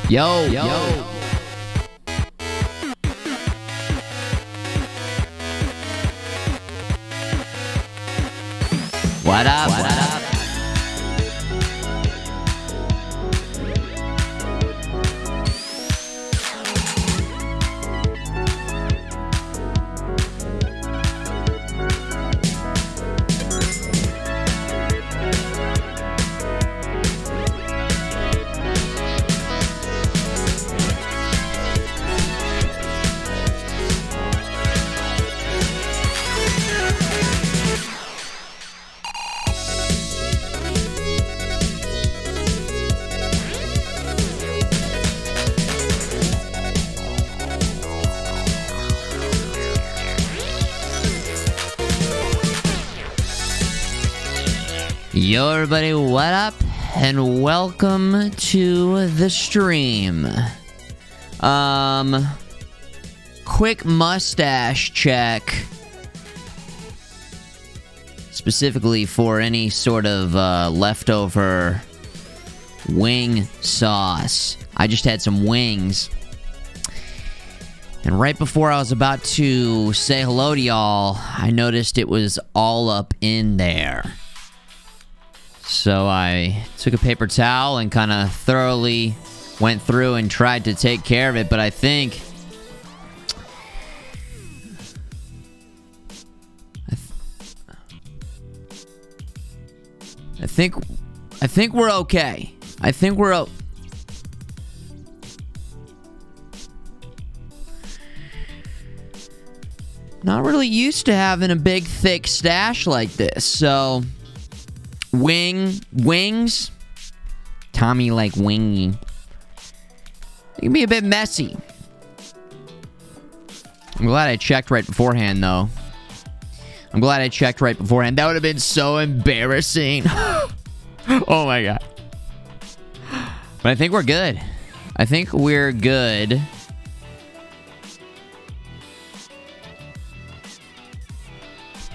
Yo. What up? Yo everybody, what up? And welcome to the stream. Quick mustache check. Specifically for any sort of leftover wing sauce. I just had some wings. And right before I was about to say hello to y'all, I noticed it was all up in there. So I took a paper towel and kind of thoroughly went through and tried to take care of it, but I think we're okay. I think we're not really used to having a big thick stash like this, so wings. Tommy like wingy. It can be a bit messy. I'm glad I checked right beforehand, though. That would have been so embarrassing. Oh my god. But I think we're good.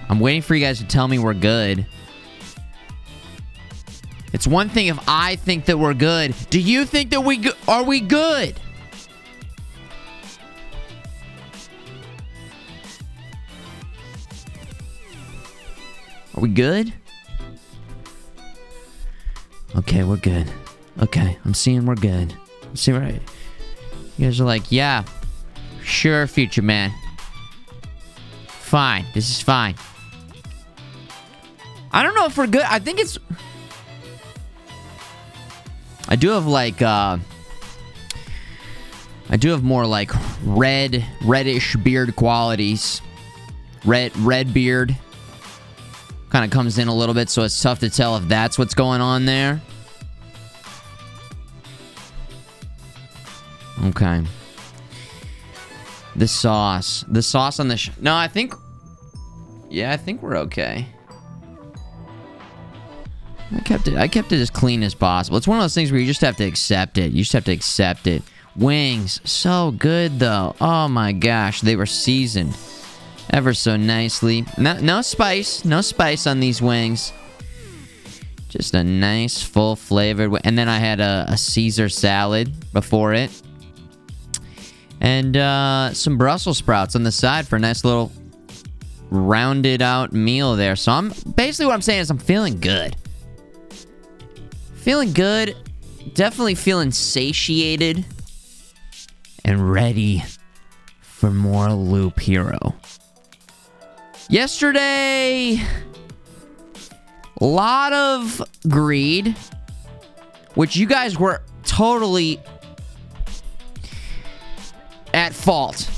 I'm waiting for you guys to tell me we're good. It's one thing if I think that we're good. Do you think that are we good? Are we good? Okay, we're good. Okay, I'm seeing we're good. See right? You guys are like, yeah, sure, Futureman. Fine, this is fine. I don't know if we're good. I think it's. I do have like, I do have more like reddish beard qualities. Red beard. Kind of comes in a little bit, so it's tough to tell if that's what's going on there. Okay. The sauce on the no, I think we're okay. I kept it as clean as possible. It's one of those things where you just have to accept it. Wings, so good though. Oh my gosh, they were seasoned ever so nicely. No spice on these wings. Just a nice full flavored. And then I had a Caesar salad before it, and some Brussels sprouts on the side for a nice little rounded out meal there. So basically what I'm saying is I'm feeling good. Definitely feeling satiated and ready for more Loop Hero. Yesterday, a lot of greed, which you guys were totally at fault.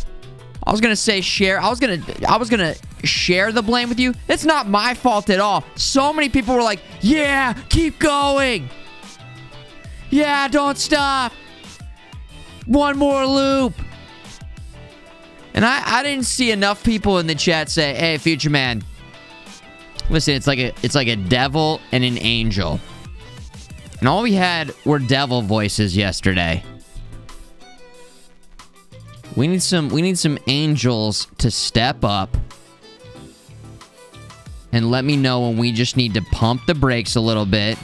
I was gonna say share. I was gonna share the blame with you. It's not my fault at all. So many people were like, yeah, keep going. Yeah, don't stop. One more loop. And I didn't see enough people in the chat say, hey, Futureman, listen, it's like a devil and an angel. And all we had were devil voices yesterday. We need some angels to step up and let me know when we just need to pump the brakes a little bit.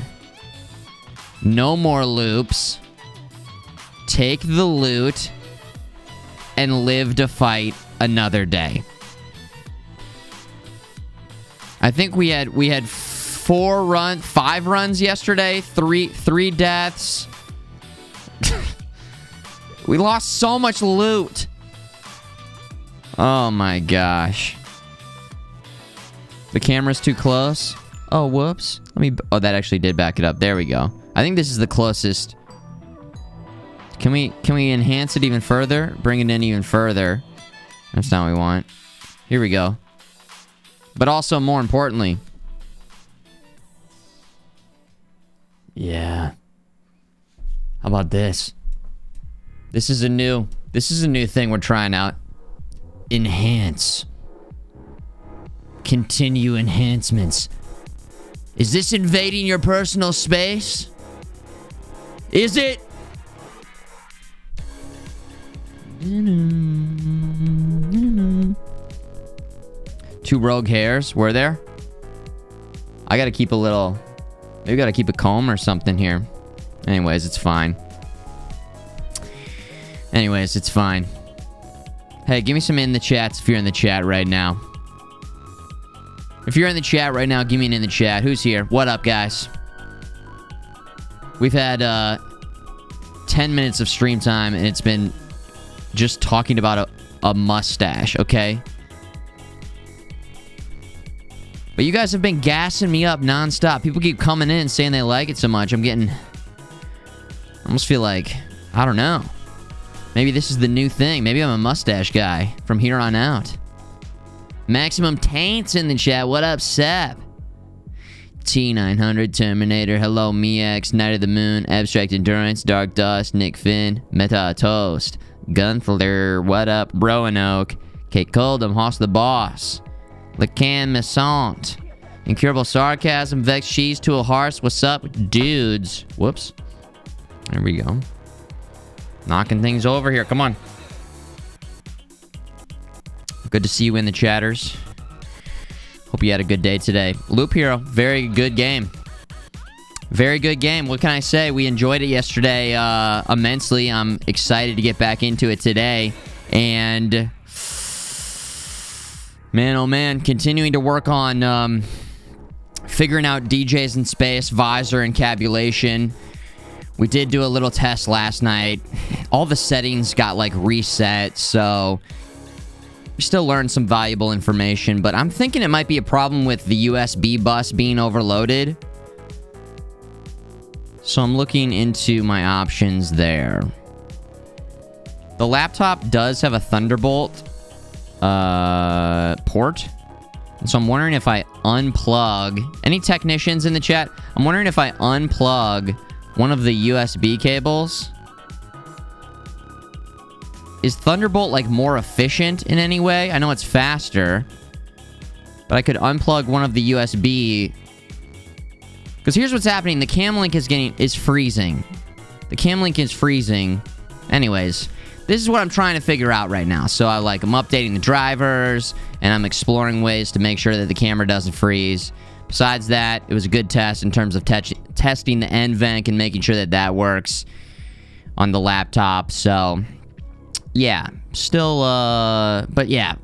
No more loops. take the loot, and live to fight another day. I think we had 5 runs yesterday, three deaths. We lost so much loot. Oh my gosh. The camera's too close. Oh, whoops. Oh, that actually did back it up. There we go. I think this is the closest. Can we enhance it even further? Bring it in even further. That's not what we want. Here we go. But also, more importantly... Yeah. How about this? This is a new thing we're trying out. Enhance. Continue enhancements. Is this invading your personal space? Is it? Two rogue hairs, were there? I gotta keep a little... Maybe gotta keep a comb or something here. Anyways, it's fine. Anyways, it's fine. Hey, give me some in the chats if you're in the chat right now. If you're in the chat right now, give me an in the chat. Who's here? What up, guys? We've had 10 minutes of stream time, and it's been just talking about a mustache, okay? But you guys have been gassing me up nonstop. People keep coming in saying they like it so much. I'm getting... I almost feel like... I don't know. Maybe this is the new thing. Maybe I'm a mustache guy from here on out. Maximum Taint's in the chat. What up, Sep? T900, Terminator, Hello, Miax, Night of the Moon, Abstract Endurance, Dark Dust, Nick Finn, Meta Toast, Gunfler, What up, Roanoke, Kate Coldham, Hoss the Boss, Lacan Messant, Incurable Sarcasm, Vex Cheese, Tool Hearts, what's up, dudes? Whoops. There we go. Knocking things over here. Come on. Good to see you in the chatters. Hope you had a good day today. Loop Hero, very good game. Very good game. What can I say? We enjoyed it yesterday immensely. I'm excited to get back into it today. And... man, oh man, continuing to work on figuring out DJs in space, visor, and cabulation. We did do a little test last night. All the settings got, like, reset, so... we still learned some valuable information, but I'm thinking it might be a problem with the USB bus being overloaded. So I'm looking into my options there. The laptop does have a Thunderbolt port. And so I'm wondering if I unplug... any technicians in the chat? I'm wondering if I unplug one of the USB cables. Is Thunderbolt, like, more efficient in any way? I know it's faster. But I could unplug one of the USB... because here's what's happening. The cam link is freezing. The cam link is freezing. Anyways, this is what I'm trying to figure out right now. So I'm updating the drivers, and I'm exploring ways to make sure that the camera doesn't freeze. Besides that, it was a good test in terms of testing the NVENC and making sure that that works on the laptop. So... yeah, still, but yeah,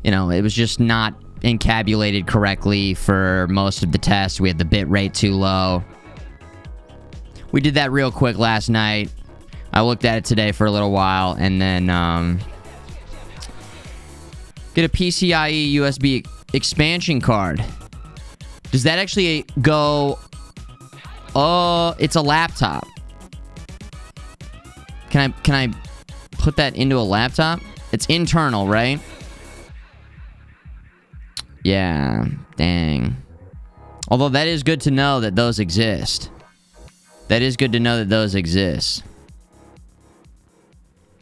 you know, it was just not encabulated correctly for most of the test. We had the bit rate too low. We did that real quick last night. I looked at it today for a little while, and then, get a PCIe USB expansion card. Does that actually go... oh, it's a laptop. Can I put that into a laptop? It's internal, right? Yeah, dang. Although that is good to know that those exist. That is good to know that those exist.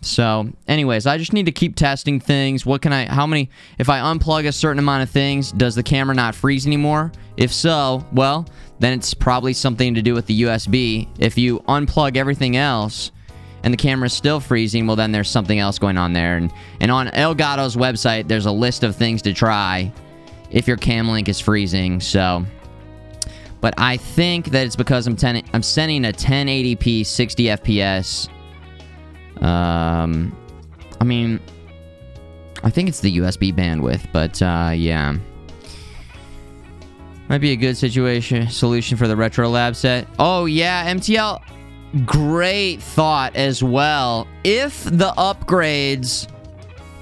So, anyways, I just need to keep testing things. What can I... how many... if I unplug a certain amount of things, does the camera not freeze anymore? If so, well, then it's probably something to do with the USB. If you unplug everything else... and the camera's still freezing, well, then there's something else going on there. And on Elgato's website, there's a list of things to try if your cam link is freezing. So, But I think that it's because I'm sending a 1080p 60 FPS. I mean, I think it's the USB bandwidth, but yeah. Might be a good solution for the Retro Lab set. Oh yeah, MTL, great thought as well. If the upgrades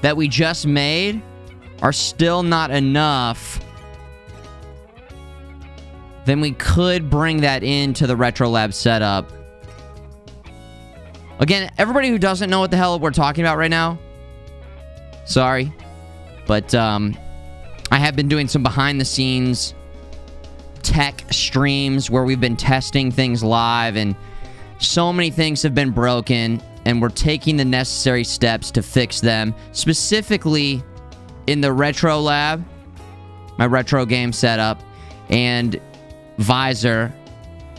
that we just made are still not enough, then we could bring that into the Retro Lab setup. Again, everybody who doesn't know what the hell we're talking about right now, sorry. But I have been doing some behind-the-scenes tech streams where we've been testing things live, and so many things have been broken, and we're taking the necessary steps to fix them, specifically in the Retro Lab, my retro game setup, and Visor,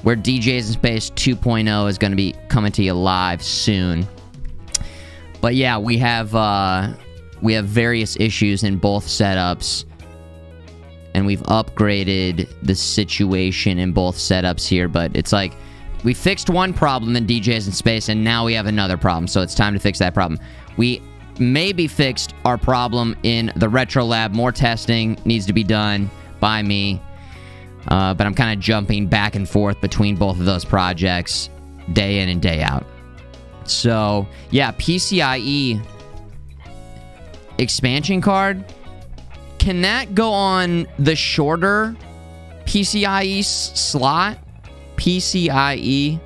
where DJs in Space 2.0 is going to be coming to you live soon. But yeah, we have various issues in both setups, and we've upgraded the situation in both setups here. But it's like we fixed one problem in DJs in Space, and now we have another problem, so it's time to fix that problem. We maybe fixed our problem in the Retro Lab. More testing needs to be done by me. But I'm kind of jumping back and forth between both of those projects day in and day out. So, yeah, PCIe expansion card. Can that go on the shorter PCIe slot? PCIe?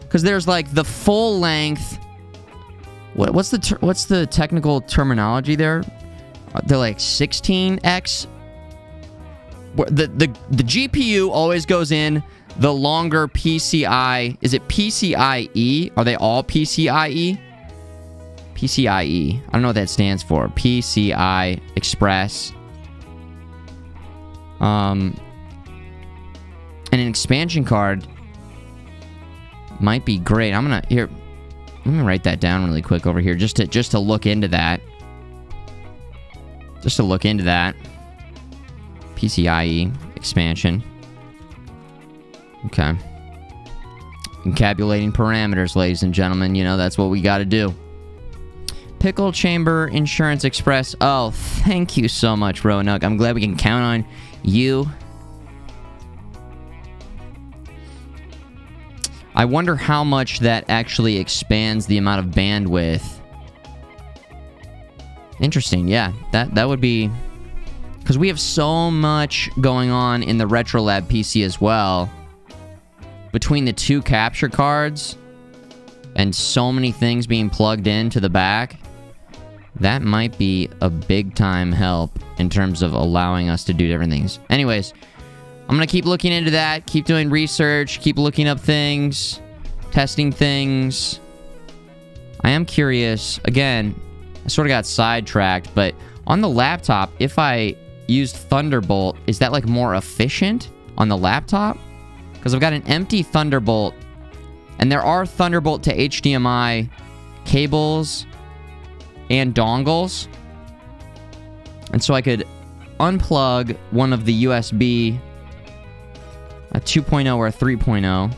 Because there's like the full length. What's the technical terminology there? They're like 16x. The GPU always goes in the longer PCI. Is it PCIe? Are they all PCIe? PCIe. I don't know what that stands for. PCI Express. And an expansion card might be great. Let me write that down really quick over here just to look into that. Just to look into that. PCIe expansion. Okay. Encapsulating parameters, ladies and gentlemen. You know, that's what we got to do. Pickle Chamber Insurance Express. Oh, thank you so much, Roanoke. I'm glad we can count on you. I wonder how much that actually expands the amount of bandwidth. Interesting, yeah. That would be... Because we have so much going on in the Retro Lab PC as well. Between the two capture cards and so many things being plugged into the back, that might be a big time help in terms of allowing us to do different things. Anyways, I'm going to keep looking into that, keep doing research, keep looking up things, testing things. I am curious. Again, I sort of got sidetracked, but on the laptop, if I used Thunderbolt, is that like more efficient on the laptop? Because I've got an empty Thunderbolt, and there are Thunderbolt to HDMI cables and dongles, and so I could unplug one of the USB, a 2.0 or a 3.0,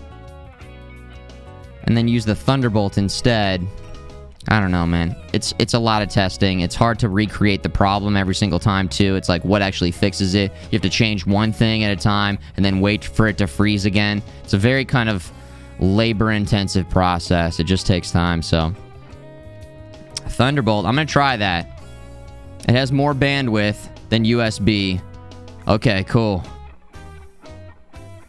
and then use the Thunderbolt instead. I don't know, man. It's a lot of testing. It's hard to recreate the problem every single time, too. It's like, what actually fixes it? You have to change one thing at a time and then wait for it to freeze again. It's a very kind of labor-intensive process. It just takes time, so... Thunderbolt, I'm going to try that. It has more bandwidth than USB. Okay, cool.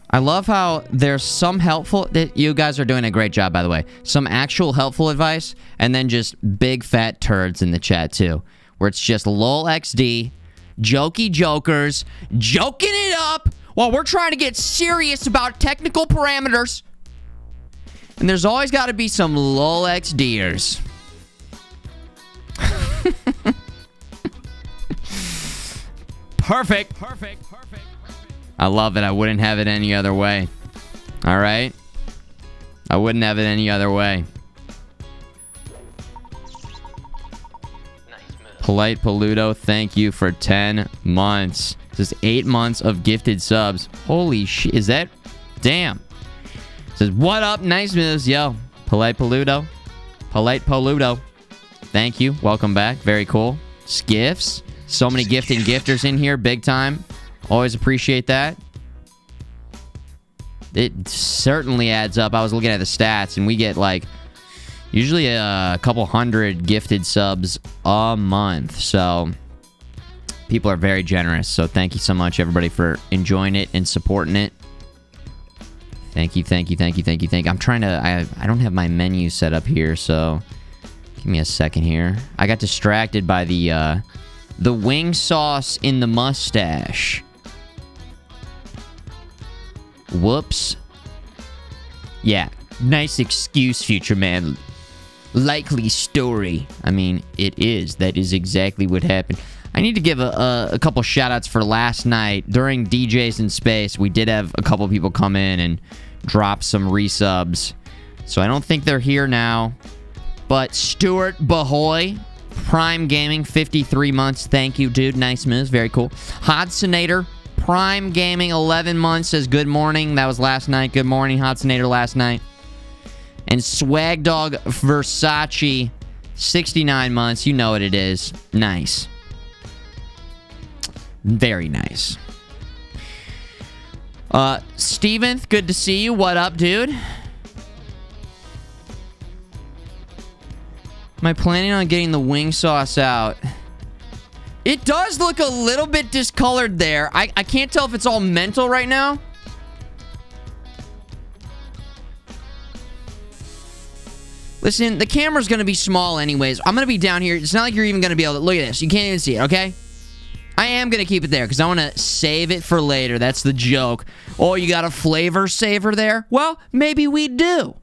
I love how there's some helpful... You guys are doing a great job, by the way. Some actual helpful advice, and then just big fat turds in the chat, too. Where it's just lol XD, jokey jokers, joking it up while we're trying to get serious about technical parameters. And there's always got to be some lol XDers. Perfect. Perfect. Perfect. I love it. I wouldn't have it any other way. All right? I wouldn't have it any other way. Polite Paludo, thank you for 10 months. This is 8 months of gifted subs. Holy shit. Is that... Damn. Says, what up? Nice moves. Yo. Polite Paludo. Polite Paludo. Thank you. Welcome back. Very cool. Skiffs. So many gifting gifters in here. Big time. Always appreciate that. It certainly adds up. I was looking at the stats, and we get, like, usually a couple hundred gifted subs a month. So, people are very generous. So, thank you so much, everybody, for enjoying it and supporting it. Thank you, thank you, thank you, thank you, thank you. I'm trying to... I don't have my menu set up here, so... Give me a second here. I got distracted by the wing sauce in the mustache. Whoops. Yeah. Nice excuse, Futureman. Likely story. I mean, it is. That is exactly what happened. I need to give a couple shout-outs for last night. During DJs in Space, we did have a couple people come in and drop some resubs. So I don't think they're here now. But Stuart Bahoy, Prime Gaming, 53 months. Thank you, dude. Nice moves. Very cool. Hodsonator, Prime Gaming, 11 months, says good morning. That was last night. Good morning, Hodsonator, last night. And Swag Dog Versace, 69 months. You know what it is. Nice. Very nice. Steven, good to see you. What up, dude? Am I planning on getting the wing sauce out? It does look a little bit discolored there. I can't tell if it's all mental right now. Listen, the camera's going to be small anyways. I'm going to be down here. It's not like you're even going to be able to... Look at this. You can't even see it, okay? I am going to keep it there because I want to save it for later. That's the joke. Oh, you got a flavor saver there? Well, maybe we do.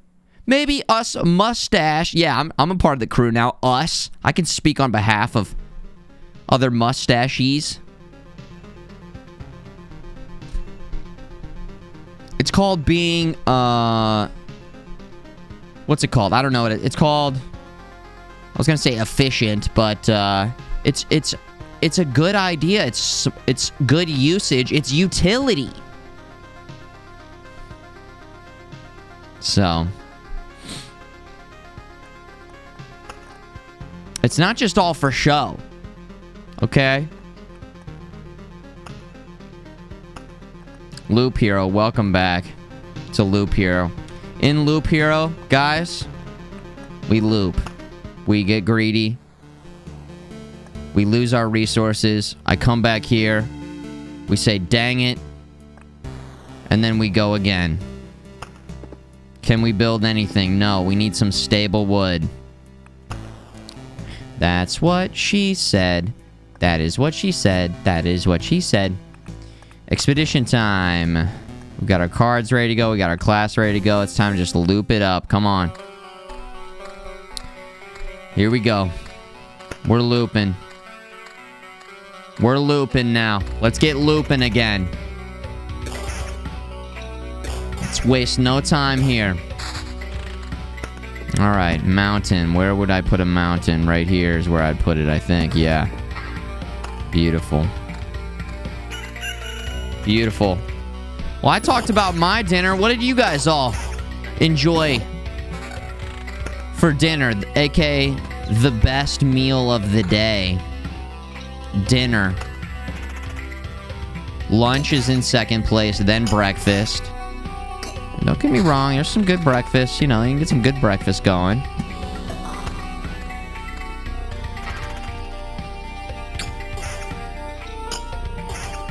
Maybe us mustache. Yeah, I'm a part of the crew now. Us. I can speak on behalf of other mustachies. It's called being, what's it called? I don't know what it's called. I was gonna say efficient, but it's a good idea. It's good usage. It's utility. So it's not just all for show. Okay? Loop Hero, welcome back to Loop Hero. In Loop Hero, guys, we loop. We get greedy. We lose our resources. I come back here. We say, dang it. And then we go again. Can we build anything? No, we need some stable wood. That's what she said. That is what she said. That is what she said. Expedition time. We've got our cards ready to go. We got our class ready to go. It's time to just loop it up. Come on. Here we go. We're looping. We're looping now. Let's get looping again. Let's waste no time here. Alright, mountain. Where would I put a mountain? Right here is where I'd put it, I think. Yeah. Beautiful. Beautiful. Well, I talked about my dinner. What did you guys all enjoy for dinner? A.k.a. the best meal of the day. Dinner. Lunch is in second place, then breakfast. Don't get me wrong, there's some good breakfast. You know, you can get some good breakfast going.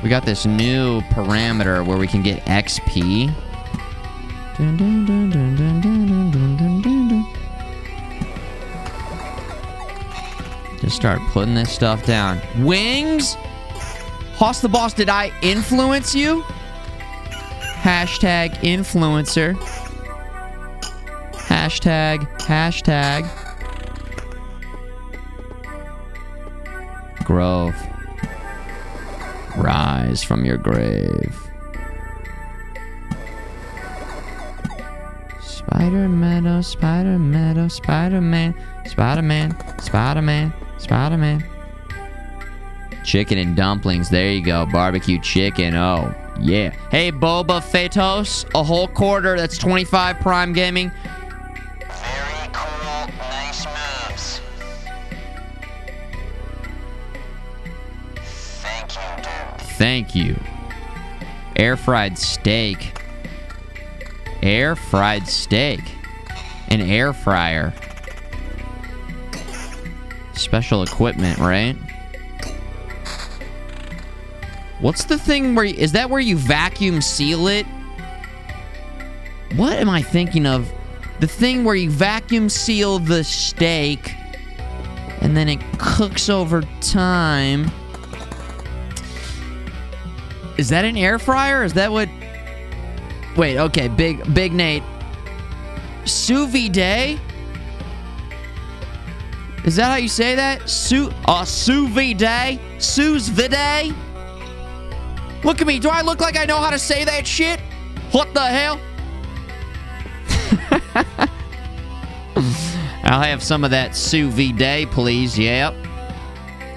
We got this new parameter where we can get XP. Dun, dun, dun, dun, dun, dun, dun, dun, dun, dun. Just start putting this stuff down. Wings? Hoss the Boss, did I influence you? Hashtag influencer. Hashtag. Grove. Rise from your grave. Spider-Man, Spider-Man, Spider-Man, Spider-Man, Spider-Man, Spider-Man. Chicken and dumplings. There you go. Barbecue chicken. Oh, yeah. Hey, Boba Fetos. A whole quarter. That's 25 Prime Gaming. Very cool. Nice moves. Thank you, dude. Thank you. Air fried steak. Air fried steak. An air fryer. Special equipment, right? What's the thing where... Is that where you vacuum seal it? What am I thinking of? The thing where you vacuum seal the steak and then it cooks over time. Is that an air fryer? Is that what... Wait, okay, Big Nate. Sous vide? Is that how you say that? Sous vide? Sous vide? Look at me. Do I look like I know how to say that shit? What the hell? I'll have some of that sous vide, please. Yep.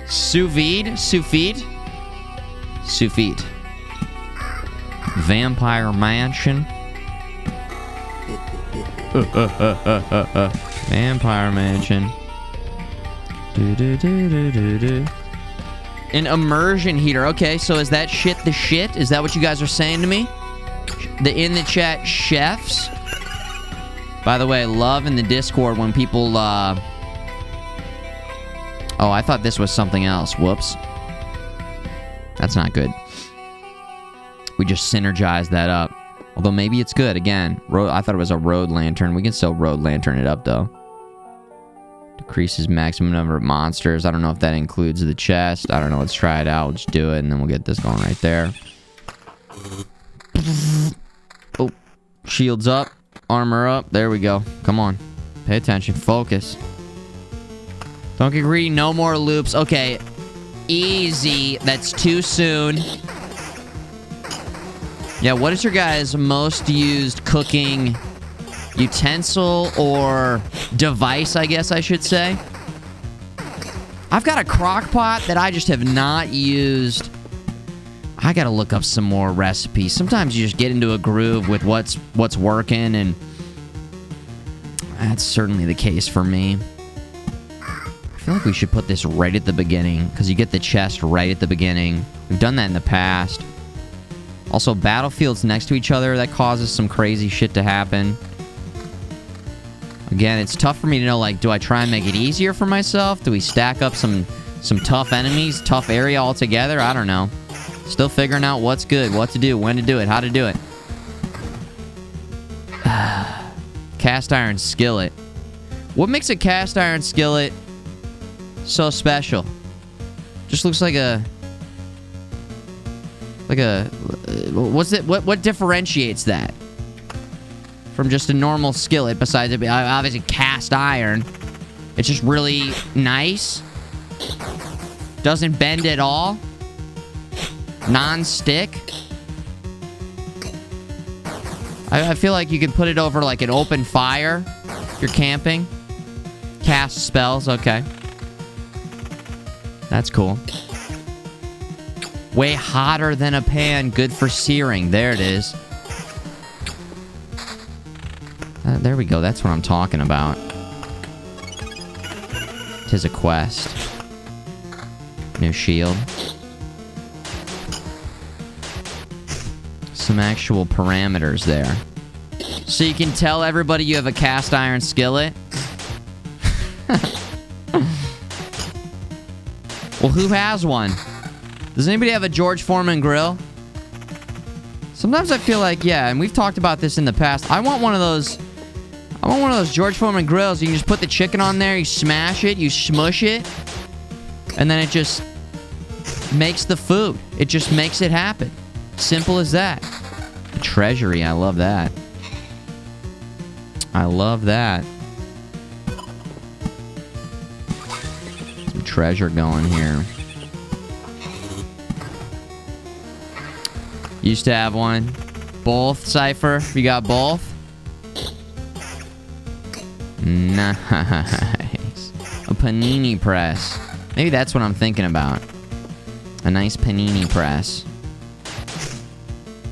Sous vide? Sous vide? Sous vide. Vampire Mansion. Vampire Mansion. An immersion heater. Okay, so is that shit the shit? Is that what you guys are saying to me? In the chat, chefs. By the way, I love in the Discord when people, Oh, I thought this was something else. Whoops. That's not good. We just synergized that up. Although maybe it's good. Again, I thought it was a road lantern. We can still road lantern it up, though. Decreases maximum number of monsters. I don't know if that includes the chest. I don't know. Let's try it out. Let's do it, and then we'll get this going right there. Oh, shields up. Armor up. There we go. Come on. Pay attention. Focus. Don't get greedy. No more loops. Okay. Easy. That's too soon. Yeah, what is your guys' most used cooking utensil or device, I guess I should say? I've got a crock pot that I just have not used. I gotta look up some more recipes. Sometimes you just get into a groove with what's working, and that's certainly the case for me. I feel like we should put this right at the beginning, because you get the chest right at the beginning. We've done that in the past. Also, battlefields next to each other, that causes some crazy shit to happen. Again, it's tough for me to know, like, do I try and make it easier for myself? Do we stack up some tough enemies, tough area altogether? I don't know. Still figuring out what's good, what to do, when to do it, how to do it. Cast iron skillet. What makes a cast iron skillet so special? Just looks like a... what's it? What differentiates that from just a normal skillet? Besides it being obviously cast iron, it's just really nice. Doesn't bend at all. Non-stick. I feel like you could put it over like an open fire if you're camping. Cast spells. Okay, that's cool. Way hotter than a pan. Good for searing. There it is. There we go. That's what I'm talking about. Tis a quest. New shield. Some actual parameters there. So you can tell everybody you have a cast iron skillet. Well, who has one? Does anybody have a George Foreman grill? Sometimes I feel like, yeah, and we've talked about this in the past. I want one of those George Foreman grills. You can just put the chicken on there, you smash it, you smush it, and then it just makes the food. It just makes it happen. Simple as that. Treasury, I love that. I love that. Some treasure going here. Used to have one. Both, Cypher? You got both? Nice. A panini press. Maybe that's what I'm thinking about. A nice panini press.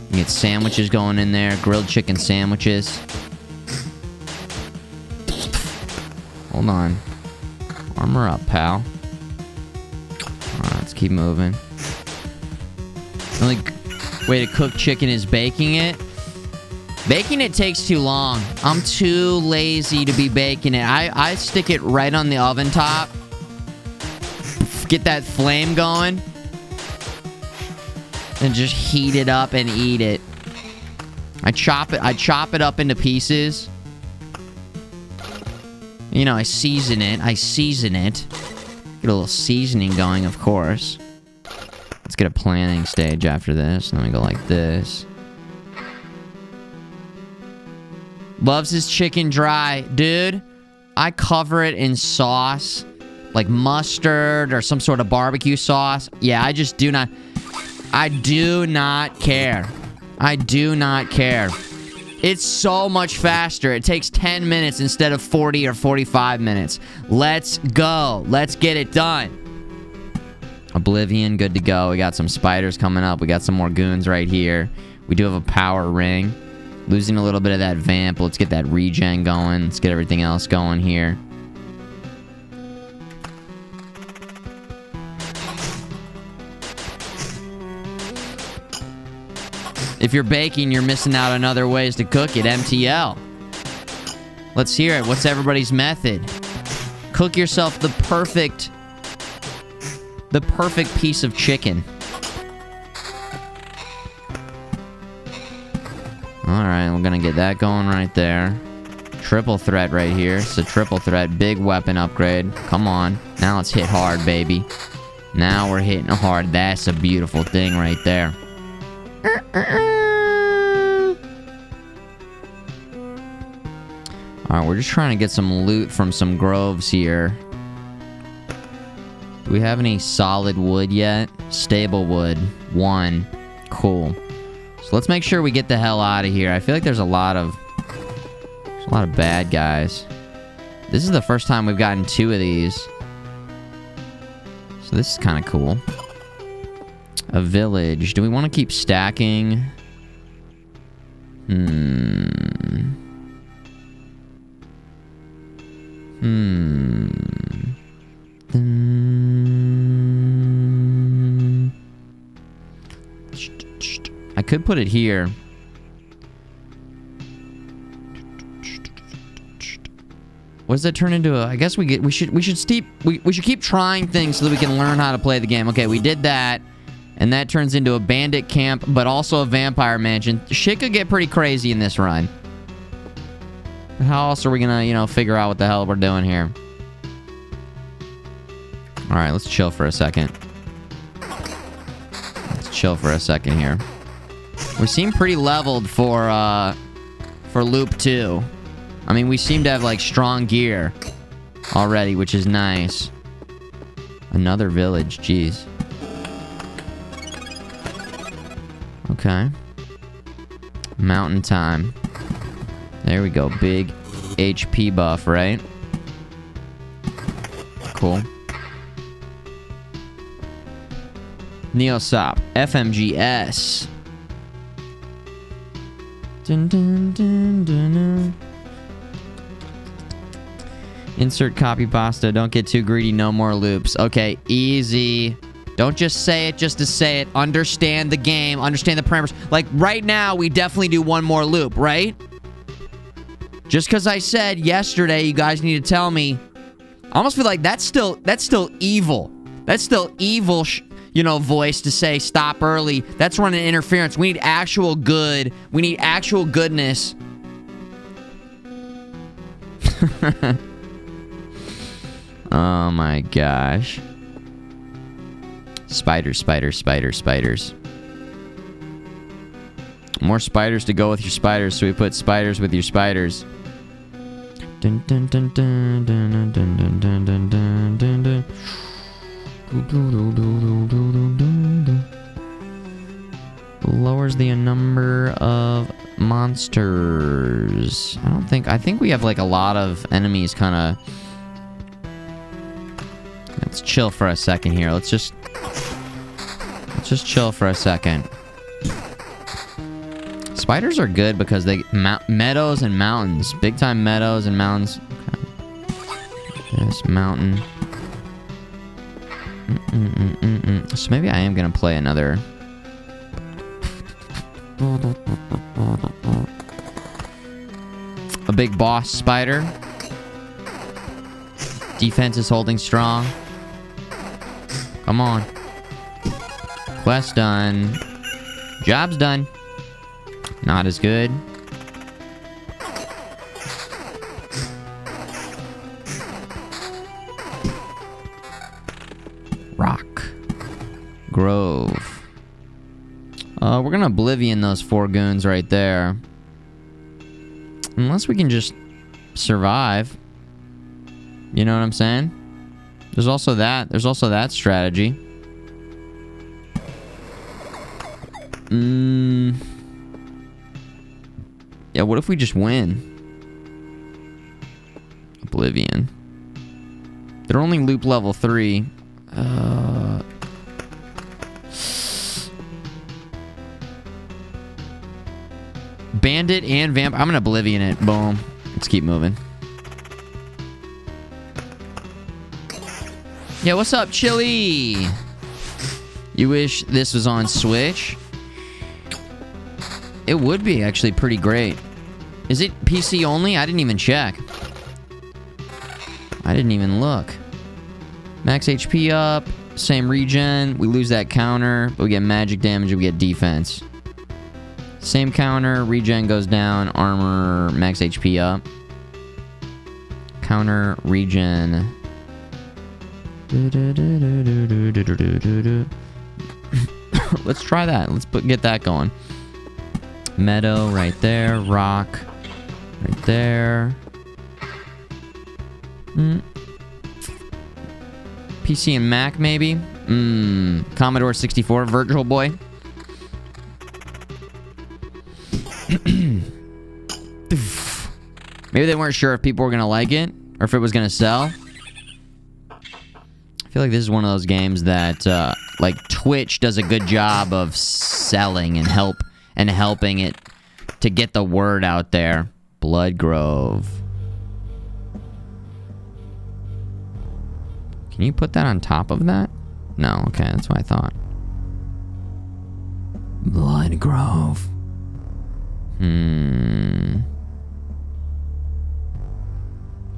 You get sandwiches going in there. Grilled chicken sandwiches. Hold on. Armor up, pal. Alright, let's keep moving. The only way to cook chicken is baking it. Baking it takes too long. I'm too lazy to be baking it. I stick it right on the oven top. Get that flame going. And just heat it up and eat it. I chop it up into pieces. You know, I season it. Get a little seasoning going, of course. Let's get a planning stage after this. Let me go like this. Loves his chicken dry. Dude, I cover it in sauce. Like mustard or some sort of barbecue sauce. Yeah, I just do not... I do not care. I do not care. It's so much faster. It takes 10 minutes instead of 40 or 45 minutes. Let's go. Let's get it done. Oblivion, good to go. We got some spiders coming up. We got some more goons right here. We do have a power ring. Losing a little bit of that vamp. Let's get that regen going. Let's get everything else going here. If you're baking, you're missing out on other ways to cook it. MTL. Let's hear it. What's everybody's method? Cook yourself the perfect piece of chicken. Alright, we're gonna get that going right there. Triple threat right here. It's a triple threat. Big weapon upgrade. Come on. Now let's hit hard, baby. Now we're hitting hard. That's a beautiful thing right there. Alright, we're just trying to get some loot from some groves here. Do we have any solid wood yet? Stable wood. 1. Cool. So let's make sure we get the hell out of here. I feel like there's a lot of bad guys. This is the first time we've gotten 2 of these. So this is kind of cool. A village. Do we want to keep stacking? I could put it here. What does that turn into? I guess we should keep trying things so that we can learn how to play the game. Okay, we did that. And that turns into a bandit camp, but also a vampire mansion. Shit could get pretty crazy in this run. How else are we gonna, you know, figure out what the hell we're doing here? Alright, let's chill for a second. Let's chill for a second here. We seem pretty leveled for loop 2. I mean, we seem to have, like, strong gear already, which is nice. Another village, jeez. Okay. Mountain time. There we go. Big HP buff, right? Cool. Neosop. FMGS. Dun, dun, dun, dun, dun. Insert copy pasta. Don't get too greedy. No more loops. Okay, easy. Don't just say it just to say it. Understand the game. Understand the parameters. Like, right now, we definitely do one more loop, right? Just because I said yesterday, you guys need to tell me. I almost feel like that's still evil. That's still evil, you know, voice to say stop early. That's running interference. We need actual good. We need actual goodness. Oh my gosh. Spiders, spiders, spiders, spiders. More spiders to go with your spiders, so we put spiders with your spiders. Dun, dun, dun, dun, dun, dun, dun, dun, dun, dun, dun, dun. Lowers the number of monsters. I think we have like a lot of enemies kind of. Let's chill for a second here. Let's just Let's just chill for a second. Spiders are good because they... meadows and mountains. Big time meadows and mountains. Okay. This mountain. So maybe I am going to play another... a big boss spider. Defense is holding strong. Come on. Quest done. Job's done. Not as good. Rock. Grove. We're gonna Oblivion those 4 goons right there. Unless we can just survive. You know what I'm saying? There's also that. There's also that strategy. Yeah, what if we just win? Oblivion. They're only loop level 3. Bandit and Vamp. I'm gonna Oblivion it. Boom. Let's keep moving. Yeah, what's up, Chili? You wish this was on Switch? It would be actually pretty great. Is it PC only? I didn't even check. I didn't even look. Max HP up. Same regen. We lose that counter, but we get magic damage and we get defense. Same counter. Regen goes down. Armor. Max HP up. Counter. Regen. Let's try that. Let's get that going. Meadow right there. Rock right there. PC and Mac maybe. Commodore 64. Virtual Boy. Maybe they weren't sure if people were gonna like it or if it was gonna sell. I feel like this is one of those games that like Twitch does a good job of selling and helping it to get the word out there. Blood Grove. Can you put that on top of that? No, okay, that's what I thought. Blood Grove.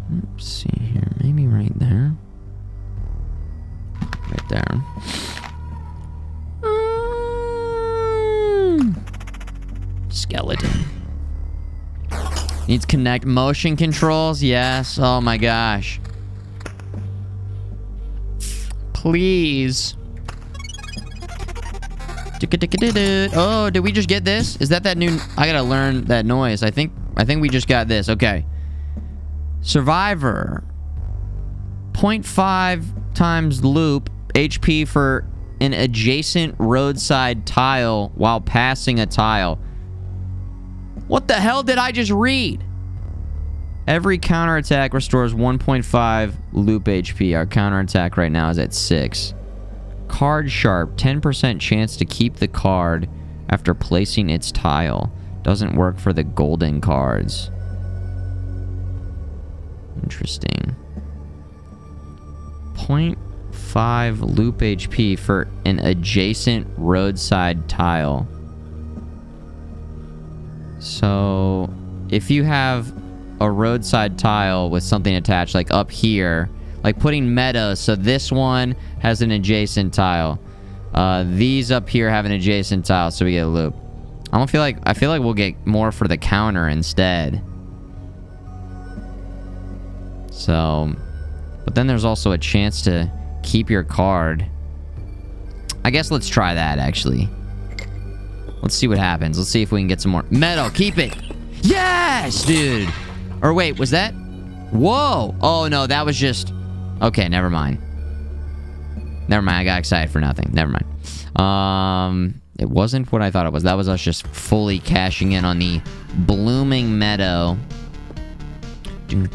Let's see here. Maybe right there. Right there. Skeleton. Needs connect motion controls. Yes. Oh my gosh. Please. Oh, did we just get this? Is that new? I gotta learn that noise. I think we just got this. Okay. Survivor. 0.5 times loop HP for an adjacent roadside tile while passing a tile. What the hell did I just read? Every counterattack restores 1.5 loop HP. Our counterattack right now is at 6. Card Sharp. 10% chance to keep the card after placing its tile. Doesn't work for the golden cards. Interesting. 0.5 loop HP for an adjacent roadside tile. So, if you have a roadside tile with something attached, like up here, like putting meadows, so this one has an adjacent tile. These up here have an adjacent tile, so we get a loop. I feel like we'll get more for the counter instead. So, but then there's also a chance to keep your card. I guess let's try that, actually. Let's see what happens. Let's see if we can get some more. Metal, keep it. Yes, dude. Or wait, was that? Whoa. Oh, no, that was just... Okay, never mind. Never mind, I got excited for nothing. Never mind. It wasn't what I thought it was. That was us just fully cashing in on the blooming meadow. Let's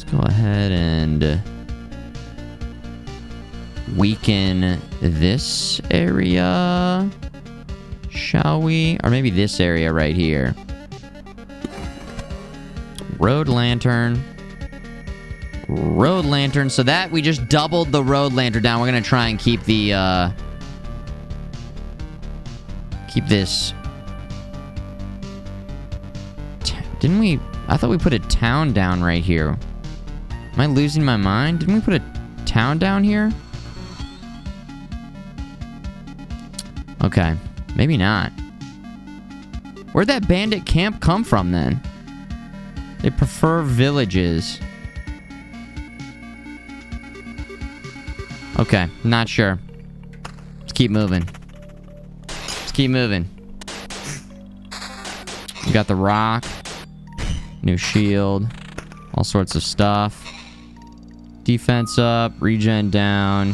go ahead and and weaken this area, shall we? Or maybe this area right here. Road lantern. Road lantern. So that, we just doubled the road lantern down. We're gonna try and keep the, keep this... Didn't we... I thought we put a town down right here. Am I losing my mind? Didn't we put a town down here? Okay. Maybe not. Where'd that bandit camp come from, then? They prefer villages. Okay. Not sure. Let's keep moving. Let's keep moving. We got the rock. New shield. All sorts of stuff. Defense up. Regen down.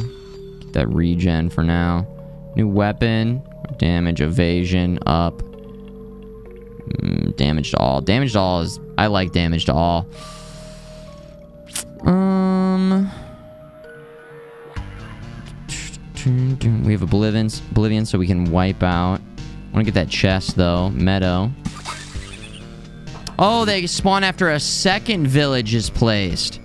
Get that regen for now. New weapon. Damage, evasion up. Damage to all. Damage to all is... I like damage to all. We have Oblivion, so we can wipe out. I want to get that chest, though. Meadow. Oh, they spawn after a second village is placed.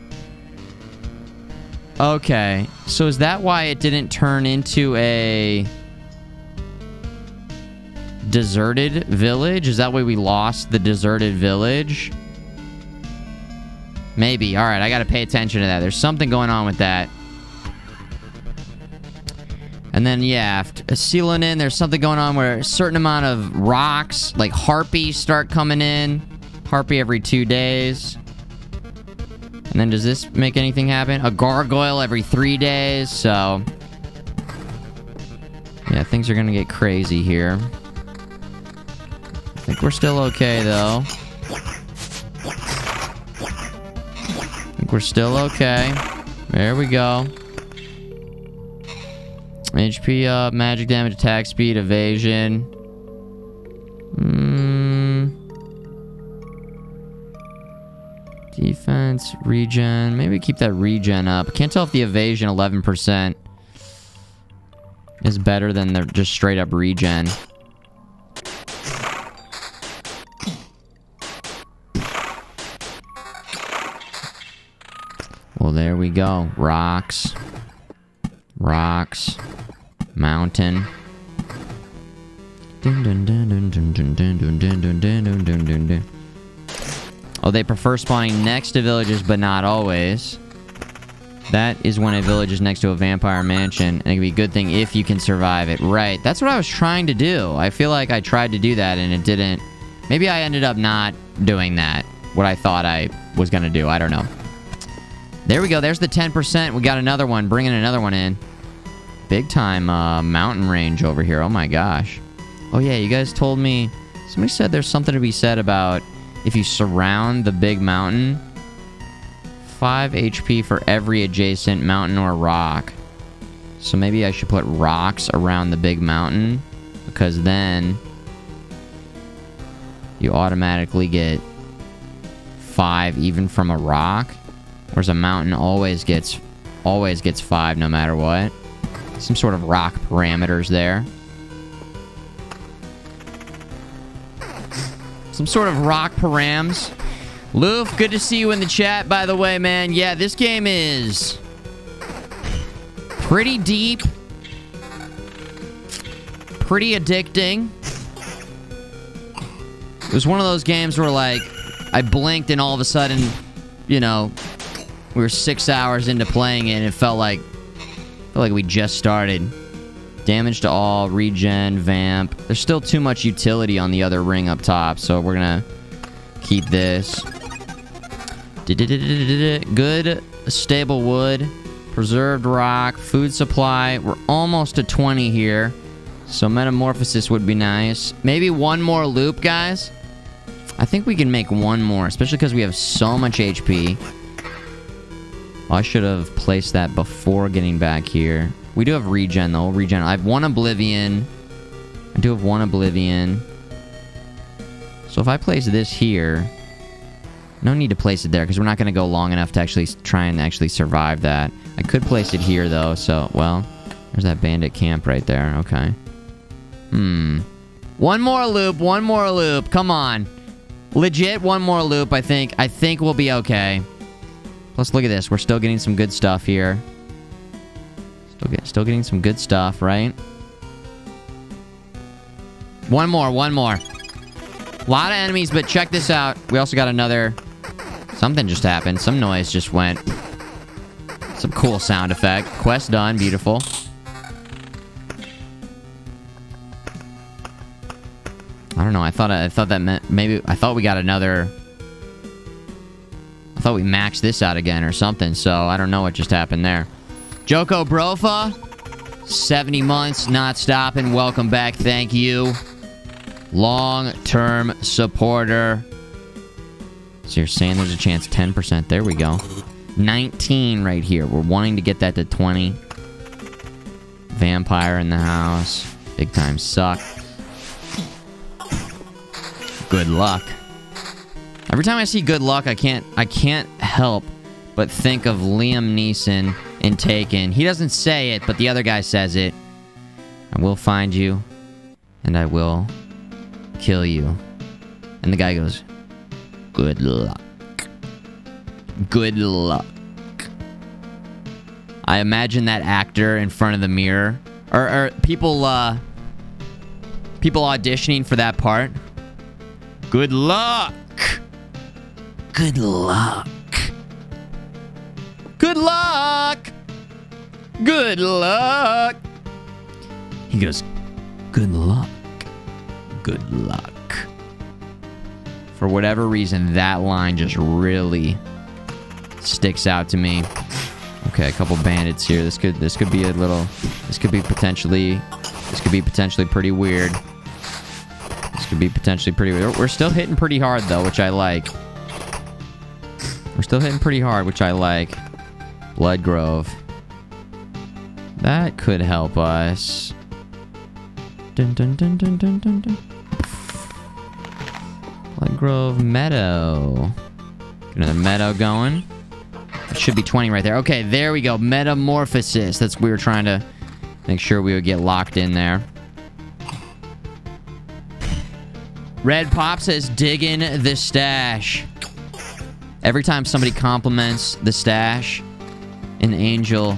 Okay. So is that why it didn't turn into a deserted village? Is that why we lost the deserted village? Maybe. Alright, I gotta pay attention to that. There's something going on with that. And then, yeah, sealing in, there's something going on where a certain amount of rocks, like harpies, start coming in. Harpy every 2 days. And then does this make anything happen? A gargoyle every 3 days, so... yeah, things are gonna get crazy here. I think we're still okay, though. I think we're still okay. There we go. HP up, magic damage, attack speed, evasion. Defense, regen. Maybe keep that regen up. Can't tell if the evasion 11% is better than the just straight up regen. Well, there we go. Rocks. Rocks. Mountain. Oh, they prefer spawning next to villages, but not always. That is when a village is next to a vampire mansion, and it can be a good thing if you can survive it. Right, that's what I was trying to do. I feel like I tried to do that, and it didn't... Maybe I ended up not doing that, what I thought I was gonna do. I don't know. There we go, there's the 10%. We got another one, bringing another one in. Big time mountain range over here, oh my gosh. Oh yeah, you guys told me... Somebody said there's something to be said about... If you surround the big mountain, 5 HP for every adjacent mountain or rock. So maybe I should put rocks around the big mountain, because then you automatically get 5 even from a rock. Whereas a mountain always gets 5 no matter what. Some sort of rock parameters there. Some sort of rock params. Loof, good to see you in the chat, by the way, man. Yeah, this game is pretty deep. Pretty addicting. It was one of those games where, like, I blinked and all of a sudden, you know, we were 6 hours into playing it and it felt like we just started. Damage to all, regen, vamp. There's still too much utility on the other ring up top, so we're gonna keep this. Good, stable wood, preserved rock, food supply. We're almost to 20 here, so metamorphosis would be nice. Maybe one more loop, guys. I think we can make one more, especially because we have so much HP. I should have placed that before getting back here. We do have regen, though. Regen. I have 1 Oblivion. I do have 1 Oblivion. So if I place this here, No need to place it there, because we're not going to go long enough to actually try and actually survive that. I could place it here, though, so, well, there's that bandit camp right there. Okay. One more loop. Come on. Legit, one more loop, I think. I think we'll be okay. Plus, look at this. We're still getting some good stuff here. Still getting some good stuff, right? One more. A lot of enemies, but check this out. We also got another... Something just happened. Some noise just went. Some cool sound effect. Quest done. Beautiful. I don't know. I thought that meant maybe... I thought we got another... I thought we maxed this out again or something, so I don't know what just happened there. Joko Brofa, 70 months, not stopping. Welcome back. Thank you. Long-term supporter. So you're saying there's a chance 10%. There we go. 19 right here. We're wanting to get that to 20. Vampire in the house. Big time suck. Good luck. Every time I see good luck, I can't help but think of Liam Neeson in Taken. He doesn't say it, but the other guy says it. I will find you, and I will kill you. And the guy goes, good luck. Good luck. I imagine that actor in front of the mirror. Or people auditioning for that part. Good luck. Good luck. Good luck. Good luck. He goes, good luck. Good luck. For whatever reason, that line just really sticks out to me. Okay, a couple bandits here. This could be a little... This could be potentially pretty weird. This could be potentially pretty weird. We're still hitting pretty hard, though, which I like. We're still hitting pretty hard, which I like. Blood Grove. That could help us. Dun dun dun dun dun dun dun. Blood Grove Meadow. Get another meadow going. It should be 20 right there. Okay, there we go. Metamorphosis. That's what we were trying to make sure we would get locked in there. Red Pop says, digging the stash. Every time somebody compliments the stash, an angel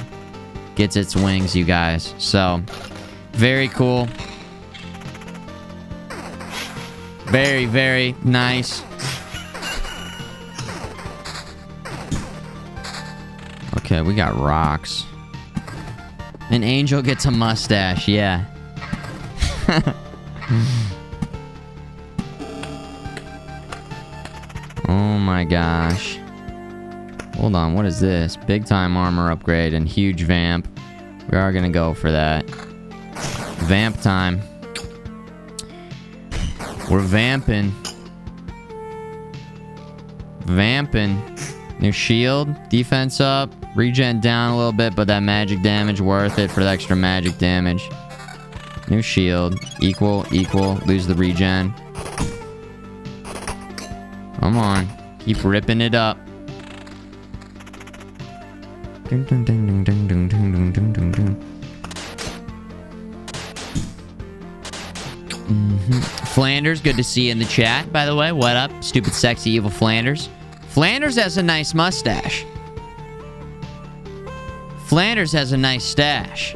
gets its wings, you guys. So, very cool. Very, very nice. Okay, we got rocks. An angel gets a mustache, yeah. Oh my gosh. Hold on, what is this? Big time armor upgrade and huge vamp. We are gonna go for that. Vamp time. We're vamping. Vamping. New shield. Defense up. Regen down a little bit, but that magic damage worth it for the extra magic damage. New shield. Equal. Lose the regen. Come on. Keep ripping it up. Dun, dun, dun, dun, dun, dun, dun, dun, dun. Flanders, good to see you in the chat, by the way. What up? Stupid, sexy, evil Flanders. Flanders has a nice mustache. Flanders has a nice stash.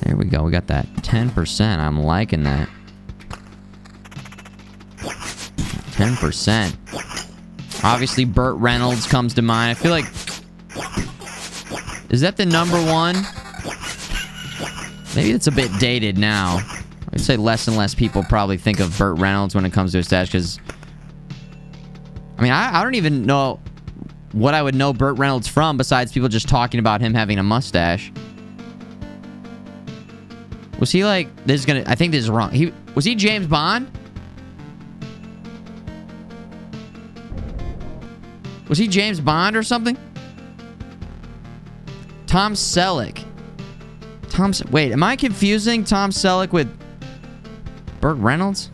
There we go. We got that 10%. I'm liking that. 10%. Obviously, Burt Reynolds comes to mind. I feel like... Is that the #1? Maybe it's a bit dated now. I'd say less and less people probably think of Burt Reynolds when it comes to a stash, because... I mean, I don't even know what I would know Burt Reynolds from, besides people just talking about him having a mustache. Was he like... This is gonna... I think this is wrong. Was he James Bond? Was he James Bond or something? Tom Selleck. Wait, am I confusing Tom Selleck with Burt Reynolds?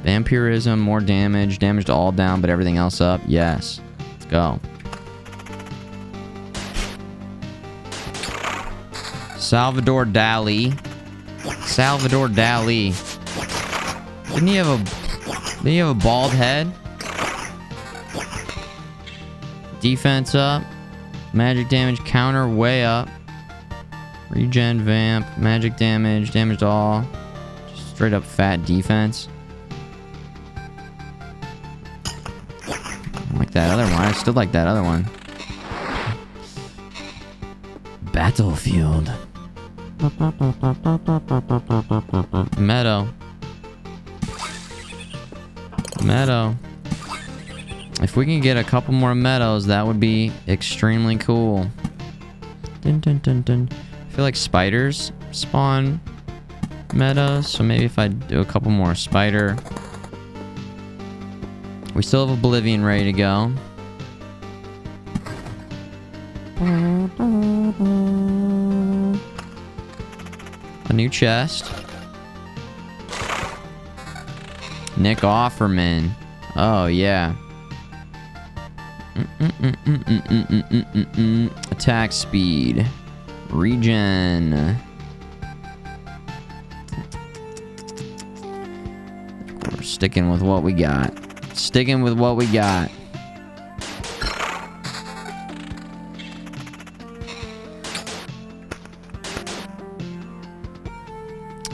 Vampirism, more damage. Damage to all down, but everything else up. Yes. Let's go. Salvador Dali. Salvador Dali. Didn't he have a bald head? Defense up. Magic damage counter way up. Regen vamp. Magic damage. Damage to all. Just straight up fat defense. I like that other one. I still like that other one. Battlefield. Meadow. Meadow. If we can get a couple more meadows, that would be extremely cool. Dun, dun, dun, dun. I feel like spiders spawn meadows, so maybe if I do a couple more spider. We still have Oblivion ready to go. A new chest. Nick Offerman. Oh, yeah. Attack speed. Regen. We're sticking with what we got. Sticking with what we got.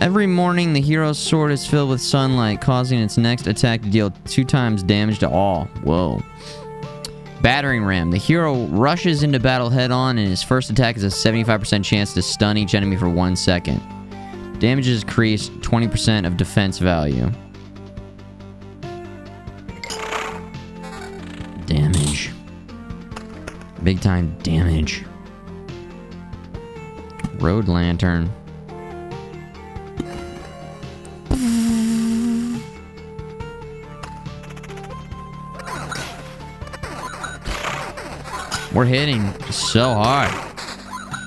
Every morning, the hero's sword is filled with sunlight, causing its next attack to deal 2 times damage to all. Whoa. Battering ram. The hero rushes into battle head-on, and his first attack is a 75% chance to stun each enemy for 1 second. Damage is increased 20% of defense value. Damage. Big time damage. Road lantern. We're hitting so hard.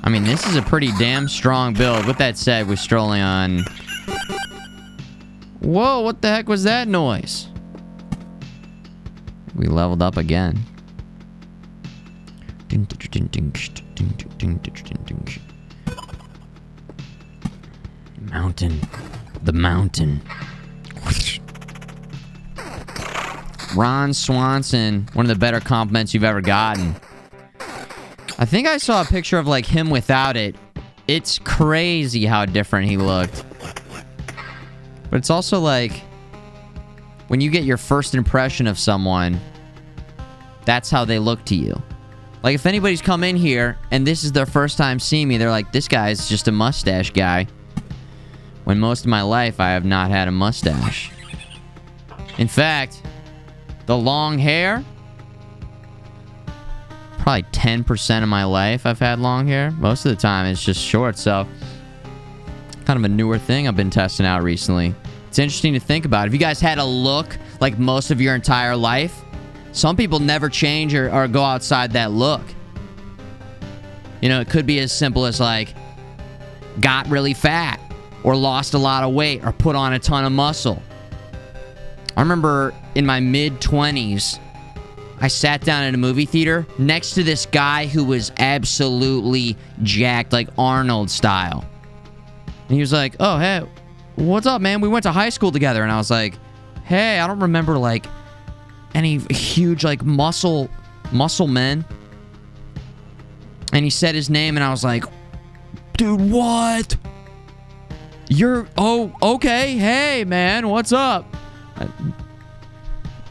I mean, this is a pretty damn strong build. With that said, we're strolling on... Whoa, what the heck was that noise? We leveled up again. Mountain. The mountain. Ron Swanson. One of the better compliments you've ever gotten. I think I saw a picture of, like, him without it. It's crazy how different he looked. But it's also, like, when you get your first impression of someone, that's how they look to you. Like, if anybody's come in here, and this is their first time seeing me, they're like, this guy's just a mustache guy. When most of my life, I have not had a mustache. In fact, the long hair... Probably 10% of my life I've had long hair. Most of the time it's just short, so... Kind of a newer thing I've been testing out recently. It's interesting to think about. If you guys had a look like most of your entire life, some people never change or go outside that look. You know, it could be as simple as, like, got really fat, or lost a lot of weight, or put on a ton of muscle. I remember in my mid-20s, I sat down in a movie theater next to this guy who was absolutely jacked, like Arnold style. And he was like, oh, hey, what's up, man? We went to high school together. And I was like, hey, I don't remember, like, any huge, like, muscle men. And he said his name, and I was like, dude, what? You're, oh, okay. Hey, man, what's up?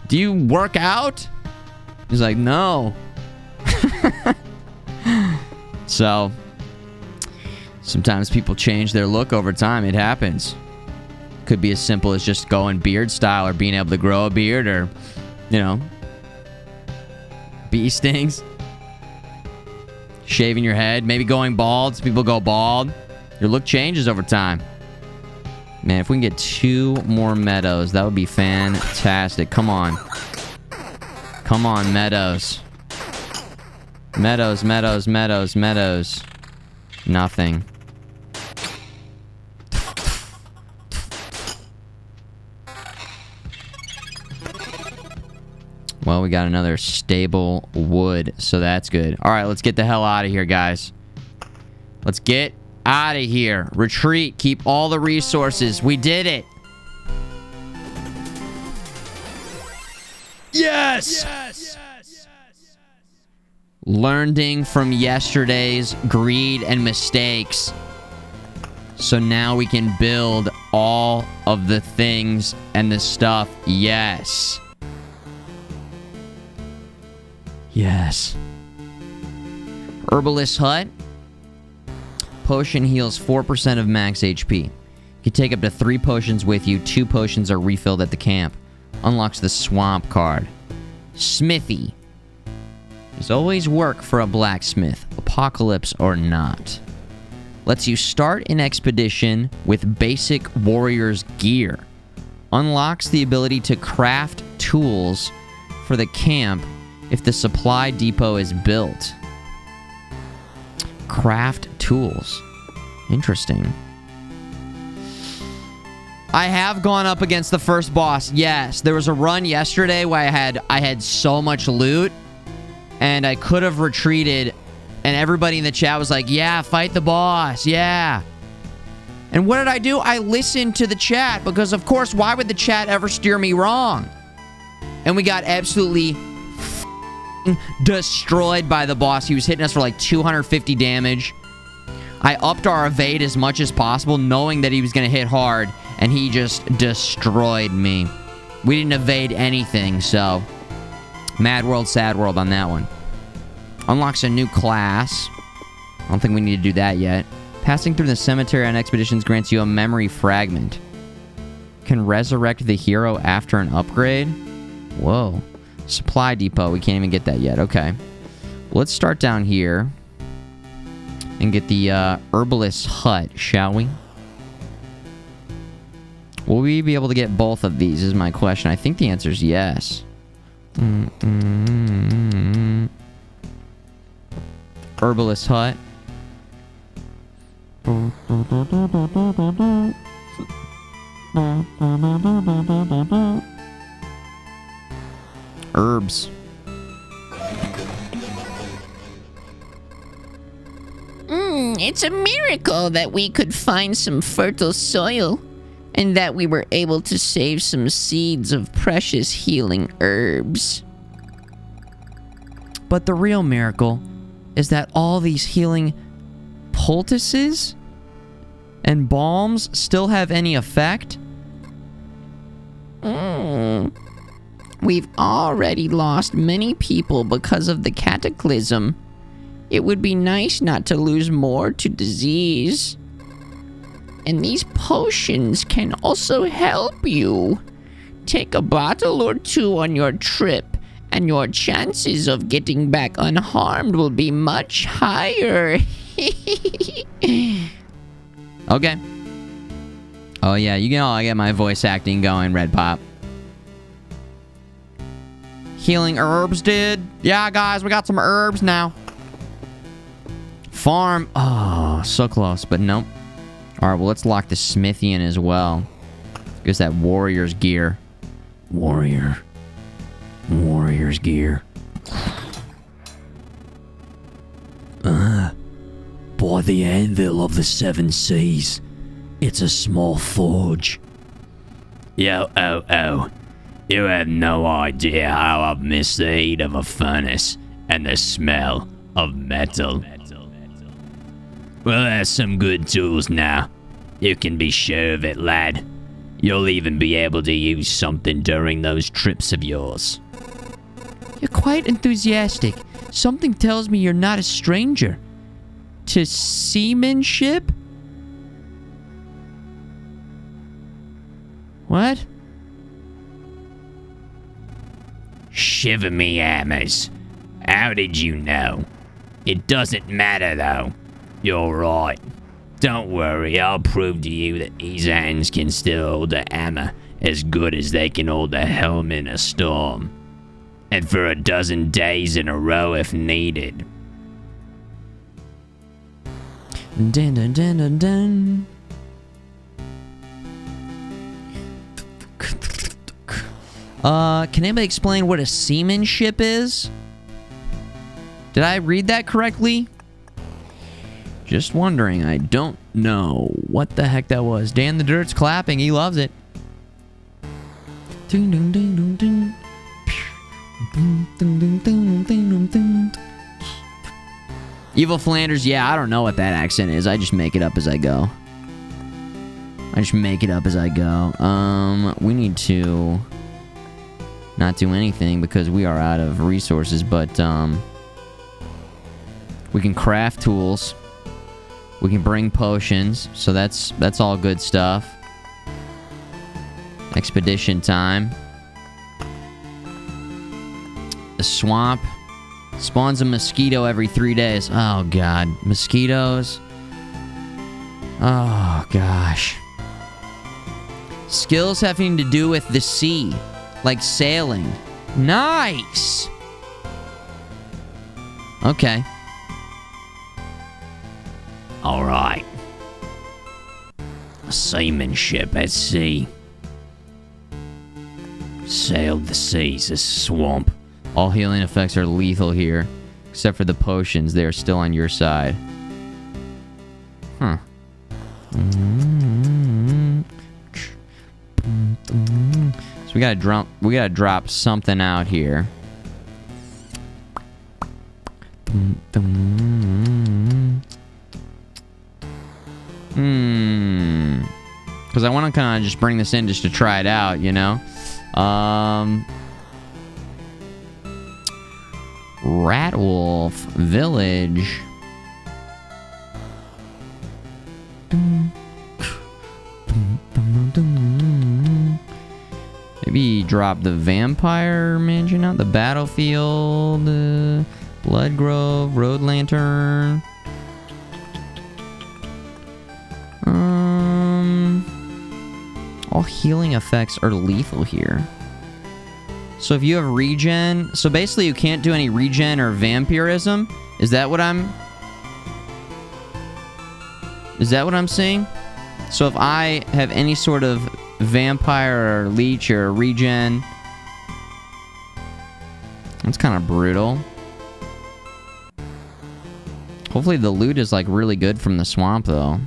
Do you work out? He's like, no. So, sometimes people change their look over time. It happens. Could be as simple as just going beard style, or being able to grow a beard, or, you know, bee stings. Shaving your head. Maybe going bald. Some people go bald. Your look changes over time. Man, if we can get 2 more meadows, that would be fantastic. Come on. Come on, meadows. Meadows, meadows, meadows, meadows. Nothing. Well, we got another stable wood, so that's good. All right, let's get the hell out of here, guys. Let's get out of here. Retreat. Keep all the resources. We did it. Yes! Learning from yesterday's greed and mistakes. So now we can build all of the things and the stuff. Yes. Yes. Herbalist Hut. Potion heals 4% of max HP. You can take up to 3 potions with you. 2 potions are refilled at the camp. Unlocks the swamp card. Smithy. There's always work for a blacksmith, apocalypse or not. Lets you start an expedition with basic warrior's gear. Unlocks the ability to craft tools for the camp if the supply depot is built. Craft tools. Interesting. I have gone up against the first boss. Yes, there was a run yesterday where I had so much loot and I could have retreated and everybody in the chat was like, "Yeah, fight the boss. Yeah." And what did I do? I listened to the chat because of course, why would the chat ever steer me wrong? And we got absolutely destroyed by the boss. He was hitting us for like 250 damage. I upped our evade as much as possible, knowing that he was going to hit hard, and he just destroyed me. We didn't evade anything, so mad world, sad world on that one. Unlocks a new class. I don't think we need to do that yet. Passing through the cemetery on expeditions grants you a memory fragment. Can resurrect the hero after an upgrade. Whoa. Supply depot. We can't even get that yet. Okay. Let's start down here and get the herbalist hut, shall we? Will we be able to get both of these is my question. I think the answer is yes. Herbalist hut. Herbs. It's a miracle that we could find some fertile soil and that we were able to save some seeds of precious healing herbs. But the real miracle is that all these healing poultices and balms still have any effect? We've already lost many people because of the cataclysm. It would be nice not to lose more to disease. And these potions can also help you. Take a bottle or 2 on your trip, and your chances of getting back unharmed will be much higher. Okay. Oh yeah, you can all get my voice acting going, Red Pop. Healing herbs, dude. Yeah, guys, we got some herbs now. Farm. Oh, so close, but nope. Alright, well, let's lock the smithy in as well. Gives that warrior's gear. Warrior's gear. By the anvil of the 7 seas, it's a small forge. Yo, you have no idea how I've missed the heat of a furnace and the smell of metal. Well, there's some good tools now. You can be sure of it, lad. You'll even be able to use something during those trips of yours. You're quite enthusiastic. Something tells me you're not a stranger to seamanship? What? Shiver me hammers. How did you know? It doesn't matter, though. You're right. Don't worry, I'll prove to you that these hands can still hold a hammer as good as they can hold a helm in a storm. And for a dozen days in a row if needed. Dun dun dun dun dun. Can anybody explain what a seamanship is? Did I read that correctly? Just wondering. I don't know what the heck that was. Dan the Dirt's clapping. He loves it. Evil Flanders. Yeah, I don't know what that accent is. I just make it up as I go. We need to not do anything because we are out of resources, but we can craft tools. We can bring potions, so that's all good stuff. Expedition time. The swamp spawns a mosquito every 3 days. Oh god, mosquitoes. Oh gosh. Skills having to do with the sea, like sailing. Nice. Okay. All right. A seamanship at sea. Sailed the seas, a swamp. All healing effects are lethal here, except for the potions. They are still on your side. Huh. So we gotta drop something out here. Because I want to kind of just bring this in just to try it out, you know? Ratwolf Village. Maybe drop the Vampire Mansion out, the Battlefield, Blood Grove, Road Lantern. All healing effects are lethal here. So if you have regen, so basically you can't do any regen or vampirism. Is that what I'm seeing? So if I have any sort of vampire or leech or regen, that's kind of brutal. Hopefully the loot is like really good from the swamp though.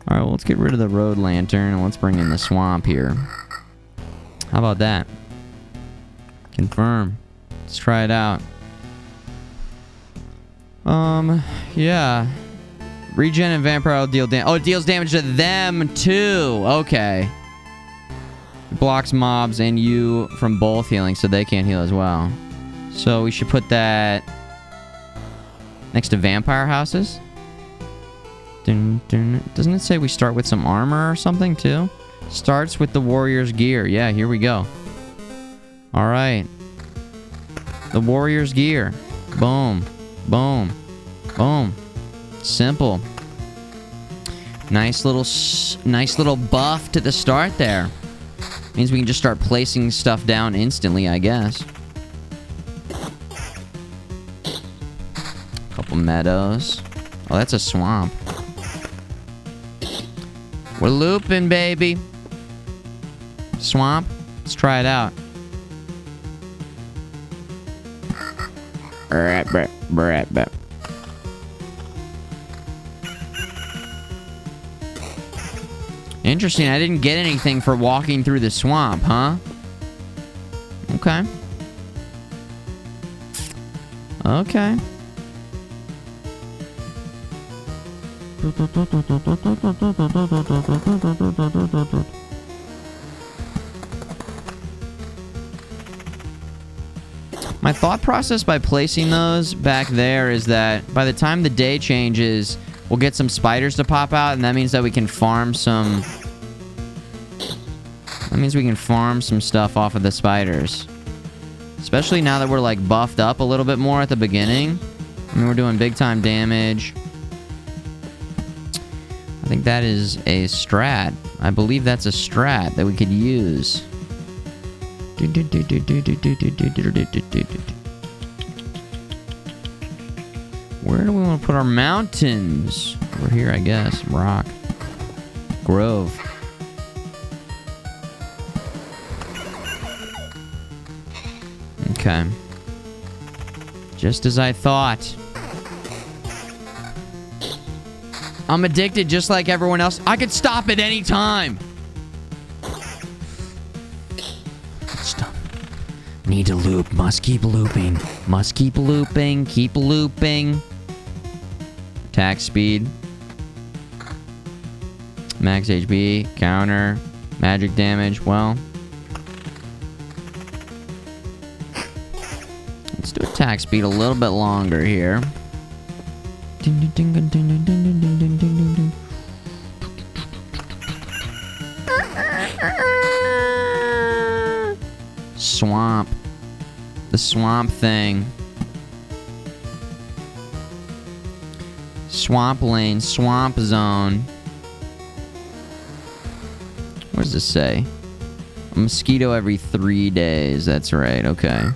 Alright, well, let's get rid of the road lantern and let's bring in the swamp here. How about that? Confirm. Let's try it out. Yeah. Regen and vampire will deal damage. Oh, it deals damage to them too. Okay. It blocks mobs and you from both healing, so they can't heal as well. So we should put that next to vampire houses. Doesn't it say we start with some armor or something too? Starts with the warrior's gear. Yeah, here we go. All right. The warrior's gear. Boom. Boom. Boom. Simple. Nice little buff to the start there. Means we can just start placing stuff down instantly, I guess. Couple meadows. Oh, that's a swamp. We're looping, baby. Swamp. Let's try it out. Interesting. I didn't get anything for walking through the swamp, huh? Okay. Okay. My thought process by placing those back there is that by the time the day changes, we'll get some spiders to pop out, and that means that we can farm some... That means we can farm some stuff off of the spiders. Especially now that we're, like, buffed up a little bit more at the beginning. I mean, we're doing big-time damage. I think that is a strat. I believe that's a strat that we could use. Where do we want to put our mountains? Over here, I guess. Rock. Grove. Okay. Just as I thought. I'm addicted just like everyone else. I could stop at any time. Stop. Need to loop. Must keep looping. Must keep looping. Keep looping. Attack speed. Max HP. Counter. Magic damage. Well. Let's do attack speed a little bit longer here. Swamp. The swamp thing. Swamp lane. Swamp zone. What does this say? A mosquito every 3 days. That's right. Okay.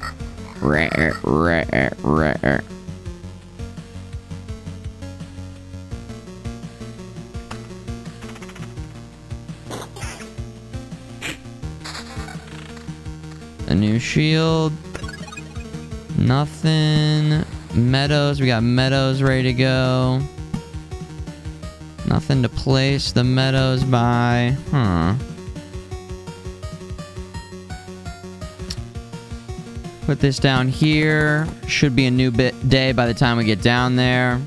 A new shield. Nothing. Meadows. We got meadows ready to go. Nothing to place the meadows by. Huh. Put this down here. Should be a new day by the time we get down there.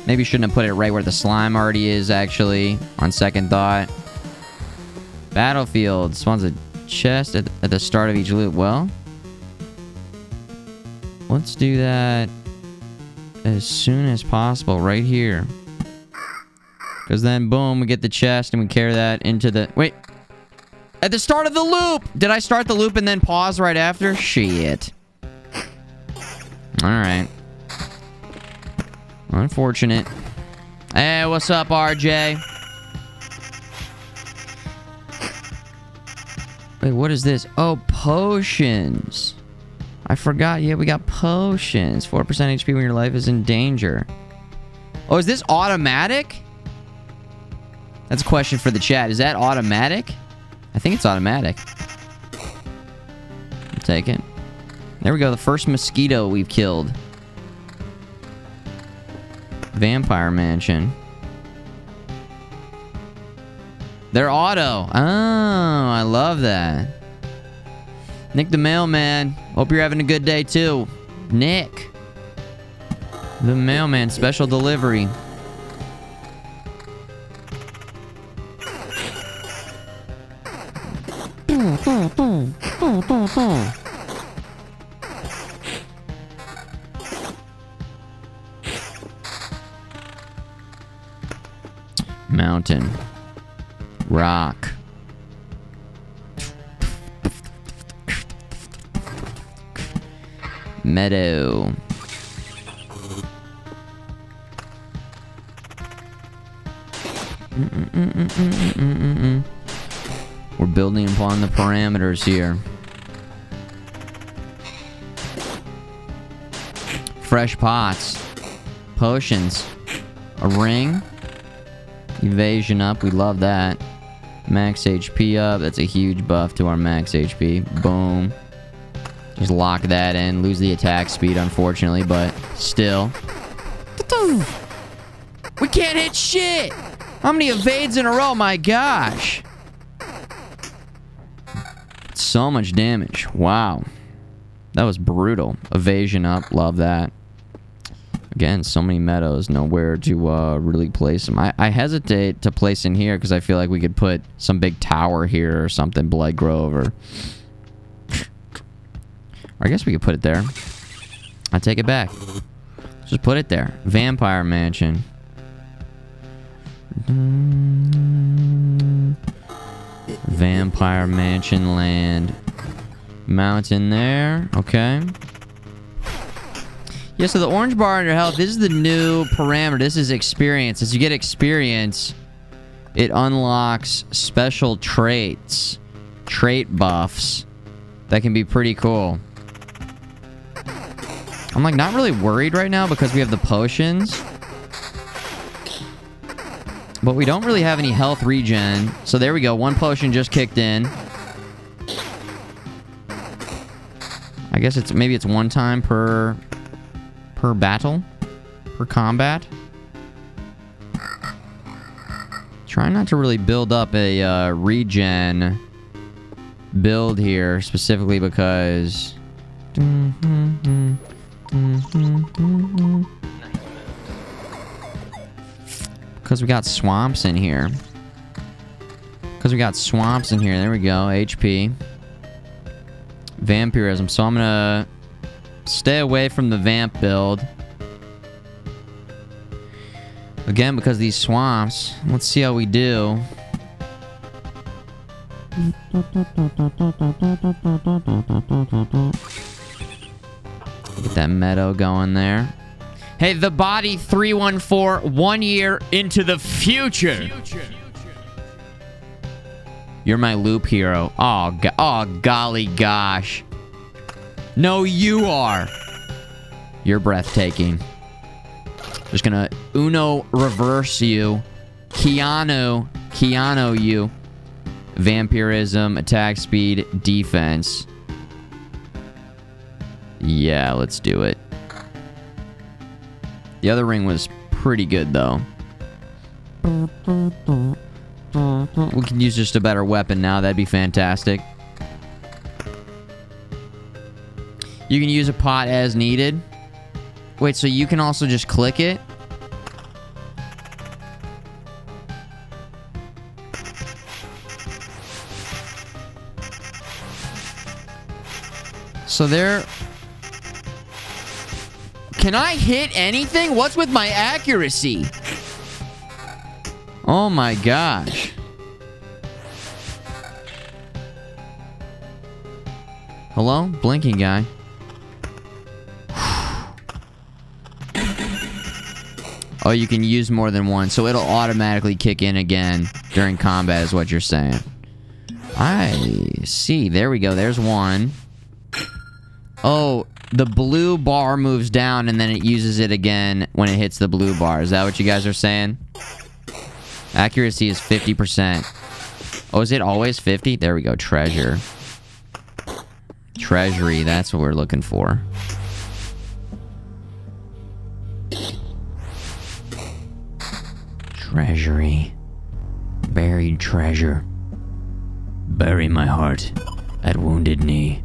Maybe shouldn't have put it right where the slime already is, actually, on second thought. Battlefield. Spawns a chest at the start of each loop. Well, let's do that as soon as possible, right here. Because then, boom, we get the chest and we carry that into the... Wait. At the start of the loop! Did I start the loop and then pause right after? Shit. Alright. Unfortunate. Hey, what's up, RJ? Wait, what is this? Oh, potions. I forgot. Yeah, we got potions. 4% HP when your life is in danger. Oh, is this automatic? That's a question for the chat. Is that automatic? I think it's automatic. I'll take it. There we go. The first mosquito we've killed. Vampire Mansion. They're auto. Oh, I love that. Nick the Mailman. Hope you're having a good day too. Nick. The Mailman. Special delivery. Mountain. Rock. Meadow. We're building upon the parameters here. Fresh pots. Potions. A ring. Evasion up. We love that. Max HP up. That's a huge buff to our max HP. Boom. Just lock that in. Lose the attack speed, unfortunately, but still. We can't hit shit! How many evades in a row? My gosh. So much damage. Wow. That was brutal. Evasion up. Love that. Again, so many meadows. Nowhere to really place them. I hesitate to place in here because I feel like we could put some big tower here or something. Blood Grove or I guess we could put it there. I take it back. Just put it there. Vampire Mansion. Vampire Mansion land. Mountain there. Okay. Yeah, so the orange bar on your health, this is the new parameter. This is experience. As you get experience, it unlocks special traits. Trait buffs. That can be pretty cool. I'm like not really worried right now because we have the potions. But we don't really have any health regen. So there we go. One potion just kicked in. I guess it's maybe it's one time per battle, per combat. Try not to really build up a regen build here, specifically because we got swamps in here. There we go. HP. Vampirism. So I'm gonna stay away from the vamp build. Again, because these swamps. Let's see how we do. Get that meadow going there. Hey, the body 314, 1 year into the future. You're my loop hero. Oh, golly gosh. No, you are. You're breathtaking. Just gonna Uno reverse you. Keanu you. Vampirism, attack speed, defense. Yeah, let's do it. The other ring was pretty good, though. We can use just a better weapon now. That'd be fantastic. You can use a pot as needed. Wait, so you can also just click it? So there... Can I hit anything? What's with my accuracy? Oh my gosh. Hello? Blinking guy. Oh, you can use more than one, so it'll automatically kick in again during combat is what you're saying. I see. There we go. There's one. Oh, the blue bar moves down and then it uses it again when it hits the blue bar. Is that what you guys are saying? Accuracy is 50%. Oh, is it always 50? There we go. Treasure. Treasury. That's what we're looking for. Treasury. Buried treasure. Bury my heart at Wounded Knee.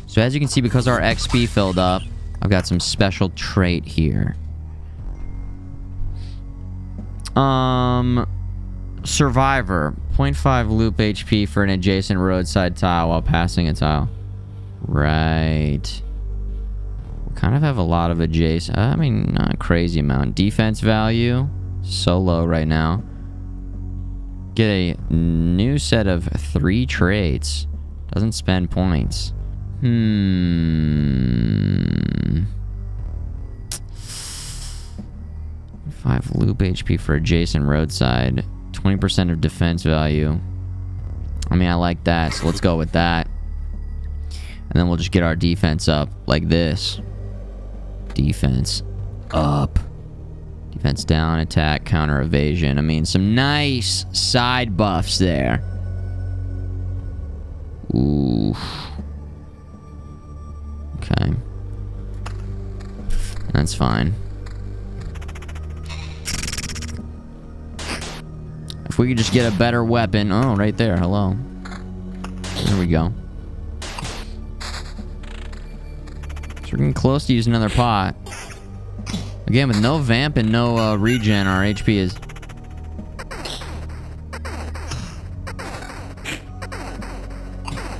So as you can see, because our XP filled up, I've got some special trait here. Survivor. 0.5 loop HP for an adjacent roadside tile while passing a tile. Right. We kind of have a lot of adjacent... I mean, not a crazy amount. Defense value. So low right now. Get a new set of 3 traits. Doesn't spend points. 5 loop HP for adjacent roadside. 20% of defense value. I mean, I like that, so let's go with that. And then we'll just get our defense up like this. Defense up. Defense down, attack, counter, evasion. I mean, some nice side buffs there. Ooh. Okay. That's fine. If we could just get a better weapon... Oh, right there. Hello. There we go. So we're getting close to using another pot. Again, with no vamp and no regen, our HP is...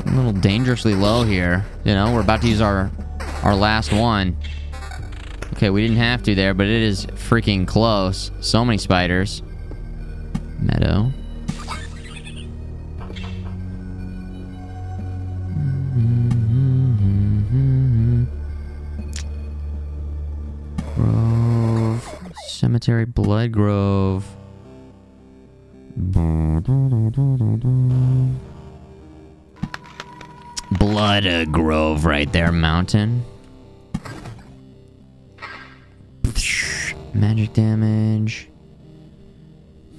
a little dangerously low here. You know, we're about to use our last one. Okay, we didn't have to there, but it is freaking close. So many spiders. Meadow. Grove. Cemetery, Blood Grove. What a grove right there. Mountain. Magic damage.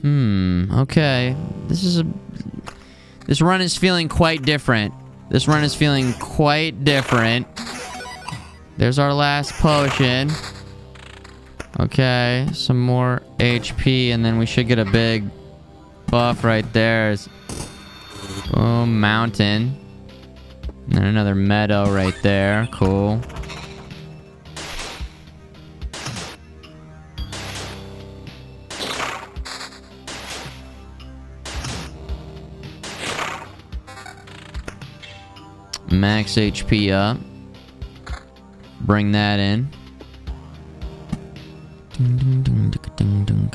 Okay. This run is feeling quite different. This run is feeling quite different. There's our last potion. Okay, some more HP, and then we should get a big buff right there. Boom, mountain. And then another meadow right there. Cool. Max HP up. Bring that in. Ding, ding, ding, ding, ding, ding.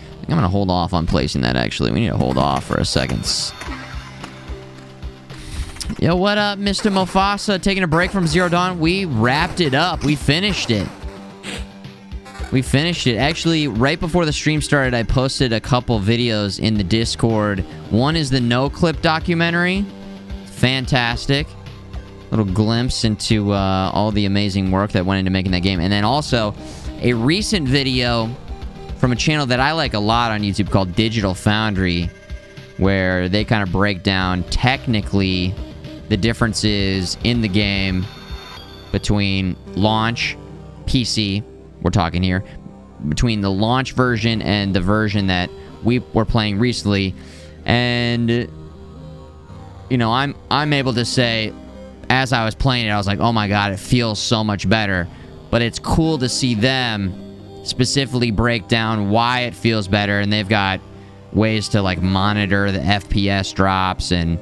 I think I'm gonna hold off on placing that, actually. We need to hold off for a second. Yo, what up, Mr. Mofasa? Taking a break from Zero Dawn. We wrapped it up. We finished it. We finished it. Actually, right before the stream started, I posted a couple videos in the Discord. One is the No Clip documentary. Fantastic. Little glimpse into all the amazing work that went into making that game. And then also, a recent video from a channel that I like a lot on YouTube called Digital Foundry, where they kind of break down technically the differerences in the game between launch, PC, we're talking here, between the launch version and the version that we were playing recently. And, you know, I'm able to say, as I was playing it, I was like, oh my god, it feels so much better. But it's cool to see them specifically break down why it feels better, and they've got ways to like monitor the FPS drops, and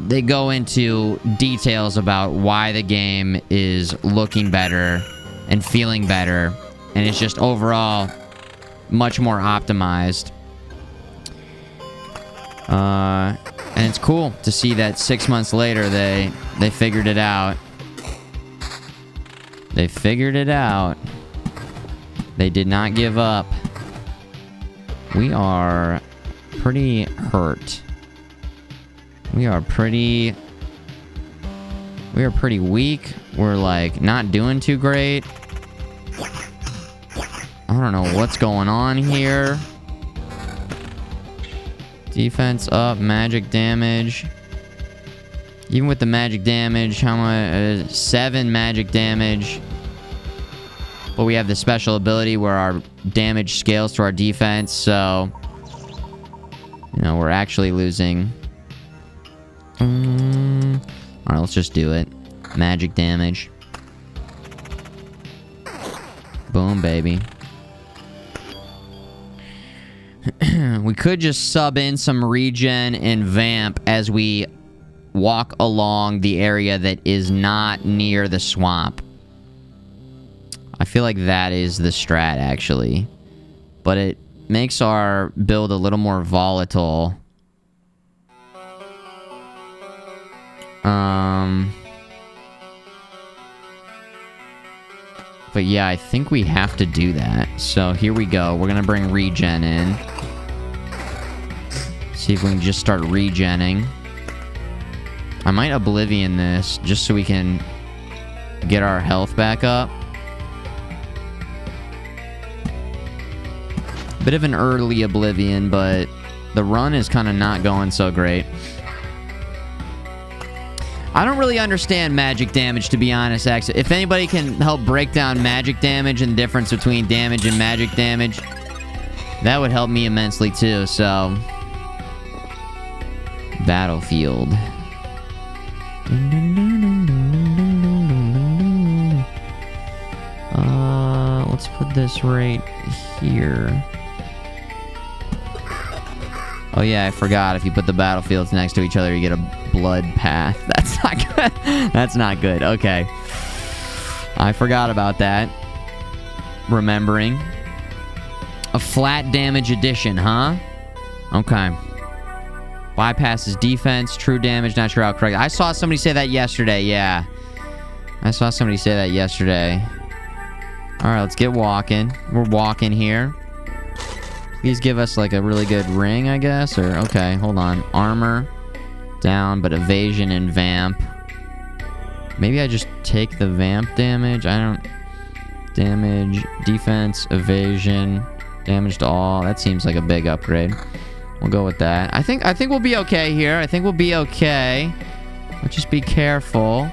they go into details about why the game is looking better and feeling better, and it's just overall much more optimized. And it's cool to see that 6 months later they figured it out. They figured it out. They did not give up. We are pretty hurt. We are pretty weak. We're like not doing too great. I don't know what's going on here. Defense up, magic damage. Even with the magic damage, how much? 7 magic damage. But we have the special ability where our damage scales to our defense, so you know, we're actually losing. Alright, let's just do it. Magic damage. Boom, baby. We could just sub in some regen and vamp as we walk along the area that is not near the swamp. I feel like that is the strat, actually. But it makes our build a little more volatile. But yeah, I think we have to do that. So here we go. We're gonna bring regen in. See if we can just start regenning. I might Oblivion this just so we can get our health back up. Bit of an early Oblivion, but the run is kind of not going so great. I don't really understand magic damage, to be honest, actually. If anybody can help break down magic damage and the difference between damage and magic damage, that would help me immensely too, so... Battlefield. Let's put this right here. Oh yeah, I forgot. If you put the battlefields next to each other, you get a blood path. That's not good. That's not good. Okay. I forgot about that. Remembering. A flat damage addition, huh? Okay. Bypasses defense, true damage, not sure how correct. I saw somebody say that yesterday, yeah. I saw somebody say that yesterday. Alright, let's get walking. We're walking here. These give us like a really good ring, I guess. Or, okay, hold on. Armor down, but evasion and vamp. Maybe I just take the vamp damage. I don't... Damage, defense, evasion, damage to all. That seems like a big upgrade. We'll go with that. I think we'll be okay here. I think we'll be okay. Let's just be careful.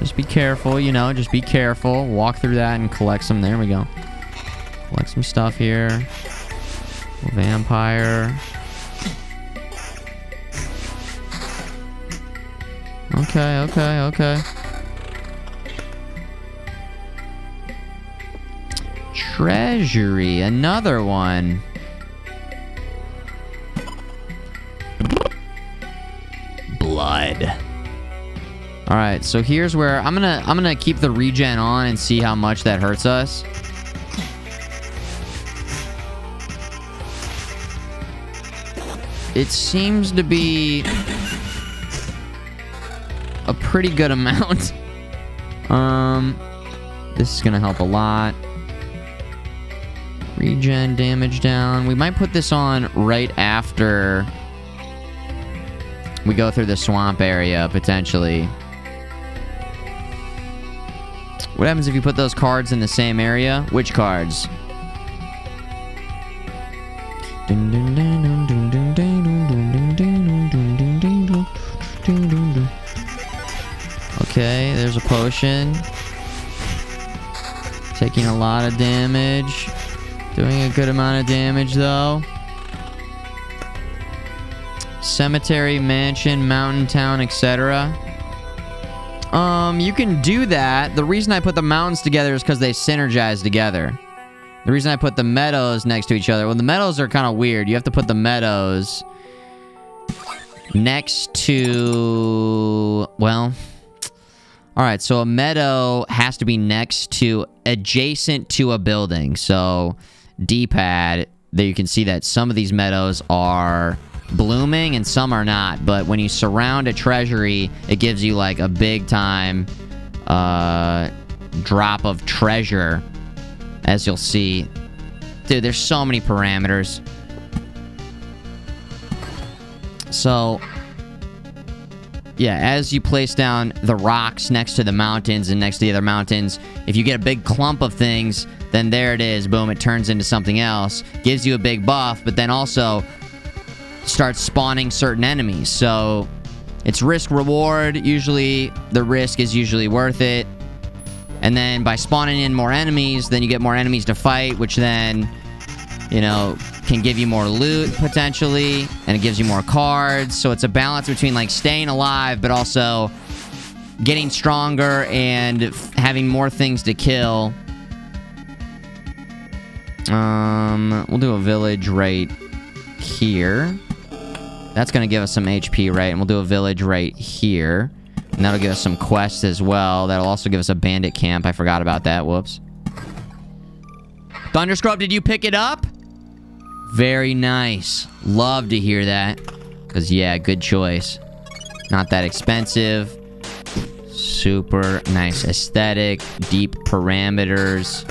Just be careful, you know. Just be careful. Walk through that and collect some. There we go. Collect some stuff here. Vampire. Okay, okay, okay. Treasury, another one. Blood. All right, so here's where I'm gonna keep the regen on and see how much that hurts us. It seems to be a pretty good amount. This is gonna help a lot. Regen damage down. We might put this on right after we go through the swamp area, potentially. What happens if you put those cards in the same area? Which cards? Okay, there's a potion. Taking a lot of damage. Doing a good amount of damage, though. Cemetery, mansion, mountain town, etc. You can do that. The reason I put the mountains together is because they synergize together. The reason I put the meadows next to each other... Well, the meadows are kind of weird. You have to put the meadows next to... Well... Alright, so a meadow has to be next to... Adjacent to a building. So... D-pad, there you can see that some of these meadows are blooming and some are not, but when you surround a treasury, it gives you like a big time drop of treasure, as you'll see. Dude, there's so many parameters. So yeah, as you place down the rocks next to the mountains and next to the other mountains, if you get a big clump of things, then there it is. Boom, it turns into something else. Gives you a big buff, but then also starts spawning certain enemies. So it's risk-reward. Usually, the risk is usually worth it. And then by spawning in more enemies, then you get more enemies to fight, which then, you know, can give you more loot, potentially. And it gives you more cards. So it's a balance between, like, staying alive, but also getting stronger and having more things to kill. We'll do a village right here. That's gonna give us some HP, right? And we'll do a village right here. And that'll give us some quests as well. That'll also give us a bandit camp. I forgot about that. Whoops. Thunderscrub, did you pick it up? Very nice. Love to hear that. Because, yeah, good choice. Not that expensive. Super nice aesthetic. Deep parameters.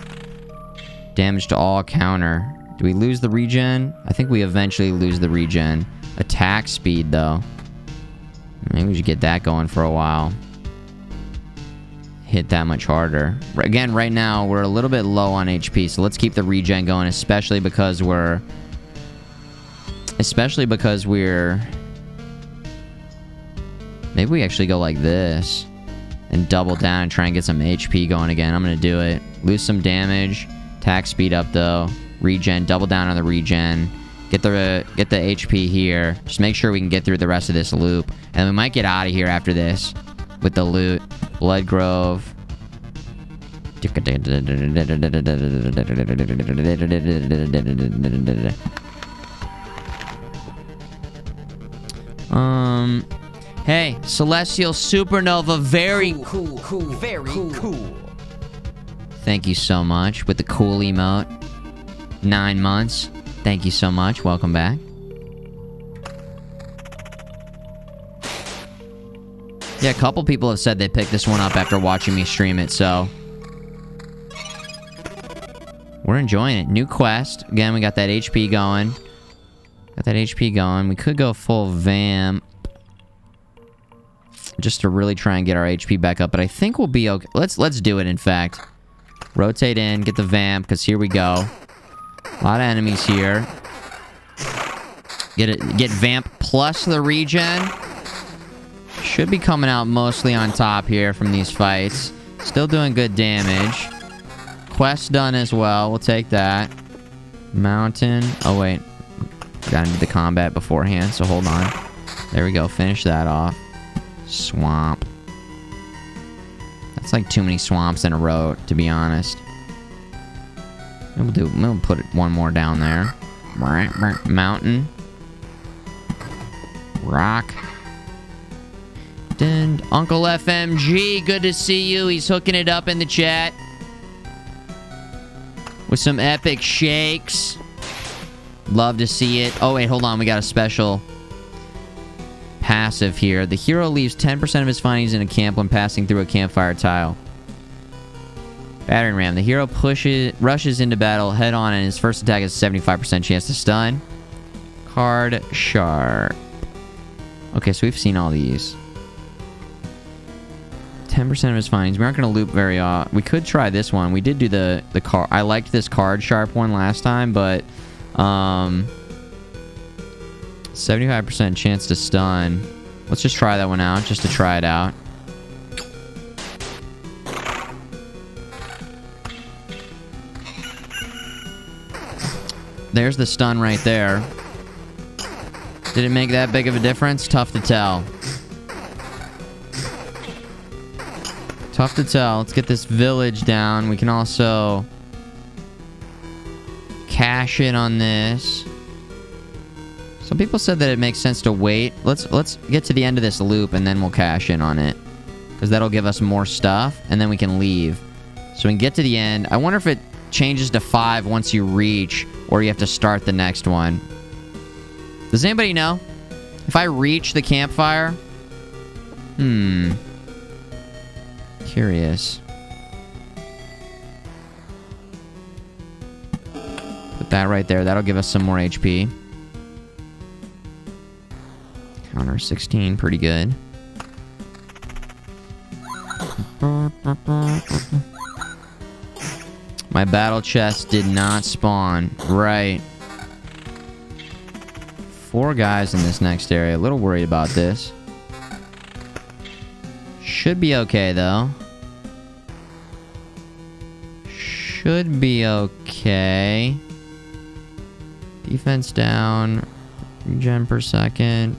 Damage to all counter. Do we lose the regen? I think we eventually lose the regen. Attack speed, though. Maybe we should get that going for a while. Hit that much harder. Again, right now, we're a little bit low on HP, so let's keep the regen going, especially because we're... Maybe we actually go like this. And double down and try and get some HP going again. I'm gonna do it. Lose some damage. Attack speed up, though. Regen. Double down on the regen. Get the HP here. Just make sure we can get through the rest of this loop. And we might get out of here after this. With the loot. Blood Grove. Hey, Celestial Supernova, very cool. Very cool. Thank you so much with the cool emote. 9 months. Thank you so much. Welcome back. Yeah, a couple people have said they picked this one up after watching me stream it, so... We're enjoying it. New quest. Again, we got that HP going. We could go full vamp. Just to really try and get our HP back up. But I think we'll be okay. Let's do it, in fact. Rotate in. Get the vamp, because here we go. A lot of enemies here. Get vamp plus the regen. Should be coming out mostly on top here from these fights. Still doing good damage. Quest done as well. We'll take that. Mountain. Oh, wait. Gotta do the combat beforehand, so hold on. There we go. Finish that off. Swamp. That's like too many swamps in a row, to be honest. We'll put it one more down there. Mountain. Rock. And Uncle FMG, good to see you. He's hooking it up in the chat. With some epic shakes. Love to see it. Oh, wait, hold on. We got a special passive here. The hero leaves 10% of his findings in a camp when passing through a campfire tile. Battering ram. The hero rushes into battle head on, and his first attack has a 75% chance to stun. Card sharp. Okay, so we've seen all these. 10% of his findings. We aren't going to loop very often. We could try this one. We did do the card. I liked this card sharp one last time, but 75% chance to stun. Let's just try that one out, just to try it out. There's the stun right there. Did it make that big of a difference? Tough to tell. Tough to tell. Let's get this village down. We can also cash in on this. Some people said that it makes sense to wait. Let's get to the end of this loop and then we'll cash in on it, because that'll give us more stuff and then we can leave. So we can get to the end. I wonder if it changes to 5 once you reach, or you have to start the next one. Does anybody know? If I reach the campfire? Curious. Put that right there. That'll give us some more HP. Counter 16. Pretty good. My battle chest did not spawn. Right. 4 guys in this next area. A little worried about this. Should be okay, though. Should be okay. Defense down. Regen per second.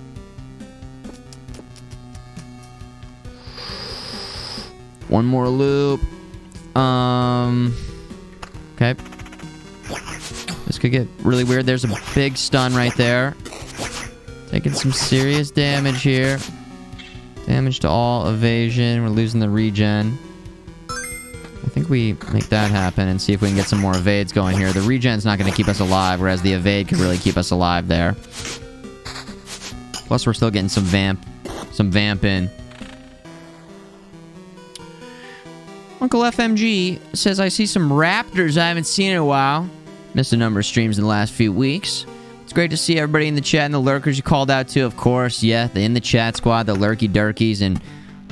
One more loop. Okay. This could get really weird. There's a big stun right there. Taking some serious damage here. Damage to all evasion. We're losing the regen. I think we make that happen and see if we can get some more evades going here. The regen's not going to keep us alive, whereas the evade could really keep us alive there. Plus, we're still getting some vamp in. Uncle FMG says, I see some raptors I haven't seen in a while. Missed a number of streams in the last few weeks. It's great to see everybody in the chat and the lurkers you called out to, of course. Yeah, the in the chat squad, the lurky durkies, and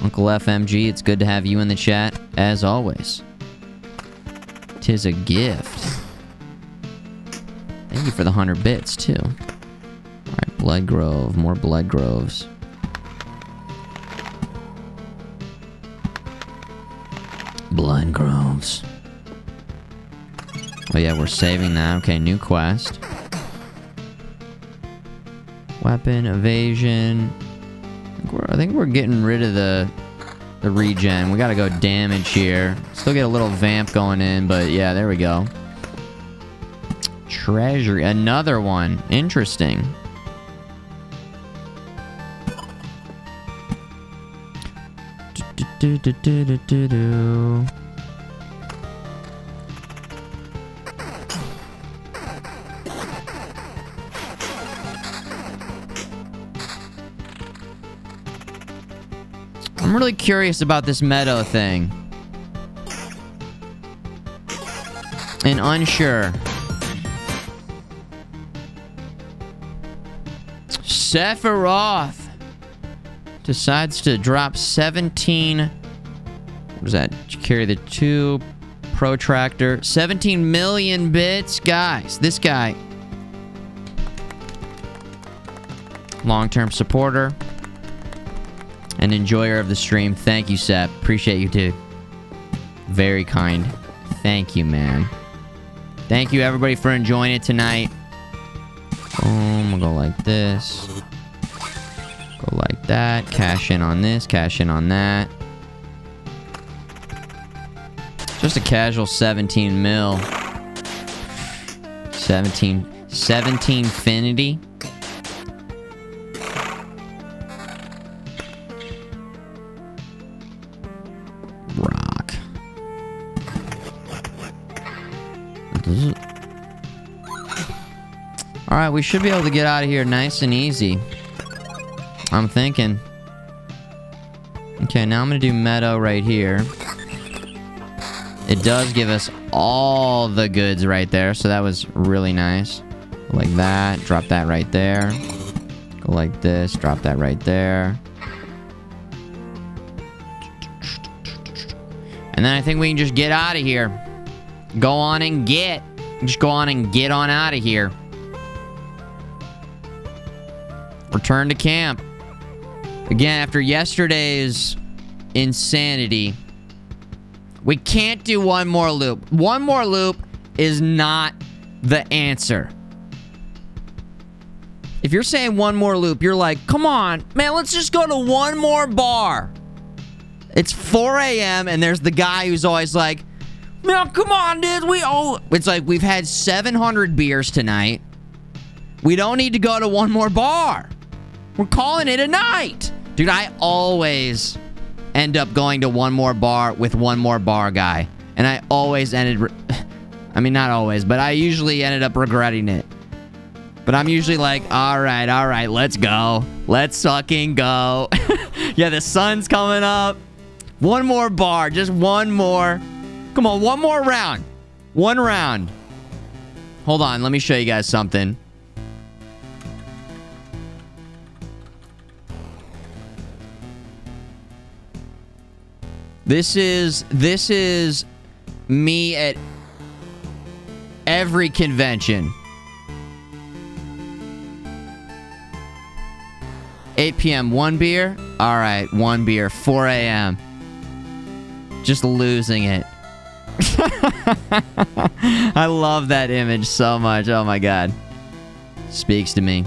Uncle FMG. It's good to have you in the chat, as always. 'Tis a gift. Thank you for the 100 bits, too. Alright, Blood Grove. More Blood Groves. Blood Groves. Oh yeah, we're saving that. Okay, new quest. Weapon, evasion. I think we're getting rid of the regen. We gotta go damage here. Still get a little vamp going in, but yeah, there we go. Treasury. Another one. Interesting. Do-do-do-do-do-do. I'm really curious about this meadow thing. and unsure. Sephiroth decides to drop 17. What was that? Carry the 2 protractor. 17 million bits. Guys, this guy. Long-term supporter. An enjoyer of the stream. Thank you, Sep. Appreciate you, too. Very kind. Thank you, man. Thank you, everybody, for enjoying it tonight. Boom. We'll go like this. Go like that. Cash in on this. Cash in on that. Just a casual 17 mil. 17 Finity. Rock. Alright, we should be able to get out of here nice and easy. I'm thinking. Okay, now I'm gonna do Meadow right here. It does give us all the goods right there, so that was really nice. Go like that, drop that right there. Go like this, drop that right there. And then I think we can just get out of here. Go on and get. Just go on and get on out of here. Return to camp. Again, after yesterday's insanity, we can't do one more loop. One more loop is not the answer. If you're saying one more loop, you're like, come on, man, let's just go to one more bar. It's 4 a.m. and there's the guy who's always like, no, come on, dude. It's like we've had 700 beers tonight. We don't need to go to one more bar. We're calling it a night. Dude, I always end up going to one more bar with one more bar guy. And I always I mean, not always, but I usually ended up regretting it. But I'm usually like, all right, let's go. Let's fucking go. Yeah, the sun's coming up. One more bar, just one more. Come on, one more round. One round. Hold on, let me show you guys something. This is me at every convention. 8 p.m. one beer. All right, one beer. 4 a.m. Just losing it. I love that image so much. Oh my god. Speaks to me.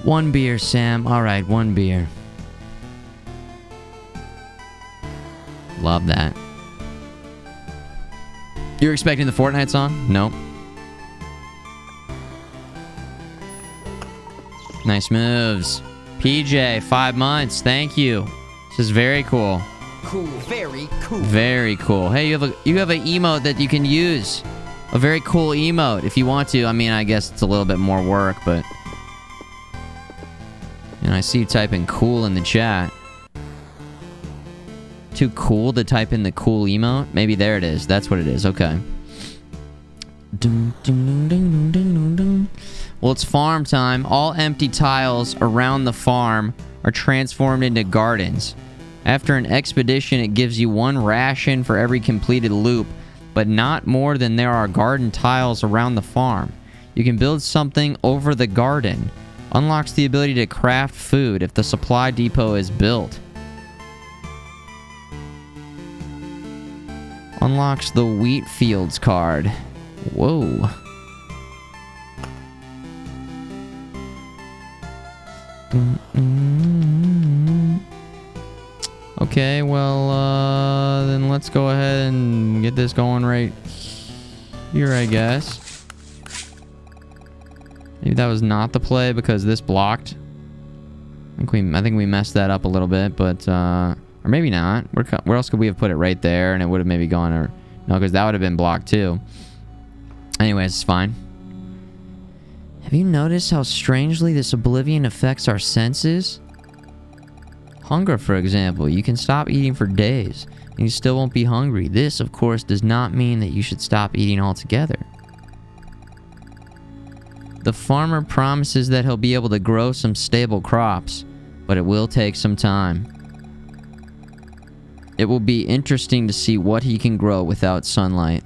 One beer, Sam. All right, one beer. Love that. You're expecting the Fortnite song? Nope. Nice moves. PJ, 5 months. Thank you. This is very cool. Cool. Very cool. Very cool. Hey, you have an emote that you can use. A very cool emote if you want to. I mean, I guess it's a little bit more work, but... And I see you typing cool in the chat. Too cool to type in the cool emote? Maybe there it is. That's what it is. Okay. Well, it's farm time. All empty tiles around the farm are transformed into gardens. After an expedition, it gives you 1 ration for every completed loop, but not more than there are garden tiles around the farm. You can build something over the garden. Unlocks the ability to craft food if the supply depot is built. Unlocks the wheat fields card. Whoa. Okay, well, then let's go ahead and get this going right here, I guess. Maybe that was not the play because this blocked. I think we messed that up a little bit, but, or maybe not. Where else could we have put it? Right there, and it would have maybe gone, or... No, because that would have been blocked, too. Anyways, it's fine. Have you noticed how strangely this oblivion affects our senses? Hunger, for example. You can stop eating for days, and you still won't be hungry. This, of course, does not mean that you should stop eating altogether. The farmer promises that he'll be able to grow some stable crops, but it will take some time. It will be interesting to see what he can grow without sunlight.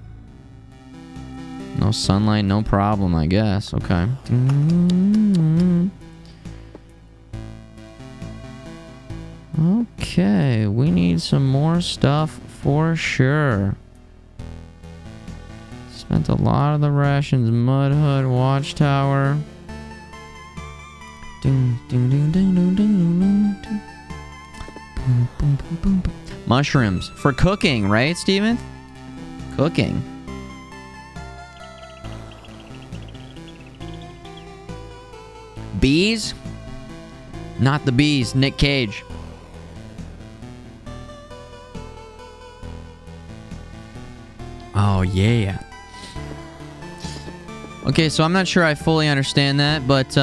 No sunlight, no problem, I guess. Okay. Okay, we need some more stuff for sure. Spent a lot of the rations. Mud Hut, Watchtower. Ding, ding, ding, ding, ding, ding, ding, ding. Boom, boom, boom, boom, boom. Mushrooms. For cooking, right, Steven? Cooking. Bees? Not the bees. Nick Cage. Oh, yeah. Okay, so I'm not sure I fully understand that, but,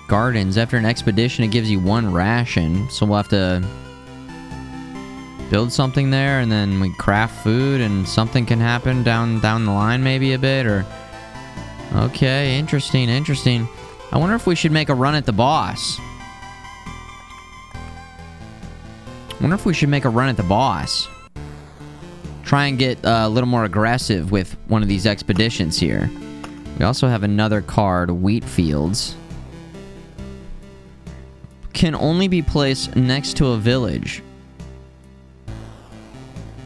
gardens. After an expedition, it gives you 1 ration, so we'll have to build something there, and then we craft food, and something can happen down the line maybe a bit, or... Okay, interesting, interesting. I wonder if we should make a run at the boss. Try and get a little more aggressive with one of these expeditions here. We also have another card, Wheat Fields. Can only be placed next to a village.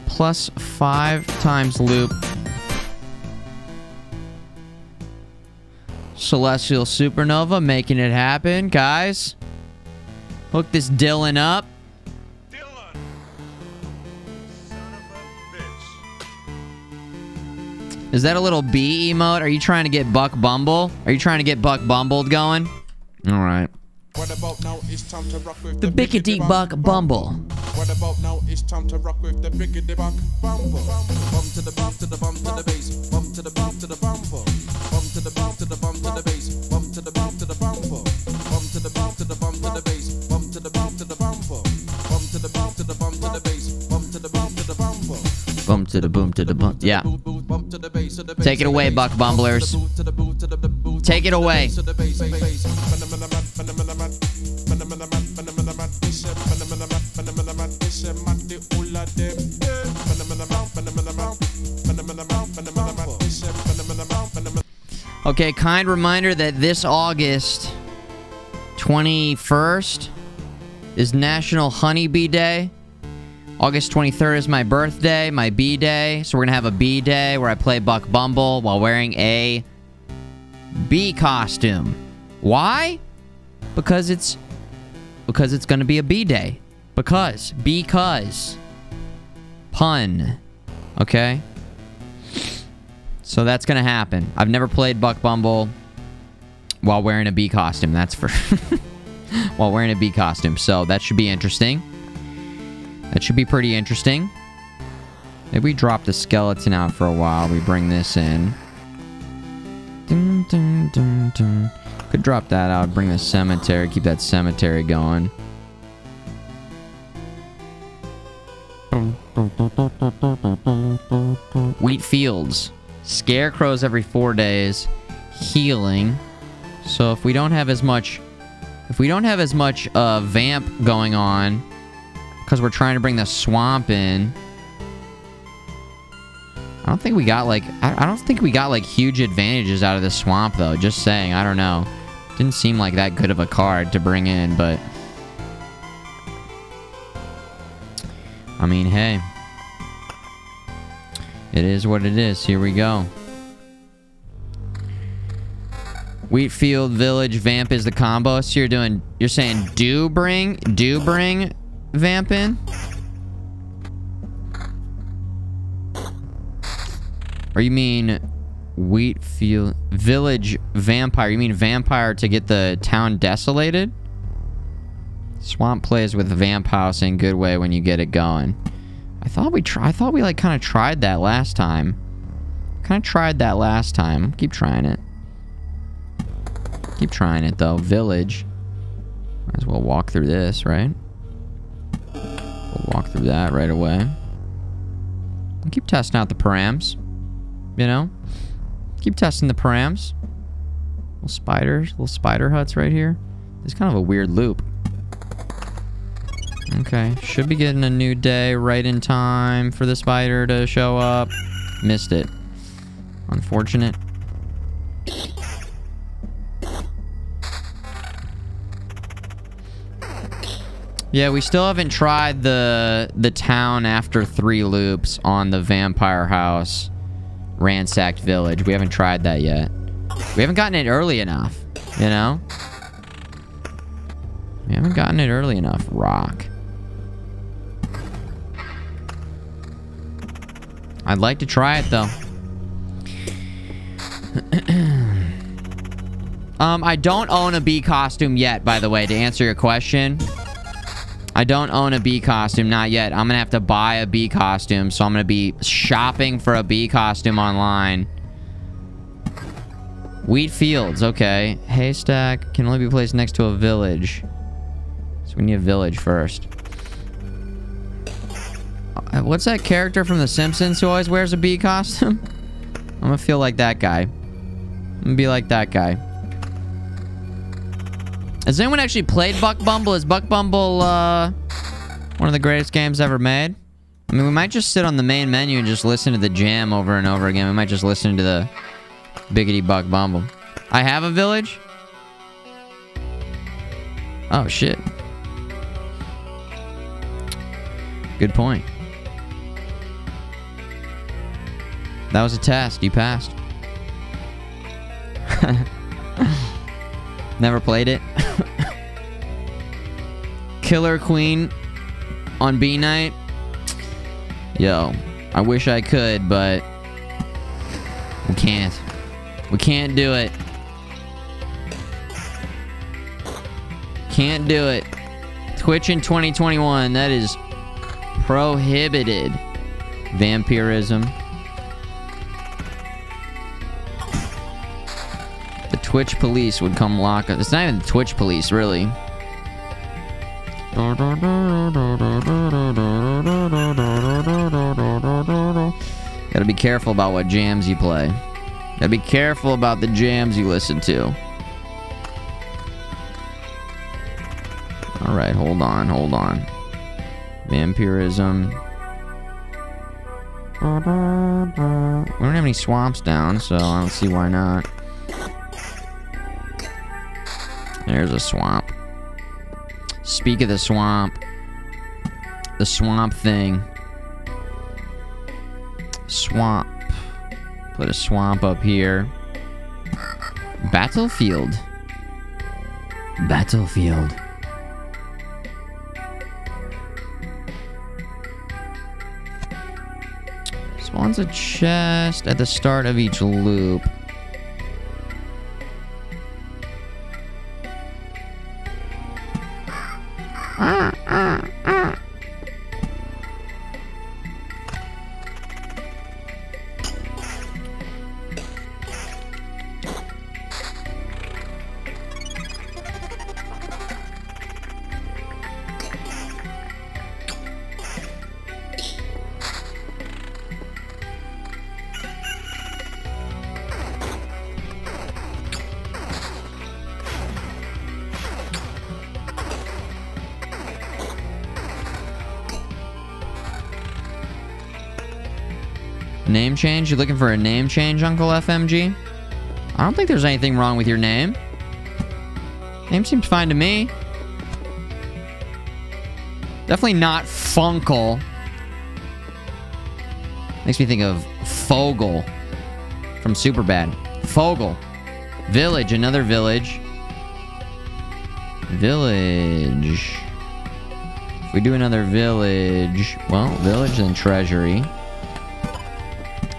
Plus 5 times loop. Celestial Supernova, making it happen, guys. Hook this Dylan up. Dylan! Son of a bitch. Is that a little bee emote? Are you trying to get Buck Bumble? Are you trying to get Buck Bumbled going? Alright. What about now? It's time to rock with The Bickety Buck Bumble. What about now? It's time to rock with the Bickety Buck Bumble. Bum to the bump to the bump to the bass. Bump to the bump to the bumble. Bump to the bump to the bump to the bass. Bump to the bump to the bumble. Bump to the bump to the bump to the bass. Bump to the bump to the bumble. Bump to the bump to the bump to the bass. Bump to the bump to the bumble. Bump to the boom to the bump. Yeah. Take it away, Buck Bumblers. Take it away. Okay, kind reminder that this August 21st is National Honeybee Day. August 23rd is my birthday, my bee day. So we're gonna have a bee day where I play Buck Bumble while wearing a bee costume. Why? Because it's gonna be a bee day. Because. Pun. Okay? So that's gonna happen. I've never played Buck Bumble while wearing a bee costume, that's for... while wearing a bee costume. So that should be interesting. That should be pretty interesting. Maybe we drop the skeleton out for a while. We bring this in. Dun, dun, dun, dun. Could drop that out, bring the cemetery, keep that cemetery going. Wheat fields. Scarecrows every 4 days. Healing. So if we don't have as much... vamp going on, because we're trying to bring the swamp in. I don't think we got, like... I don't think we got, like, huge advantages out of the swamp, though. Just saying. I don't know. Didn't seem like that good of a card to bring in, but... I mean, hey. It is what it is. Here we go. Wheatfield Village Vamp is the combo. So you're saying do bring Vamp in? Or you mean Wheatfield Village Vampire? You mean vampire to get the town desolated? Swamp plays with Vamp House in good way when you get it going. I thought we like kind of tried that last time. Keep trying it. Keep trying it though. Village. Might as well walk through this, right? We'll walk through that right away. We'll keep testing out the params. You know? Keep testing the params. Little spiders, little spider huts right here. It's kind of a weird loop. Okay, should be getting a new day right in time for the spider to show up. Missed it. Unfortunate. Yeah, we still haven't tried the town after 3 loops on the vampire house ransacked village. We haven't tried that yet. We haven't gotten it early enough, you know? We haven't gotten it early enough. Rock. I'd like to try it, though. I don't own a bee costume yet, by the way, to answer your question. I don't own a bee costume, not yet. I'm gonna have to buy a bee costume, so I'm gonna be shopping for a bee costume online. Wheat fields, okay. Haystack can only be placed next to a village. So we need a village first. What's that character from The Simpsons who always wears a bee costume? I'm gonna feel like that guy. I'm gonna be like that guy. Has anyone actually played Buck Bumble? Is Buck Bumble one of the greatest games ever made? I mean, we might just sit on the main menu and just listen to the jam over and over again. We might just listen to the Biggity Buck Bumble. I have a village? Oh, shit. Good point. That was a test. You passed. Never played it. Killer Queen on B night. Yo, I wish I could, but we can't. We can't do it. Can't do it. Twitch in 2021. That is prohibited. Vampirism. The Twitch police would come lock us. It's not even the Twitch police, really. Gotta be careful about what jams you play. Gotta be careful about the jams you listen to. Alright, hold on, hold on. Vampirism. We don't have any swamps down, so I don't see why not. There's a swamp. Speak of the swamp. The swamp thing. Swamp. Put a swamp up here. Battlefield. Battlefield. Spawns a chest at the start of each loop. Name change? You looking for a name change, Uncle FMG? I don't think there's anything wrong with your name. Name seems fine to me. Definitely not Funkle. Makes me think of Fogel from Superbad. Fogel. Village, another village. Village. If we do another village, well, village and treasury.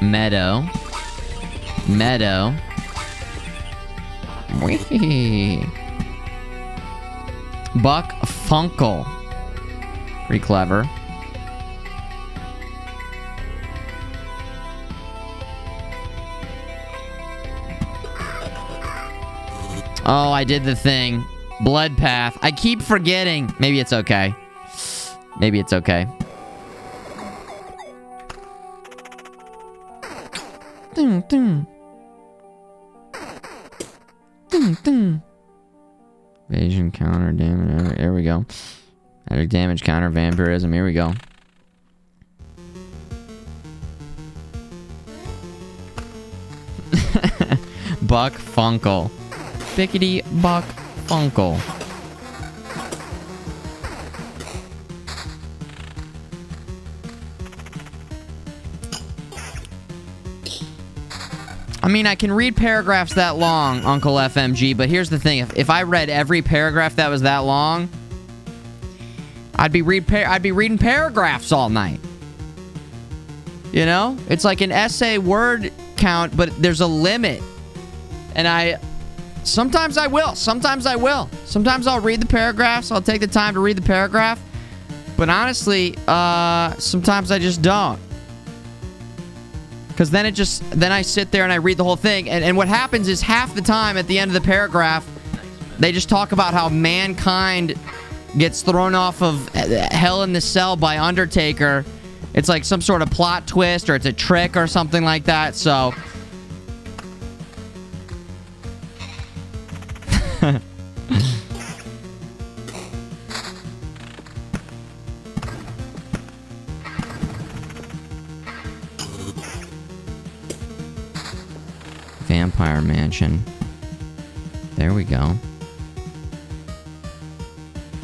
Meadow. Meadow. Whee. Buck Funkle. Pretty clever. Oh, I did the thing. Blood path. I keep forgetting. Maybe it's okay. Maybe it's okay. Ding, ding. Ding, ding. Evasion, counter, damage. There we go. Magic damage, counter, vampirism. Here we go. Buck Funkle. Bickety Buck Funkle. I mean, I can read paragraphs that long, Uncle FMG, but here's the thing. If I read every paragraph that was that long, I'd be reading paragraphs all night. You know? It's like an essay word count, but there's a limit. And sometimes I will. Sometimes I will. Sometimes I'll read the paragraphs. I'll take the time to read the paragraph. But honestly, sometimes I just don't. Because then I sit there and I read the whole thing. And what happens is half the time at the end of the paragraph, they just talk about how mankind gets thrown off of Hell in the Cell by Undertaker. It's like some sort of plot twist or it's a trick or something like that. So... Vampire Mansion. There we go.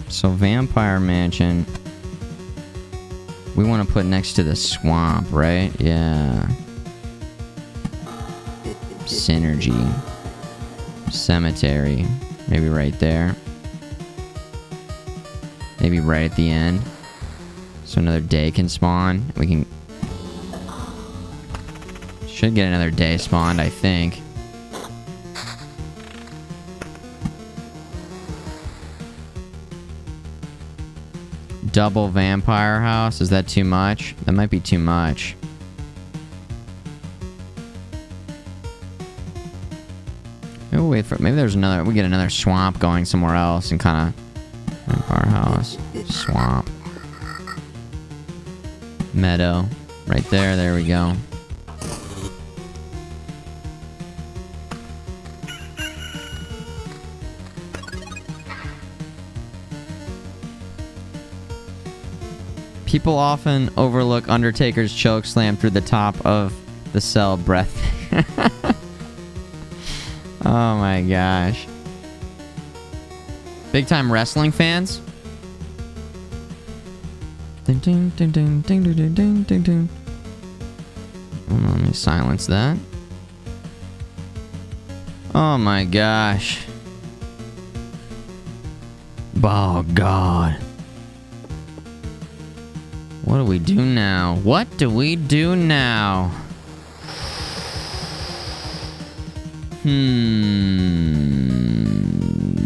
So Vampire Mansion, we want to put next to the swamp, right? Yeah. Synergy. Cemetery. Maybe right there. Maybe right at the end. So another day can spawn. We can... Should get another day spawned, I think. Double vampire house? Is that too much? That might be too much. Maybe we'll wait for... Maybe there's another... We get another swamp going somewhere else and kind of... Vampire house. Swamp. Meadow. Right there. There we go. People often overlook Undertaker's chokeslam through the top of the cell breath. Oh my gosh. Big time wrestling fans? Ding ding ding ding ding ding ding ding ding. Let me silence that. Oh my gosh. Oh god. What do we do now? What do we do now?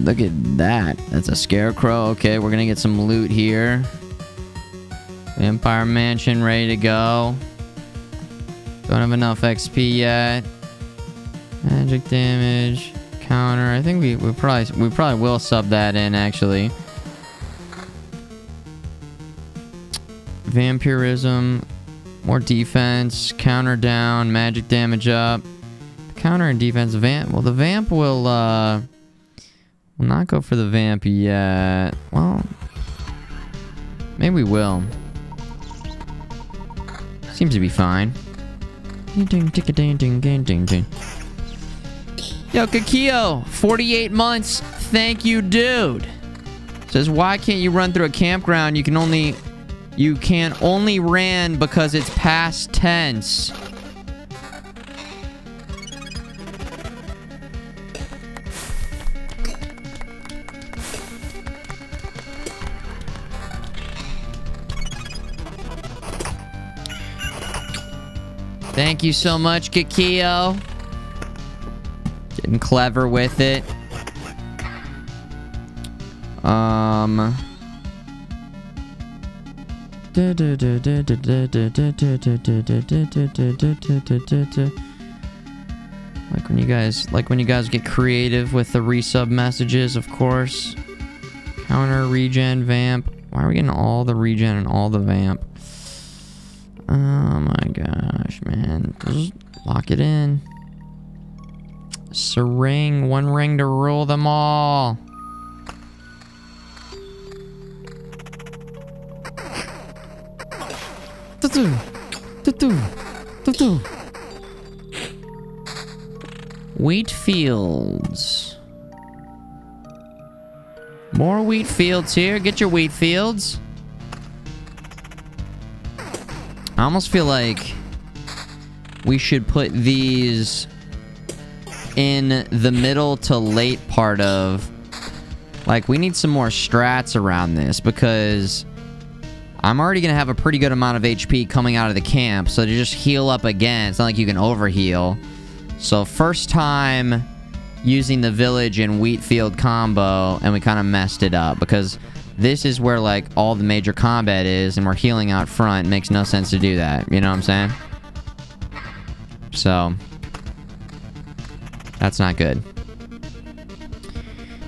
Look at that. That's a scarecrow. Okay, we're gonna get some loot here. Vampire Mansion ready to go. Don't have enough XP yet. Magic damage. Counter. I think we probably will sub that in actually. Vampirism, more defense, counter down, magic damage up, counter and defense. Well, the vamp will not go for the vamp yet. Well, maybe we will. Seems to be fine. Yo, Kakio, 48 months. Thank you, dude. Says, why can't you run through a campground? You can only ran because it's past tense. Thank you so much, Kikio. Getting clever with it. Like when you guys get creative with the resub messages, of course. Counter, regen, vamp. Why are we getting all the regen and all the vamp? Oh my gosh, man. Just lock it in. Syring. One ring to rule them all. Wheat fields. More wheat fields here. Get your wheat fields. I almost feel like we should put these in the middle to late part of... Like, we need some more strats around this because I'm already going to have a pretty good amount of HP coming out of the camp. So to just heal up again, it's not like you can overheal. So first time using the village and wheat field combo, and we kind of messed it up because this is where like all the major combat is, and we're healing out front. It makes no sense to do that. You know what I'm saying? So that's not good.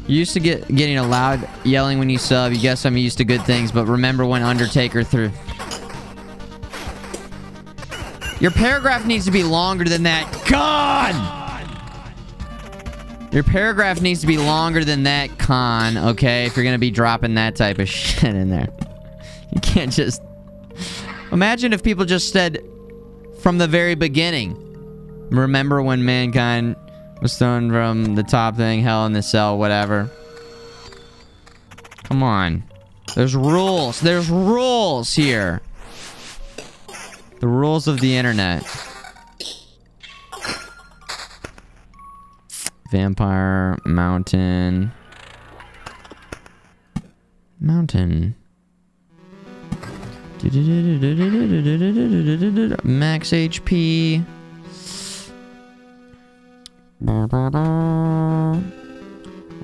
You used to getting a loud yelling when you sub. You guess I'm used to good things, but remember when Undertaker threw... Your paragraph needs to be longer than that. God! Your paragraph needs to be longer than that, Con, okay? If you're gonna be dropping that type of shit in there. You can't just... Imagine if people just said from the very beginning. Remember when mankind was thrown from the top thing, hell in the cell, whatever. Come on. There's rules. There's rules here. The rules of the internet. Vampire, mountain. Mountain. Max HP.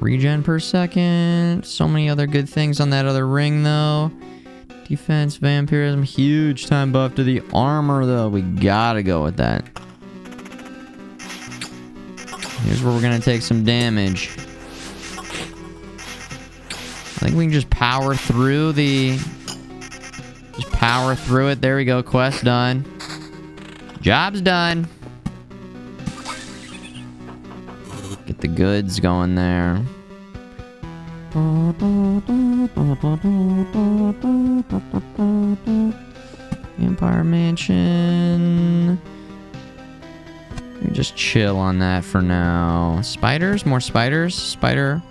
Regen per second. So many other good things on that other ring, though. Defense, vampirism, huge time buff to the armor, though. We gotta go with that. Here's where we're gonna take some damage. I think we can just power through the... Just power through it. There we go. Quest done. Job's done. Get the goods going there. Empire Mansion. We just chill on that for now. Spiders? More spiders? Spider.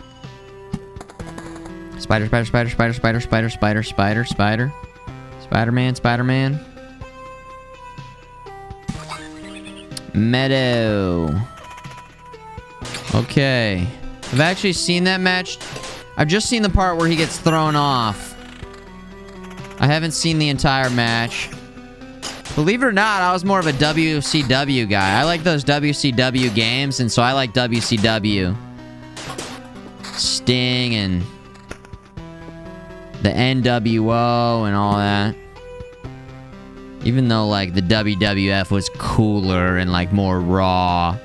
Spider, spider, spider, spider, spider, spider, spider, spider, spider. Spider-Man, Spider-Man. Meadow. Okay. I've actually seen that match. I've just seen the part where he gets thrown off. I haven't seen the entire match. Believe it or not, I was more of a WCW guy. I like those WCW games, and so I like WCW. Sting and the NWO and all that. Even though, like, the WWF was cooler and, like, more raw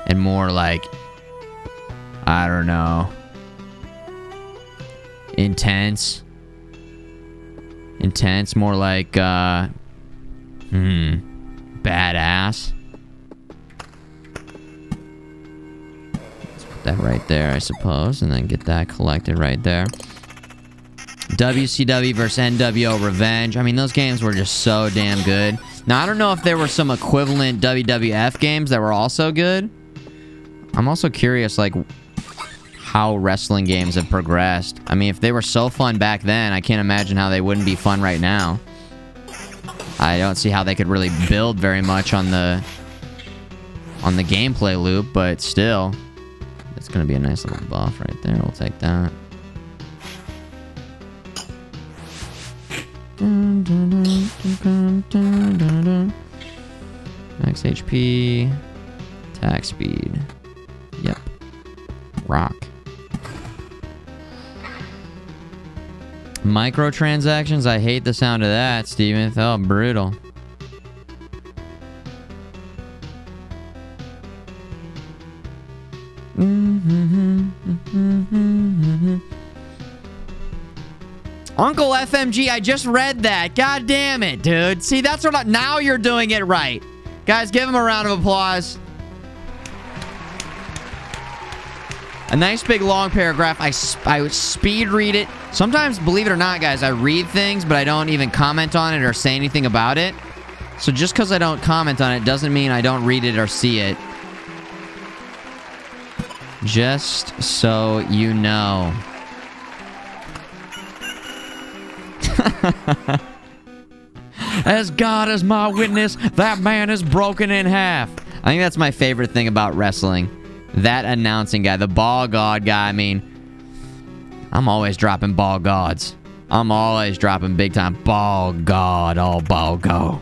and more, like, I don't know, intense. Intense, more like, badass. Let's put that right there, I suppose, and then get that collected right there. WCW versus NWO Revenge. I mean, those games were just so damn good. Now, I don't know if there were some equivalent WWF games that were also good. I'm also curious, like, how wrestling games have progressed. I mean, if they were so fun back then, I can't imagine how they wouldn't be fun right now. I don't see how they could really build very much on the gameplay loop, but still, it's gonna be a nice little buff right there. We'll take that. Max HP, attack speed. Yep. Rock. Microtransactions, I hate the sound of that, Steven. Oh, brutal. Uncle FMG, I just read that. God damn it, dude. See, that's what now you're doing it right. Guys, give him a round of applause. A nice big long paragraph. I would speed read it. Sometimes, believe it or not, guys, I read things, but I don't even comment on it or say anything about it. So just because I don't comment on it doesn't mean I don't read it or see it. Just so you know. As God is my witness, that man is broken in half. I think that's my favorite thing about wrestling. That announcing guy, the ball god guy. I mean, I'm always dropping ball gods. I'm always dropping big time ball god, all ball go.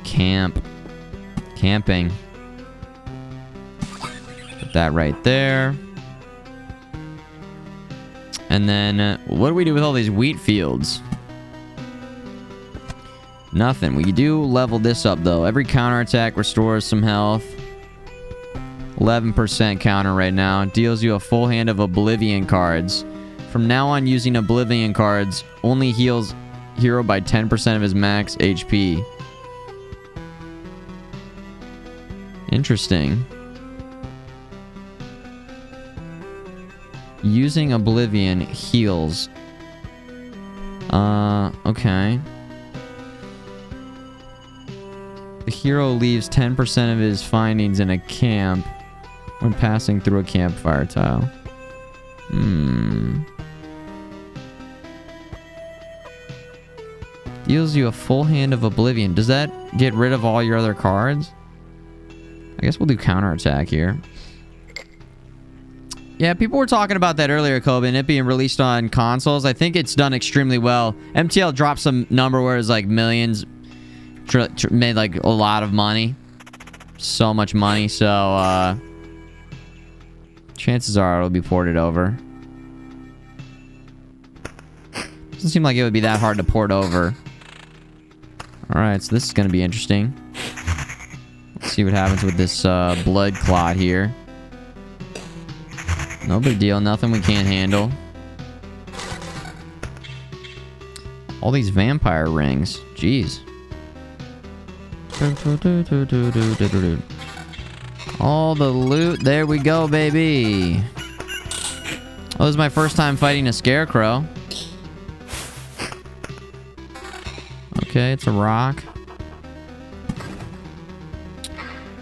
Camping. Put that right there. And then, what do we do with all these wheat fields? Nothing. We do level this up, though. Every counterattack restores some health. 11% counter right now. Deals you a full hand of Oblivion cards. From now on, using Oblivion cards only heals hero by 10% of his max HP. Interesting. Using Oblivion heals. Okay. The hero leaves 10% of his findings in a camp when passing through a campfire tile. Deals you a full hand of Oblivion. Does that get rid of all your other cards? I guess we'll do counterattack here. Yeah, people were talking about that earlier, Kobe, and it being released on consoles. I think it's done extremely well. MTL dropped some number where it's like millions, made like a lot of money. So much money, so chances are it'll be ported over. Doesn't seem like it would be that hard to port over. Alright, so this is going to be interesting. Let's see what happens with this blood clot here. No big deal. Nothing we can't handle. All these vampire rings. Jeez. All the loot. There we go, baby. Oh, this is my first time fighting a scarecrow. Okay, it's a rock.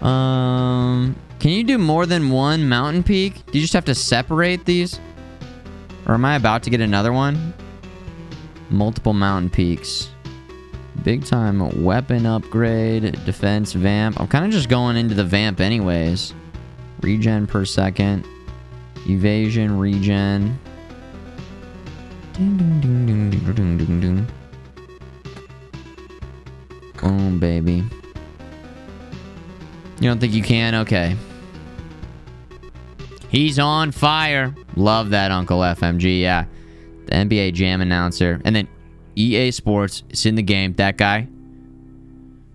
Can you do more than one mountain peak? Do you just have to separate these? Or am I about to get another one? Multiple mountain peaks. Big time weapon upgrade, defense vamp. I'm kind of just going into the vamp anyways. Regen per second. Evasion, regen. Ding, ding, ding, ding, ding, ding, ding, ding. Boom, baby. You don't think you can? Okay. He's on fire. Love that, Uncle FMG. Yeah. The NBA Jam announcer. And then EA Sports is in the game. That guy.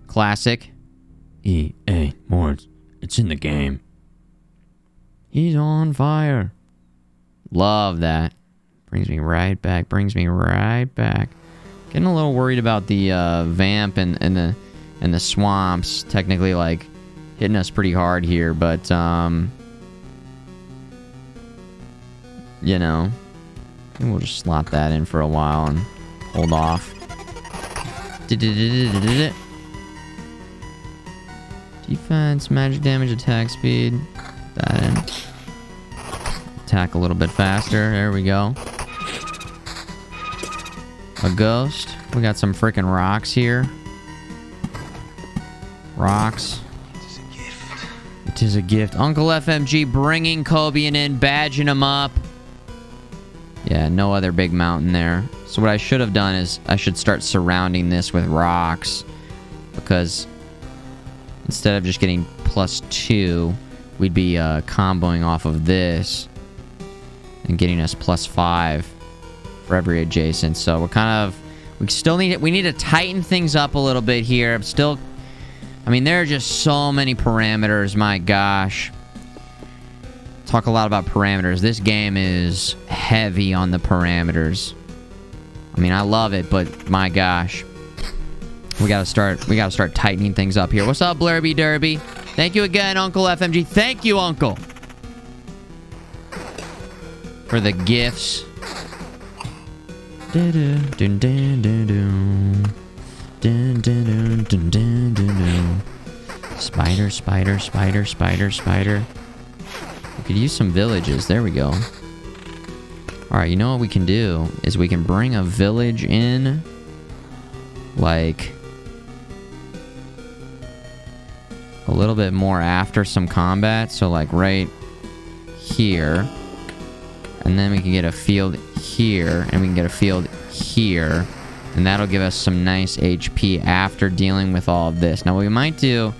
Classic. EA Sports. It's in the game. He's on fire. Love that. Brings me right back. Brings me right back. Getting a little worried about the vamp and the swamps. Technically, like, hitting us pretty hard here, but you know, we'll just slot that in for a while and hold off. Defense, magic damage, attack speed. Put that in. Attack a little bit faster. There we go. A ghost. We got some freaking rocks here. Rocks. It is a gift. Uncle FMG bringing Kobian in, badging him up. Yeah, no other big mountain there. So what I should have done is I should start surrounding this with rocks. Because instead of just getting +2, we'd be comboing off of this. And getting us +5 for every adjacent. So we're kind of... We need to tighten things up a little bit here. I mean, there are just so many parameters, my gosh. talk a lot about parameters. This game is heavy on the parameters. I mean, I love it, but my gosh. We gotta start tightening things up here. What's up, Blurby Derby? Thank you again, Uncle FMG. Thank you, Uncle, for the gifts. Spider, spider, spider, spider, spider. We could use some villages. There we go. Alright, you know what we can do? Is we can bring a village in, like, a little bit more after some combat. So, like, right here. And then we can get a field here. And we can get a field here. And that'll give us some nice HP after dealing with all of this. Now, what we might do...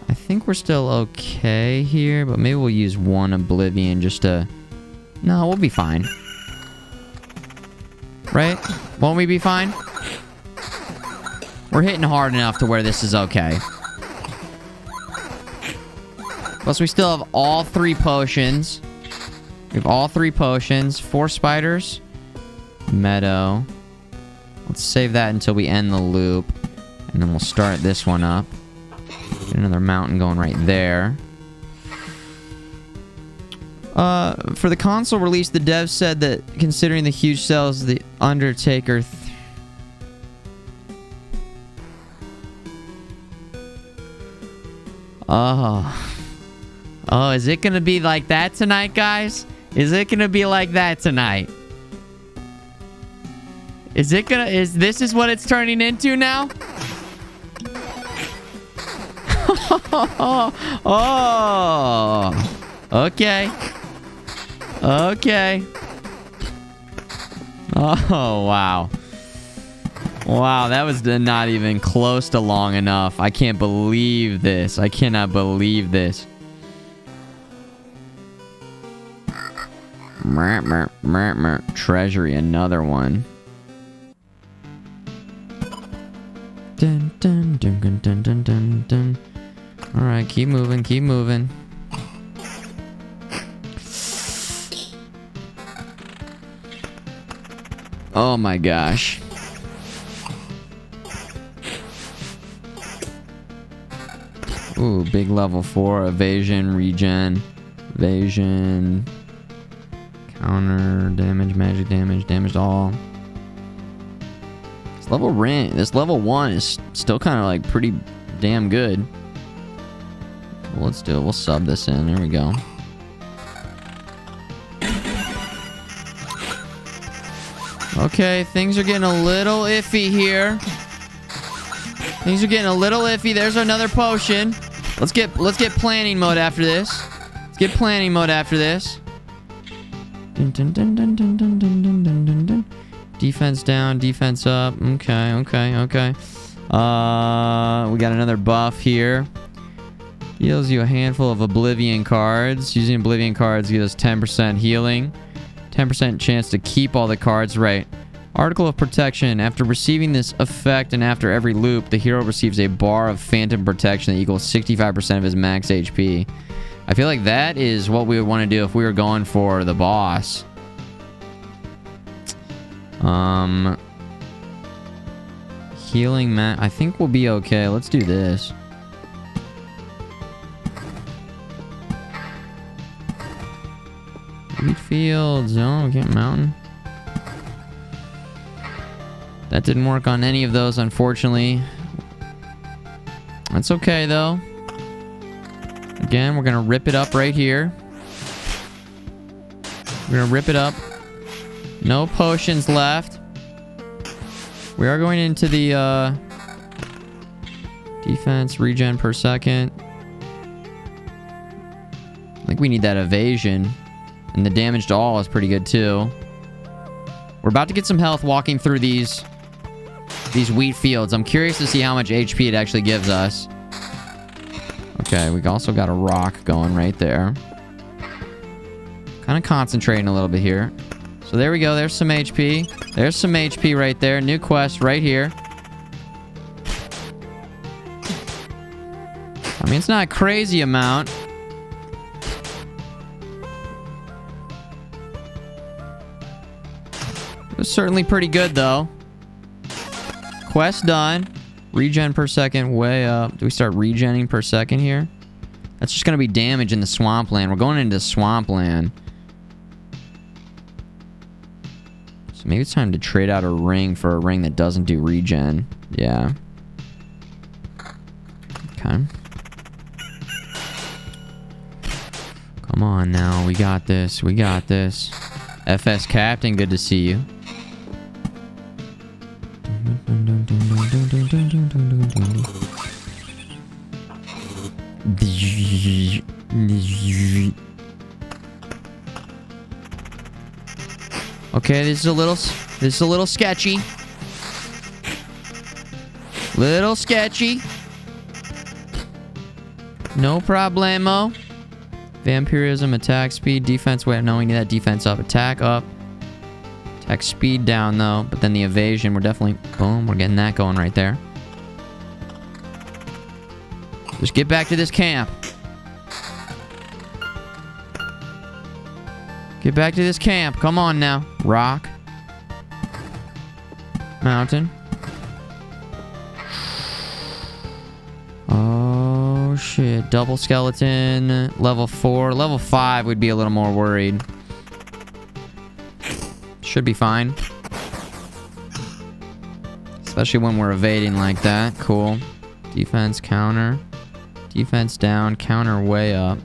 I think we're still okay here, but maybe we'll use one Oblivion just to... No, we'll be fine. Right? Won't we be fine? We're hitting hard enough to where this is okay. Plus, we still have all 3 potions. We have all 3 potions. 4 spiders. Meadow. Let's save that until we end the loop. And then we'll start this one up. Get another mountain going right there. For the console release, the devs said that considering the huge sales, the Undertaker... Oh, is it gonna be like that tonight, guys? Is it gonna be like that tonight? Is it gonna... This is what it's turning into now? Oh, okay. Okay. Oh, wow. Wow, that was not even close to long enough. I can't believe this. I cannot believe this. Treasury, another one. Dun, dun, dun, dun, dun, dun, dun, dun. Alright, keep moving, keep moving. Oh my gosh. Ooh, big level 4. Evasion, regen. Evasion. Counter, damage, magic damage, damage all. This level 1 is still kind of like pretty damn good. Well, let's do it. We'll sub this in. There we go. Okay, things are getting a little iffy here. Things are getting a little iffy. There's another potion. Let's get planning mode after this. Let's get planning mode after this. Dun, dun, dun, dun, dun, dun, dun, dun, dun, dun, dun. Defense down, defense up. Okay, okay, okay. We got another buff here. Heals you a handful of Oblivion cards. Using Oblivion cards gives us 10% healing. 10% chance to keep all the cards. Right. Article of Protection. After receiving this effect and after every loop, the hero receives a bar of Phantom Protection that equals 65% of his max HP. I feel like that is what we would want to do if we were going for the boss. Healing I think we'll be okay. Let's do this. Wheat fields. Oh, we can't mountain. That didn't work on any of those, unfortunately. That's okay, though. Again, we're gonna rip it up right here. We're gonna rip it up. No potions left. We are going into the defense regen per second. I think we need that evasion. And the damage to all is pretty good too. We're about to get some health walking through these wheat fields. I'm curious to see how much HP it actually gives us. Okay, we also got a rock going right there. Kind of concentrating a little bit here. So there we go. There's some HP. There's some HP right there. New quest right here. I mean, it's not a crazy amount. It was certainly pretty good, though. Quest done. Regen per second way up. Do we start regenning per second here? That's just going to be damage in the swampland. We're going into swampland. So maybe it's time to trade out a ring for a ring that doesn't do regen. Yeah. Okay. Come on now. We got this. We got this. FS Captain, good to see you. Okay, this is a little sketchy. Little sketchy. No problemo. Vampirism, attack speed, defense. Wait, no, we need that defense up. Attack up. Attack speed down, though. But then the evasion, we're definitely... Boom, we're getting that going right there. Just get back to this camp. Get back to this camp. Come on now. Rock. Mountain. Oh, shit. Double skeleton. Level 4. Level 5 would be a little more worried. Should be fine. Especially when we're evading like that. Cool. Defense, counter. Defense down, counter way up.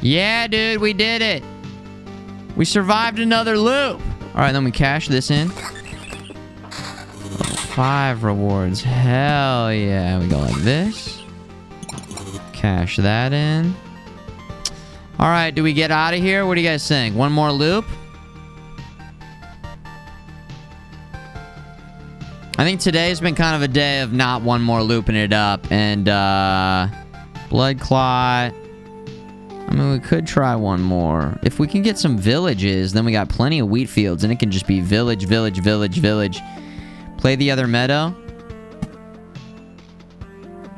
Yeah, dude, we did it. We survived another loop. All right, then we cash this in. 5 rewards. Hell yeah. We go like this. Cash that in. All right, do we get out of here? What do you guys think? One more loop? I think today's been kind of a day of not one more looping it up. And, Blood Clot. I mean, we could try one more. If we can get some villages, then we got plenty of wheat fields. And it can just be village, village, village, village. Play the other meadow.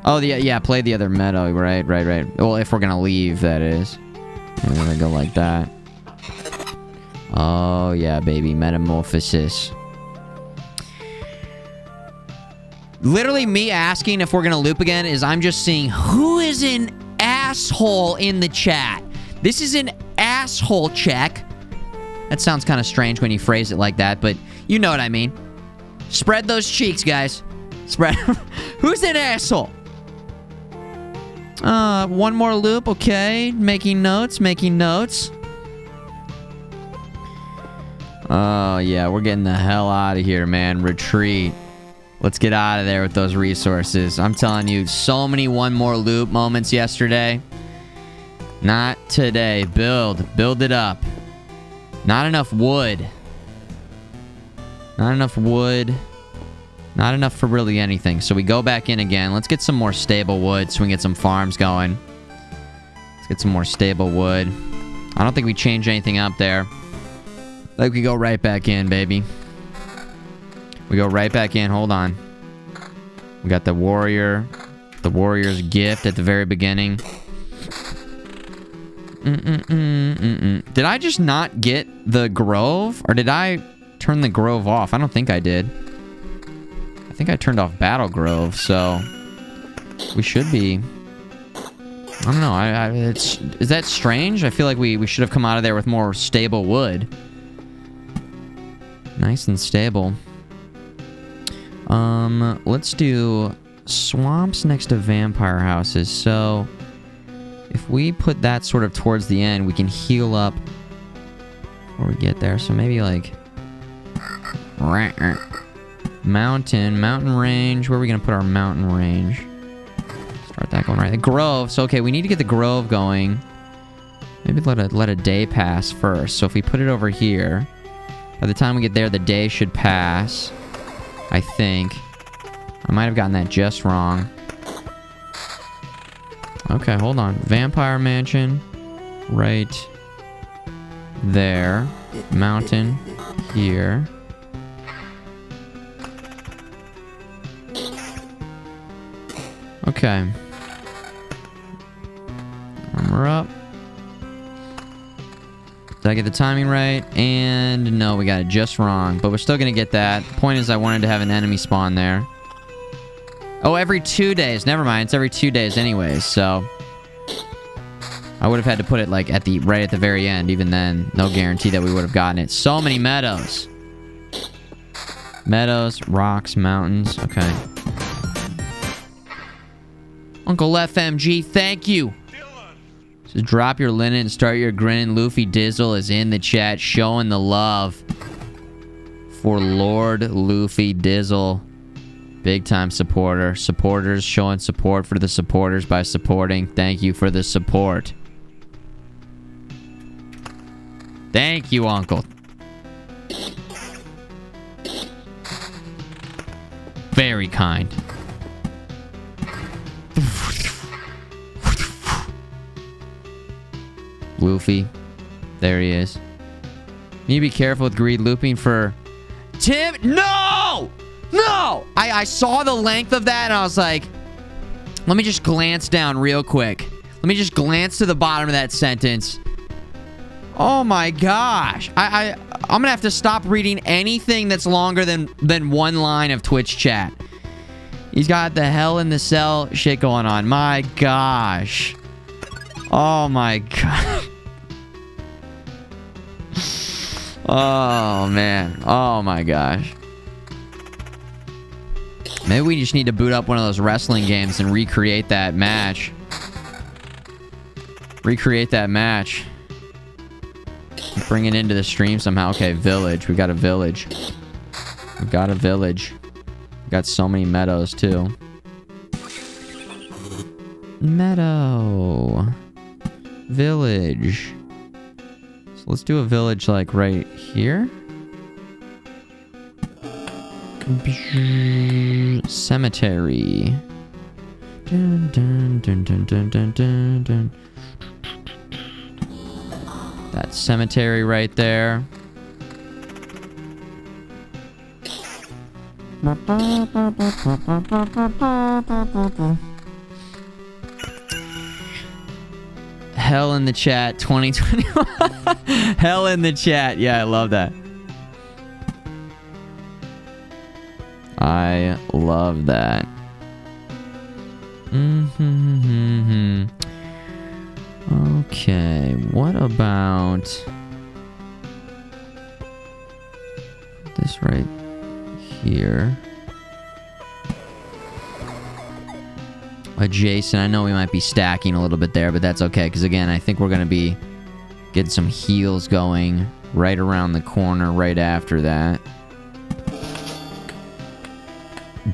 Oh, yeah, play the other meadow. Right. Well, if we're going to leave, that is. And we're gonna go like that. Oh, yeah, baby. Metamorphosis. Literally, me asking if we're gonna loop again is I'm just seeing who is an asshole in the chat. This is an asshole check. That sounds kind of strange when you phrase it like that, but you know what I mean. Spread those cheeks, guys. Spread. Who's an asshole? One more loop, okay. Making notes. Oh, yeah, we're getting the hell out of here, man. Retreat. Let's get out of there with those resources. I'm telling you, so many one more loop moments yesterday. Not today. Build it up. Not enough wood. Not enough for really anything. So we go back in again. Let's get some more stable wood so we can get some farms going. Let's get some more stable wood. I don't think we changed anything up there. Like, we go right back in, baby. We go right back in. Hold on. We got the warrior. The warrior's gift at the very beginning. Did I just not get the grove? Or did I turn the grove off? I don't think I did. I think I turned off Battle Grove, so we should be... I don't know. Is that strange? I feel like we should have come out of there with more stable wood. Nice and stable. Let's do swamps next to vampire houses. So if we put that sort of towards the end, we can heal up before we get there. So maybe like... Mountain range. Where are we going to put our mountain range? Start that going right. The grove. So, okay, we need to get the grove going. Maybe let a day pass first. So if we put it over here, by the time we get there, the day should pass. I think. I might have gotten that just wrong. Okay, hold on. Vampire mansion. Right there. Mountain here. Okay. Armor up. Did I get the timing right? And no, we got it just wrong. But we're still going to get that. The point is I wanted to have an enemy spawn there. Oh, every 2 days. Never mind. It's every 2 days anyways, so... I would have had to put it, like, right at the very end. Even then, no guarantee that we would have gotten it. So many meadows. Meadows, rocks, mountains. Okay. Uncle FMG, thank you. So drop your linen and start your grinning. Luffy Dizzle is in the chat showing the love for Lord Luffy Dizzle. Big time supporter. Supporters showing support for the supporters by supporting. Thank you for the support. Thank you, Uncle. Very kind. Luffy. There he is. Need to be careful with greed looping for... Tim... No! No! I saw the length of that and I was like... Let me just glance down real quick. Let me just glance to the bottom of that sentence. Oh my gosh. I'm gonna have to stop reading anything that's longer than one line of Twitch chat. He's got the hell in the cell shit going on. My gosh. Oh my god. Oh man. Oh my gosh. Maybe we just need to boot up one of those wrestling games and recreate that match. Recreate that match. Bring it into the stream somehow. Okay, village. We got a village. We got a village. We got so many meadows too. Meadow. Village. So let's do a village like right here. Cemetery. Dun, dun, dun, dun, dun, dun, dun, dun. That cemetery right there. Hell in the chat 2021. Hell in the chat. Yeah, I love that. I love that. Okay, what about this right here? Adjacent. I know we might be stacking a little bit there, but that's okay, because again, I think we're going to be getting some heals going right around the corner right after that.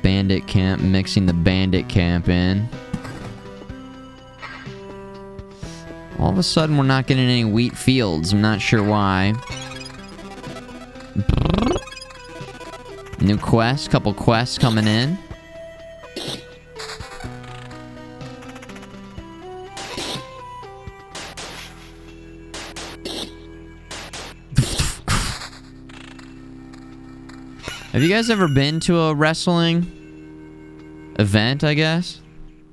Bandit camp, mixing the bandit camp in. All of a sudden, we're not getting any wheat fields. I'm not sure why. New quest, couple quests coming in. Have you guys ever been to a wrestling event, I guess?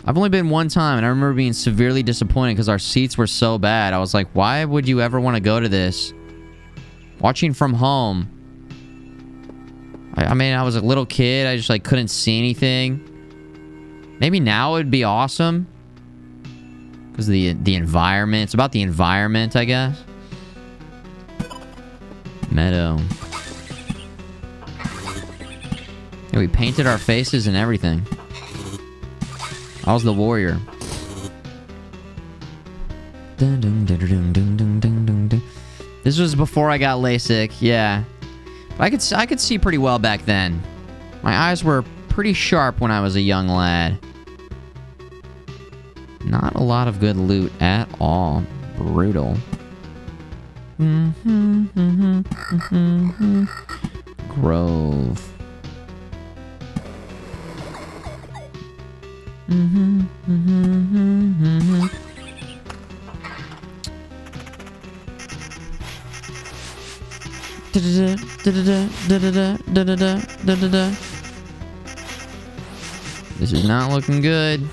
I've only been one time, and I remember being severely disappointed because our seats were so bad. I was like, why would you ever want to go to this? Watching from home. I mean, I was a little kid. I just, like, couldn't see anything. Maybe now it would be awesome. Because of the environment. It's about the environment, I guess. Meadow. Yeah, we painted our faces and everything. I was the warrior. This was before I got LASIK, yeah. But I could see pretty well back then. My eyes were pretty sharp when I was a young lad. Not a lot of good loot at all. Brutal. Grove. This is not looking good.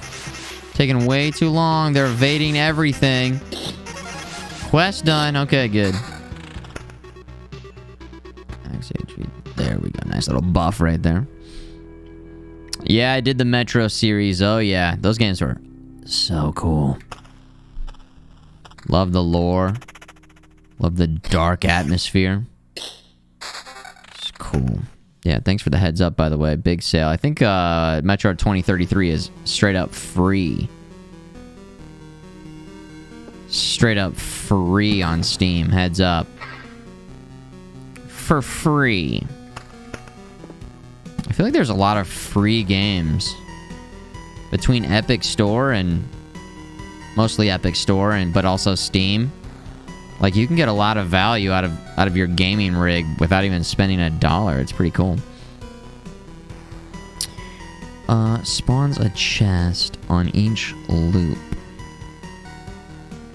Taking way too long. They're evading everything. Quest done. Okay, good. Max HP. There we go. Nice little buff right there. Yeah, I did the Metro series. Oh, yeah. Those games were so cool. Love the lore. Love the dark atmosphere. It's cool. Yeah, thanks for the heads up, by the way. Big sale. I think Metro 2033 is straight up free. Straight up free on Steam. Heads up. For free. I feel like there's a lot of free games between Epic Store and mostly Epic Store and but also Steam. Like you can get a lot of value out of your gaming rig without even spending $1. It's pretty cool. Spawns a chest on each loop.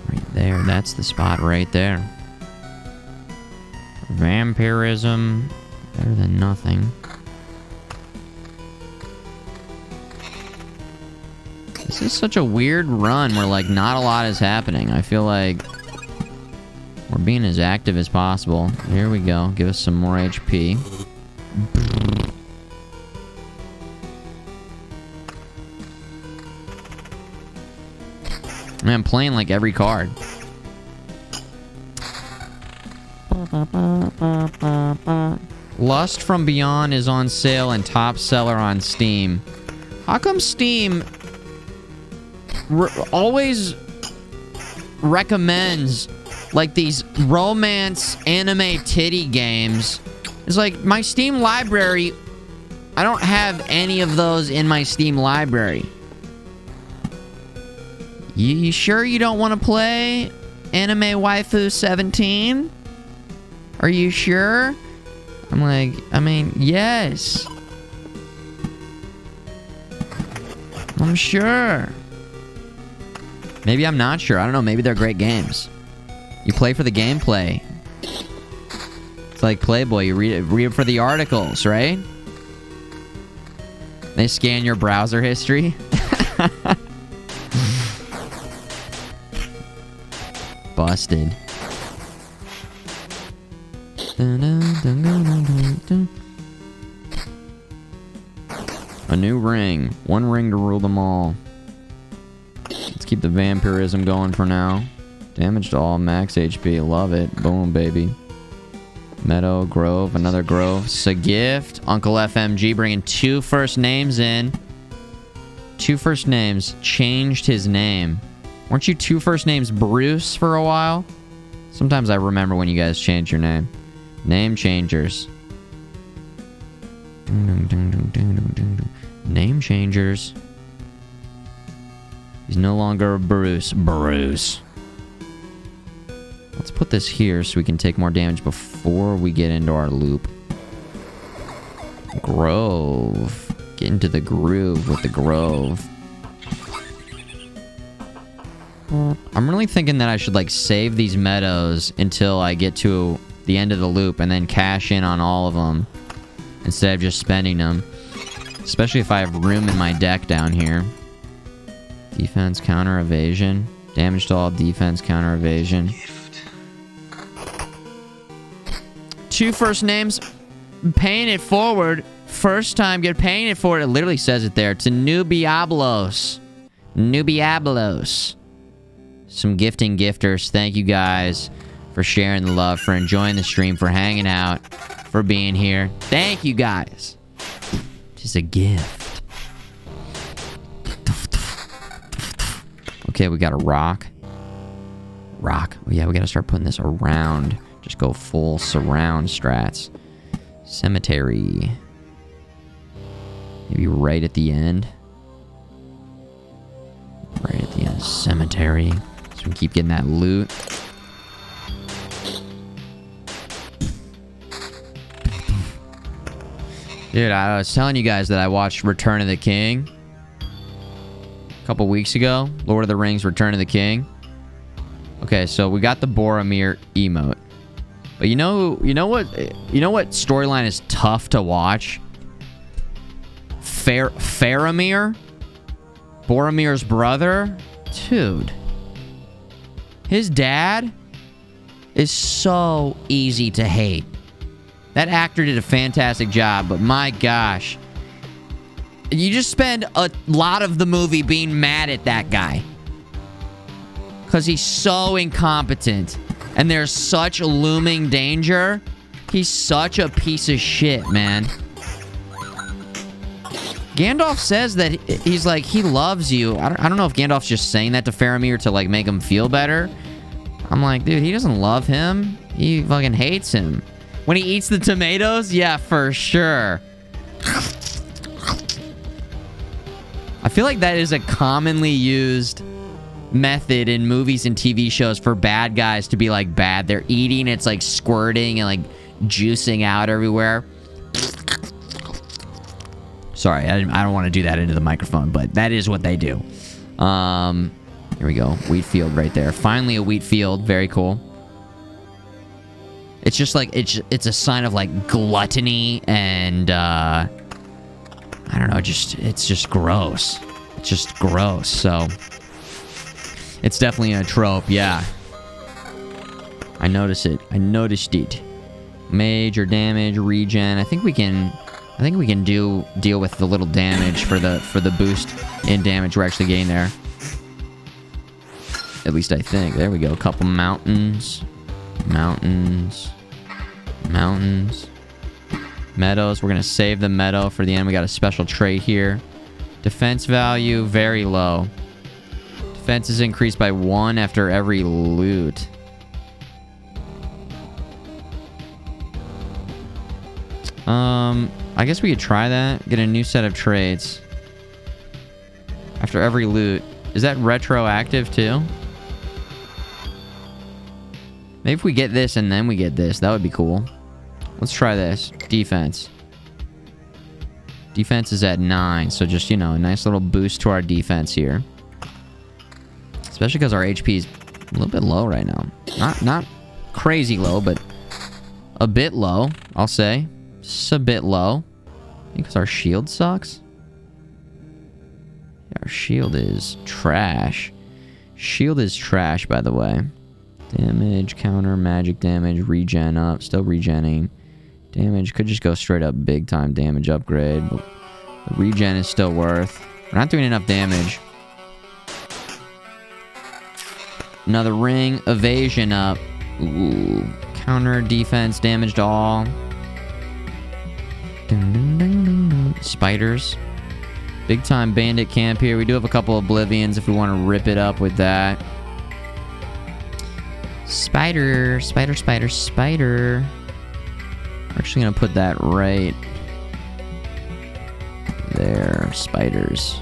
Right there. That's the spot right there. Vampirism. Better than nothing. This is such a weird run where, like, not a lot is happening. I feel like we're being as active as possible. Here we go. Give us some more HP. Man, I'm playing, like, every card. Lust from Beyond is on sale and top seller on Steam. How come Steam always recommends like these romance anime titty games? It's like my Steam library, I don't have any of those in my Steam library. You sure you don't want to play Anime Waifu 17? Are you sure? I'm like, I mean, yes. I'm sure. Maybe I'm not sure. I don't know. Maybe they're great games. You play for the gameplay. It's like Playboy. You read it for the articles, right? They scan your browser history. Busted. A new ring. One ring to rule them all. Let's keep the vampirism going for now. Damage to all, max HP. Love it. Boom, baby. Meadow, Grove, another Grove. Sagift. Uncle FMG bringing 2 first names in. 2 first names. Changed his name. Weren't you 2 first names Bruce for a while? Sometimes I remember when you guys change your name. Name changers. Name changers. He's no longer Bruce. Bruce. Let's put this here so we can take more damage before we get into our loop. Grove. Get into the groove with the Grove. I'm really thinking that I should, like, save these meadows until I get to the end of the loop and then cash in on all of them instead of just spending them. Especially if I have room in my deck down here. Defense, counter, evasion. Damage to all, defense, counter, evasion. 2 first names. Paying it forward. First time, get paying it forward. It literally says it there. To Nubiablos. Nubiablos. Some gifting gifters. Thank you guys for sharing the love, for enjoying the stream, for hanging out, for being here. Thank you guys. Just a gift. Okay, we got a rock. Rock. Oh, yeah, we gotta start putting this around. Just go full surround strats. Cemetery. Maybe right at the end. Right at the end. Cemetery. So we can keep getting that loot. Dude, I was telling you guys that I watched Return of the King a couple weeks ago. Lord of the Rings, Return of the King. Okay, so we got the Boromir emote. But you know what storyline is tough to watch? Faramir? Boromir's brother? Dude. His dad is so easy to hate. That actor did a fantastic job, but my gosh. You just spend a lot of the movie being mad at that guy. Because he's so incompetent. And there's such looming danger. He's such a piece of shit, man. Gandalf says that he's like, he loves you. I don't know if Gandalf's just saying that to Faramir to like make him feel better. I'm like, dude, he doesn't love him. He fucking hates him. When he eats the tomatoes? Yeah, for sure. I feel like that is a commonly used method in movies and TV shows for bad guys to be like bad. They're eating, it's like squirting and like juicing out everywhere. Sorry, I don't want to do that into the microphone, but that is what they do. Here we go. Wheat field right there. Finally a wheat field. Very cool. It's just like, it's a sign of like gluttony and, I don't know, it's just gross. It's just gross, so. It's definitely a trope, yeah. I noticed it. I noticed it. Major damage, regen. I think we can deal with the little damage for the boost in damage we're actually getting there. At least I think. There we go. A couple mountains. Mountains. Mountains. Meadows. We're going to save the meadow for the end. We got a special trait here. Defense value, very low. Defense is increased by 1 after every loot. I guess we could try that. Get a new set of traits. After every loot. Is that retroactive too? Maybe if we get this and then we get this, that would be cool. Let's try this. Defense. Defense is at 9, so just, you know, a nice little boost to our defense here. Especially because our HP is a little bit low right now. Not crazy low, but a bit low, I'll say. Just a bit low. Because our shield sucks. Yeah, our shield is trash. Shield is trash, by the way. Damage, counter, magic damage, regen up. Still regenning. Damage could just go straight up big time damage upgrade. But the regen is still worth. We're not doing enough damage. Another ring. Evasion up. Ooh. Counter, defense, damage to all. Dun, dun, dun, dun, dun. Spiders. Big time bandit camp here. We do have a couple oblivions if we want to rip it up with that. Spider. Spider, spider, spider. We're actually going to put that right there. Spiders.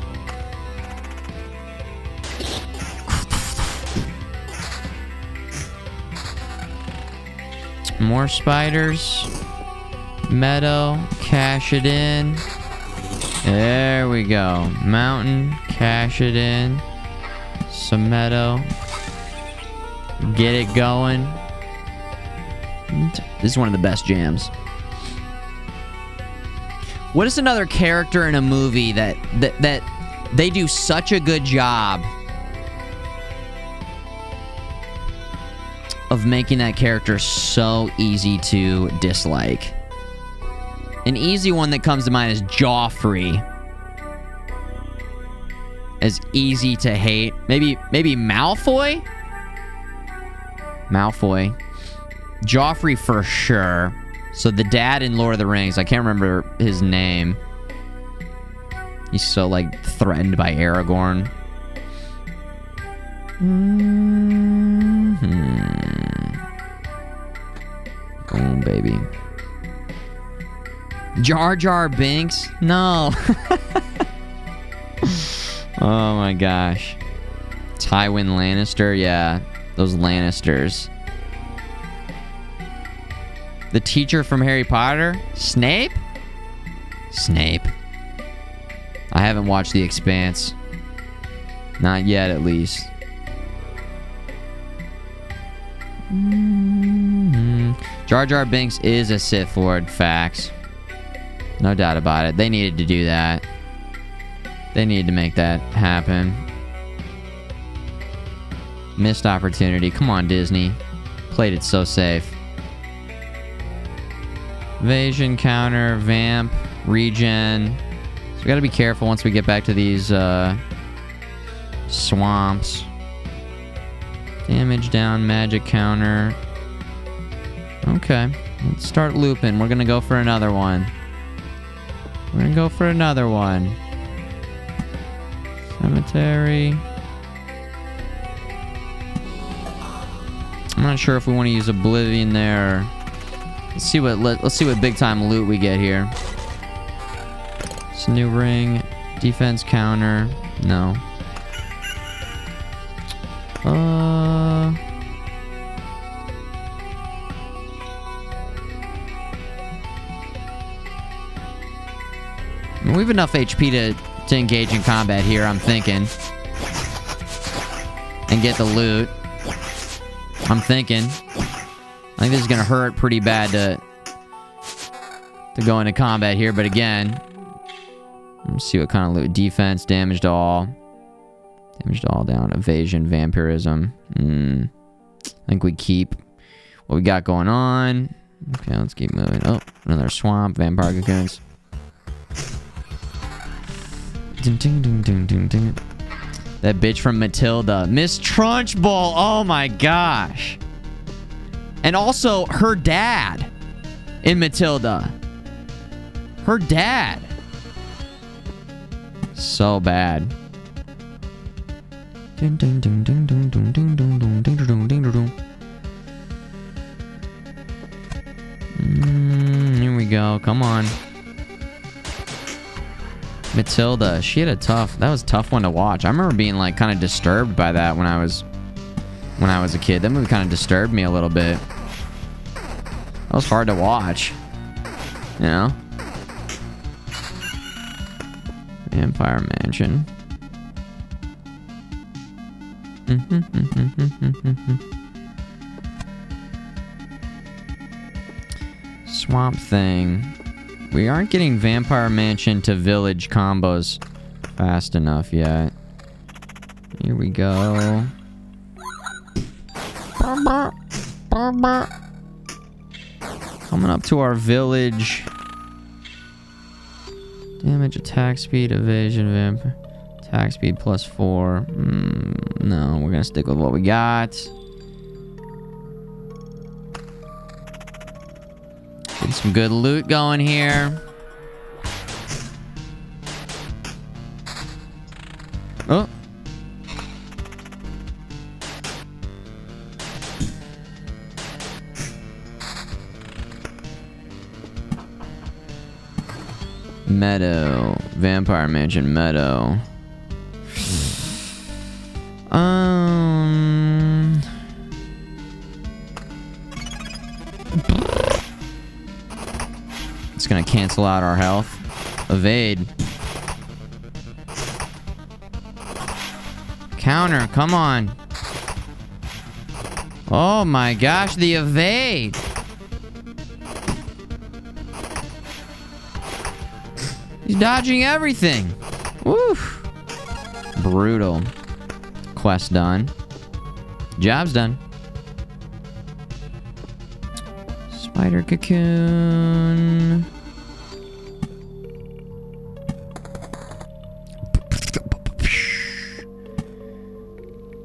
More spiders. Meadow. Cash it in. There we go. Mountain. Cash it in. Some meadow. Get it going. This is one of the best jams. What is another character in a movie that they do such a good job of making that character so easy to dislike? An easy one that comes to mind is Joffrey. As easy to hate. Maybe Malfoy? Malfoy. Joffrey for sure. So the dad in Lord of the Rings. I can't remember his name. He's so, like, threatened by Aragorn. Boom, baby. Jar Jar Binks? No. Oh my gosh. Tywin Lannister? Yeah. Those Lannisters. The teacher from Harry Potter? Snape? Snape. I haven't watched The Expanse. Not yet, at least. Jar Jar Binks is a Sith Lord. Facts. No doubt about it. They needed to do that. They need to make that happen. Missed opportunity. Come on, Disney. Played it so safe. Evasion, counter, vamp, regen. So we gotta be careful once we get back to these swamps. Damage down, magic counter. Okay, let's start looping. We're gonna go for another one. We're gonna go for another one. Cemetery. I'm not sure if we want to use Oblivion there. Let's see what big time loot we get here. It's a new ring, defense counter. No. We have enough HP to engage in combat here, I'm thinking. And get the loot. I'm thinking. I think this is gonna hurt pretty bad to go into combat here, but again. Let's see what kind of loot. Defense, damage to all. Damage to all down. Evasion, vampirism. I think we keep what we got going on. Okay, let's keep moving. Oh, another swamp. Vampire cocoons. Ding, ding, ding, ding, ding, ding. That bitch from Matilda. Miss Trunchbull. Oh my gosh. And also her dad in Matilda. Her dad. So bad. Ding, ding, ding, ding, ding, ding, ding, ding, ding, ding, ding, ding, ding. Here we go. Come on. Matilda, she had that was a tough one to watch. I remember being like kind of disturbed by that when I was a kid. That movie kind of disturbed me a little bit. That was hard to watch. You know? Vampire Mansion. Swamp Thing. We aren't getting Vampire Mansion to village combos fast enough yet. Here we go. Coming up to our village. Damage, attack speed, evasion, vampire. Attack speed +4. No, we're gonna stick with what we got. Getting some good loot going here. Oh. Meadow. Vampire Mansion Meadow. It's gonna cancel out our health. Evade. Counter, come on. Oh my gosh, the evade. He's dodging everything. Woo. Brutal. Quest done. Job's done. Spider cocoon.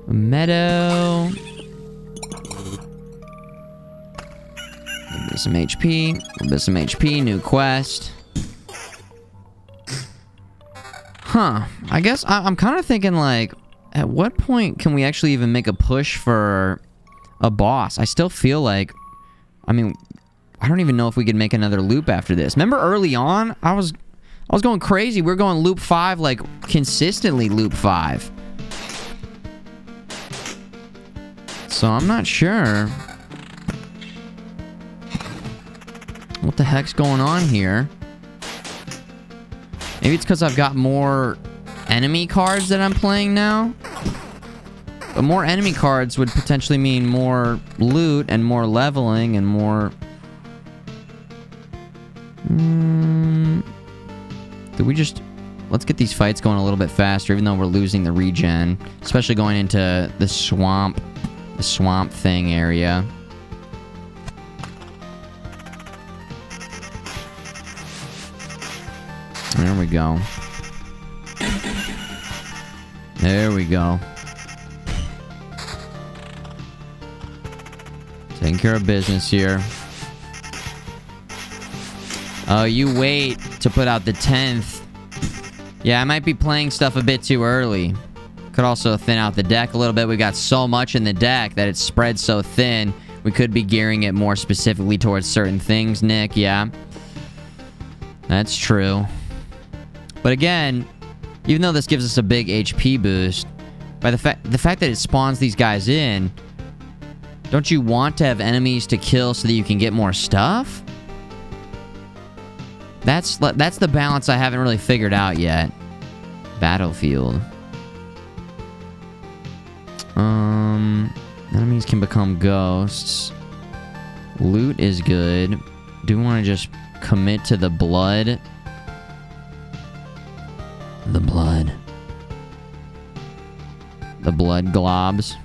A meadow. A bit some HP. A bit some HP. New quest. Huh. I guess I'm kind of thinking, like, at what point can we actually even make a push for a boss? I still feel like, I mean, I don't even know if we could make another loop after this. Remember early on, I was going crazy. We were going loop 5, like, consistently loop 5. So I'm not sure what the heck's going on here. Maybe it's because I've got more enemy cards that I'm playing now. But more enemy cards would potentially mean more loot and more leveling and more... Did we just... let's get these fights going a little bit faster, even though we're losing the regen. Especially going into the swamp thing area. There we go. There we go. Taking care of business here. Oh, you wait to put out the 10th. Yeah, I might be playing stuff a bit too early. Could also thin out the deck a little bit. We got so much in the deck that it's spread so thin. We could be gearing it more specifically towards certain things, Nick. Yeah. That's true. But again, even though this gives us a big HP boost, by the fact that it spawns these guys in, don't you want to have enemies to kill so that you can get more stuff? That's the balance I haven't really figured out yet. Battlefield. Enemies can become ghosts. Loot is good. Do we want to just commit to the blood? The blood. The blood globs.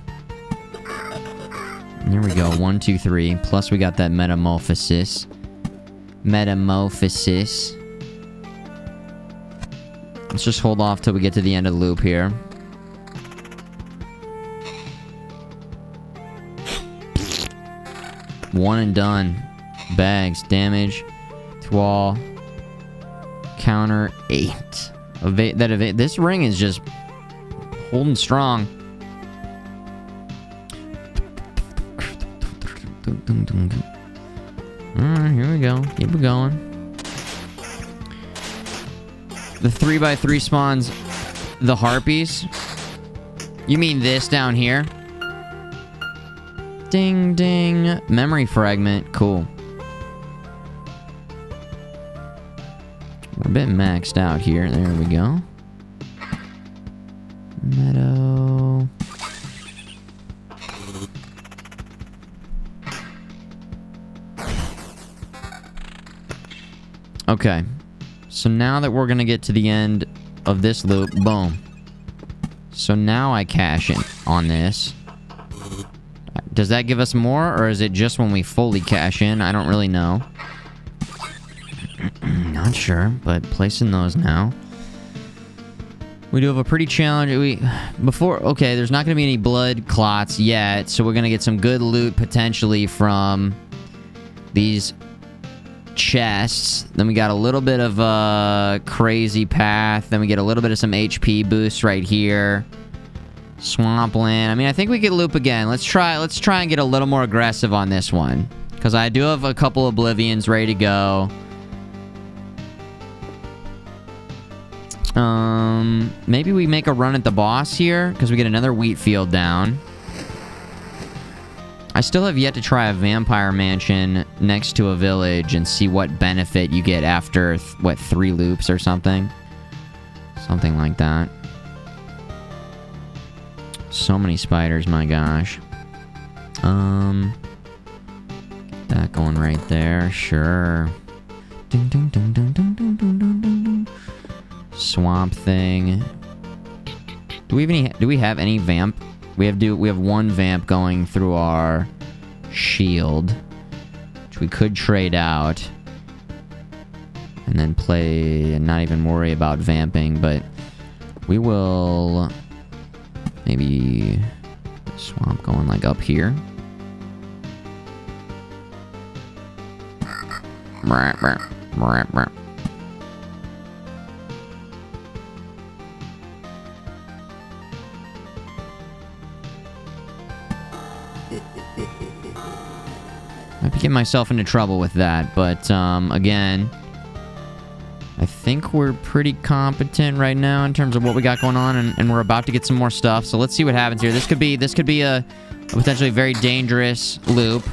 Here we go. 1, 2, 3. Plus we got that metamorphosis. Metamorphosis. Let's just hold off till we get to the end of the loop here. One and done. Bags. Damage. To all. Counter 8. This ring is just holding strong. Alright, here we go. Keep it going. The 3x3 spawns the harpies. You mean this down here? Ding, ding. Memory fragment. Cool. We're a bit maxed out here. There we go. Meadow. Okay. So now that we're gonna get to the end of this loop, boom. So now I cash in on this. Does that give us more, or is it just when we fully cash in? I don't really know. Not sure, but placing those now. We do have a pretty challenge. Okay, there's not gonna be any blood clots yet, so we're gonna get some good loot potentially from these chests. Then we got a little bit of a crazy path. Then we get a little bit of some HP boosts right here. Swampland. I mean, I think we could loop again. Let's try and get a little more aggressive on this one, because I do have a couple Oblivions ready to go. Maybe we make a run at the boss here, because we get another wheat field down. I still have yet to try a vampire mansion next to a village and see what benefit you get after, what, 3 loops or something? Something like that. So many spiders, my gosh. Get that going right there, sure. Ding, ding, ding, ding, ding, ding, ding, ding, ding. Swamp thing. Do we have any vamp? We have one vamp going through our shield, which we could trade out and then play and not even worry about vamping, but we will maybe swamp going like up here. Might be getting myself into trouble with that, but again, I think we're pretty competent right now in terms of what we got going on, and we're about to get some more stuff. So let's see what happens here. This could be a potentially very dangerous loop.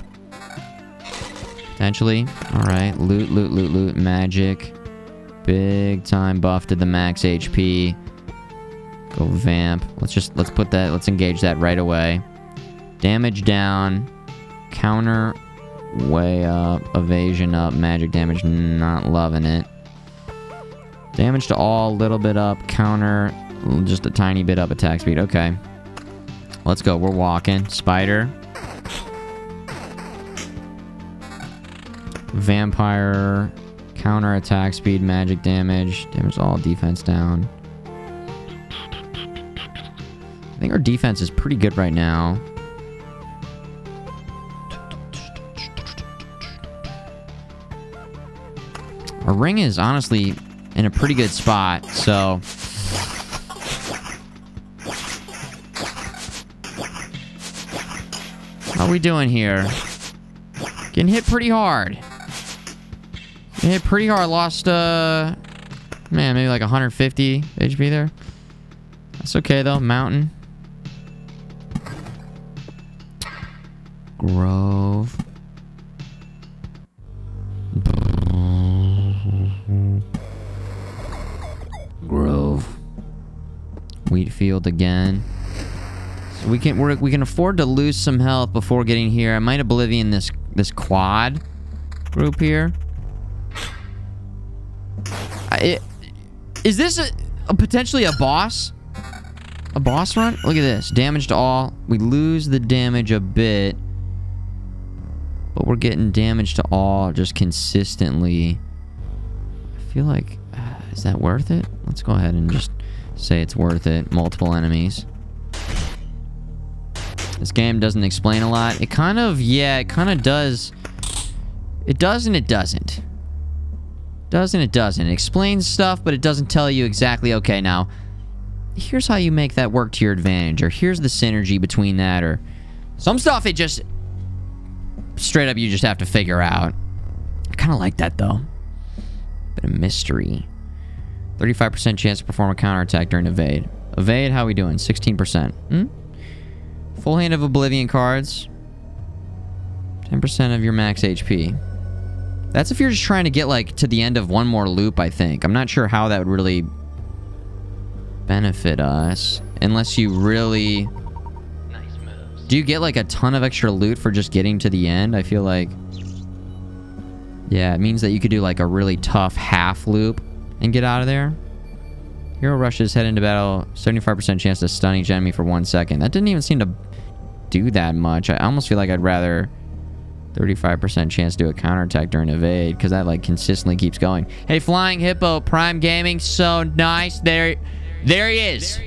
Potentially. All right, loot, magic, big time buff to the max HP. Go vamp. Let's engage that right away. Damage down, counter way up, evasion up, magic damage not loving it. Damage to all, a little bit up. Counter, just a tiny bit up attack speed. Okay. Let's go. We're walking. Spider. Vampire. Counter attack speed, magic damage. Damage all, defense down. I think our defense is pretty good right now. Our ring is honestly in a pretty good spot, so... How are we doing here? Getting hit pretty hard. Getting hit pretty hard. Lost, man, maybe like 150 HP there. That's okay, though. Mountain. Grove. Grove. Wheat field again. So we can afford to lose some health before getting here. I might oblivion this quad group here. Is this a potentially a boss? A boss run? Look at this. Damage to all. We lose the damage a bit. But we're getting damage to all just consistently. I feel like... is that worth it? Let's go ahead and just say it's worth it. Multiple enemies. This game doesn't explain a lot. It kind of... yeah, it kind of does. It does and it doesn't. Does and it doesn't. It explains stuff, but it doesn't tell you exactly, okay, now... here's how you make that work to your advantage, or here's the synergy between that, or some stuff it just straight up you just have to figure out. I kind of like that though. Bit of mystery. 35% chance to perform a counterattack during evade. Evade, how we doing? 16%. Full hand of Oblivion cards. 10% of your max HP. That's if you're just trying to get like to the end of one more loop, I think. I'm not sure how that would really benefit us unless you really... do you get like a ton of extra loot for just getting to the end? I feel like... yeah, it means that you could do like a really tough half loop and get out of there. Hero rushes head into battle. 75% chance to stun each enemy for 1 second. That didn't even seem to do that much. I almost feel like I'd rather 35% chance to do a counterattack during evade, because that like consistently keeps going. Hey, Flying Hippo, Prime Gaming, so nice. There he is.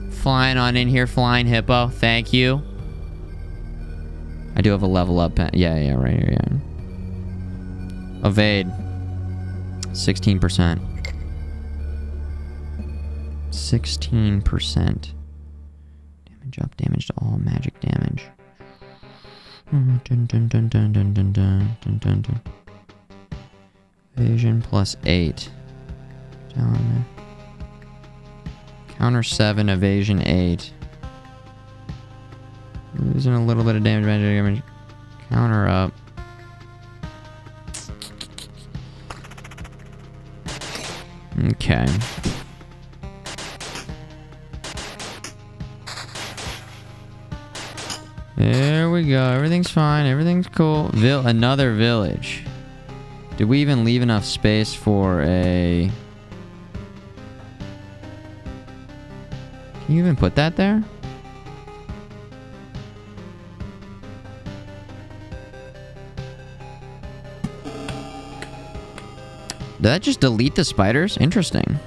Flying on in here, Flying Hippo. Thank you. I do have a level up pen. Yeah, right here, yeah. Evade. 16%. 16%. Damage up, damage to all, magic damage. Dun, dun, dun, dun, dun, dun, dun, dun, dun, dun. Evasion plus 8. Down there. Counter 7, evasion 8. Losing a little bit of damage. Counter up. Okay. There we go. Everything's fine. Everything's cool. Another village. Did we even leave enough space for a... can you even put that there? Did that just delete the spiders? Interesting.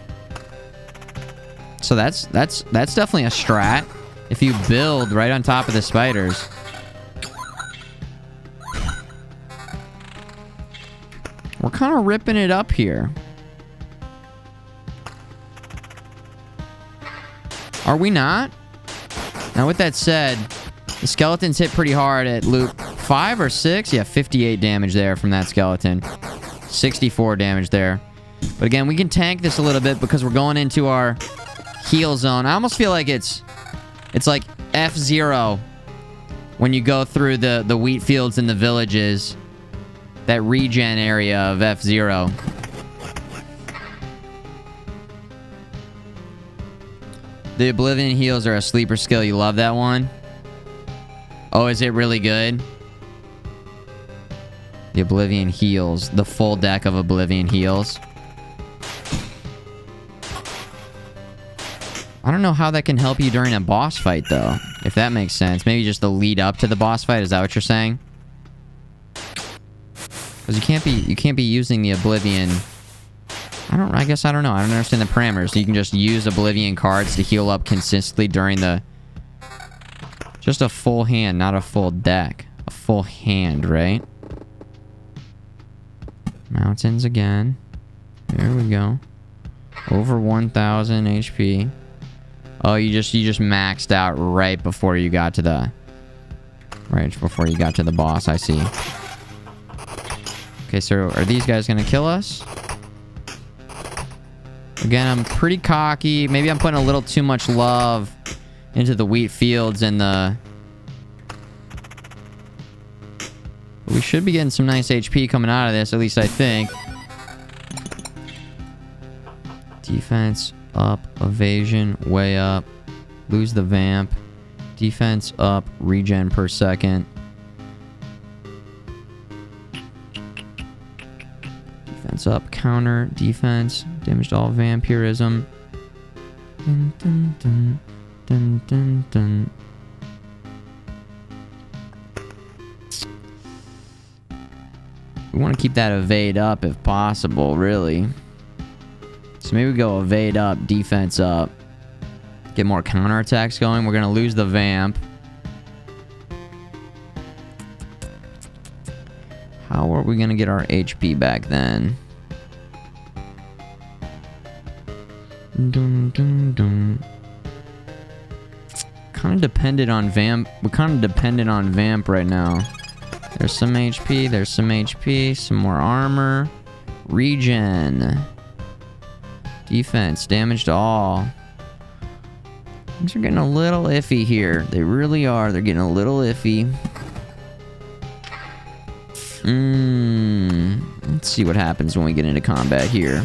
So that's definitely a strat. If you build right on top of the spiders. We're kind of ripping it up here. Are we not? Now, with that said, the skeletons hit pretty hard at loop 5 or 6. Yeah, 58 damage there from that skeleton. 64 damage there. But again, we can tank this a little bit because we're going into our heal zone. I almost feel like it's like F-Zero when you go through the wheat fields in the villages. That regen area of F-Zero. The Oblivion heals are a sleeper skill. You love that one? Oh, is it really good? The Oblivion heals. The full deck of Oblivion heals. I don't know how that can help you during a boss fight, though. If that makes sense. Maybe just the lead up to the boss fight. Is that what you're saying? Because you can't be using the Oblivion. I guess I don't know. I don't understand the parameters. You can just use Oblivion cards to heal up consistently during the... Just a full hand, not a full deck. A full hand, right? Mountains again. There we go. Over 1,000 HP. Oh, you just maxed out right before you got to the... Right before you got to the boss, I see. Okay, so are these guys gonna kill us? Again, I'm pretty cocky. Maybe I'm putting a little too much love into the wheat fields and the... But we should be getting some nice HP coming out of this, at least I think. Defense up, evasion way up. Lose the vamp. Defense up, regen per second. Defense up, counter, defense, damage to all vampirism. Dun, dun, dun, dun, dun, dun. We want to keep that evade up if possible, really. So maybe we go evade up, defense up. Get more counterattacks going. We're going to lose the vamp. How are we going to get our HP back then? Dun, dun, dun. Kind of dependent on vamp. We're kind of dependent on vamp right now. There's some HP. There's some HP. Some more armor. Regen. Defense. Damage to all. Things are getting a little iffy here. They really are. They're getting a little iffy. Let's see what happens when we get into combat here.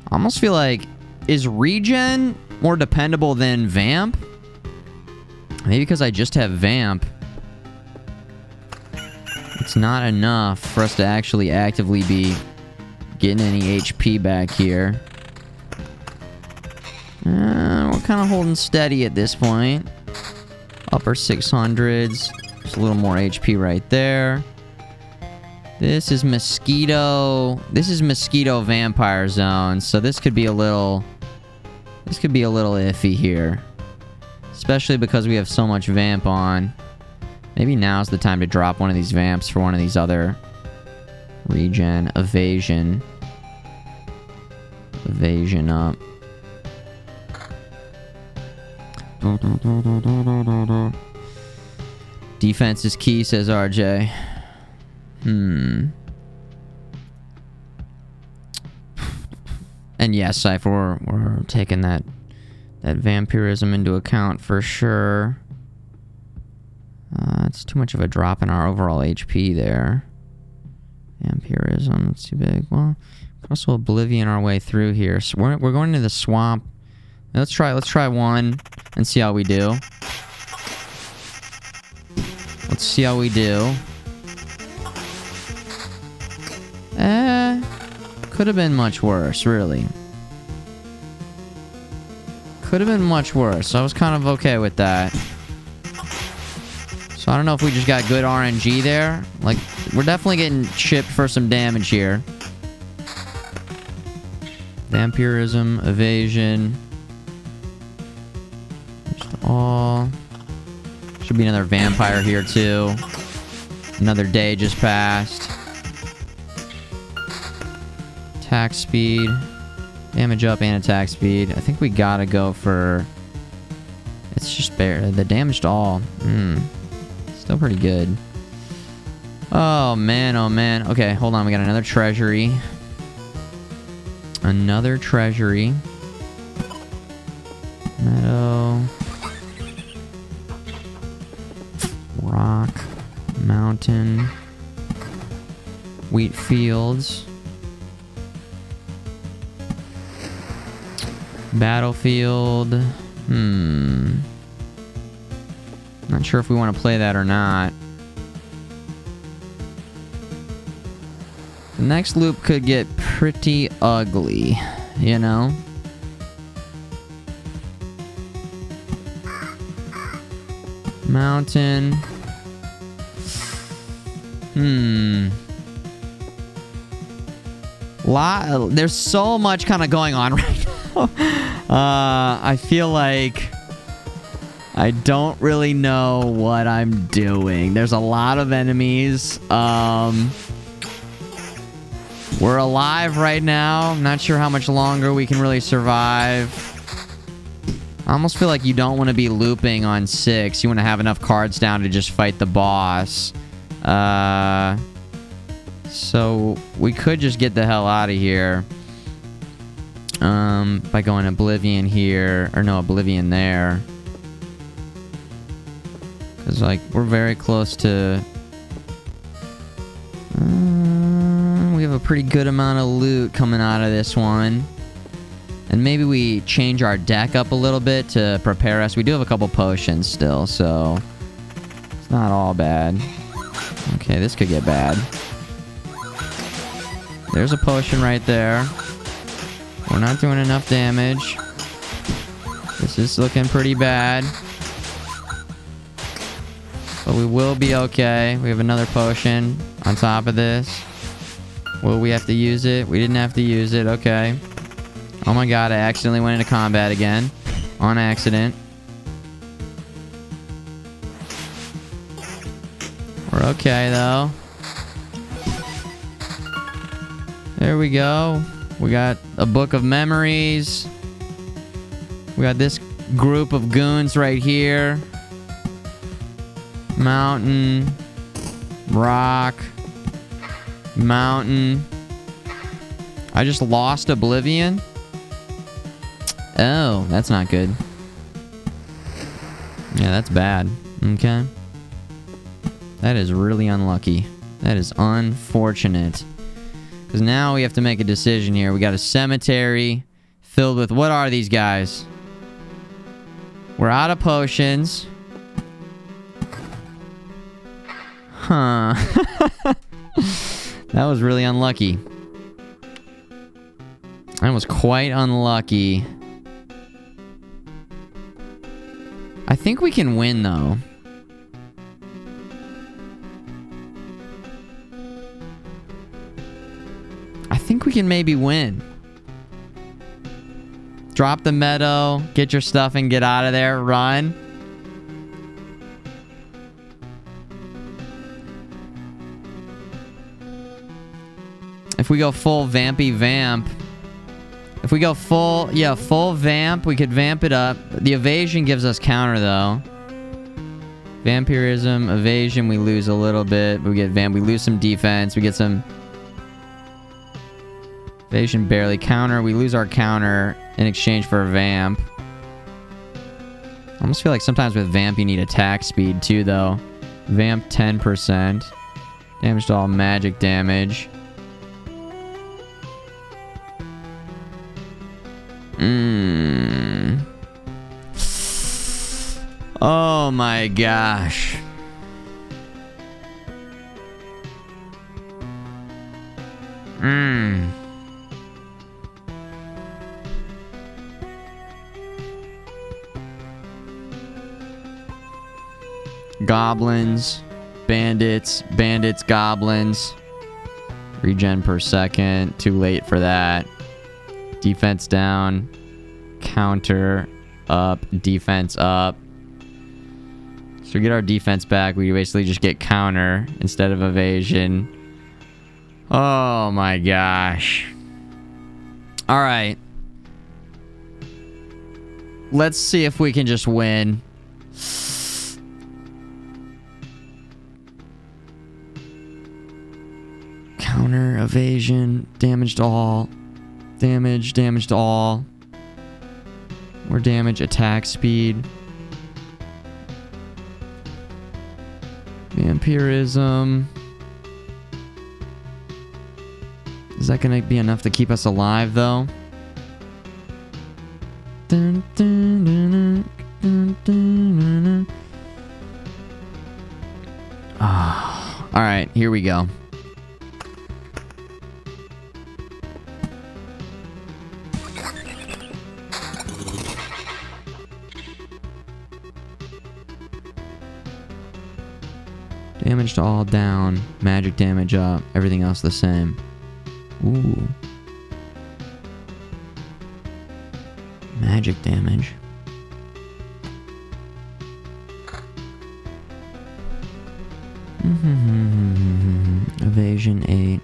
I almost feel like, is regen more dependable than vamp? Maybe because I just have vamp. It's not enough for us to actually actively be getting any HP back here. We're kind of holding steady at this point. Upper 600s. There's a little more HP right there. This is mosquito. This is mosquito vampire zone. So this could be a little... This could be a little iffy here. Especially because we have so much vamp on. Maybe now's the time to drop one of these vamps for one of these other... Regen. Evasion. Evasion up. Defense is key, says RJ. And yes, Cypher, we're taking that vampirism into account for sure. It's too much of a drop in our overall HP there. Vampirism, it's too big. Well, also Oblivion our way through here. So we're going to the swamp. Let's try one and see how we do. Let's see how we do. Could have been much worse, really. Could have been much worse. I was kind of okay with that. So I don't know if we just got good RNG there. Like, we're definitely getting chipped for some damage here. Vampirism, evasion. Just all. Should be another vampire here too. Another day just passed. Attack speed. Damage up and attack speed. I think we gotta go for... It's just bare. The damage to all. Still pretty good. Oh man, oh man. Okay, hold on. We got another treasury. Another treasury. Meadow. Rock. Mountain. Wheat fields. Battlefield. Not sure if we want to play that or not. The next loop could get pretty ugly, you know? Mountain. There's so much kind of going on right now. I feel like I don't really know what I'm doing. There's a lot of enemies. We're alive right now. I'm not sure how much longer we can really survive. I almost feel like you don't want to be looping on 6. You want to have enough cards down to just fight the boss. So we could just get the hell out of here. By going Oblivion here. Or no, Oblivion there. Because, like, we're very close to... we have a pretty good amount of loot coming out of this one. And maybe we change our deck up a little bit to prepare us. We do have a couple potions still, so... it's not all bad. Okay, this could get bad. There's a potion right there. We're not doing enough damage. This is looking pretty bad. But we will be okay. We have another potion on top of this. Will we have to use it? We didn't have to use it. Okay. Oh my god, I accidentally went into combat again. On accident. We're okay, though. There we go. We got a book of memories. We got this group of goons right here. Mountain. Rock. Mountain. I just lost Oblivion. Oh, that's not good. Yeah, that's bad. Okay. That is really unlucky. That is unfortunate. Because now we have to make a decision here. We got a cemetery filled with... what are these guys? We're out of potions. Huh. That was really unlucky. That was quite unlucky. I think we can win, though. I think we can maybe win. Drop the meadow, get your stuff and get out of there, run. If we go full vampy vamp. If we go full, yeah, full vamp, we could vamp it up. The evasion gives us counter, though. Vampirism, evasion, we lose a little bit. We get vamp, we lose some defense. We get some... evasion barely. Counter, we lose our counter in exchange for a vamp. I almost feel like sometimes with vamp you need attack speed, too, though. Vamp 10%. Damage to all magic damage. Oh my gosh. Goblins, bandits, goblins. Regen per second. Too late for that. Defense down. Counter up. Defense up. So we get our defense back. We basically just get counter instead of evasion. Oh my gosh. Alright. Let's see if we can just win. Counter, evasion, damage to all. Damage to all. More damage, attack speed. Vampirism. Is that gonna be enough to keep us alive, though? Alright, here we go. Damage to all down. Magic damage up. Everything else the same. Ooh. Magic damage. Evasion 8.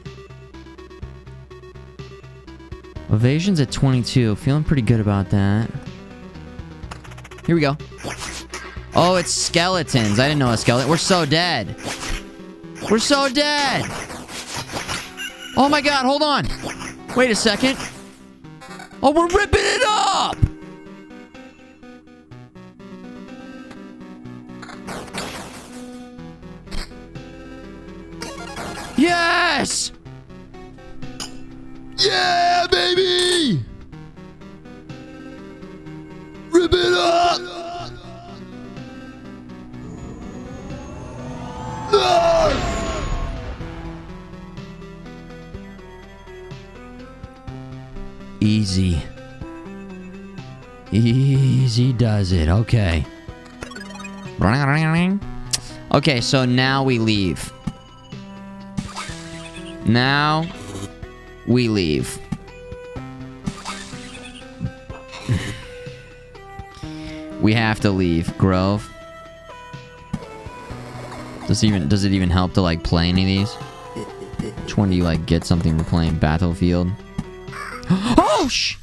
Evasion's at 22. Feeling pretty good about that. Here we go. Oh, it's skeletons. I didn't know a skeleton. We're so dead. We're so dead. Oh my god, hold on. Wait a second. Oh, we're ripping it up. Yes! Yeah, baby! Rip it up! Easy. Easy does it. Okay. Okay, so now we leave. Now we leave. We have to leave. Grove. Does it even help to like play any of these? Which one do you like get something for playing? Battlefield? Oh sh!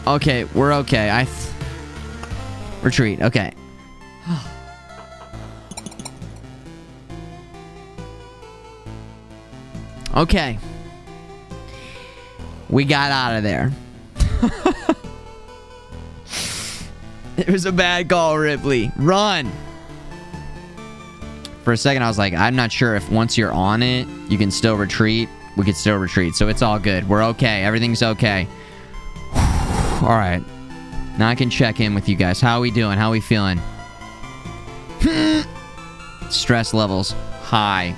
Okay, we're okay. Retreat, okay. Okay. We got out of there. It was a bad call, Ripley. Run! For a second, I was like, I'm not sure if once you're on it, you can still retreat. We could still retreat, so it's all good. We're okay. Everything's okay. Alright. Now I can check in with you guys. How are we doing? How are we feeling? Stress levels high.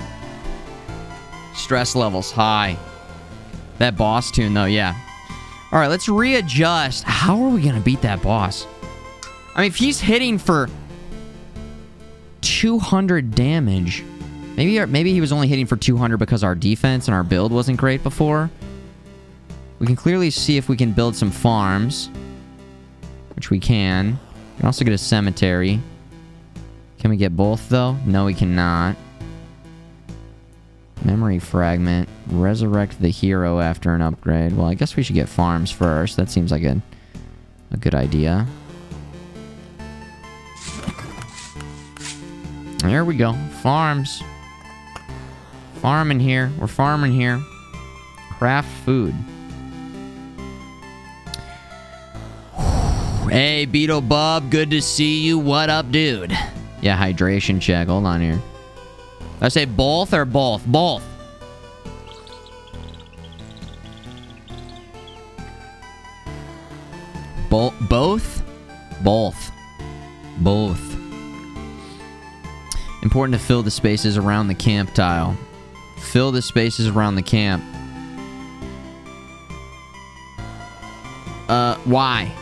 Stress levels high. That boss tune, though, yeah. Alright, let's readjust. How are we gonna beat that boss? I mean, if he's hitting for 200 damage... Maybe he was only hitting for 200 because our defense and our build wasn't great before. We can clearly see if we can build some farms. Which we can. We can also get a cemetery. Can we get both, though? No, we cannot. Memory fragment. Resurrect the hero after an upgrade. Well, I guess we should get farms first. That seems like a good idea. There we go. Farms. Farming here. We're farming here. Craft food. Hey, Beetle Bub. Good to see you. What up, dude? Yeah, hydration check. Hold on here. Did I say both or both? Both. Both? Both. Both. Important to fill the spaces around the camp tile. Fill the spaces around the camp. Why?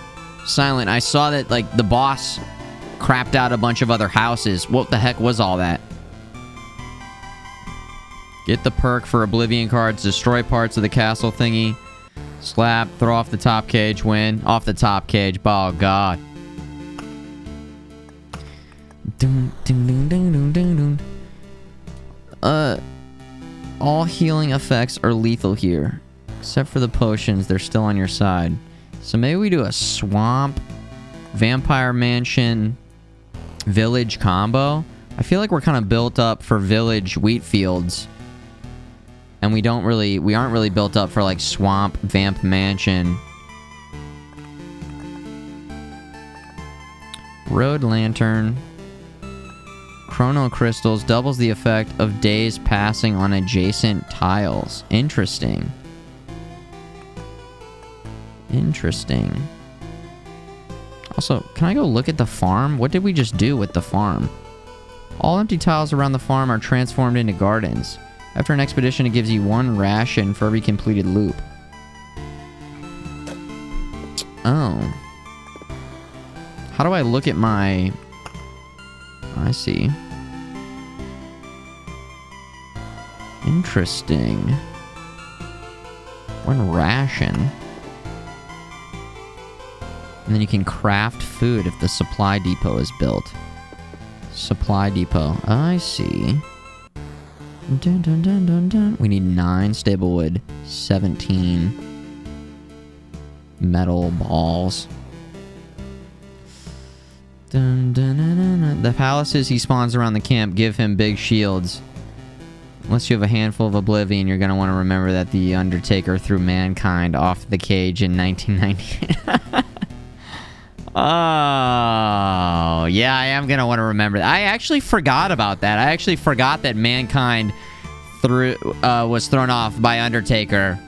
Silent, I saw that, like, the boss crapped out a bunch of other houses. What the heck was all that? Get the perk for Oblivion cards. Destroy parts of the castle thingy. Slap. Throw off the top cage. Win. Off the top cage. Oh, God. All healing effects are lethal here. Except for the potions. They're still on your side. So maybe we do a swamp, vampire mansion, village combo. I feel like we're kind of built up for village wheat fields. And we aren't really built up for like swamp, vamp mansion. Road lantern. Chrono crystals doubles the effect of days passing on adjacent tiles. Interesting. Interesting. Also, can I go look at the farm? What did we just do with the farm? All empty tiles around the farm are transformed into gardens. After an expedition, it gives you 1 ration for every completed loop. Oh. How do I look at my... I see. Interesting. 1 ration. And then you can craft food if the supply depot is built. Supply depot. I see. Dun, dun, dun, dun, dun. We need 9 stable wood, 17 metal balls. Dun, dun, dun, dun, dun. The palaces he spawns around the camp give him big shields. Unless you have a handful of oblivion, you're going to want to remember that the Undertaker threw mankind off the cage in 1998. Oh, yeah, I am going to want to remember that. I actually forgot about that. I actually forgot that mankind was thrown off by Undertaker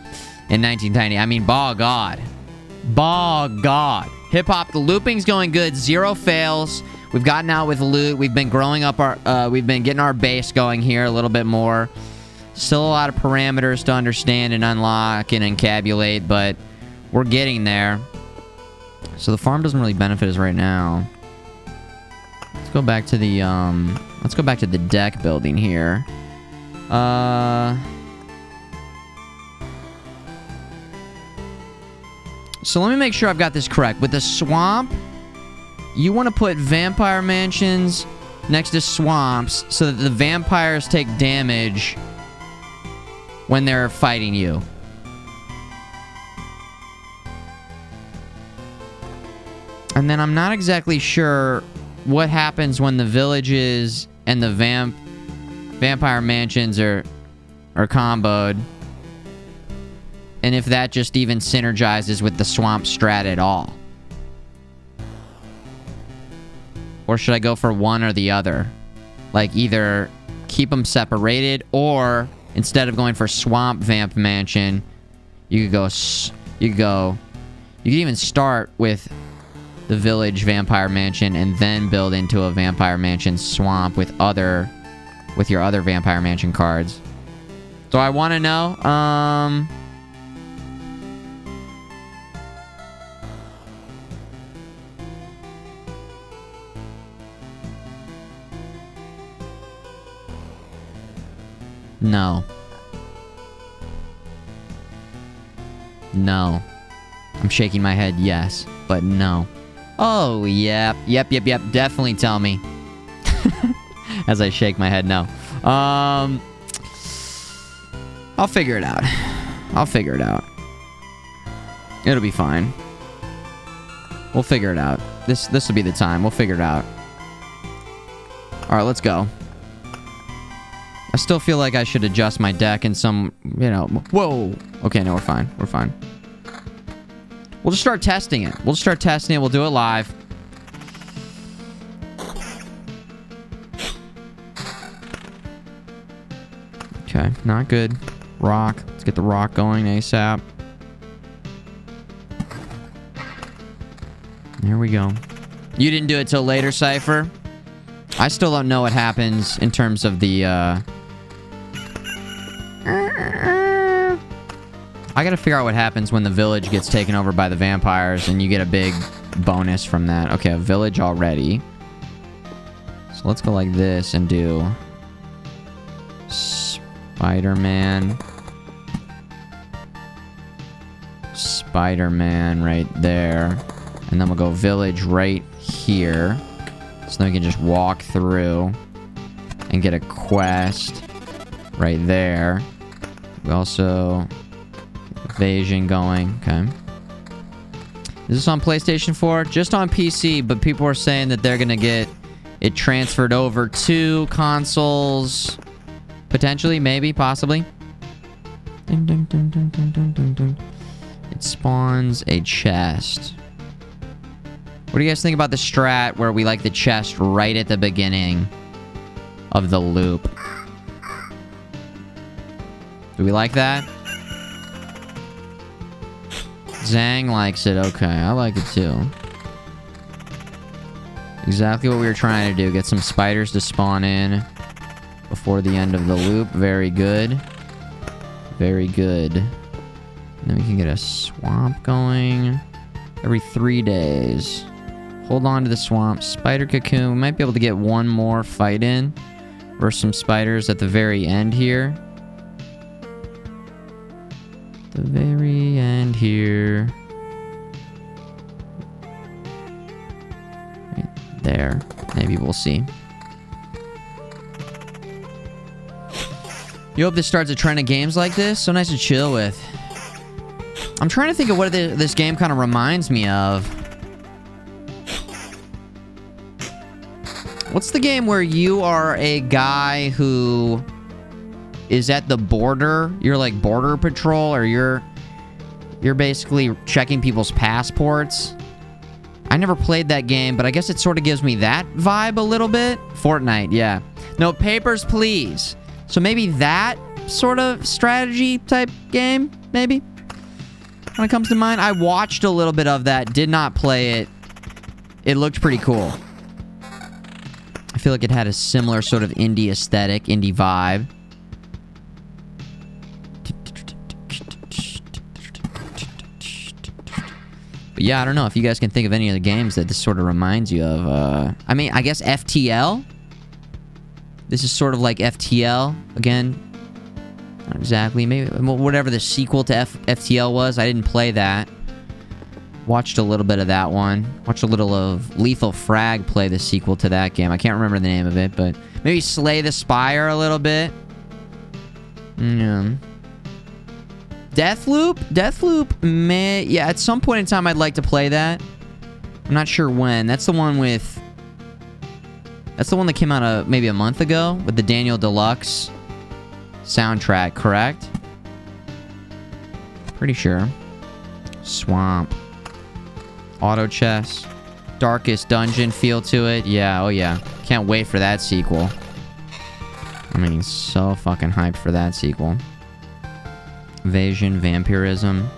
in 1990. I mean, bah God. Bah God. Hip-hop, the looping's going good. 0 fails. We've gotten out with loot. We've been growing up our... we've been getting our base going here a little bit more. Still a lot of parameters to understand and unlock and encabulate, but we're getting there. So the farm doesn't really benefit us right now. Let's go back to the, let's go back to the deck building here. So let me make sure I've got this correct. With the swamp, you want to put vampire mansions next to swamps so that the vampires take damage when they're fighting you. And then I'm not exactly sure what happens when the villages and the vampire mansions are comboed. And if that just even synergizes with the swamp strat at all. Or should I go for one or the other? Like either keep them separated, or instead of going for swamp vamp mansion, you could even start with the village vampire mansion and then build into a vampire mansion swamp with your other vampire mansion cards. So I want to know, no. No. I'm shaking my head yes, but no. Oh, yep. Definitely tell me. As I shake my head, no. I'll figure it out. I'll figure it out. It'll be fine. We'll figure it out. This will be the time. We'll figure it out. Alright, let's go. I still feel like I should adjust my deck in some, you know... Whoa! Okay, no, we're fine. We're fine. We'll just start testing it. We'll start testing it. We'll do it live. Okay, not good. Rock. Let's get the rock going ASAP. There we go. You didn't do it till later, Cypher? I still don't know what happens in terms of the, I gotta figure out what happens when the village gets taken over by the vampires and you get a big bonus from that. Okay, a village already. So let's go like this and do Spider-Man. Spider-Man right there. And then we'll go village right here. So then we can just walk through and get a quest right there. We also... Evasion going. Okay. Is this on PlayStation 4? Just on PC, but people are saying that they're gonna get it transferred over to consoles. Potentially, maybe, possibly. Dun, dun, dun, dun, dun, dun, dun, dun. It spawns a chest. What do you guys think about the strat where we like the chest right at the beginning of the loop? Do we like that? Zang likes it. Okay, I like it too. Exactly what we were trying to do. Get some spiders to spawn in. before the end of the loop. Very good. Very good. And then we can get a swamp going every 3 days. Hold on to the swamp. Spider cocoon. We might be able to get one more fight in versus some spiders at the very end here. The very end here. Right there. Maybe we'll see. You hope this starts a trend of games like this? So nice to chill with. I'm trying to think of what this game kind of reminds me of. What's the game where you are a guy who is at the border? You're like border patrol, or you're basically checking people's passports. I never played that game, but I guess it sort of gives me that vibe a little bit. Fortnite, yeah. No, Papers, Please. So maybe that sort of strategy type game, maybe? When it comes to mind, I watched a little bit of that, did not play it. It looked pretty cool. I feel like it had a similar sort of indie aesthetic, indie vibe. But yeah, I don't know if you guys can think of any of the games that this sort of reminds you of. I mean, I guess FTL? This is sort of like FTL. Again, not exactly. Maybe whatever the sequel to FTL was. I didn't play that. Watched a little bit of that one. Watched a little of Lethal Frag play the sequel to that game. I can't remember the name of it, but maybe Slay the Spire a little bit. Yeah. Deathloop? Deathloop, yeah, at some point in time I'd like to play that. I'm not sure when. That's the one with... That's the one that came out maybe a month ago with the Daniel Deluxe soundtrack, correct? Pretty sure. Swamp. Auto chess. Darkest dungeon feel to it. Yeah, oh yeah. Can't wait for that sequel. I mean, so fucking hyped for that sequel. Evasion, vampirism.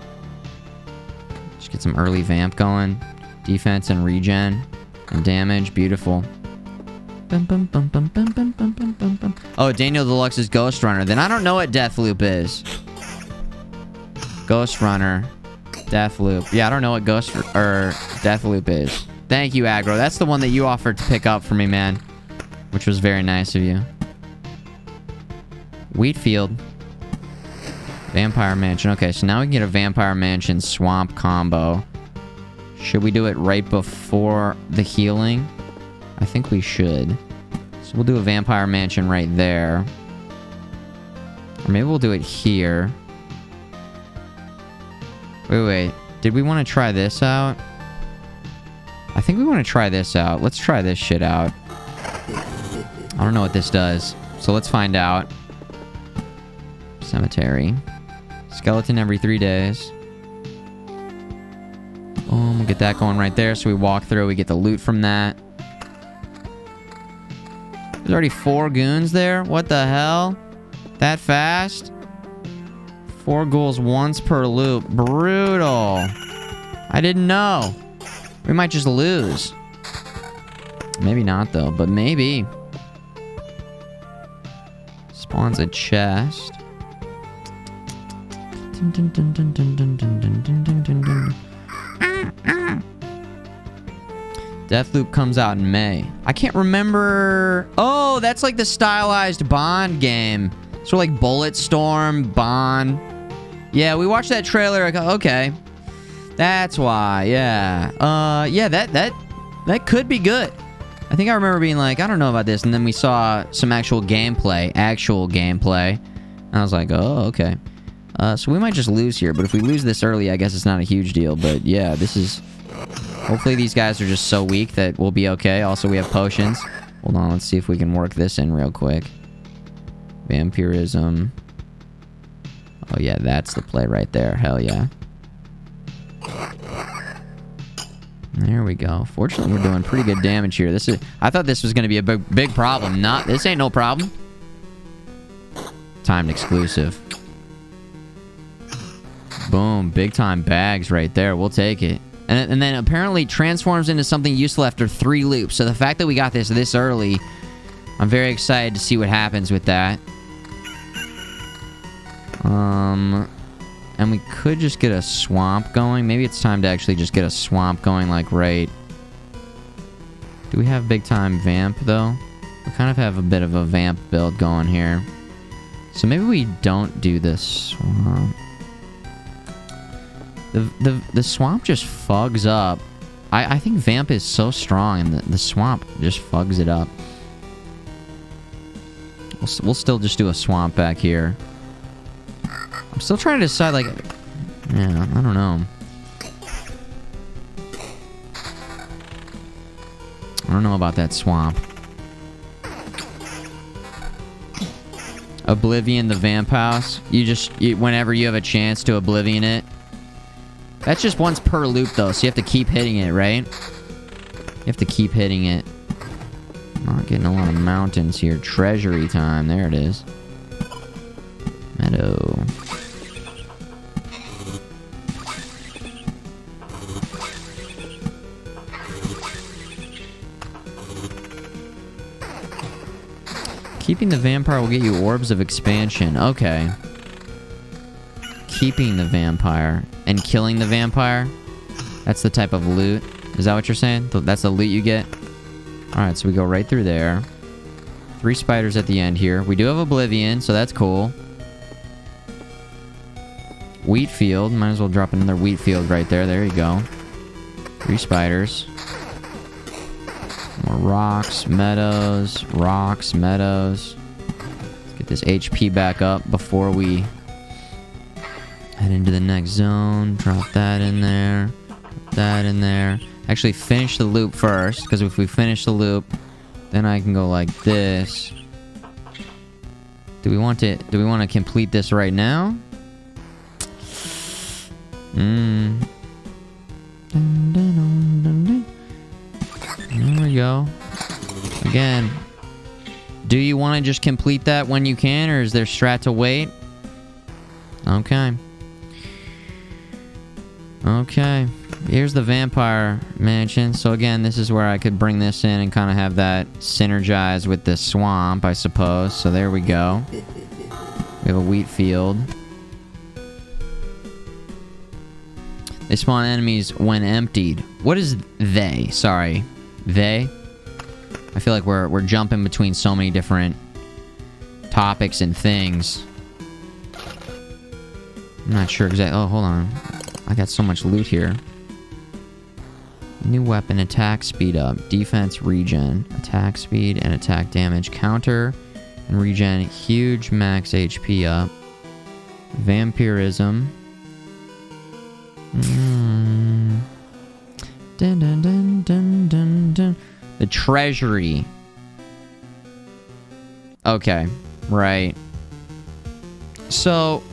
Just get some early vamp going. Defense and regen. And damage. Beautiful. Oh, Daniel Deluxe's Ghost Runner. Then I don't know what Deathloop is. Ghost Runner. Deathloop. Yeah, I don't know what Deathloop is. Thank you, Aggro. That's the one that you offered to pick up for me, man. Which was very nice of you. Wheatfield. Vampire Mansion. Okay, so now we can get a Vampire Mansion Swamp combo. Should we do it right before the healing? I think we should. So we'll do a Vampire Mansion right there. Or maybe we'll do it here. Wait. Did we want to try this out? I think we want to try this out. Let's try this shit out. I don't know what this does. So let's find out. Cemetery. Skeleton every 3 days. Boom. We'll get that going right there. So we walk through. We get the loot from that. There's already 4 goons there? What the hell? That fast? 4 ghouls once per loop. Brutal. I didn't know. We might just lose. Maybe not, though. But maybe. Spawns a chest. Deathloop comes out in May. I can't remember... Oh, that's like the stylized Bond game. Sort of like Bulletstorm, Bond. Yeah, we watched that trailer. Okay. That's why, yeah. Yeah, that could be good. I think I remember being like, I don't know about this. And then we saw some actual gameplay. And I was like, oh, okay. So we might just lose here. But if we lose this early, I guess it's not a huge deal. But yeah, this is... Hopefully these guys are just so weak that we'll be okay. Also, we have potions. Hold on, let's see if we can work this in real quick. Vampirism. Oh yeah, that's the play right there. Hell yeah. There we go. Fortunately, we're doing pretty good damage here. I thought this was going to be a big problem. This ain't no problem. Timed exclusive. Boom. Big time bags right there. We'll take it. And then apparently transforms into something useful after 3 loops. So the fact that we got this early I'm very excited to see what happens with that. And we could just get a swamp going. Maybe it's time to actually just get a swamp going, like, right... Do we have big time vamp, though? We kind of have a bit of a vamp build going here. So maybe we don't do this swamp. The swamp just fugs up. I think vamp is so strong, and the swamp just fugs it up. We'll still just do a swamp back here. I'm still trying to decide, like... Yeah, I don't know. I don't know about that swamp. Oblivion the vamp house. Whenever you have a chance to Oblivion it. That's just once per loop, though, so you have to keep hitting it, right? You have to keep hitting it. I'm not getting a lot of mountains here. Treasury time. There it is. Meadow. Keeping the vampire will get you orbs of expansion. Okay. Keeping the vampire and killing the vampire. That's the type of loot. Is that what you're saying? That's the loot you get? Alright, so we go right through there. 3 spiders at the end here. We do have Oblivion, so that's cool. Wheat field. Might as well drop another wheat field right there. There you go. 3 spiders. More rocks, meadows, rocks, meadows. Let's get this HP back up before we head into the next zone. Drop that in there. Put that in there. Actually, finish the loop first, because if we finish the loop, then I can go like this. Do we want to complete this right now? There we go. Again, do you want to just complete that when you can, or is there strat to wait? Okay. Okay. Here's the vampire mansion. So again, this is where I could bring this in and kind of have that synergize with the swamp, I suppose. So there we go. We have a wheat field. They spawn enemies when emptied. What is they? Sorry. They? I feel like we're jumping between so many different topics and things. I'm not sure exactly. Oh, hold on. I got so much loot here. New weapon, attack speed up. Defense regen. Attack speed and attack damage. Counter and regen. Huge max HP up. Vampirism. Dun, dun, dun, dun, dun, dun. The treasury. Okay, right. So,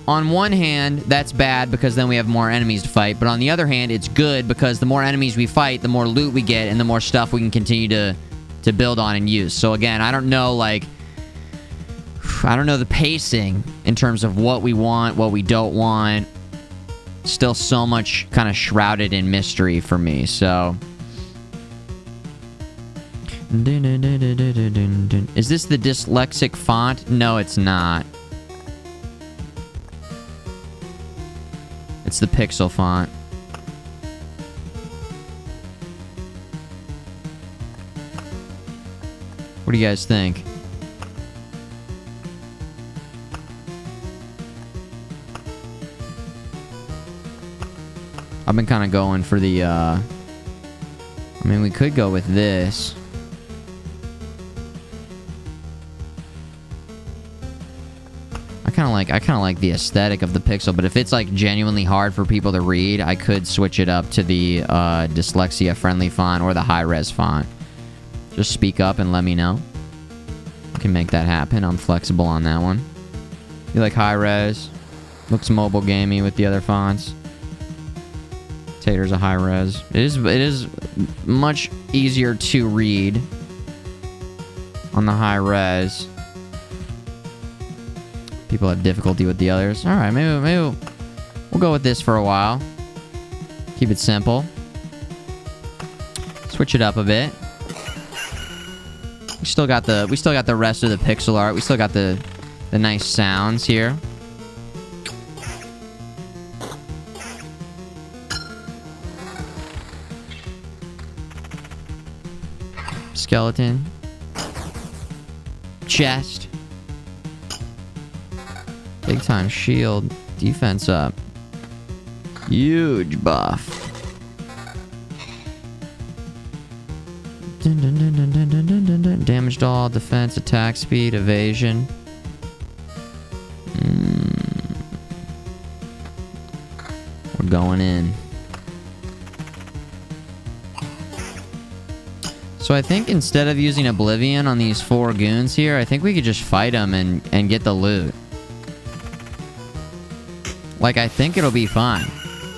on one hand, that's bad because then we have more enemies to fight. But on the other hand, it's good because the more enemies we fight, the more loot we get, and the more stuff we can continue to build on and use. So again, I don't know, like... I don't know the pacing in terms of what we want, what we don't want. Still so much kind of shrouded in mystery for me, so... Is this the dyslexic font? No, it's not. It's the pixel font. What do you guys think? I've been kind of going for the, I mean, we could go with this. I kind of like the aesthetic of the pixel, but if it's, like, genuinely hard for people to read, I could switch it up to the, dyslexia-friendly font or the high-res font. Just speak up and let me know. I can make that happen. I'm flexible on that one. You like high-res? Looks mobile gamey with the other fonts. Tater's a high res. It is much easier to read on the high res. People have difficulty with the others. All right, maybe we'll go with this for a while. Keep it simple. Switch it up a bit. We still got the rest of the pixel art. We still got the nice sounds here. Skeleton. Chest. Big time shield. Defense up. Huge buff. Dun, dun, dun, dun, dun, dun, dun, dun, dun. Damaged all, defense, attack speed, evasion. We're going in. So I think instead of using Oblivion on these 4 goons here, I think we could just fight them and get the loot. Like, I think it'll be fine.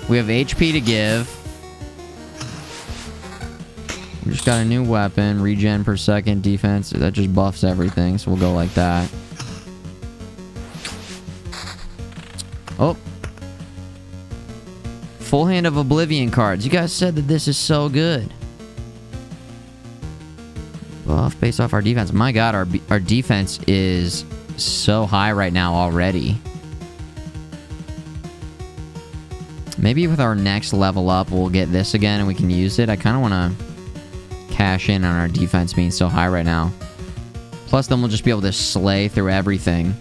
We have HP to give. We just got a new weapon. Regen per second, defense. That just buffs everything, so we'll go like that. Oh. Full hand of Oblivion cards. You guys said that this is so good. Buff based off our defense. My god, our defense is so high right now already. Maybe with our next level up, we'll get this again and we can use it. I kind of want to cash in on our defense being so high right now. Plus, then we'll just be able to slay through everything.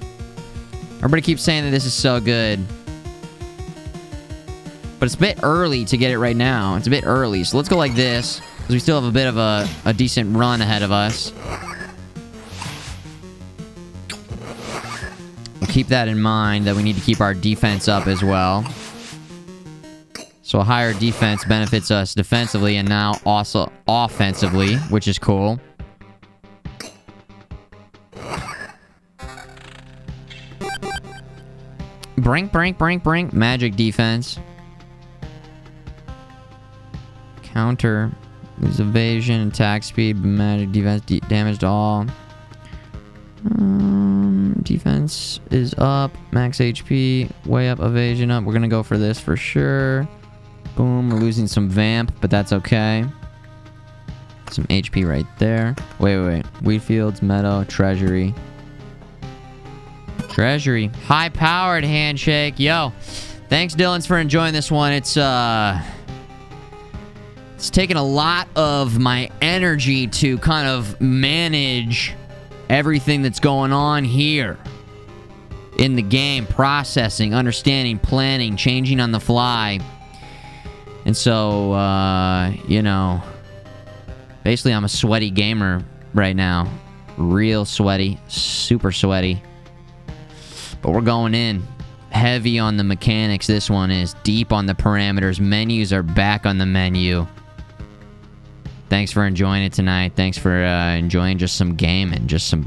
Everybody keeps saying that this is so good. But it's a bit early to get it right now. It's a bit early. So let's go like this, because we still have a bit of a decent run ahead of us. We'll keep that in mind, that we need to keep our defense up as well. So a higher defense benefits us defensively and now also offensively, which is cool. Brink, brink, brink, brink. Magic defense. Counter. Lose evasion, attack speed, magic defense, damage to all. Defense is up. Max HP. Way up. Evasion up. We're gonna go for this for sure. Boom, we're losing some vamp, but that's okay. Some HP right there. Wait. Wheatfields, Meadow, Treasury. Treasury. High-powered handshake. Yo, thanks, Dylan's, for enjoying this one. It's taken a lot of my energy to kind of manage everything that's going on here in the game. Processing, understanding, planning, changing on the fly. And so, you know, basically I'm a sweaty gamer right now. Real sweaty. Super sweaty. But we're going in. Heavy on the mechanics. This one is deep on the parameters. Menus are back on the menu. Thanks for enjoying it tonight. Thanks for enjoying just some gaming. Just some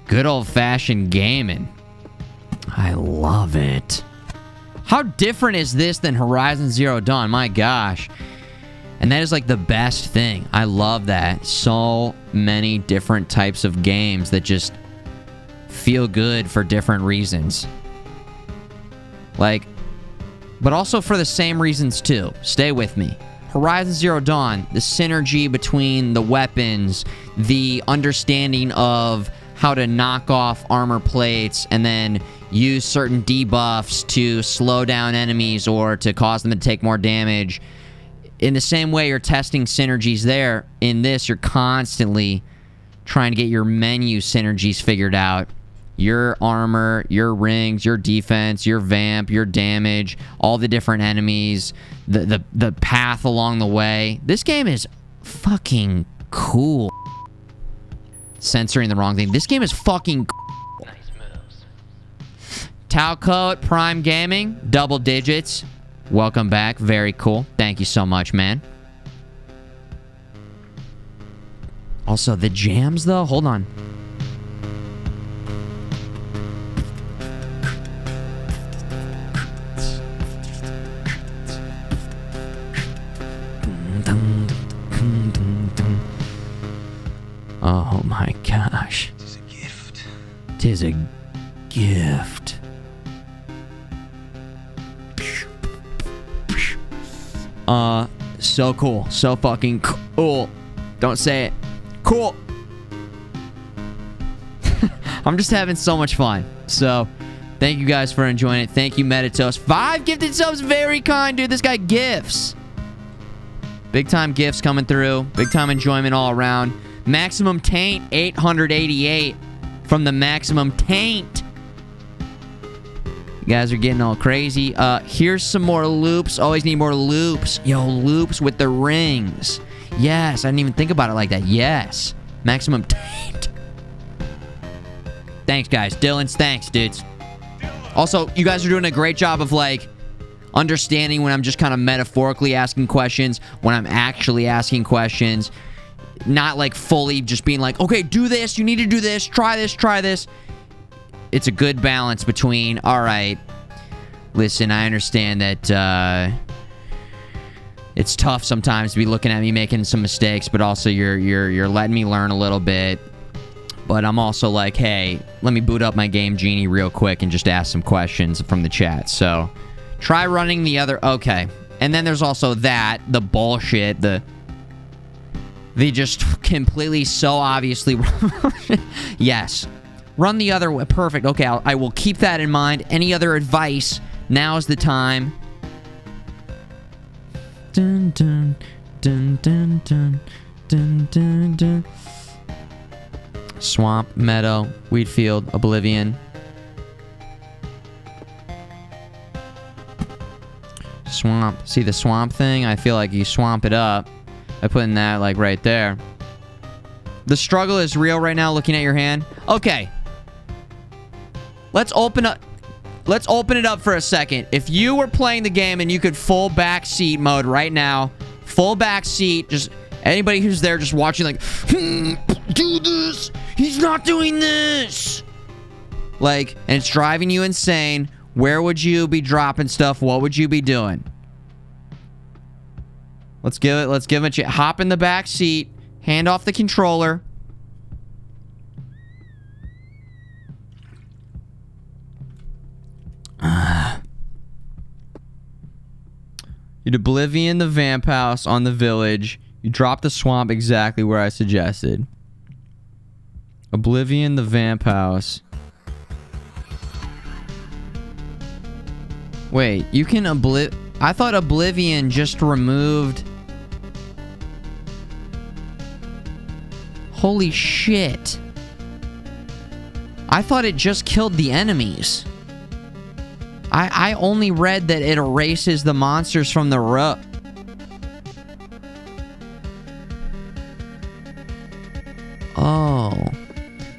good old-fashioned gaming. I love it. How different is this than Horizon Zero Dawn? My gosh. And that is like the best thing. I love that. So many different types of games that just feel good for different reasons. Like, but also for the same reasons too. Stay with me. Horizon Zero Dawn, the synergy between the weapons, the understanding of how to knock off armor plates and then use certain debuffs to slow down enemies or to cause them to take more damage. In the same way you're testing synergies there, in this you're constantly trying to get your menu synergies figured out. Your armor, your rings, your defense, your vamp, your damage, all the different enemies, the path along the way. This game is fucking cool. Censoring the wrong thing. This game is fucking cool. Tau Code, Prime Gaming, double digits. Welcome back. Very cool. Thank you so much, man. Also, the jams, though? Hold on. Oh my gosh. It is a gift. It is a gift. So cool. So fucking cool. Don't say it. Cool. I'm just having so much fun. So, thank you guys for enjoying it. Thank you, Meditos. 5 gifted subs. Very kind, dude. This guy gifts. Big time gifts coming through. Big time enjoyment all around. Maximum Taint, 888 from the Maximum Taint. You guys are getting all crazy. Here's some more loops. Always need more loops. Yo, loops with the rings. Yes, I didn't even think about it like that. Yes. Maximum Taint. Thanks, guys. Dylan's, thanks, dudes. Also, you guys are doing a great job of, like, understanding when I'm just kind of metaphorically asking questions, when I'm actually asking questions. Not, like, fully just being like, okay, do this, you need to do this, try this, try this. It's a good balance between, all right, listen, I understand that it's tough sometimes to be looking at me making some mistakes, but also you're letting me learn a little bit. But I'm also like, hey, let me boot up my Game Genie real quick and just ask some questions from the chat. So, try running the other... Okay. And then there's also that, the bullshit, the just completely so obviously... Yes. Run the other way. Perfect. Okay, I will keep that in mind. Any other advice? Now's the time. Dun, dun, dun, dun, dun, dun, dun, dun. Swamp, meadow, wheat field, oblivion. Swamp. See the swamp thing? I feel like you swamp it up by putting that, like, right there. The struggle is real right now, looking at your hand. Okay. Let's open it up for a second. If you were playing the game and you could full back seat mode right now, full back seat, just anybody who's there just watching, like, do this. He's not doing this. Like, and it's driving you insane. Where would you be dropping stuff? What would you be doing? Let's give it a chance. Hop in the back seat. Hand off the controller. You'd oblivion the vamp house on the village. You drop the swamp exactly where I suggested. Oblivion the vamp house. Wait, you can I thought oblivion just removed... Holy shit. I thought it just killed the enemies. I only read that it erases the monsters from the rook. Oh.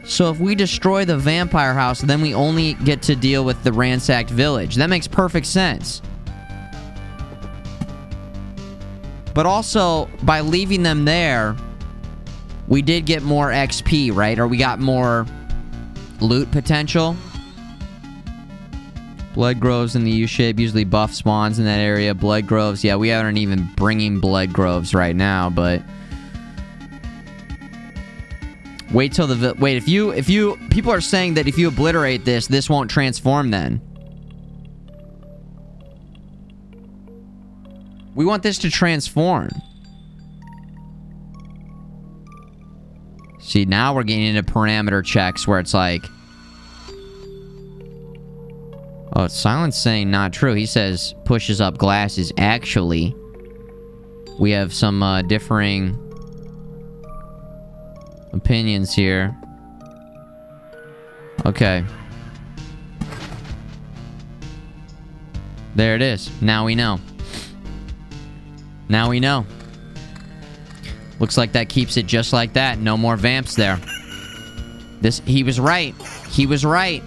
So if we destroy the vampire house, then we only get to deal with the ransacked village. That makes perfect sense. But also, by leaving them there, we did get more XP, right? Or we got more loot potential. Blood groves in the U-shape usually buff spawns in that area. Blood groves, yeah, we aren't even bringing blood groves right now, but... Wait till the... Wait, if you... People are saying that if you obliterate this, this won't transform then. We want this to transform. See, now we're getting into parameter checks where it's like... Oh, Silent's saying not true. He says pushes up glasses. Actually, we have some differing opinions here. Okay. There it is. Now we know. Now we know. Looks like that keeps it just like that. No more vamps there. He was right. He was right.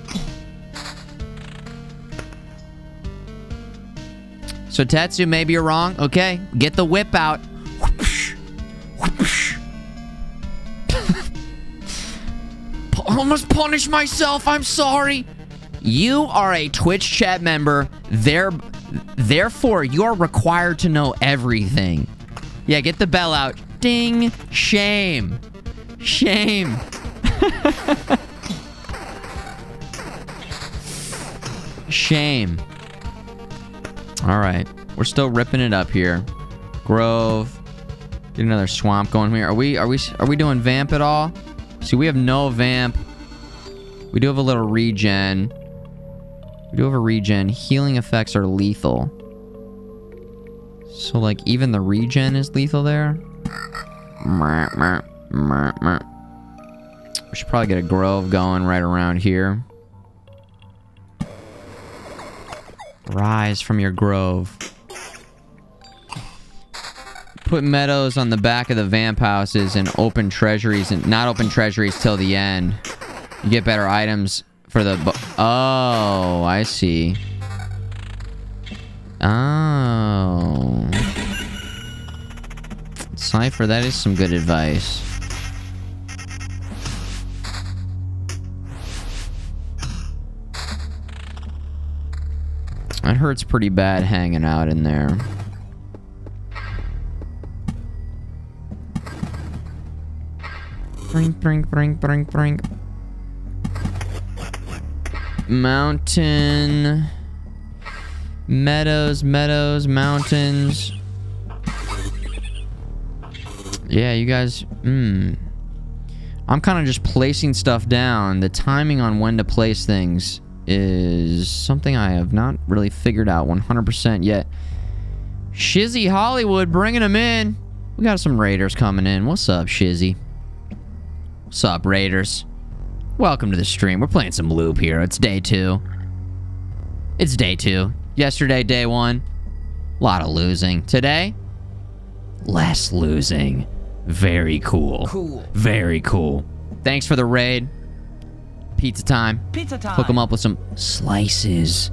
So Tetsu, maybe you're wrong. Okay, get the whip out. I almost punished myself. I'm sorry. You are a Twitch chat member. Therefore, you're required to know everything. Yeah, get the bell out. Ding. Shame. Shame. Shame. All right, we're still ripping it up here. Grove. Get another swamp going here. Are we doing vamp at all? See, we have no vamp. We do have a little regen. We do have a regen. Healing effects are lethal. So, like, even the regen is lethal there? We should probably get a grove going right around here. Rise from your grove. Put meadows on the back of the vamp houses and open treasuries, and not open treasuries till the end. You get better items for the... Oh, I see. Oh. Cypher, that is some good advice. It hurts pretty bad hanging out in there. Brink, brink, brink, brink, brink. Mountain. Meadows, meadows, mountains. Yeah, you guys... I'm kind of just placing stuff down. The timing on when to place things is something I have not really figured out 100% yet. Shizzy Hollywood bringing them in. We got some raiders coming in. What's up, Shizzy? What's up, raiders? Welcome to the stream. We're playing some loop here. It's day 2. It's day 2. Yesterday, day 1. A lot of losing. Today, less losing. Very cool. Cool. Very cool. Thanks for the raid. Pizza time. Pizza time. Hook them up with some slices.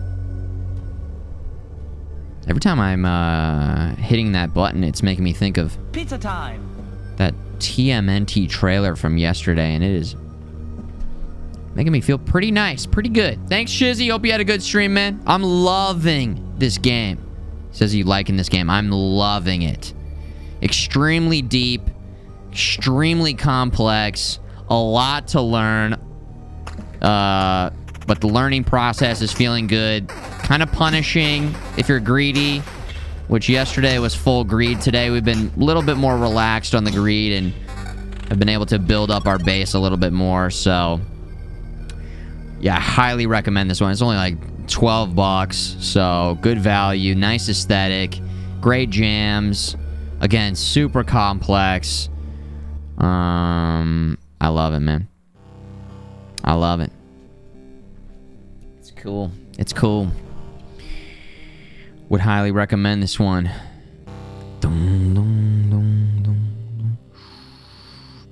Every time I'm hitting that button, it's making me think of Pizza time. that TMNT trailer from yesterday, and it is making me feel pretty nice, pretty good. Thanks, Shizzy. Hope you had a good stream, man. I'm loving this game. Says you liking this game. I'm loving it. Extremely deep, extremely complex, a lot to learn. But the learning process is feeling good. Kind of punishing if you're greedy, which yesterday was full greed. Today we've been a little bit more relaxed on the greed and have been able to build up our base a little bit more. So yeah, I highly recommend this one. It's only like 12 bucks, so good value, nice aesthetic, great jams. Again, super complex. I love it, man. I love it. It's cool. It's cool. Would highly recommend this one.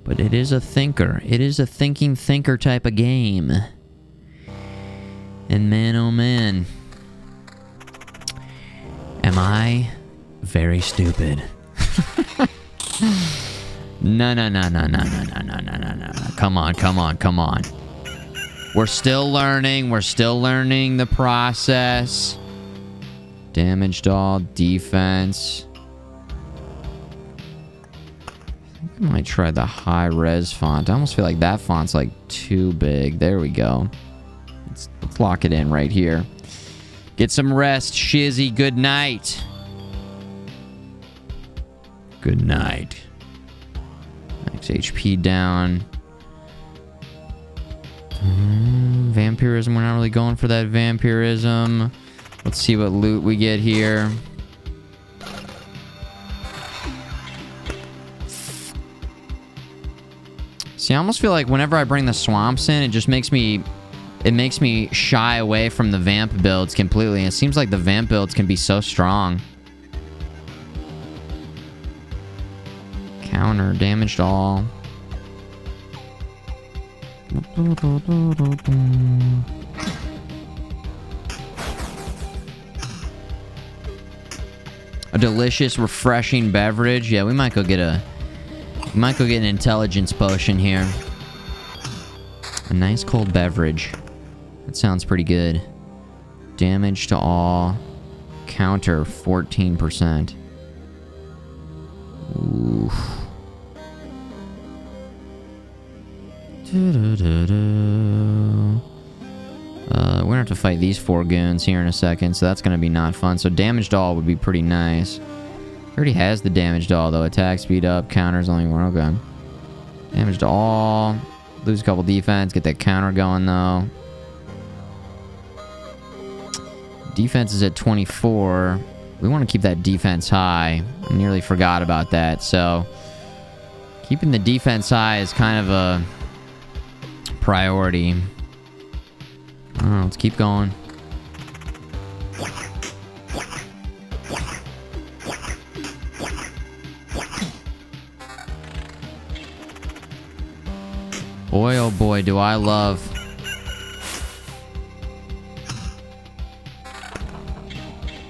But it is a thinker. It is a thinking thinker type of game. And man, oh man. Am I very stupid? No. Come on. We're still learning. We're still learning the process. Damaged all, defense. I think I might try the high res font. I almost feel like that font's like too big. There we go. Let's lock it in right here. Get some rest, Shizzy. Good night. Good night. Max HP down. Vampirism. We're not really going for that vampirism. Let's see what loot we get here. See, I almost feel like whenever I bring the swamps in, it just makes me... It makes me shy away from the vamp builds completely. It seems like the vamp builds can be so strong. Counter, damaged all. A delicious, refreshing beverage. Yeah, we might go get a... We might go get an intelligence potion here. A nice cold beverage. That sounds pretty good. Damage to all. Counter 14%. Oof. We're gonna have to fight these 4 goons here in a second, so that's gonna be not fun. So damaged all would be pretty nice. Already has the damaged all though. Attack speed up, counters only 1. Okay. Damaged all. Lose a couple defense. Get that counter going, though. Defense is at 24. We want to keep that defense high. I nearly forgot about that. So, keeping the defense high is kind of a priority. Let's keep going. Boy, oh boy, do I love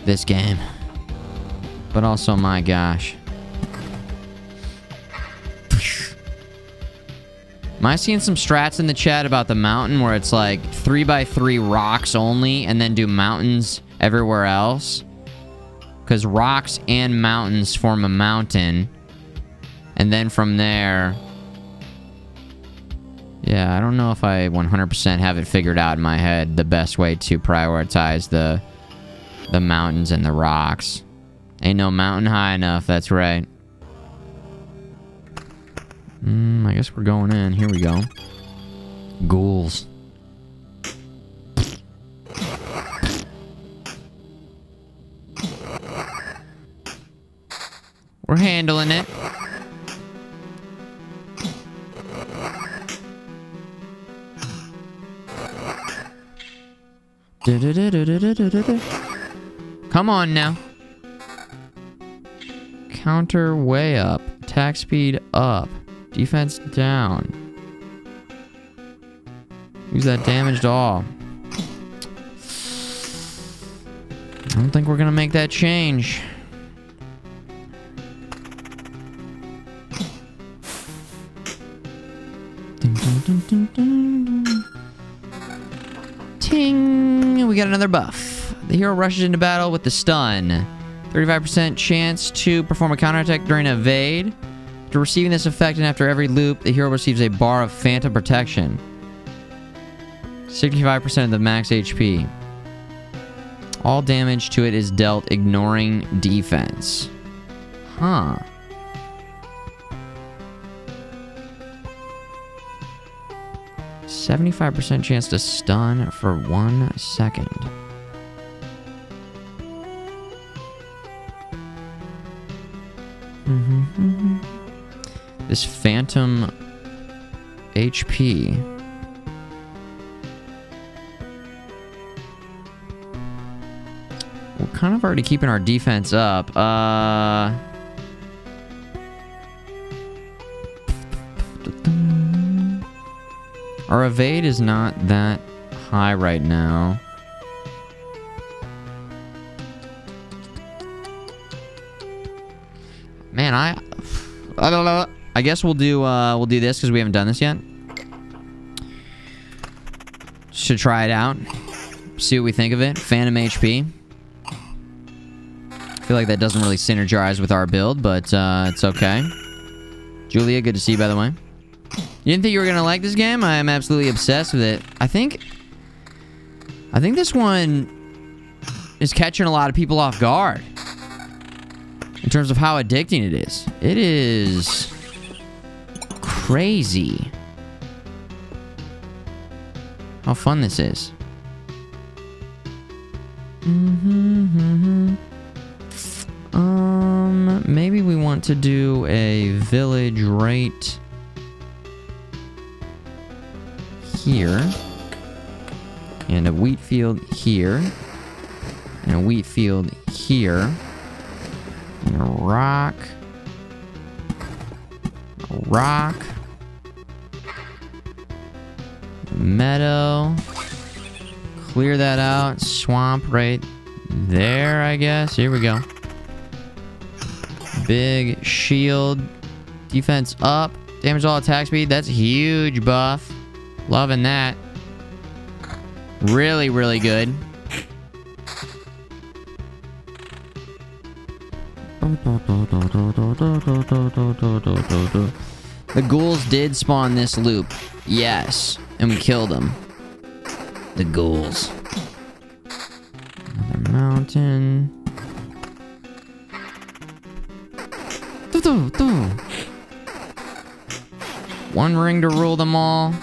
this game. But also, my gosh. Am I seeing some strats in the chat about the mountain where it's like 3x3 rocks only and then do mountains everywhere else? Because rocks and mountains form a mountain. And then from there... Yeah, I don't know if I 100% have it figured out in my head the best way to prioritize the mountains and the rocks. Ain't no mountain high enough, that's right. I guess we're going in. Here we go. Ghouls. We're handling it. Come on now. Counter way up. Attack speed up. Defense down. Use that damaged all. I don't think we're gonna make that change. Ding, ding, ding, ding, ding, ding. Ting! We got another buff. The hero rushes into battle with the stun. 35% chance to perform a counterattack during an evade. After receiving this effect and after every loop, the hero receives a bar of phantom protection. 65% of the max HP. All damage to it is dealt ignoring defense. Huh. %75% chance to stun for 1 second. This phantom HP. We're kind of already keeping our defense up. Our evade is not that high right now. Man, I don't know. I guess we'll do this because we haven't done this yet. Should try it out. See what we think of it. Phantom HP. I feel like that doesn't really synergize with our build, but it's okay. Julia, good to see you, by the way. You didn't think you were gonna like this game? I am absolutely obsessed with it. I think this one is catching a lot of people off guard in terms of how addicting it is. It is crazy how fun this is. Maybe we want to do a village right here, and a wheat field here, and a wheat field here, and a rock, meadow, clear that out, swamp right there, I guess. Here we go. Big shield, defense up, damage all attack speed. That's a huge buff. Loving that. Really, really good. The ghouls did spawn this loop. Yes. And we killed them. The ghouls. Another mountain. One ring to rule them all.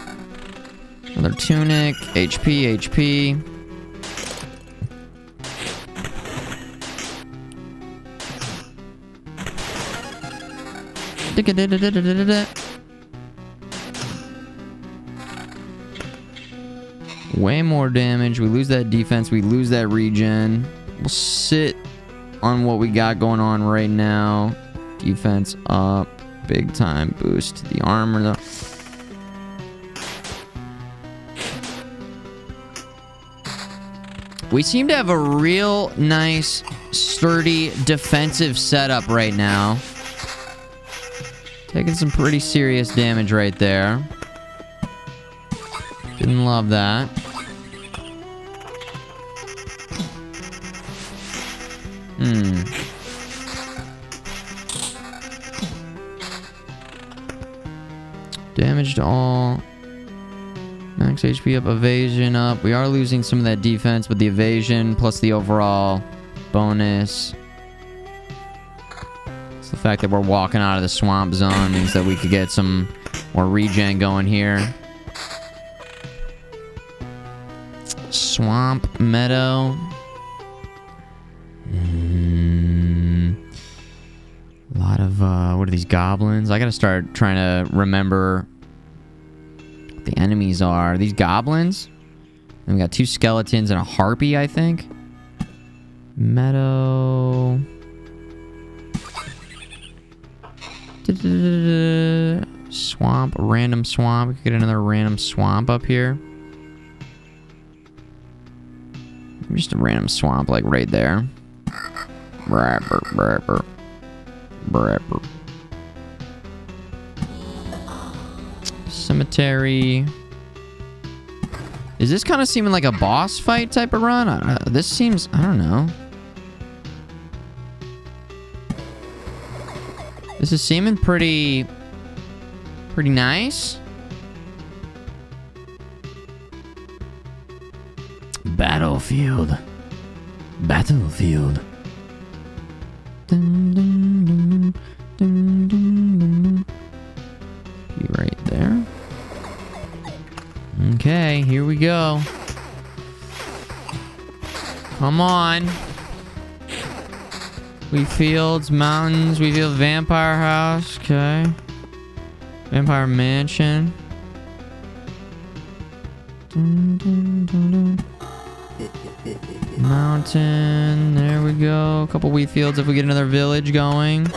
Another tunic. HP, HP. Way more damage. We lose that defense. We lose that regen. We'll sit on what we got going on right now. Defense up. Big time boost to the armor though. We seem to have a real nice, sturdy defensive setup right now. Taking some pretty serious damage right there. Didn't love that. Damage to all. Max HP up, evasion up. We are losing some of that defense, but the evasion plus the overall bonus. It's the fact that we're walking out of the swamp zone means that we could get some more regen going here. Swamp meadow. A lot of, what are these goblins? I gotta start trying to remember what the enemies are. Are these goblins? And we got 2 skeletons and a harpy, I think. Meadow. Swamp, random swamp. We could get another random swamp up here. Just a random swamp, like right there. Cemetery. Is this kind of seeming like a boss fight type of run? This seems, I don't know. This is seeming pretty nice. Battlefield. Battlefield. Dun, dun, dun, dun, dun, dun, dun. Be right there. Okay, here we go. Come on. We fields, mountains, we feel vampire house, okay. Vampire mansion. Dun, dun, dun, dun. Mountain, there we go. A couple wheat fields if we get another village going.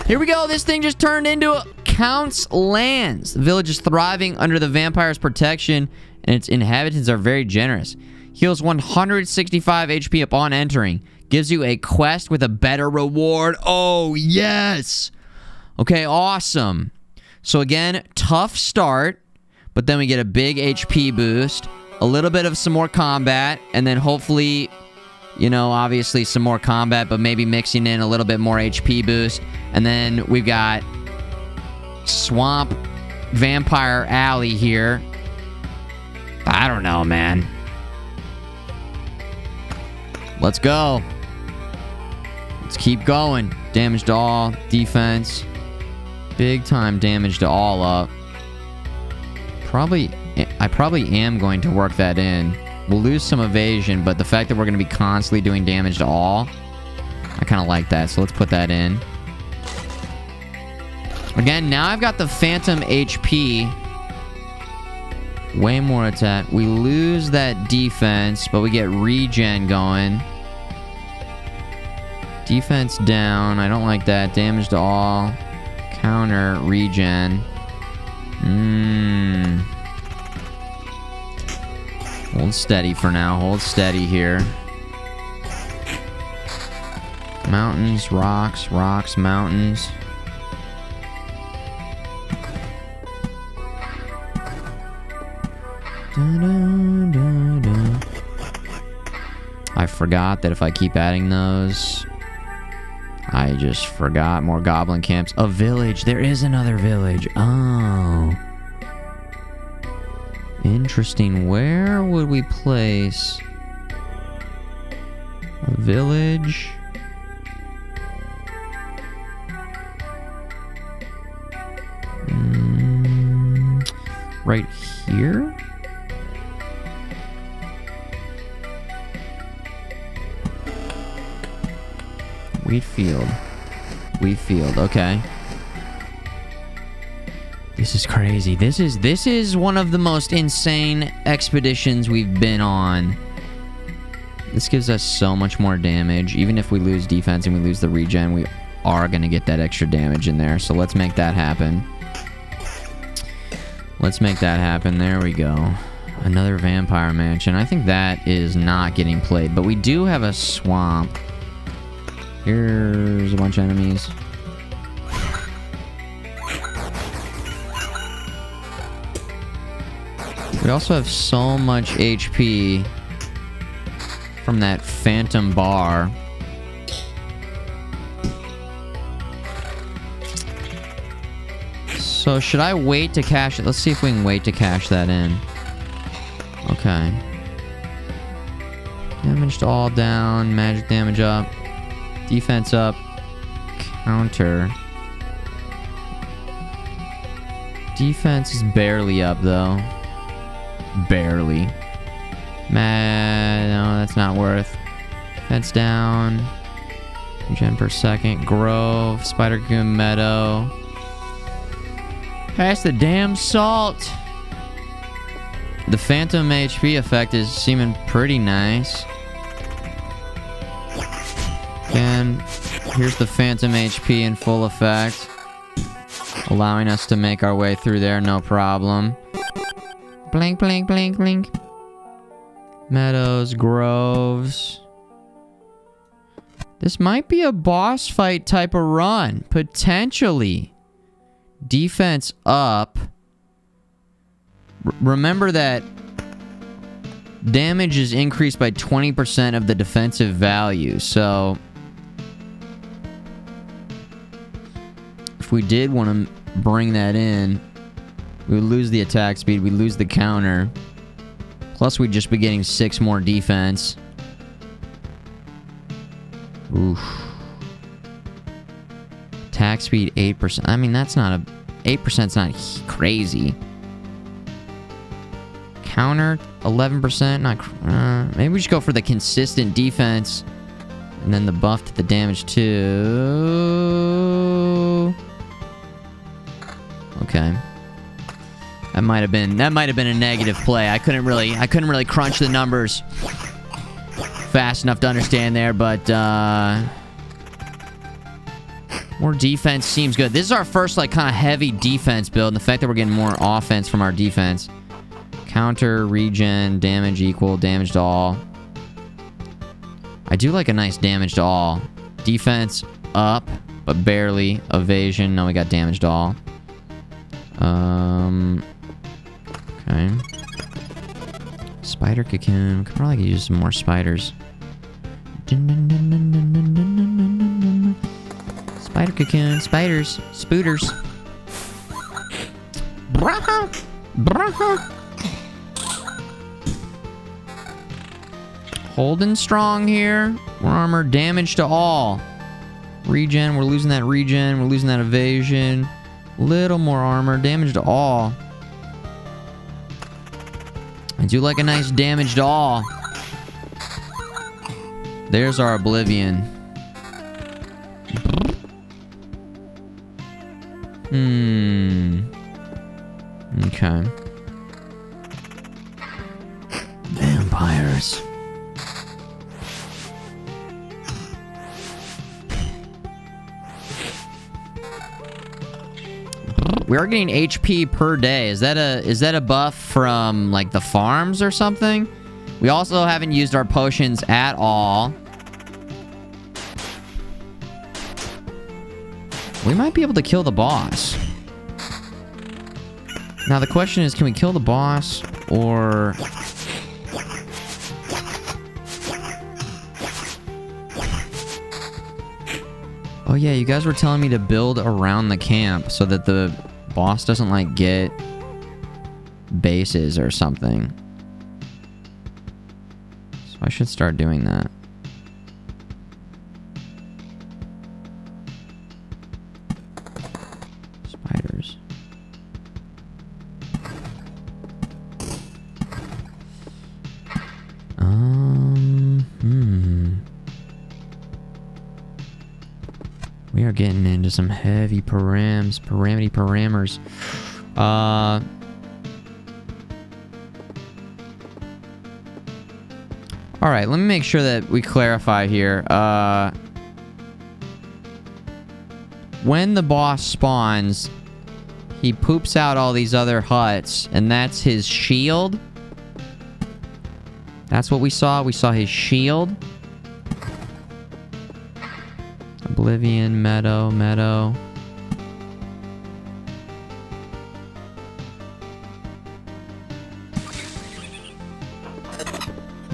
Here we go. This thing just turned into Count's Lands. The village is thriving under the vampire's protection, and its inhabitants are very generous. Heals 165 HP upon entering. Gives you a quest with a better reward. Oh, yes. Okay, awesome. So again, tough start, but then we get a big HP boost. A little bit of some more combat, and then hopefully, you know, obviously some more combat, but maybe mixing in a little bit more HP boost. And then we've got Swamp Vampire Alley here. I don't know, man. Let's go. Let's keep going. Damage to all, defense. Big time damage to all up. I probably am going to work that in. We'll lose some evasion, but the fact that we're going to be constantly doing damage to all, I kind of like that. So let's put that in. Again, now I've got the phantom HP. Way more attack. We lose that defense, but we get regen going. Defense down. I don't like that. Damage to all. Counter. Regen. Hold steady for now. Hold steady here. Mountains, rocks, rocks, mountains. I forgot that if I keep adding those, I just forgot more goblin camps. A village. There is another village. Oh. Interesting. Where would we place a village? right here? Wheat field, okay. This is crazy. This is one of the most insane expeditions we've been on. This gives us so much more damage. Even if we lose defense and we lose the regen, we are going to get that extra damage in there. So let's make that happen. Let's make that happen. There we go. Another vampire mansion. I think that is not getting played. But we do have a swamp. Here's a bunch of enemies. We also have so much HP from that phantom bar. So should I wait to cash it? Let's see if we can wait to cash that in. Okay. Damage to all down. Magic damage up. Defense up. Counter. Defense is barely up though. Barely. No, that's not worth. Defense down. Gen per second. Grove. Spider Cocoon Meadow. Pass the damn salt. The phantom HP effect is seeming pretty nice. And here's the phantom HP in full effect, allowing us to make our way through there no problem. Blink, blink, blink, blink. Meadows, groves. This might be a boss fight type of run, potentially. Defense up. Remember that damage is increased by 20% of the defensive value, so if we did want to bring that in, we would lose the attack speed, we'd lose the counter, plus we'd just be getting 6 more defense. Oof. Attack speed 8%. I mean, that's not a... 8%'s not crazy. Counter 11%. Not. Maybe we should go for the consistent defense, and then the buff to the damage too. Okay. That might have been a negative play. I couldn't really crunch the numbers fast enough to understand there, but more defense seems good. This is our first like kind of heavy defense build, and the fact that we're getting more offense from our defense. Counter, regen, damage equal, damage to all. I do like a nice damage to all. Defense up, but barely. Evasion, no, we got damage to all. Okay. Spider cocoon. Could probably use some more spiders. Spider cocoon. Spiders. Spooters. Braha! Braha! Holding strong here. More armor. Damage to all. Regen. We're losing that regen. We're losing that evasion. Little more armor. Damage to all. I do like a nice damage to all. There's our oblivion. Okay. Vampires. We are getting HP per day. Is that a buff from like the farms or something? We also haven't used our potions at all. We might be able to kill the boss. Now the question is, can we kill the boss or... Oh yeah, you guys were telling me to build around the camp so that the boss doesn't like get bases or something. So I should start doing that. Spiders. We are getting into some heavy parameters. Alright, let me make sure that we clarify here. When the boss spawns, he poops out all these other huts, and that's his shield. That's what we saw. We saw his shield. Oblivion, Meadow.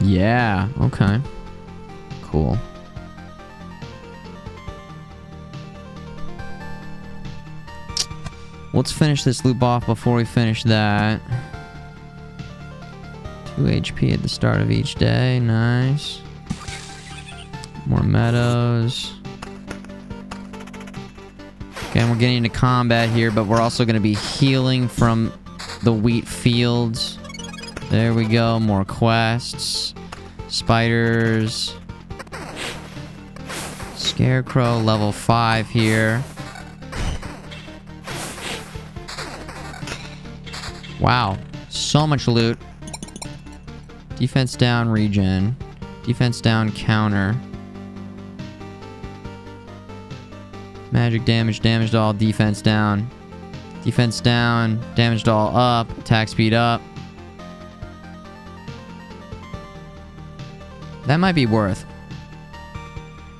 Yeah, okay. Cool. Let's finish this loop off before we finish that. 2 HP at the start of each day. Nice. More meadows. Okay, we're getting into combat here, but we're also going to be healing from the wheat fields. There we go. More quests. Spiders. Scarecrow, level 5 here. Wow. So much loot. Defense down, regen. Defense down, counter. Magic damage, damage to all, defense down. Defense down, damage to all up, attack speed up. That might be worth.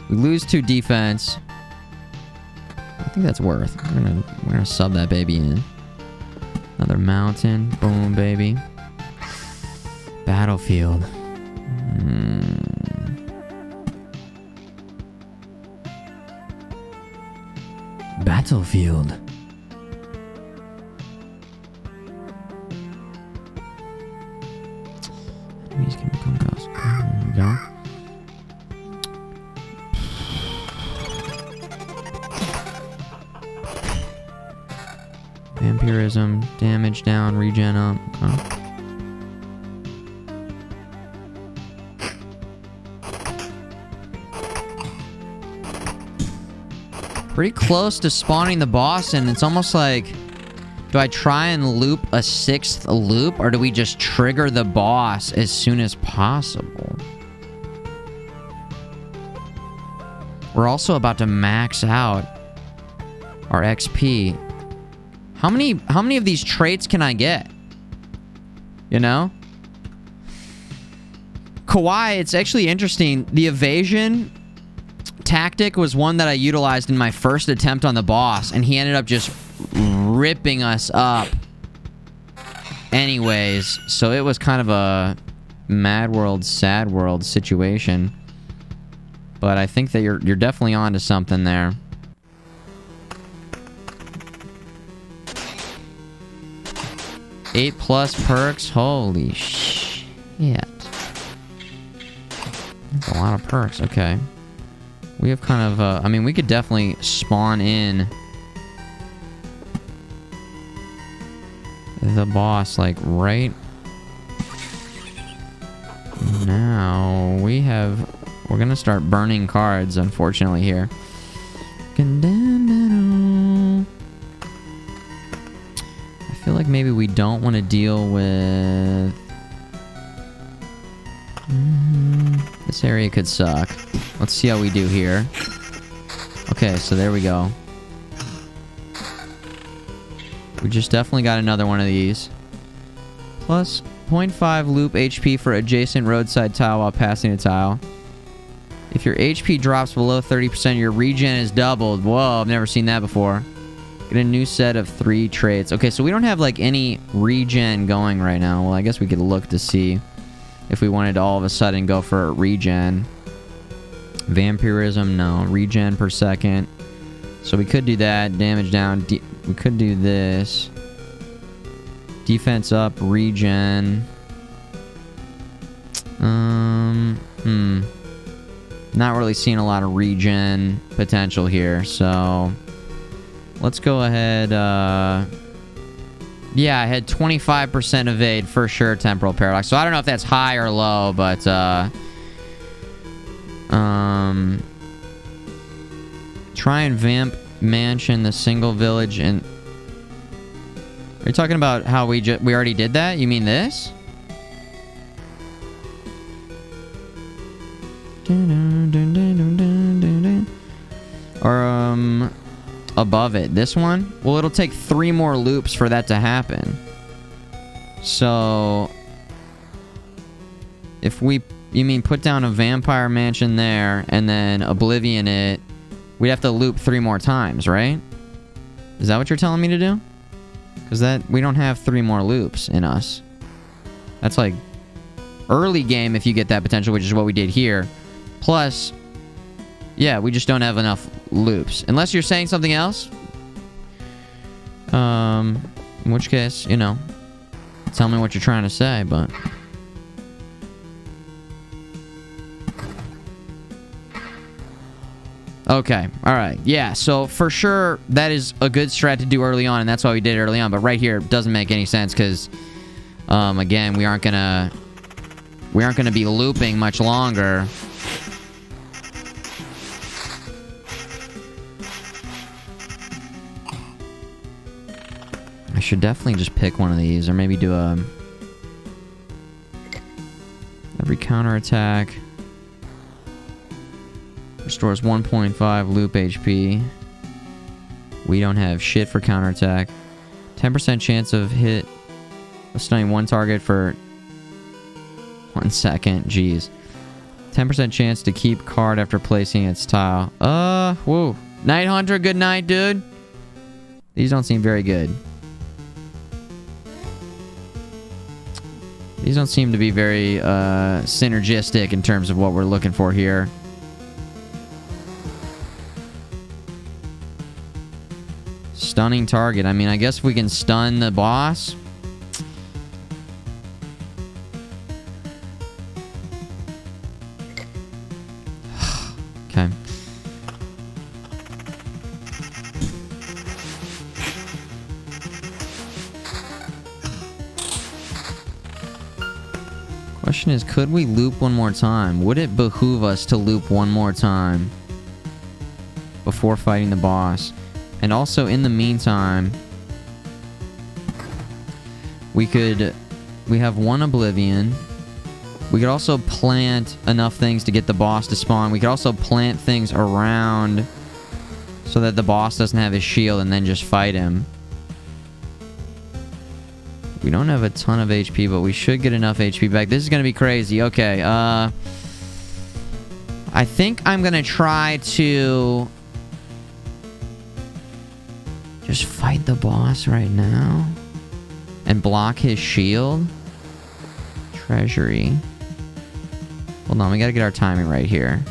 We lose 2 defense. I think that's worth. We're gonna sub that baby in. Another mountain. Boom, baby. Battlefield. Battlefield. Enemies can become ghosts. There we go. Vampirism, damage down, regen up. Okay. Pretty close to spawning the boss, and it's almost like, do I try and loop a 6th loop, or do we just trigger the boss as soon as possible? We're also about to max out our XP. How many of these traits can I get? You know? Kawaii, it's actually interesting. The evasion tactic was one that I utilized in my first attempt on the boss, and he ended up just ripping us up anyways. So it was kind of a mad world, sad world situation. But I think that you're definitely onto something there. +8 perks? Holy shit. That's a lot of perks. Okay. We have kind of, I mean, we could definitely spawn in the boss, like, right now. We're gonna start burning cards, unfortunately, here. I feel like maybe we don't want to deal with... This area could suck. Let's see how we do here. Okay, so there we go. We just definitely got another one of these. Plus 0.5 loop HP for adjacent roadside tile while passing a tile. If your HP drops below 30%, your regen is doubled. Whoa, I've never seen that before. Get a new set of 3 traits. Okay, so we don't have, like, any regen going right now. Well, I guess we could look to see if we wanted to all of a sudden go for a regen. Vampirism, no. Regen per second. So we could do that. Damage down. We could do this. Defense up. Regen. Not really seeing a lot of regen potential here, so... Let's go ahead, yeah, I had 25% evade for sure, Temporal Paradox. So I don't know if that's high or low, but, Try and vamp mansion the single village and... Are you talking about how we already did that? You mean this? Or, above it. This one? Well, it'll take 3 more loops for that to happen. So... If we... You mean put down a vampire mansion there, and then Oblivion it... We'd have to loop 3 more times, right? Is that what you're telling me to do? Because that... We don't have 3 more loops in us. That's like... Early game if you get that potential, which is what we did here. Plus... Yeah, we just don't have enough loops. Unless you're saying something else. In which case, you know... Tell me what you're trying to say, but... Okay, alright. Yeah, so for sure, that is a good strat to do early on, and that's why we did it early on. But right here, it doesn't make any sense, because... again, we aren't gonna be looping much longer. I should definitely just pick one of these, or maybe do a... Every counterattack... Restores 1.5 loop HP. We don't have shit for counterattack. 10% chance of hit... Stunning one target for... 1 second. Jeez. 10% chance to keep card after placing its tile. Whoa. Night Hunter, good night, dude. These don't seem very good. These don't seem to be very, synergistic in terms of what we're looking for here. Stunning target. I mean, I guess we can stun the boss. Okay. Question is, could we loop one more time? Would it behoove us to loop one more time before fighting the boss? And also, in the meantime, we have 1 Oblivion. We could also plant enough things to get the boss to spawn. We could also plant things around so that the boss doesn't have his shield and then just fight him. We don't have a ton of HP, but we should get enough HP back. This is going to be crazy. Okay, I think I'm going to try to... just fight the boss right now. And block his shield. Treasury. Hold on, we gotta get our timing right here.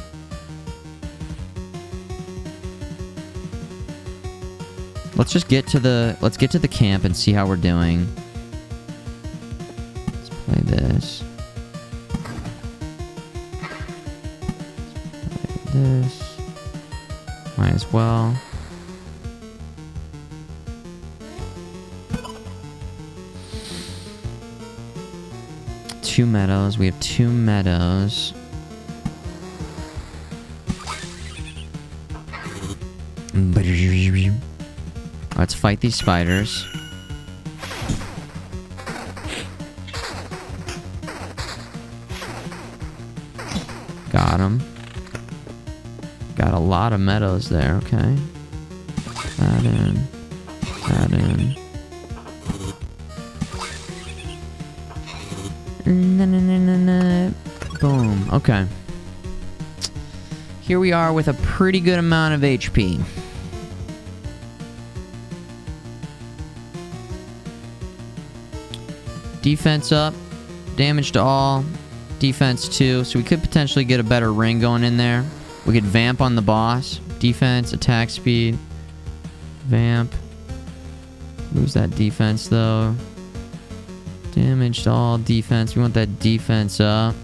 Let's just get to the camp and see how we're doing. Let's play this. Let's play this. Might as well. Two meadows. We have 2 meadows. Let's fight these spiders. Got him. Got a lot of meadows there, okay. That in. That in. Boom. Okay. Here we are with a pretty good amount of HP. Defense up. Damage to all. Defense 2. So we could potentially get a better ring going in there. We could vamp on the boss. Defense, attack speed. Vamp. Lose that defense though. Damage to all, defense. We want that defense up.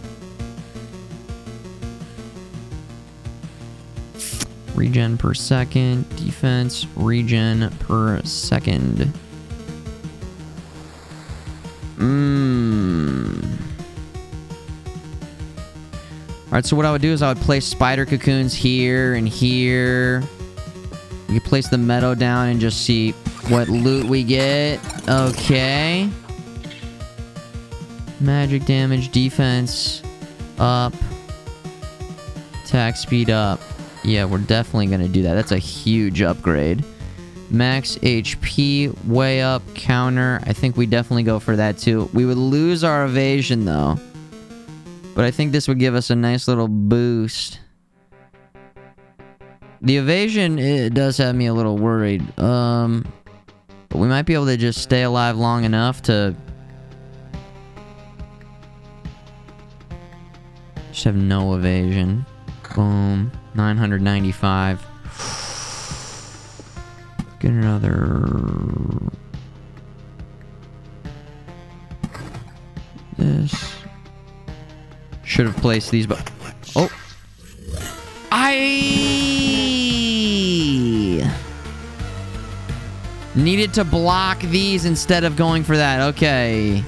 Regen per second. Defense, regen per second. Alright, so what I would do is I would place spider cocoons here and here. We can place the meadow down and just see what loot we get. Okay. Magic damage, defense up. Attack speed up. Yeah, we're definitely going to do that. That's a huge upgrade. Max HP way up. Counter. I think we definitely go for that too. We would lose our evasion though. But I think this would give us a nice little boost. The evasion, it does have me a little worried. But we might be able to just stay alive long enough to... just have no evasion. Boom. 995. Get another... this. Should have placed these, but... oh! I needed to block these instead of going for that. Okay.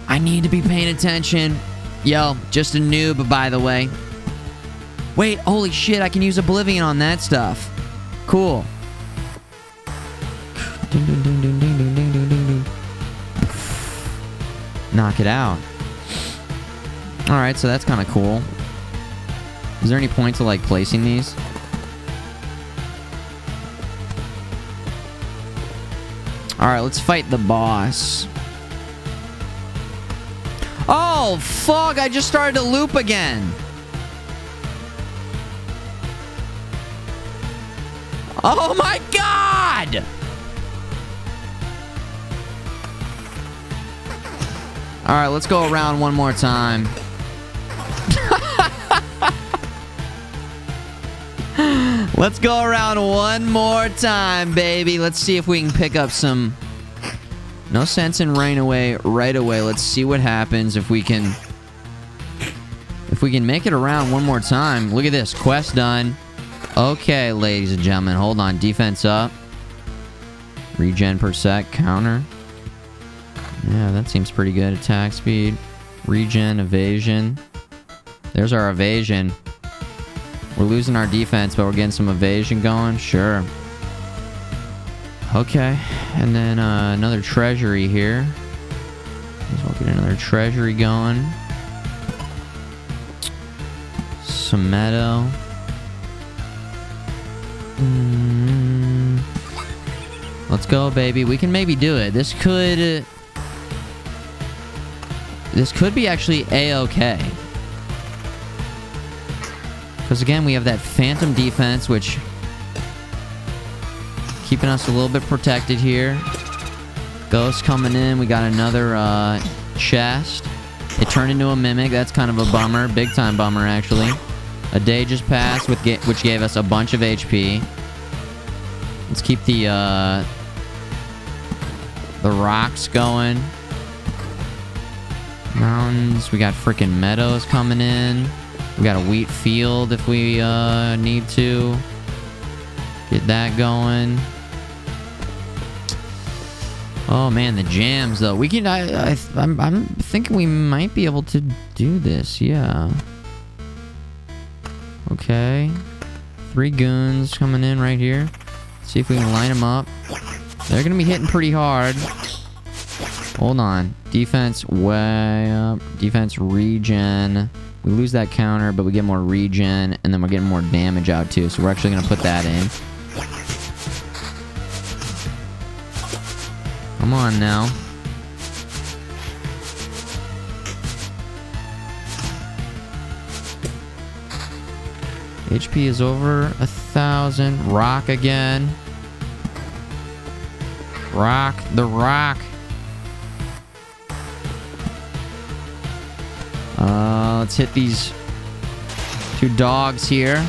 I need to be paying attention. Yo, just a noob, by the way. Wait, holy shit, I can use Oblivion on that stuff. Cool. Ding, ding, ding, ding, ding, ding, ding, ding, ding. Knock it out. Alright, so that's kind of cool. Is there any point to, like, placing these? Alright, let's fight the boss. Oh, fuck! I just started to loop again! Oh my god! Alright, let's go around one more time. Let's go around one more time, baby. Let's see if we can pick up some... no sense in running away right away. Let's see what happens if we can... if we can make it around one more time. Look at this. Quest done. Okay, ladies and gentlemen. Hold on. Defense up. Regen per sec. Counter. Yeah, that seems pretty good. Attack speed. Regen. Evasion. There's our evasion. We're losing our defense, but we're getting some evasion going. Sure. Okay. And then another treasury here. So we'll get another treasury going. Some meadow. Let's go, baby. We can maybe do it. This could be actually A-okay. Because again, we have that phantom defense, which keeping us a little bit protected here. Ghost coming in. We got another chest. It turned into a mimic. That's kind of a bummer. Big time bummer, actually. A day just passed, which gave us a bunch of HP. Let's keep the rocks going. Mountains. We got freaking meadows coming in. We got a wheat field if we need to. Get that going. Oh man, the jams though. We can. I'm thinking we might be able to do this. Yeah. Okay. 3 goons coming in right here. See if we can line them up. They're gonna be hitting pretty hard. Hold on. Defense way up. Defense regen. We lose that counter, but we get more regen, and then we're getting more damage out too. So we're actually gonna put that in. Come on now. HP is over 1,000. Rock again. Rock the rock. Let's hit these 2 dogs here.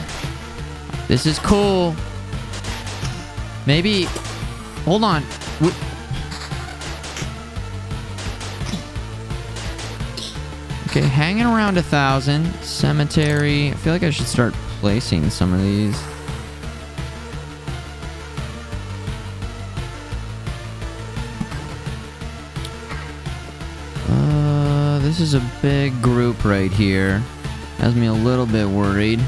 This is cool. Maybe... hold on. Okay, hanging around 1,000. Cemetery. I feel like I should start placing some of these. This is a big group right here. Has me a little bit worried.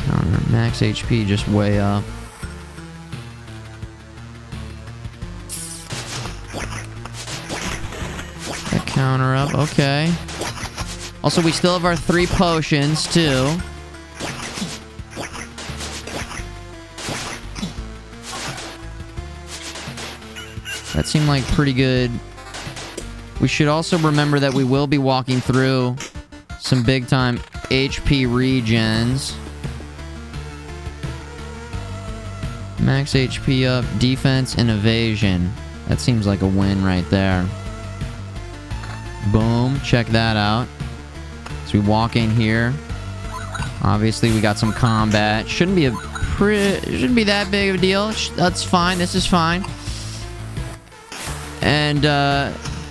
Counter. Max HP just way up. That counter up, okay. Also, we still have our 3 potions, too. That seemed like pretty good. We should also remember that we will be walking through some big-time HP regens. Max HP up, defense, and evasion. That seems like a win right there. Boom, check that out. So we walk in here. Obviously, we got some combat. Shouldn't be that big of a deal. That's fine. This is fine. And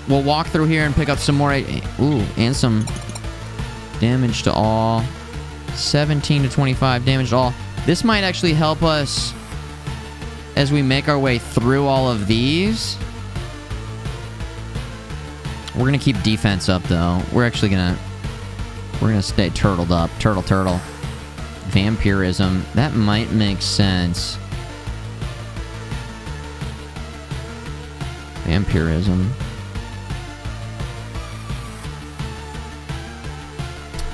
we'll walk through here and pick up some more. Ooh, and some damage to all. 17 to 25 damage to all. This might actually help us as we make our way through all of these. We're gonna keep defense up though. We're gonna stay turtled up. Turtle. Vampirism. That might make sense. Vampirism.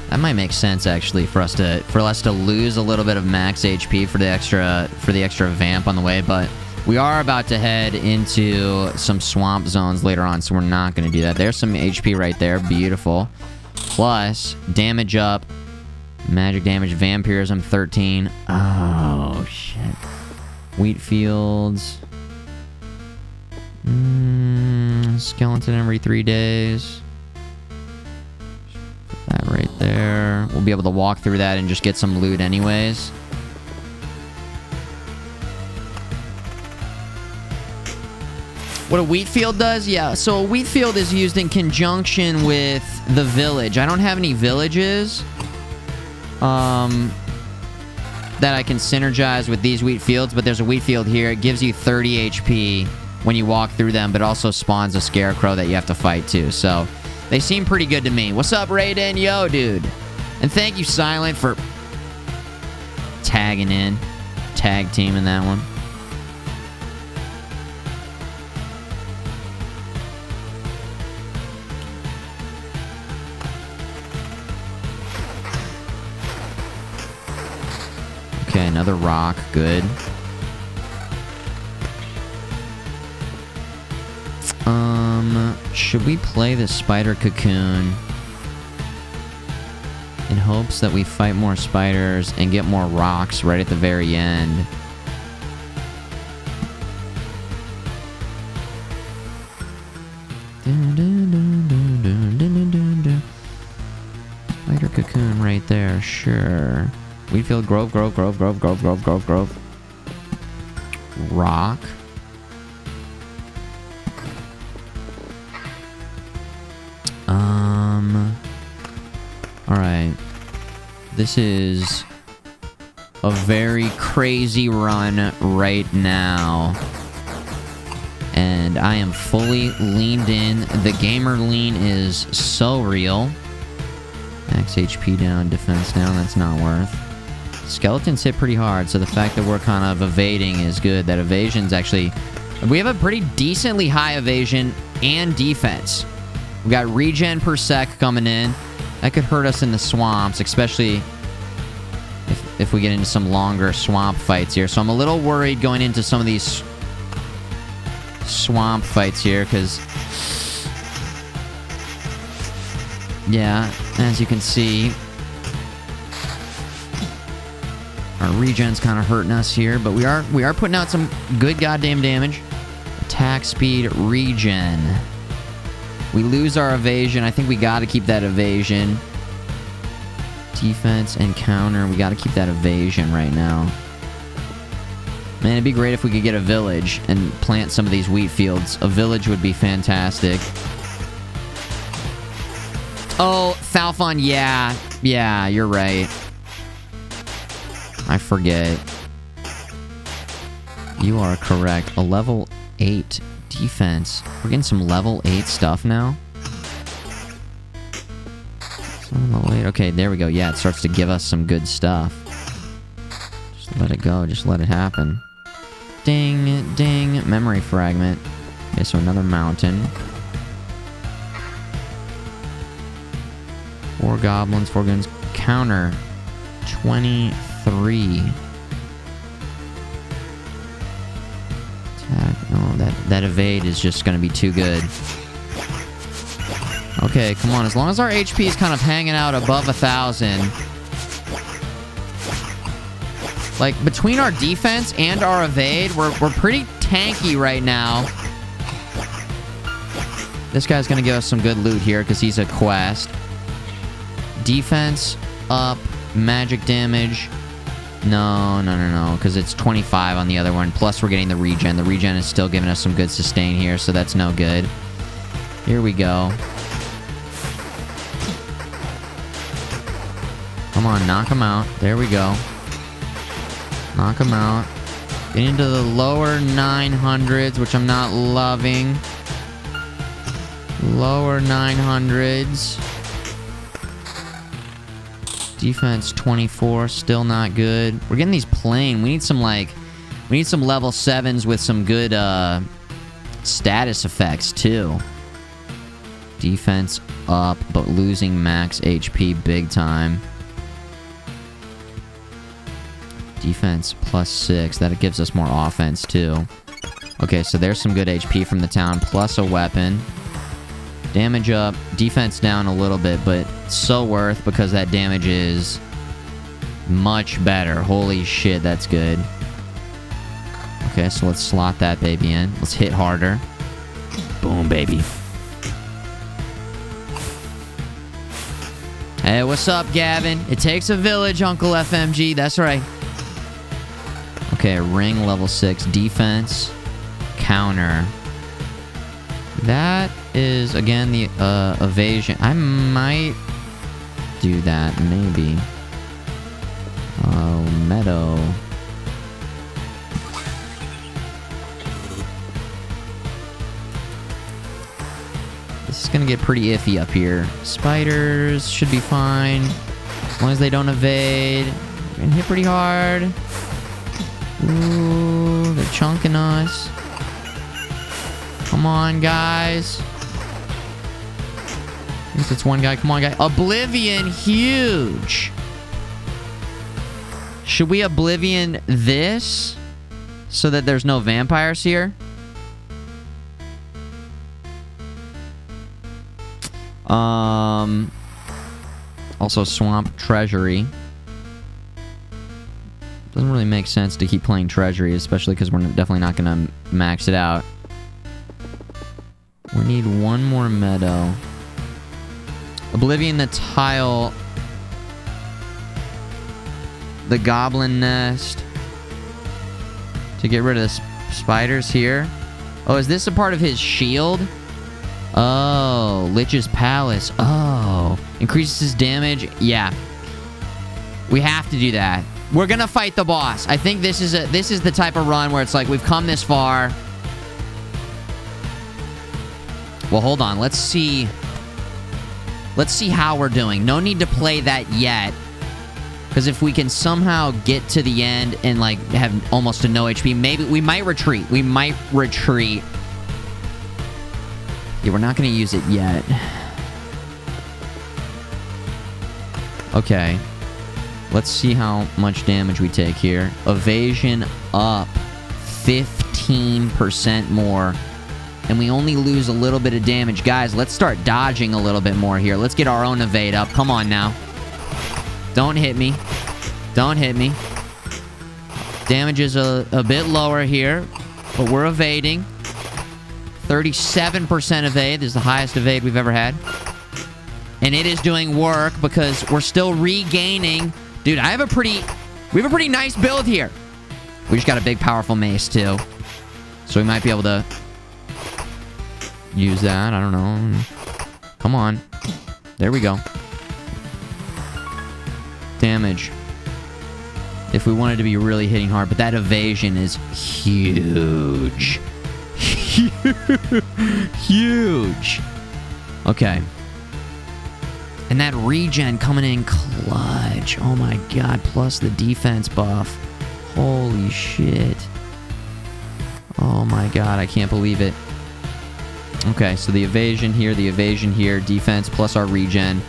That might make sense actually for us to lose a little bit of max HP for the extra vamp on the way, but we are about to head into some swamp zones later on, so we're not going to do that. There's some HP right there. Beautiful. Plus, damage up. Magic damage. Vampirism 13. Oh, shit. Wheat fields. Skeleton every 3 days. Put that right there. We'll be able to walk through that and just get some loot anyways. What a wheat field does? Yeah, so a wheat field is used in conjunction with the village. I don't have any villages that I can synergize with these wheat fields, but there's a wheat field here. It gives you 30 HP when you walk through them, but also spawns a scarecrow that you have to fight too. So they seem pretty good to me. What's up, Raiden? Yo, dude. And thank you, Silent, for tagging in. Tag team in that one. Okay, another rock. Good. Should we play the spider cocoon in hopes that we fight more spiders and get more rocks right at the very end? Spider cocoon right there, sure. Wheatfield, Grove. Rock. Alright. This is a very crazy run right now. And I am fully leaned in. The gamer lean is so real. Max HP down, defense down, that's not worth. Skeletons hit pretty hard, so the fact that we're kind of evading is good. That evasion's actually... We have a pretty decently high evasion and defense. We got regen per sec coming in. That could hurt us in the swamps, especially if we get into some longer swamp fights here. So I'm a little worried going into some of these swamp fights here, because... Yeah, as you can see, our regen's kind of hurting us here, but we are putting out some good goddamn damage. Attack speed, regen. We lose our evasion. I think we got to keep that evasion. Defense and counter. We got to keep that evasion right now. Man, it'd be great if we could get a village and plant some of these wheat fields. A village would be fantastic. Oh, Falfon, yeah. Yeah, you're right. I forget. You are correct. A level 8 Defense. We're getting some level 8 stuff now. Some level 8. Okay, there we go. Yeah, it starts to give us some good stuff. Just let it go. Just let it happen. Ding, ding. Memory fragment. Okay, so another mountain. 4 goblins, 4 goons. Counter. 23. Oh, that evade is just going to be too good. Okay, come on. As long as our HP is kind of hanging out above 1,000. Like, between our defense and our evade, we're pretty tanky right now. This guy's going to give us some good loot here because he's a quest. Defense up. Magic damage. No, because it's 25 on the other one. Plus, we're getting the regen. The regen is still giving us some good sustain here, so that's no good. Here we go. Come on, knock him out. There we go. Knock him out. Get into the lower 900s, which I'm not loving. Lower 900s. Defense 24, still not good. We're getting these plain. We need some level 7s with some good status effects too. Defense up, but losing max HP big time. Defense +6. That gives us more offense too. Okay, so there's some good HP from the town, plus a weapon. Damage up, defense down a little bit, but so worth because that damage is much better. Holy shit, that's good. Okay, so let's slot that baby in. Let's hit harder. Boom, baby. Hey, what's up, Gavin? It takes a village, Uncle FMG. That's right. Okay, ring level 6. Defense. Counter. That is, again, the evasion. I might do that, maybe. Oh, meadow. This is gonna get pretty iffy up here. Spiders should be fine. As long as they don't evade. We're gonna hit pretty hard. Ooh, they're chunking us. Come on, guys. At least it's one guy. Come on, guy. Oblivion, huge. Should we Oblivion this so that there's no vampires here? Also Swamp Treasury. Doesn't really make sense to keep playing Treasury, especially because we're definitely not going to max it out. We need one more meadow. Oblivion the tile. The goblin nest. To get rid of the spiders here. Oh, is this a part of his shield? Oh, Lich's Palace. Oh, increases his damage. Yeah. We have to do that. We're gonna fight the boss. I think this is the type of run where it's like we've come this far. Well, hold on. Let's see how we're doing. No need to play that yet. Because if we can somehow get to the end and, like, have almost a no HP, maybe we might retreat. We might retreat. Yeah, we're not going to use it yet. Okay. Let's see how much damage we take here. Evasion up 15% more. And we only lose a little bit of damage. Guys, let's start dodging a little bit more here. Let's get our own evade up. Come on now. Don't hit me. Don't hit me. Damage is a bit lower here, but we're evading. 37% evade. This is the highest evade we've ever had. And it is doing work because we're still regaining. Dude, we have a pretty nice build here. We just got a big, powerful mace, too. So we might be able to use that. I don't know. Come on. There we go. Damage. If we wanted to be really hitting hard. But that evasion is huge. Huge. Okay. And that regen coming in clutch. Oh my god. Plus the defense buff. Holy shit. Oh my god. I can't believe it. Okay, so the evasion here, defense plus our regen,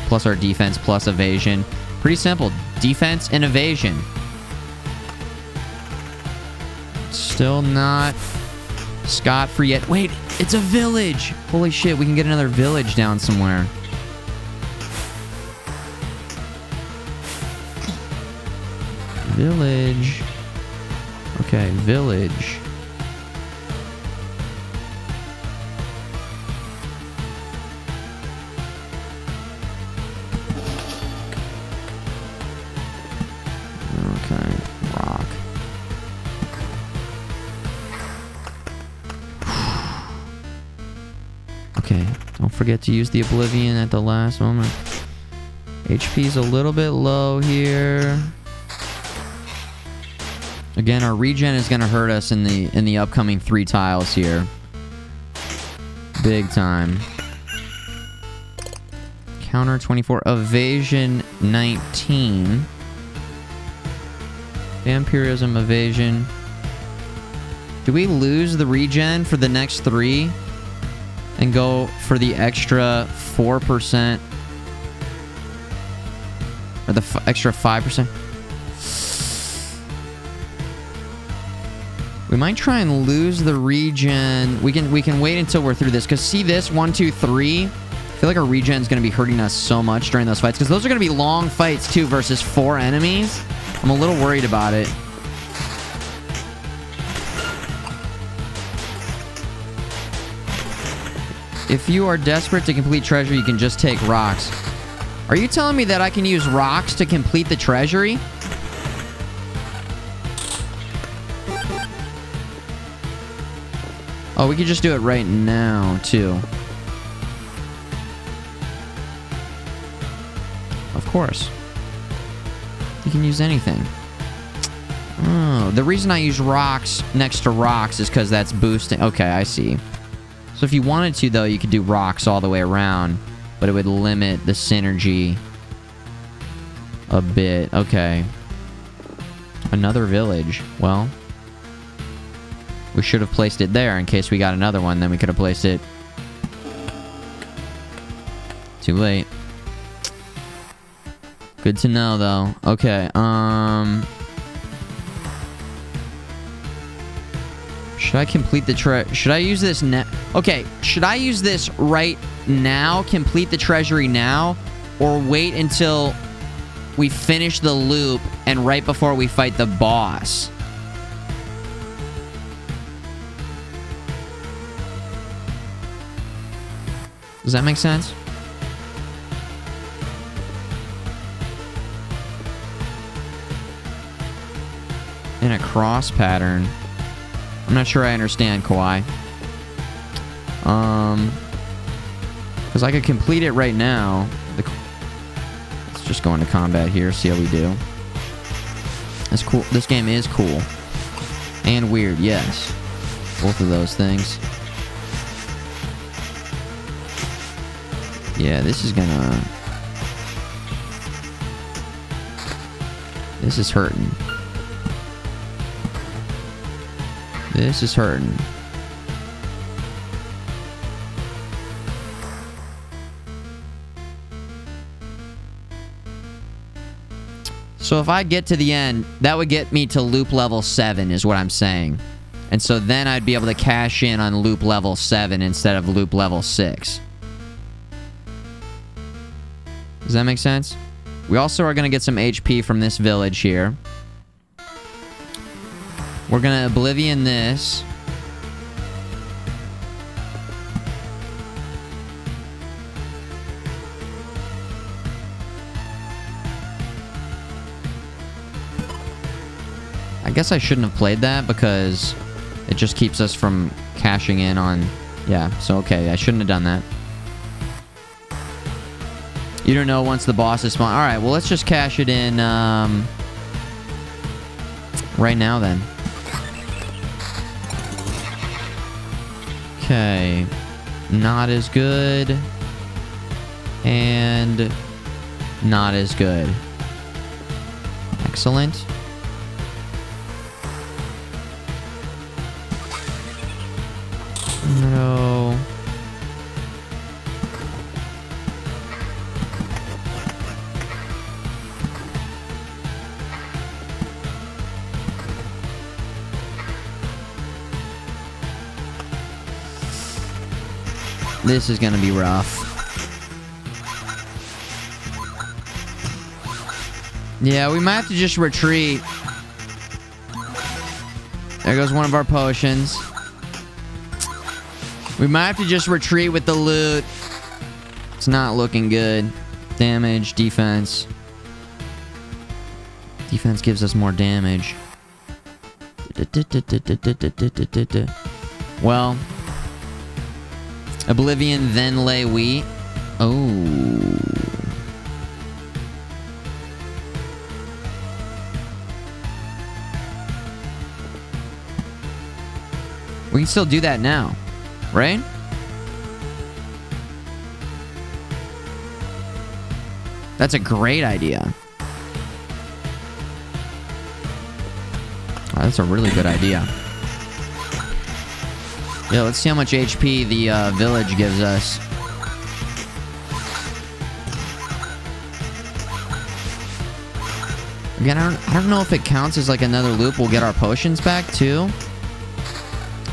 plus our defense plus evasion. Pretty simple. Defense and evasion. Still not scot-free yet. Wait, it's a village! Holy shit, we can get another village down somewhere. Village. Okay, village. Okay, rock. Okay, don't forget to use the Oblivion at the last moment. HP's a little bit low here. Again, our regen is going to hurt us in the upcoming 3 tiles here. Big time. Counter 24, evasion 19. Vampirism, evasion. Do we lose the regen for the next 3 and go for the extra 4%? Or the extra 5%? We might try and lose the regen. We can wait until we're through this. Because see this? 1, 2, 3. I feel like our regen is going to be hurting us so much during those fights. Because those are going to be long fights too versus 4 enemies. I'm a little worried about it. If you are desperate to complete treasure, you can just take rocks. Are you telling me that I can use rocks to complete the treasury? Oh, we could just do it right now, too. Of course. You can use anything. Oh, the reason I use rocks next to rocks is because that's boosting. Okay, I see. So if you wanted to, though, you could do rocks all the way around, but it would limit the synergy a bit. Okay. Another village. Well, we should have placed it there in case we got another one. Then we could have placed it. Too late. Good to know, though. Okay, should I complete the should I use this okay, should I use this right now, complete the treasury now, or wait until we finish the loop and right before we fight the boss? Does that make sense? In a cross pattern. I'm not sure I understand, Kawhi. Because I could complete it right now. Let's just go into combat here, see how we do. That's cool. This game is cool. And weird, yes. Both of those things. Yeah, this is gonna... This is hurting. This is hurting. So if I get to the end, that would get me to loop level 7 is what I'm saying. And so then I'd be able to cash in on loop level 7 instead of loop level 6. Does that make sense? We also are going to get some HP from this village here. We're going to Oblivion this. I guess I shouldn't have played that because it just keeps us from cashing in on... Yeah, so okay, I shouldn't have done that. You don't know once the boss is spawned. Alright, well let's just cash it in right now then. Okay. Not as good. And not as good. Excellent. No. This is gonna be rough. Yeah, we might have to just retreat. There goes one of our potions. We might have to just retreat with the loot. It's not looking good. Damage, defense. Defense gives us more damage. Well, Oblivion, then lay wheat. Oh. We can still do that now, right? That's a great idea. Oh, that's a really good idea. Yeah, let's see how much HP the village gives us. Again, I don't know if it counts as like another loop. We'll get our potions back too.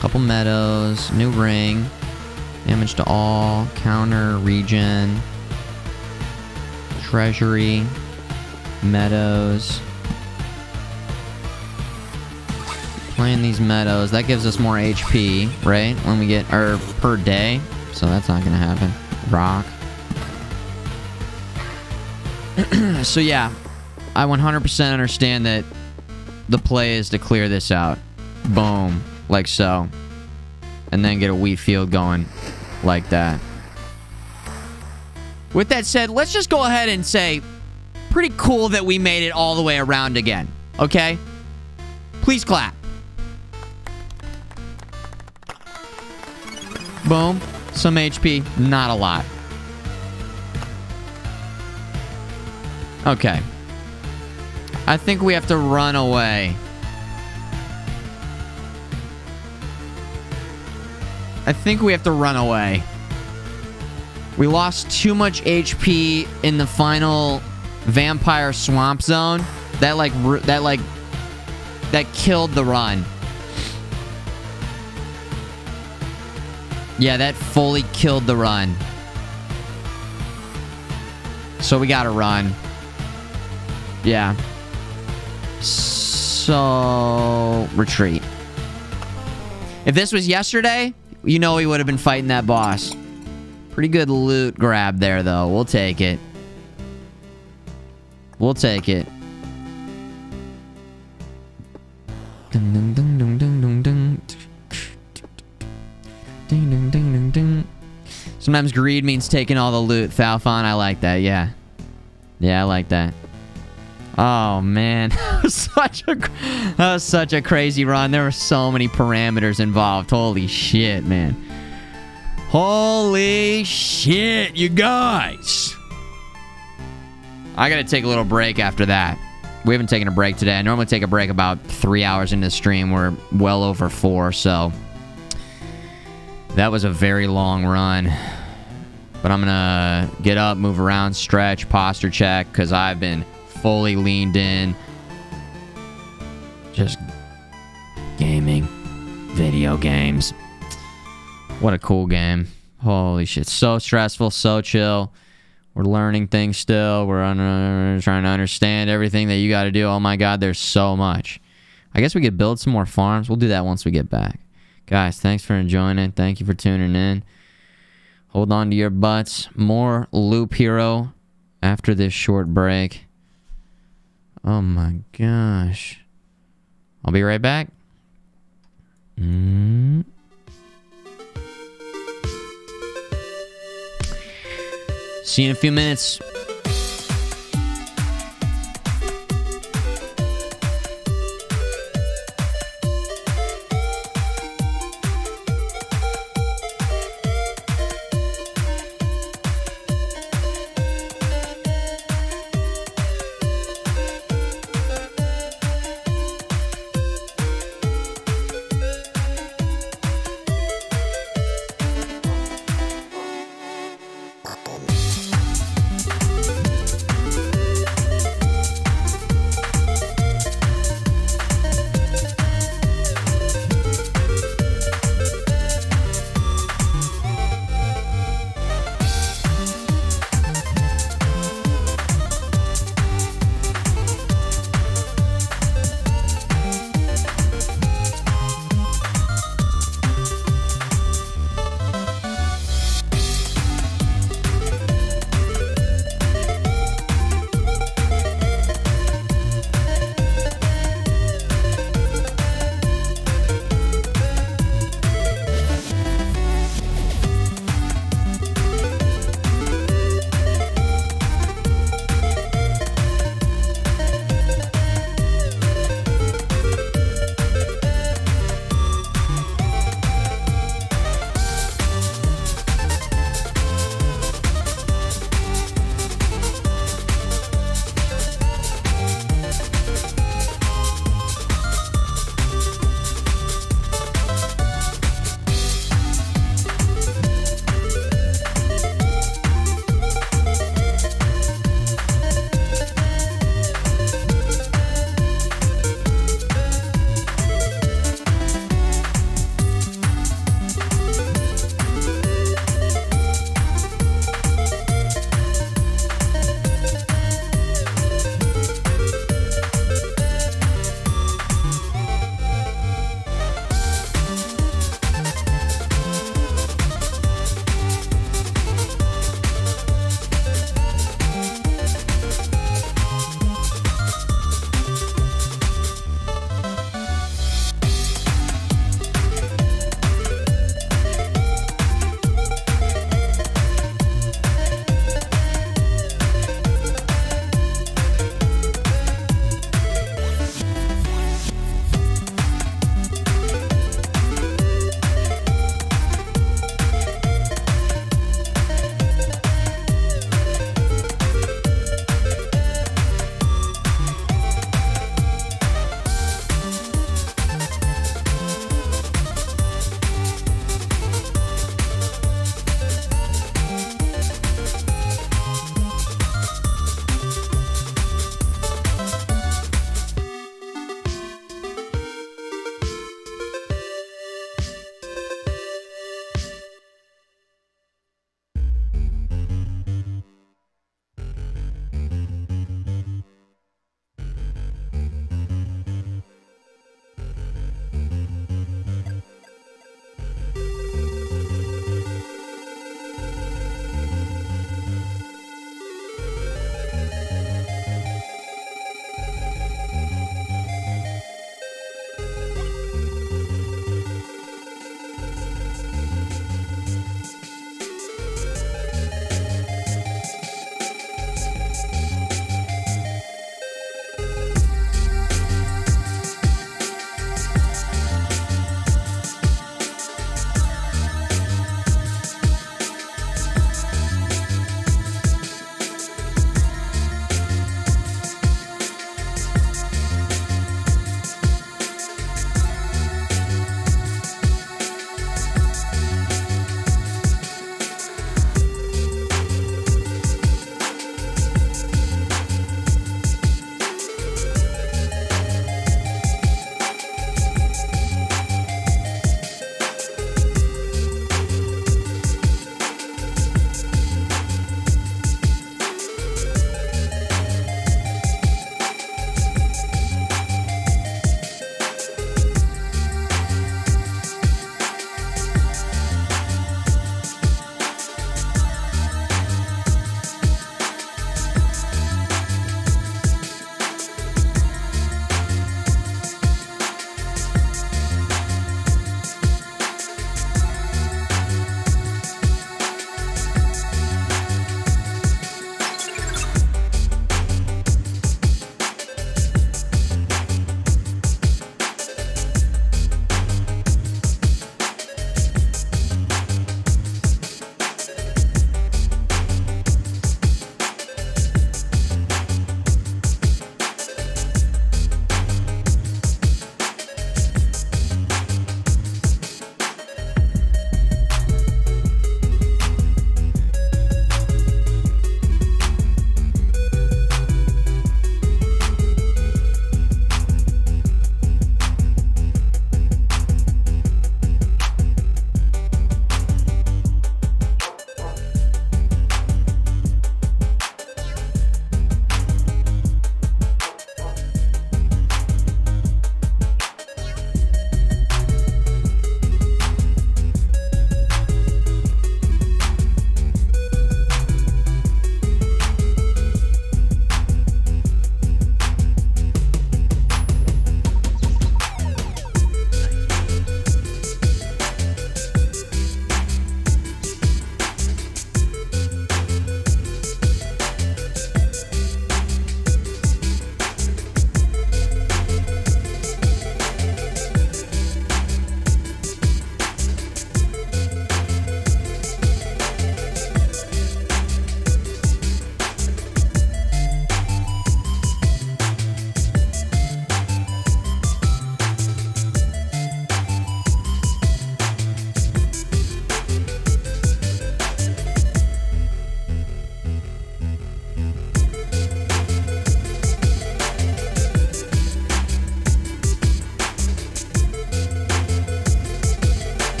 Couple meadows, new ring, damage to all, counter, regen, treasury, meadows. Playing these meadows, that gives us more HP, right? When we get, or per day, so that's not gonna happen. Rock. So yeah, I 100% understand that the play is to clear this out. Boom. Like so. And then get a wheat field going like that. With that said, let's just go ahead and say, pretty cool that we made it all the way around again. Okay? Please clap. Boom. Some HP. Not a lot. Okay. I think we have to run away. I think we have to run away. We lost too much HP in the final vampire swamp zone. That killed the run. Yeah, that fully killed the run. So we gotta run. Yeah. So retreat. If this was yesterday, you know he would have been fighting that boss. Pretty good loot grab there, though. We'll take it. We'll take it. Ding, ding, ding, ding, ding, ding, ding. Ding, ding, ding, ding, ding. Sometimes greed means taking all the loot. Falfon, I like that, yeah. Yeah, I like that. Oh, man. That was such a crazy run. There were so many parameters involved. Holy shit, man. Holy shit, you guys. I gotta take a little break after that. We haven't taken a break today. I normally take a break about 3 hours into the stream. We're well over 4, so... that was a very long run. But I'm gonna get up, move around, stretch, posture check, because I've been fully leaned in. Just gaming. Video games. What a cool game. Holy shit. So stressful, so chill. We're learning things still. We're trying to understand everything that you got to do. Oh my god, there's so much. I guess we could build some more farms. We'll do that once we get back. Guys, thanks for enjoying it. Thank you for tuning in. Hold on to your butts. More Loop Hero after this short break. Oh my gosh. I'll be right back. See you in a few minutes.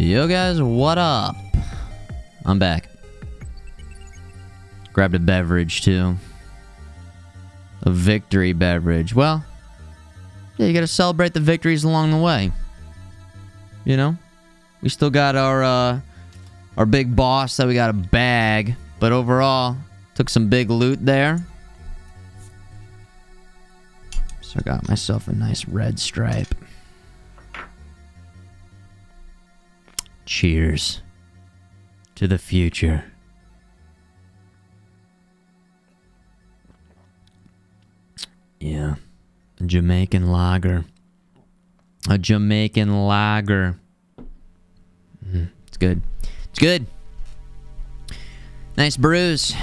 Yo guys, what up? I'm back. Grabbed a beverage too. A victory beverage. Well, yeah, you gotta celebrate the victories along the way. You know? We still got our big boss that we got a bag. But overall, took some big loot there. So I got myself a nice red stripe. Cheers to the future. Yeah. A Jamaican lager. A Jamaican lager. It's good. It's good. Nice brews.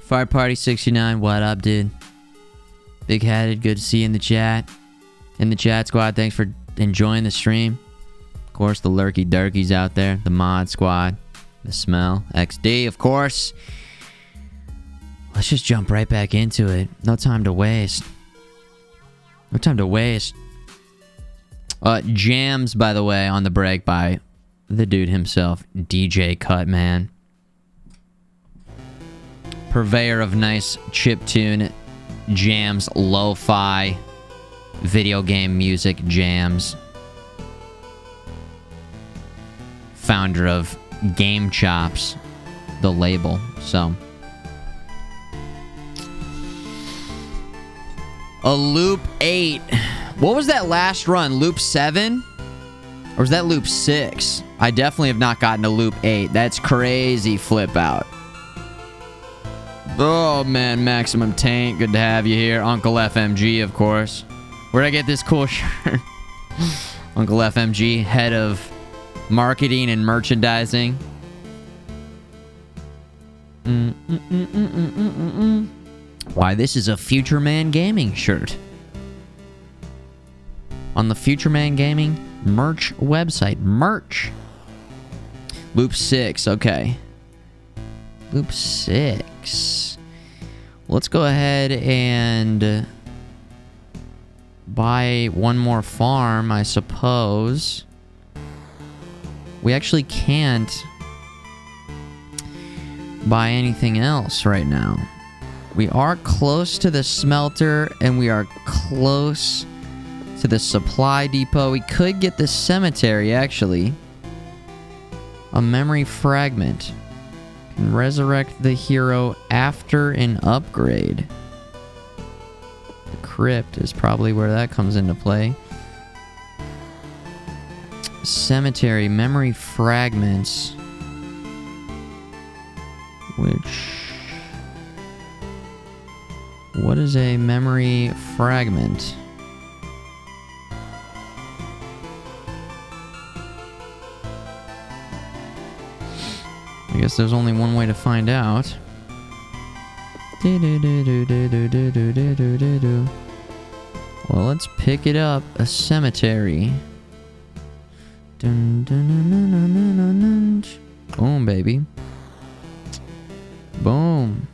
Fire Party 69. What up, dude? Big headed. Good to see you in the chat. In the chat squad. Thanks for enjoying the stream. Of course, the lurky durkies out there. The mod squad. The smell. XD, of course. Let's just jump right back into it. No time to waste. No time to waste. Jams, by the way, on the break by the dude himself, DJ Cutman. Purveyor of nice chiptune jams, lo-fi, video game music jams. Founder of Game Chops, the label. So, a loop 8. What was that last run? Loop 7? Or was that loop 6? I definitely have not gotten to loop 8. That's crazy flip out. Oh man, Maximum Taint, good to have you here. Uncle FMG, of course. Where'd I get this cool shirt? Uncle FMG, head of marketing and merchandising. Why, this is a Futureman Gaming shirt. On the Futureman Gaming merch website. Merch. Loop 6, okay. Loop 6. Let's go ahead and buy one more farm, I suppose. We actually can't buy anything else right now. We are close to the smelter, and we are close to the supply depot. We could get the cemetery, actually. A memory fragment. Can resurrect the hero after an upgrade. The crypt is probably where that comes into play. Cemetery, memory fragments. What is a memory fragment? I guess there's only one way to find out. Well, let's pick it up. A cemetery. Boom, baby. Boom.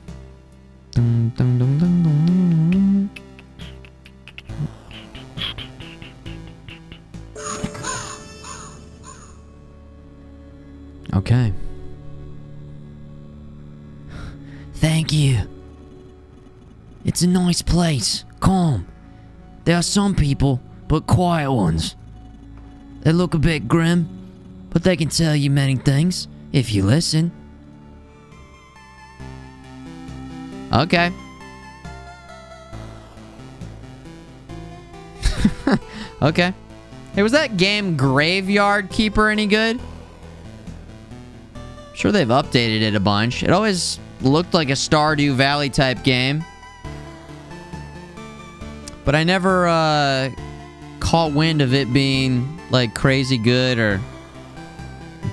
Okay. Thank you. It's a nice place. Calm. There are some people, but quiet ones. They look a bit grim, but they can tell you many things if you listen. Okay. Okay. Hey, was that game Graveyard Keeper any good? Sure, they've updated it a bunch. It always looked like a Stardew Valley type game. But I never caught wind of it being like crazy good or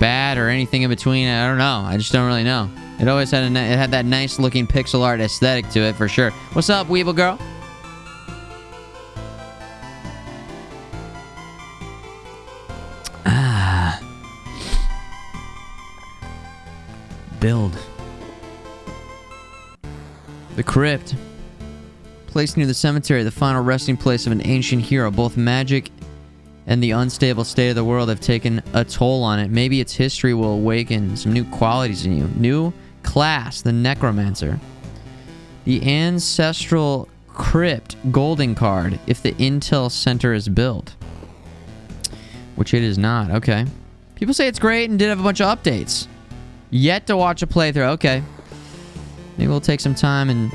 bad or anything in between. I don't know. I just don't really know. It always had it had that nice looking pixel art aesthetic to it for sure. What's up, Weeble Girl? Build. The crypt. Placed near the cemetery, the final resting place of an ancient hero. Both magic and the unstable state of the world have taken a toll on it. Maybe its history will awaken some new qualities in you. New class, the Necromancer. The Ancestral Crypt Golden Card, if the Intel Center is built. Which it is not. Okay. People say it's great and did have a bunch of updates. Yet to watch a playthrough. Okay. Maybe we'll take some time and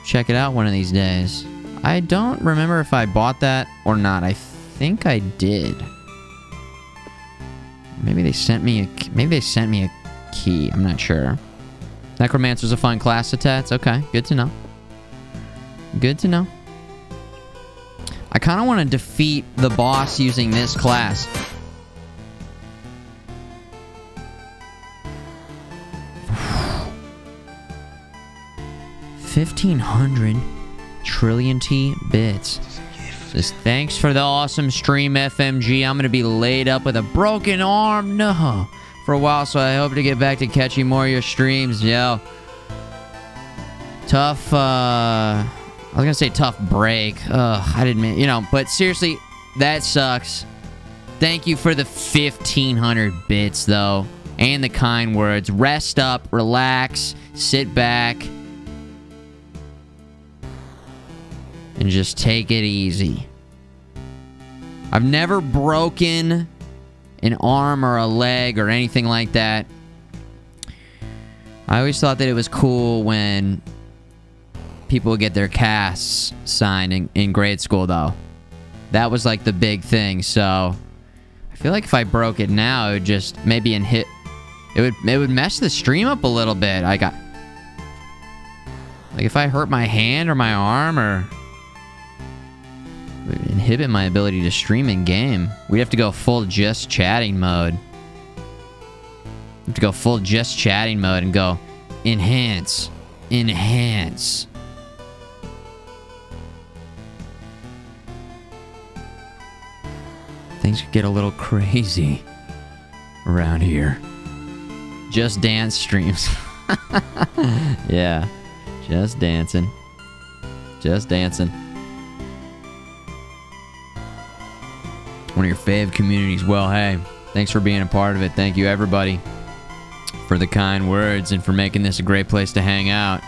check it out one of these days. I don't remember if I bought that or not. I think I did. Maybe they sent me a key. I'm not sure. Necromancer's a fun class to tats. Okay, good to know. Good to know. I kind of want to defeat the boss using this class. $1,500 trillion T bits. Says, thanks for the awesome stream, FMG. I'm going to be laid up with a broken arm. No. For a while, so I hope to get back to catching more of your streams. Yo. Tough, I was going to say tough break. Ugh, I didn't mean, you know, but seriously, that sucks. Thank you for the 1,500 bits, though. And the kind words. Rest up, relax, sit back. And just take it easy. I've never broken an arm or a leg or anything like that. I always thought that it was cool when people would get their casts signed in grade school, though. That was like the big thing, so I feel like if I broke it now, it would just maybe it would mess the stream up a little bit. Like if I hurt my hand or my arm, or it would inhibit my ability to stream in game. We'd have to go full just chatting mode. Have to go full just chatting mode and go enhance, enhance. Things could get a little crazy around here. Just dance streams. Yeah, just dancing. Just dancing. One of your fave communities. Well, hey, thanks for being a part of it. Thank you, everybody, for the kind words and for making this a great place to hang out.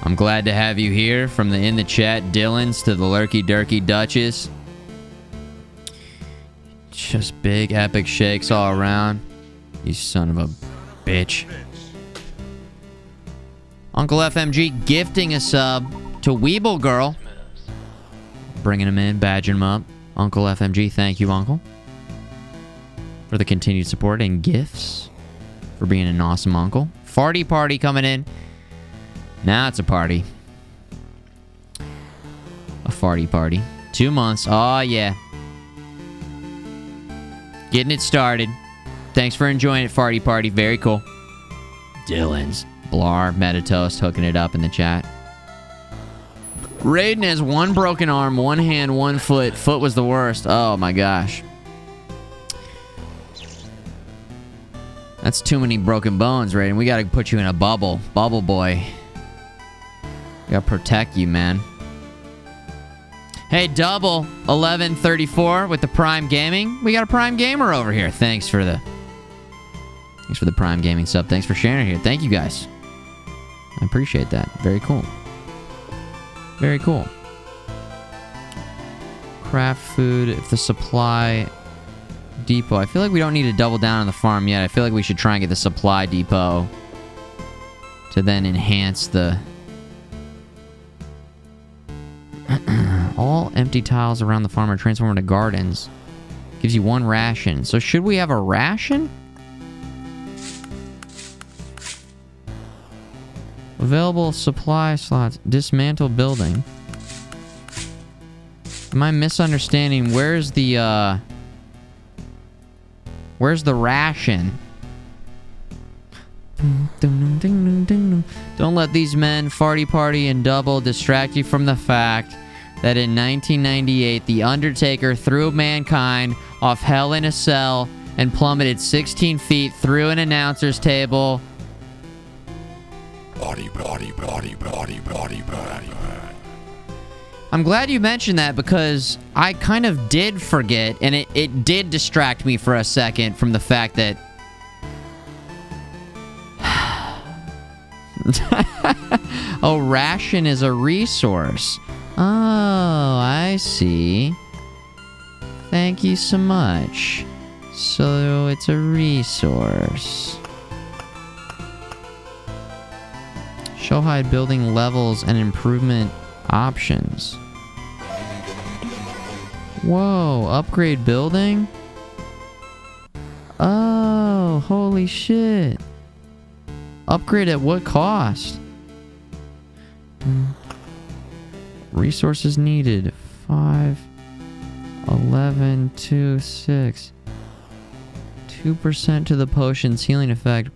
I'm glad to have you here, from the in the chat Dylans to the lurky durky Duchess. Just big epic shakes all around. You son of a bitch. Uncle FMG gifting a sub to Weeble Girl. Bringing him in, badging him up. Uncle FMG, thank you, Uncle, for the continued support and gifts, for being an awesome uncle. Farty party coming in. Now it's a party. A farty party. 2 months. Oh, yeah. Getting it started. Thanks for enjoying it, Farty Party. Very cool. Dylan's. Blar, Metatoast hooking it up in the chat. Raiden has one broken arm, one hand, one foot. Foot was the worst. Oh my gosh. That's too many broken bones, Raiden. We gotta put you in a bubble. Bubble boy. We gotta protect you, man. Hey, Double 1134 with the Prime Gaming. We got a Prime Gamer over here. Thanks for the Prime Gaming sub. Thanks for sharing it here. Thank you, guys. I appreciate that. Very cool. Very cool. Craft food. If the supply depot. I feel like we don't need to double down on the farm yet. I feel like we should try and get the supply depot to then enhance the... All empty tiles around the farm are transformed into gardens. Gives you 1 ration. So should we have a ration? Available supply slots. Dismantle building. Am I misunderstanding? Where's the ration? Don't let these men, Farty Party and Double, distract you from the fact that in 1998, The Undertaker threw mankind off Hell in a Cell and plummeted 16 feet through an announcer's table. I'm glad you mentioned that because I kind of did forget, and it did distract me for a second from the fact that... Oh, ration is a resource. Oh, I see. Thank you so much. So, it's a resource. Show hide building levels and improvement options. Whoa, upgrade building? Oh, holy shit. Upgrade at what cost? Resources needed. 5, 11, 2, 6. 2% to the potion's healing effect.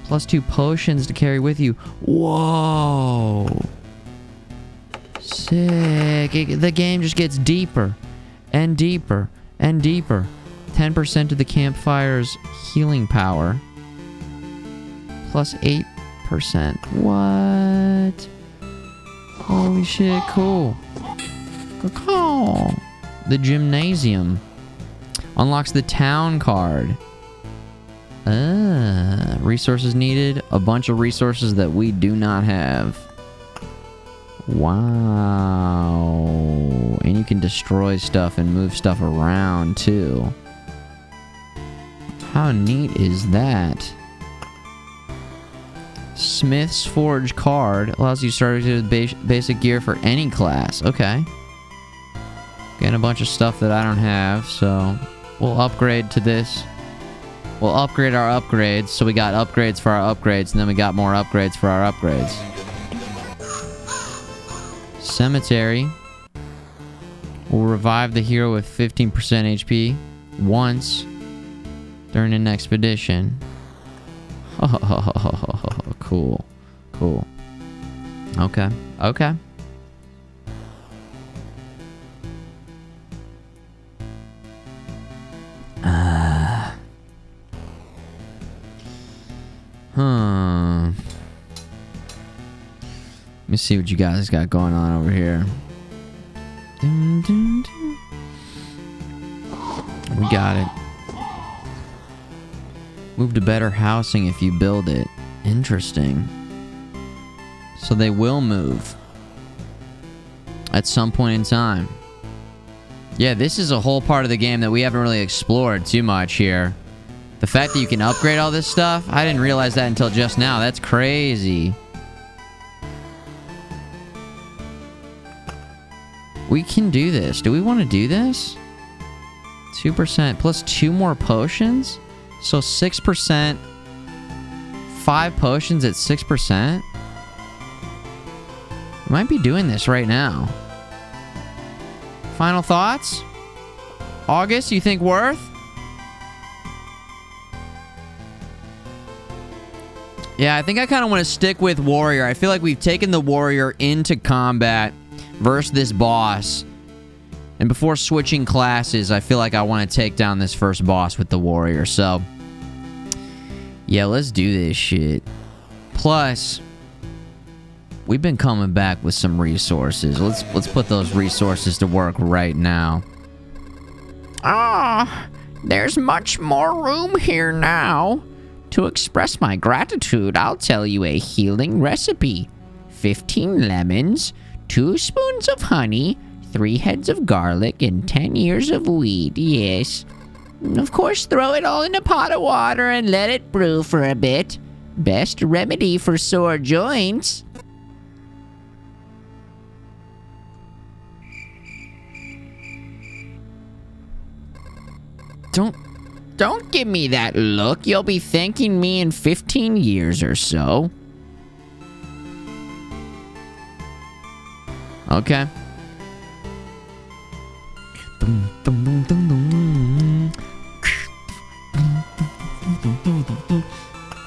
Plus 2 potions to carry with you. Whoa. Sick. The game just gets deeper and deeper and deeper. 10% to the campfire's healing power. Plus 8%. What? Holy shit, cool. Cool. The gymnasium. Unlocks the town card. Resources needed. A bunch of resources that we do not have. Wow. And you can destroy stuff and move stuff around too. How neat is that? Smith's Forge card allows you to start with basic gear for any class. Okay. Getting a bunch of stuff that I don't have, so we'll upgrade to this. We'll upgrade our upgrades, so we got upgrades for our upgrades, and then we got more upgrades for our upgrades. Cemetery. Will revive the hero with 15% HP once during an expedition. Cool. Cool. Okay. Okay. Let me see what you guys got going on over here. Dun, dun, dun. We got it. Move to better housing if you build it. Interesting. So they will move at some point in time. Yeah, this is a whole part of the game that we haven't really explored too much here. The fact that you can upgrade all this stuff, I didn't realize that until just now. That's crazy. We can do this. Do we want to do this? 2% plus 2 more potions? So 6%. 5 potions at 6%? We might be doing this right now. Final thoughts? August, you think worth? Yeah, I think I kind of want to stick with Warrior. I feel like we've taken the Warrior into combat versus this boss. And before switching classes, I feel like I want to take down this first boss with the Warrior. So, yeah, let's do this shit. Plus, we've been coming back with some resources. Let's put those resources to work right now. Ah, there's much more room here now. To express my gratitude, I'll tell you a healing recipe. 15 lemons, 2 spoons of honey, 3 heads of garlic, and 10 ears of wheat, yes. Of course, throw it all in a pot of water and let it brew for a bit. Best remedy for sore joints. Don't give me that look. You'll be thanking me in 15 years or so. Okay.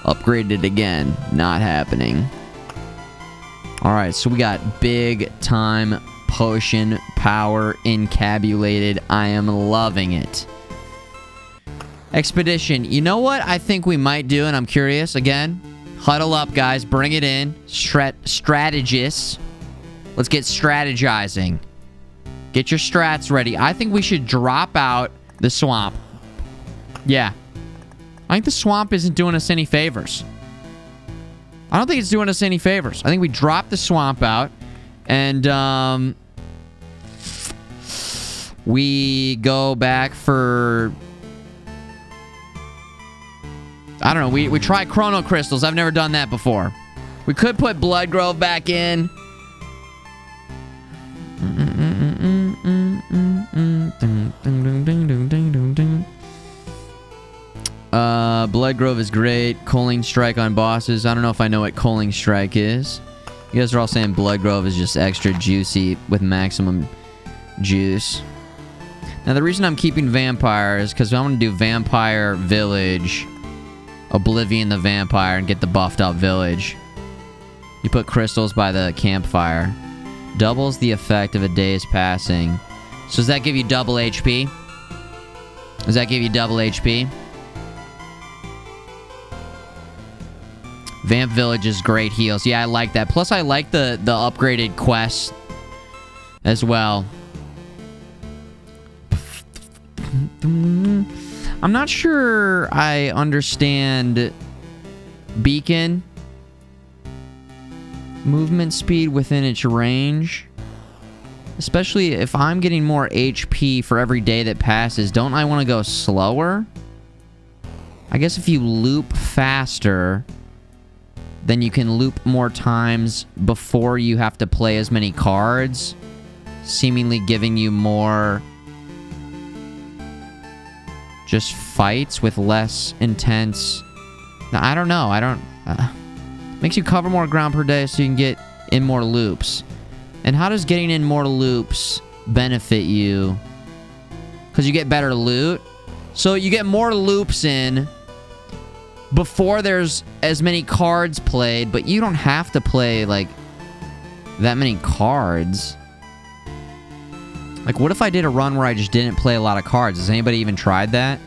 Upgraded again. Not happening. Alright, so we got big time potion power encabulated. I am loving it. Expedition. You know what I think we might do, and I'm curious again. Huddle up, guys. Bring it in. Strategists. Let's get strategizing. Get your strats ready. I think we should drop out the swamp. Yeah. I think the swamp isn't doing us any favors. I don't think it's doing us any favors. I think we drop the swamp out. And, we go back for... I don't know. We try chrono crystals. I've never done that before. We could put Blood Grove back in. Blood Grove is great. Culling Strike on bosses. I don't know if I know what Culling Strike is. You guys are all saying Blood Grove is just extra juicy with maximum juice. Now, the reason I'm keeping Vampire is because I'm going to do Vampire Village, Oblivion the Vampire, and get the buffed up village. You put crystals by the campfire. Doubles the effect of a day's passing. So does that give you double HP? Does that give you double HP? Vamp Village is great heals. Yeah, I like that. Plus, I like the upgraded quests as well. I'm not sure I understand Beacon. Movement speed within its range. Especially if I'm getting more HP for every day that passes, don't I want to go slower? I guess if you loop faster, then you can loop more times before you have to play as many cards, seemingly giving you more just fights with less intense... I don't know. I don't... makes you cover more ground per day so you can get in more loops. And how does getting in more loops benefit you? Because you get better loot. So you get more loops in before there's as many cards played, but you don't have to play, like, that many cards. Like, what if I did a run where I just didn't play a lot of cards? Has anybody even tried that?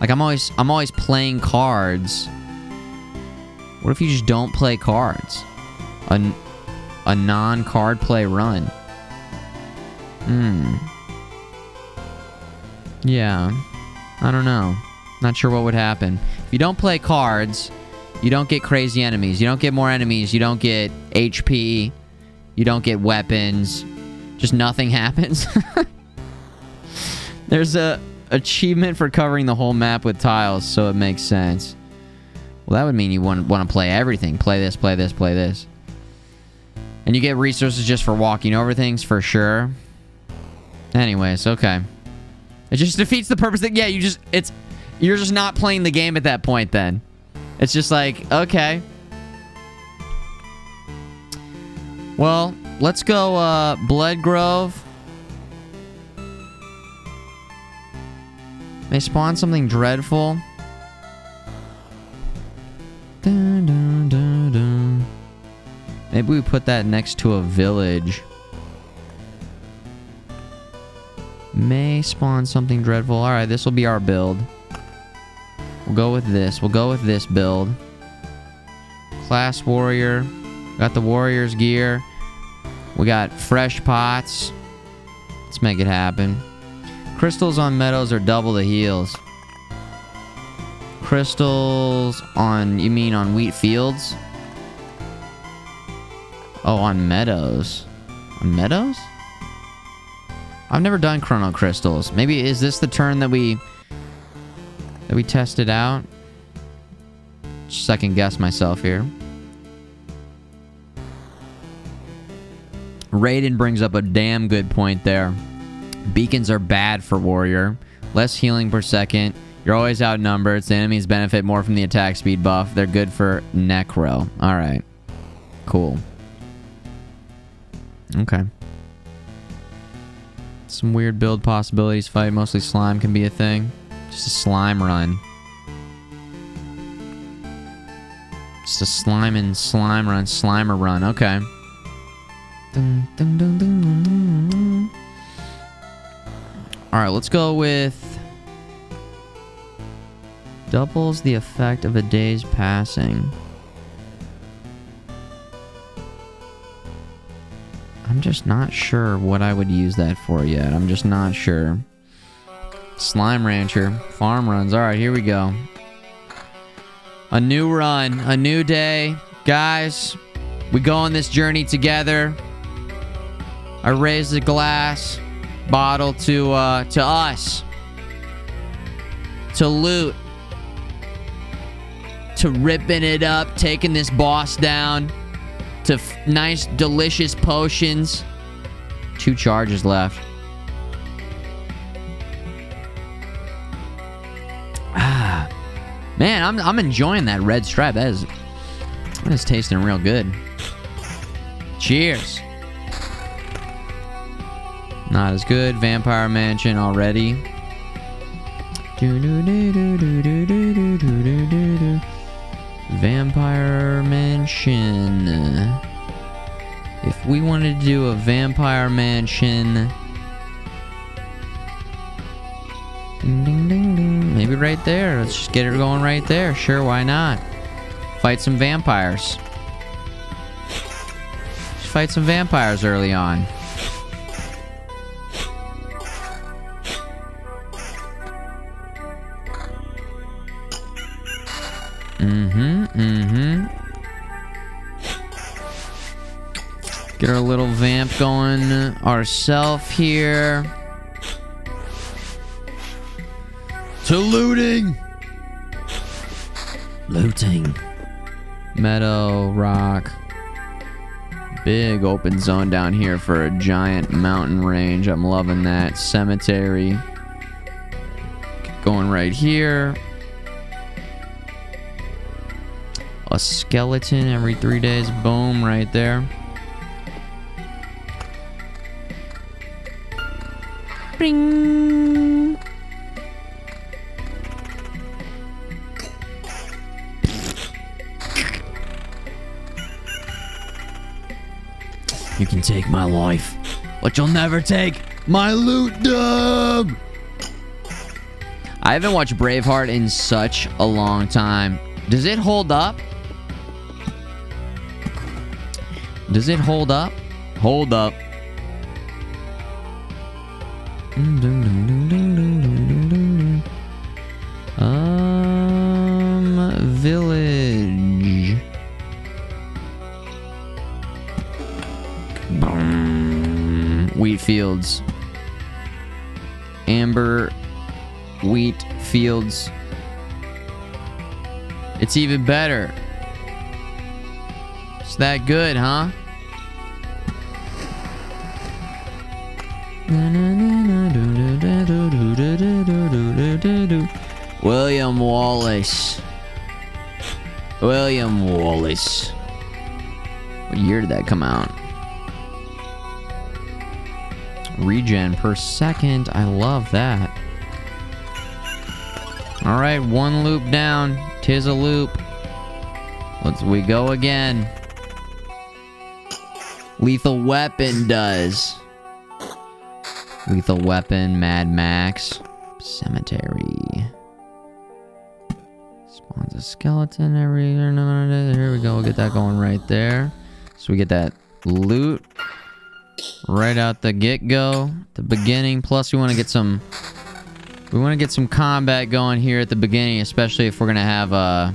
Like, I'm always playing cards. What if you just don't play cards? A non-card play run. Yeah. I don't know. Not sure what would happen. If you don't play cards, you don't get crazy enemies. You don't get more enemies. You don't get HP. You don't get weapons. Just nothing happens. There's a achievement for covering the whole map with tiles, so it makes sense. Well, that would mean you want to play everything. Play this, play this, play this. And you get resources just for walking over things, for sure. Anyways, okay. It just defeats the purpose that, yeah, you're just not playing the game at that point then. It's just like, okay. Well, let's go Blood Grove. May spawn something dreadful. Dun, dun, dun, dun. Maybe we put that next to a village. May spawn something dreadful. Alright, this will be our build. We'll go with this. We'll go with this build. Class warrior. Got the warrior's gear. We got fresh pots. Let's make it happen. Crystals on meadows are double the heals. Crystals on... You mean on wheat fields? Oh, on meadows. On meadows? I've never done chrono crystals. Maybe is this the turn that we tested out? Just second guess myself here. Raiden brings up a damn good point there. Beacons are bad for warrior. Less healing per second. You're always outnumbered. So enemies benefit more from the attack speed buff. They're good for necro. Alright. Cool. Okay. Some weird build possibilities. Fight mostly slime can be a thing. Just a slime run. Just a slime and slime run. Slimer run. Okay. Dun, dun, dun, dun, dun, dun. Alright, let's go with... Doubles the effect of a day's passing. I'm just not sure what I would use that for yet. I'm just not sure. Slime Rancher. Farm runs. Alright, here we go. A new run. A new day. Guys, we go on this journey together. I raise the glass bottle to us. To loot. To ripping it up. Taking this boss down. To nice, delicious potions. 2 charges left. Ah, man, I'm enjoying that red stripe. That is tasting real good. Cheers. Not as good. Vampire Mansion already. Vampire Mansion. If we wanted to do a Vampire Mansion... Ding, ding, ding, ding. Maybe right there. Let's just get it going right there. Sure, why not? Fight some vampires. Just fight some vampires early on. Get our little vamp going ourself here. To looting! Looting. Meadow, rock. Big open zone down here for a giant mountain range. I'm loving that. Cemetery. Get going right here. A skeleton every 3 days. Boom, right there. Bing. You can take my life, but you'll never take my loot dump. I haven't watched Braveheart in such a long time. Does it hold up? Does it hold up? Hold up. Village. Boom. Wheat fields. Amber wheat fields. It's even better. It's that good, huh? William Wallace. William Wallace. What year did that come out? Regen per second. I love that. Alright, 1 loop down. 'Tis a loop. We go again. Lethal Weapon does. Lethal Weapon, Mad Max. Cemetery. Spawns a skeleton every... Here we go. We'll get that going right there. So we get that loot right out the get-go. The beginning. Plus we want to get some... We want to get some combat going here at the beginning, especially if we're going to have a...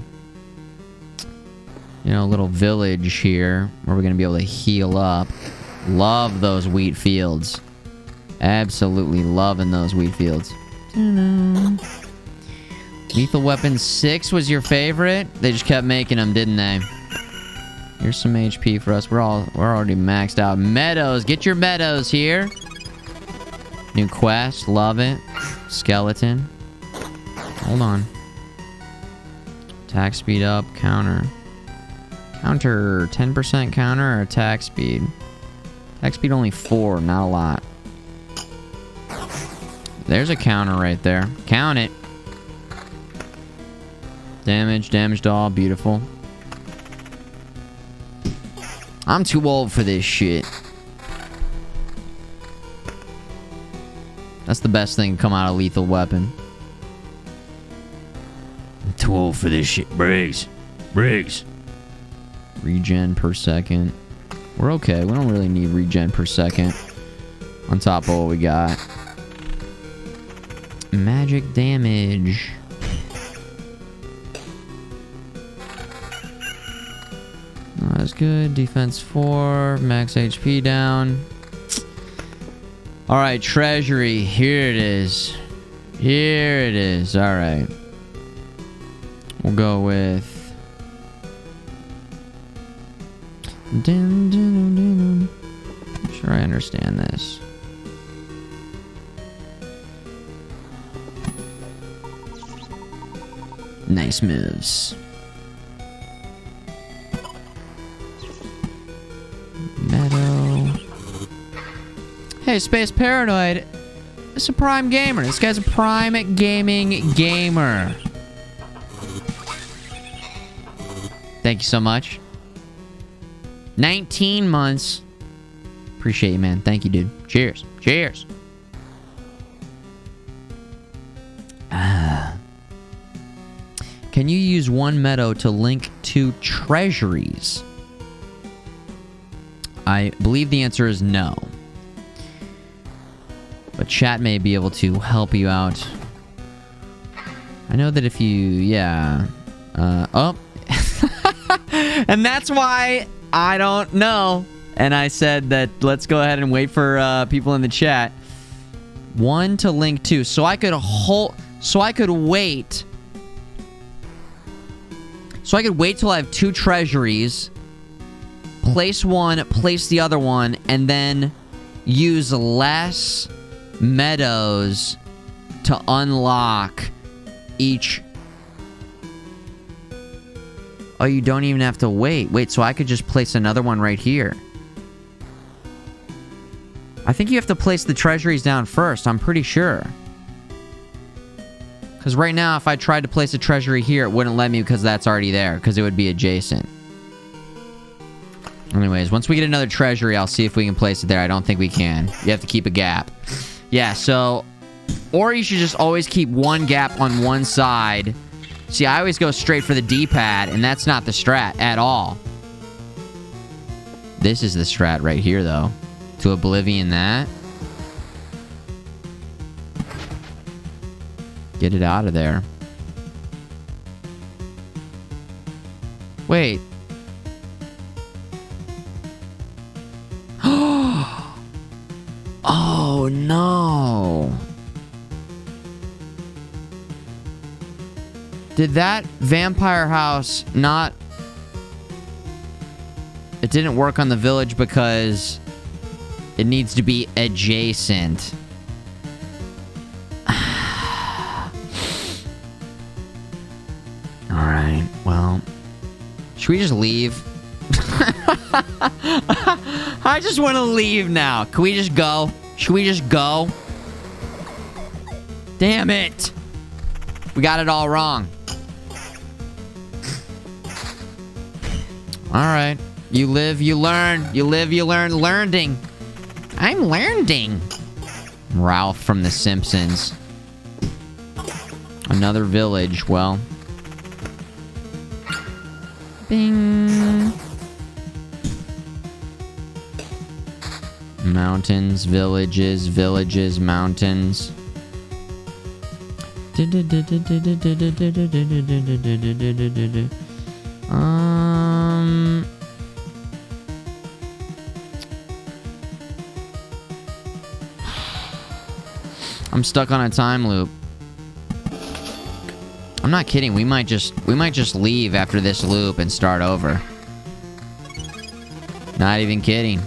You know, a little village here where we're going to be able to heal up. Love those wheat fields. Absolutely loving those wheat fields. Lethal Weapon 6 was your favorite? They just kept making them, didn't they? Here's some HP for us. We're already maxed out. Meadows. Get your meadows here. New quest. Love it. Skeleton. Hold on. Attack speed up. Counter. Counter. 10% counter or attack speed? Attack speed only 4. Not a lot. There's a counter right there. Count it. Damage. Damaged all. Beautiful. I'm too old for this shit. That's the best thing to come out of Lethal Weapon. I'm too old for this shit. Briggs. Briggs. Regen per second. We're okay. We don't really need regen per second. On top of what we got. Magic damage. That's good. Defense 4. Max HP down. Alright, treasury. Here it is. Here it is. Alright. We'll go with... I'm sure I understand this. Nice moves. Meadow. Hey, Space Paranoid. It's a prime gamer. This guy's a prime gaming gamer. Thank you so much. 19 months. Appreciate you, man. Thank you, dude. Cheers. Cheers. Can you use one meadow to link two treasuries? I believe the answer is no. But chat may be able to help you out. I know that if you... Yeah. Oh. And that's why I don't know. And I said that let's go ahead and wait for people in the chat. One to link two. So I could hold... So I could wait... So I could wait till I have two treasuries, place one, place the other one, and then use less meadows to unlock each... Oh, you don't even have to wait. Wait, so I could just place another one right here. I think you have to place the treasuries down first, I'm pretty sure. Because right now, if I tried to place a treasury here, it wouldn't let me because that's already there. Because it would be adjacent. Anyways, once we get another treasury, I'll see if we can place it there. I don't think we can. You have to keep a gap. Yeah, so... Or you should just always keep one gap on one side. See, I always go straight for the D-pad, and that's not the strat at all. This is the strat right here, though. To oblivion that. Get it out of there. Wait. Oh, no. Did that vampire house not... It didn't work on the village because it needs to be adjacent. Alright, well... Should we just leave? I just want to leave now. Can we just go? Should we just go? Damn it! We got it all wrong. Alright. You live, you learn. You live, you learn. Learning. I'm learning. Ralph from The Simpsons. Another village. Well... Bing. Mountains, villages, villages, mountains. I'm stuck on a time loop. I'm not kidding. We might just leave after this loop and start over. Not even kidding.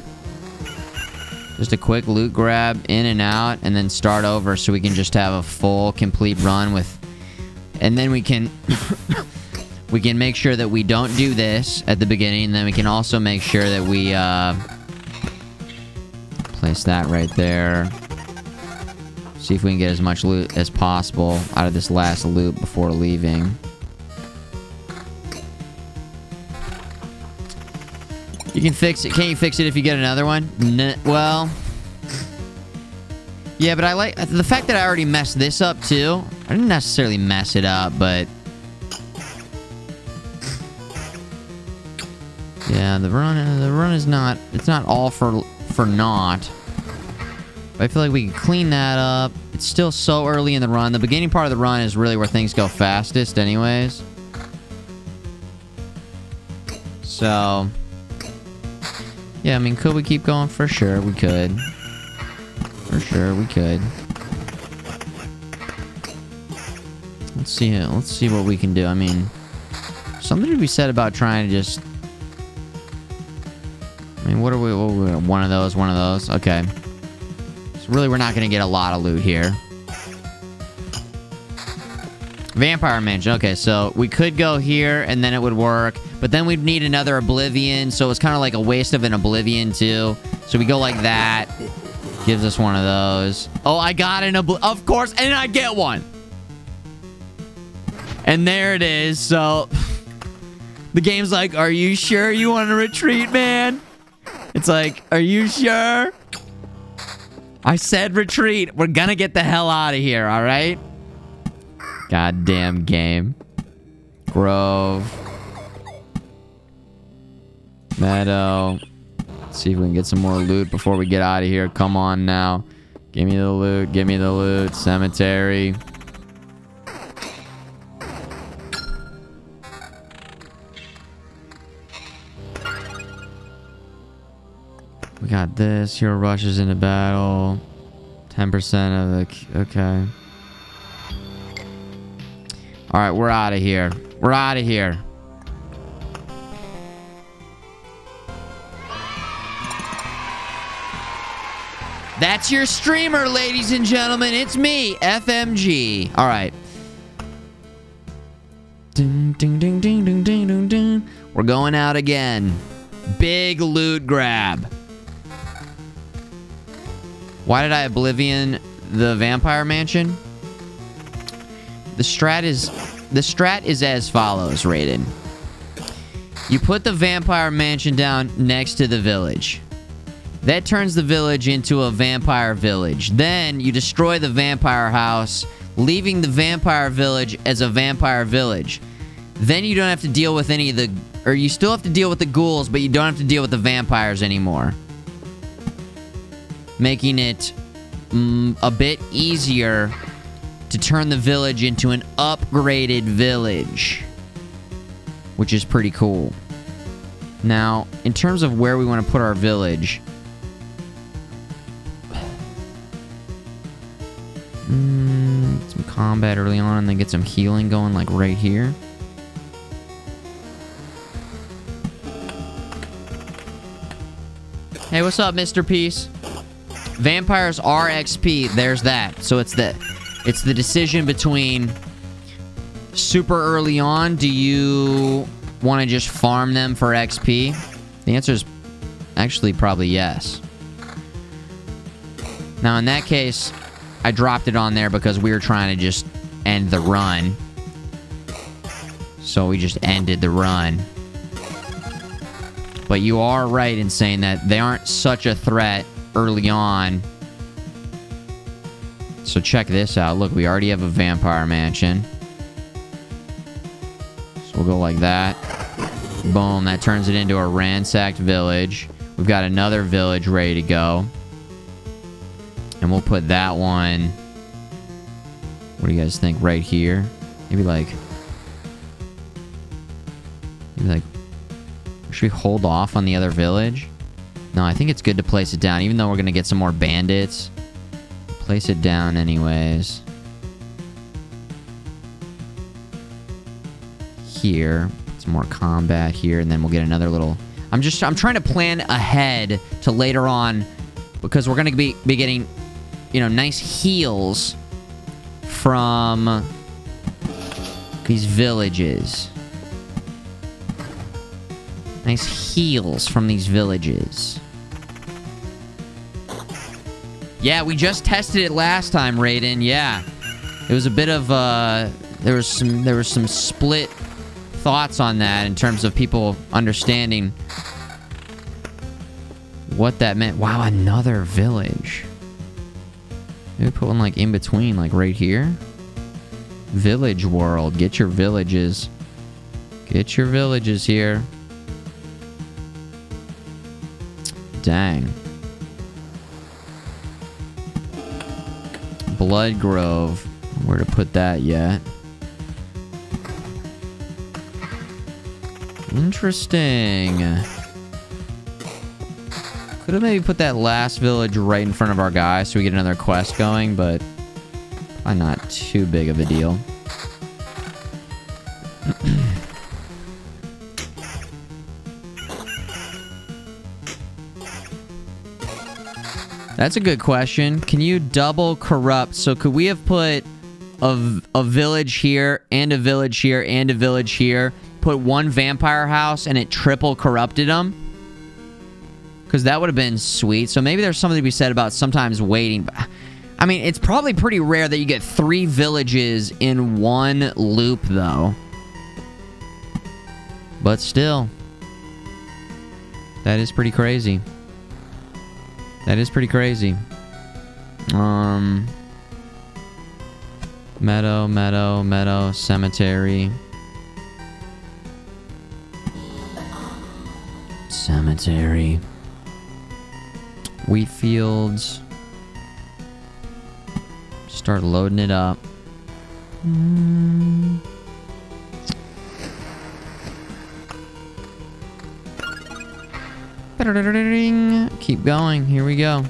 Just a quick loot grab, in and out, and then start over so we can just have a full, complete run with... And then we can... we can make sure that we don't do this at the beginning, and then we can also make sure that we, place that right there. See if we can get as much loot as possible out of this last loop before leaving. You can fix it. Can't you fix it if you get another one? Well... Yeah, but I like... The fact that I already messed this up, too. I didn't necessarily mess it up, but... Yeah, the run is not, it's not all for naught. But I feel like we can clean that up. It's still so early in the run. The beginning part of the run is really where things go fastest anyways. So, yeah, I mean, could we keep going? For sure, we could. For sure, we could. Let's see what we can do. I mean, something to be said about trying to just... I mean, what are we... One of those. Okay. So really, we're not going to get a lot of loot here. Vampire Mansion. Okay, so we could go here, and then it would work. But then we'd need another Oblivion, so it's kind of like a waste of an Oblivion, too. So we go like that. Gives us one of those. Oh, I got an Oblivion. Of course, and I get one. And there it is. So the game's like, are you sure you want to retreat, man? It's like, are you sure? I said retreat. We're gonna get the hell out of here, all right? Goddamn game. Grove. Meadow. Let's see if we can get some more loot before we get out of here. Come on now. Give me the loot. Give me the loot. Cemetery. We got this. Hero rushes into battle. 10% of the... Okay. Alright, we're out of here. We're out of here. That's your streamer, ladies and gentlemen. It's me, FMG. Alright. Ding, ding, ding, ding, ding, ding, ding, ding. We're going out again. Big loot grab. Why did I Oblivion the Vampire Mansion? The strat is as follows, Raiden. You put the Vampire Mansion down next to the village. That turns the village into a vampire village. Then you destroy the vampire house, leaving the vampire village as a vampire village. Then you don't have to deal with any of the... Or you still have to deal with the ghouls, but you don't have to deal with the vampires anymore. Making it a bit easier to turn the village into an upgraded village. Which is pretty cool. Now, in terms of where we want to put our village... Get some combat early on and then get some healing going like right here. Hey, what's up, Mr. Peace? Vampires are XP. There's that. So it's the decision between super early on. Do you want to just farm them for XP? The answer is actually probably yes. Now, in that case, I dropped it on there because we were trying to just end the run. So we just ended the run. But you are right in saying that they aren't such a threat early on. So check this out. Look, we already have a Vampire Mansion. So we'll go like that. Boom, that turns it into a ransacked village. We've got another village ready to go. And we'll put that one... What do you guys think? Right here? Maybe like... Should we hold off on the other village? No, I think it's good to place it down. Even though we're going to get some more bandits. Place it down anyways. Here. Some more combat here. And then we'll get another little... I'm trying to plan ahead to later on. Because we're going to be getting, you know, nice heals from these villages. Nice heals from these villages. Yeah, we just tested it last time, Raiden. Yeah. It was a bit of, there was some split thoughts on that in terms of people understanding what that meant. Wow, another village. Maybe put one, like, in between, like, right here. Village world. Get your villages. Get your villages here. Dang. Blood Grove. Where to put that yet? Interesting. Could have maybe put that last village right in front of our guy so we get another quest going, but probably not too big of a deal. That's a good question. Can you double corrupt? So could we have put a village here and a village here and a village here, put one vampire house and it triple corrupted them? Because that would have been sweet. So maybe there's something to be said about sometimes waiting. I mean, it's probably pretty rare that you get 3 villages in one loop, though. But still, that is pretty crazy. That is pretty crazy. Meadow, cemetery. Cemetery. Wheat fields. Start loading it up. Keep going. Here we go.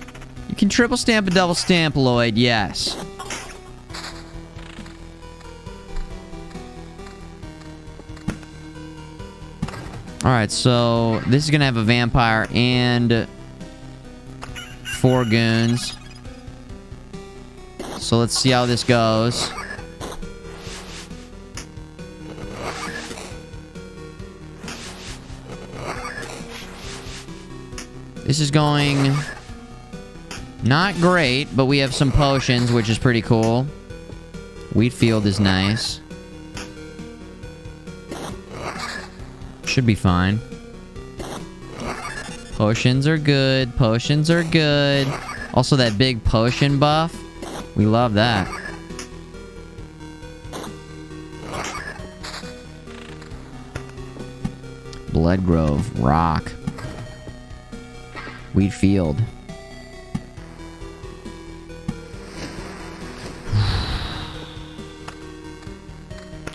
You can triple stamp and double stamp, Lloyd. Yes. Alright, so this is going to have a vampire and 4 goons. So let's see how this goes. This is going not great, but we have some potions, which is pretty cool. Wheat field is nice. Should be fine. Potions are good. Potions are good. Also, that big potion buff. We love that. Blood Grove. Rock. Wheat field.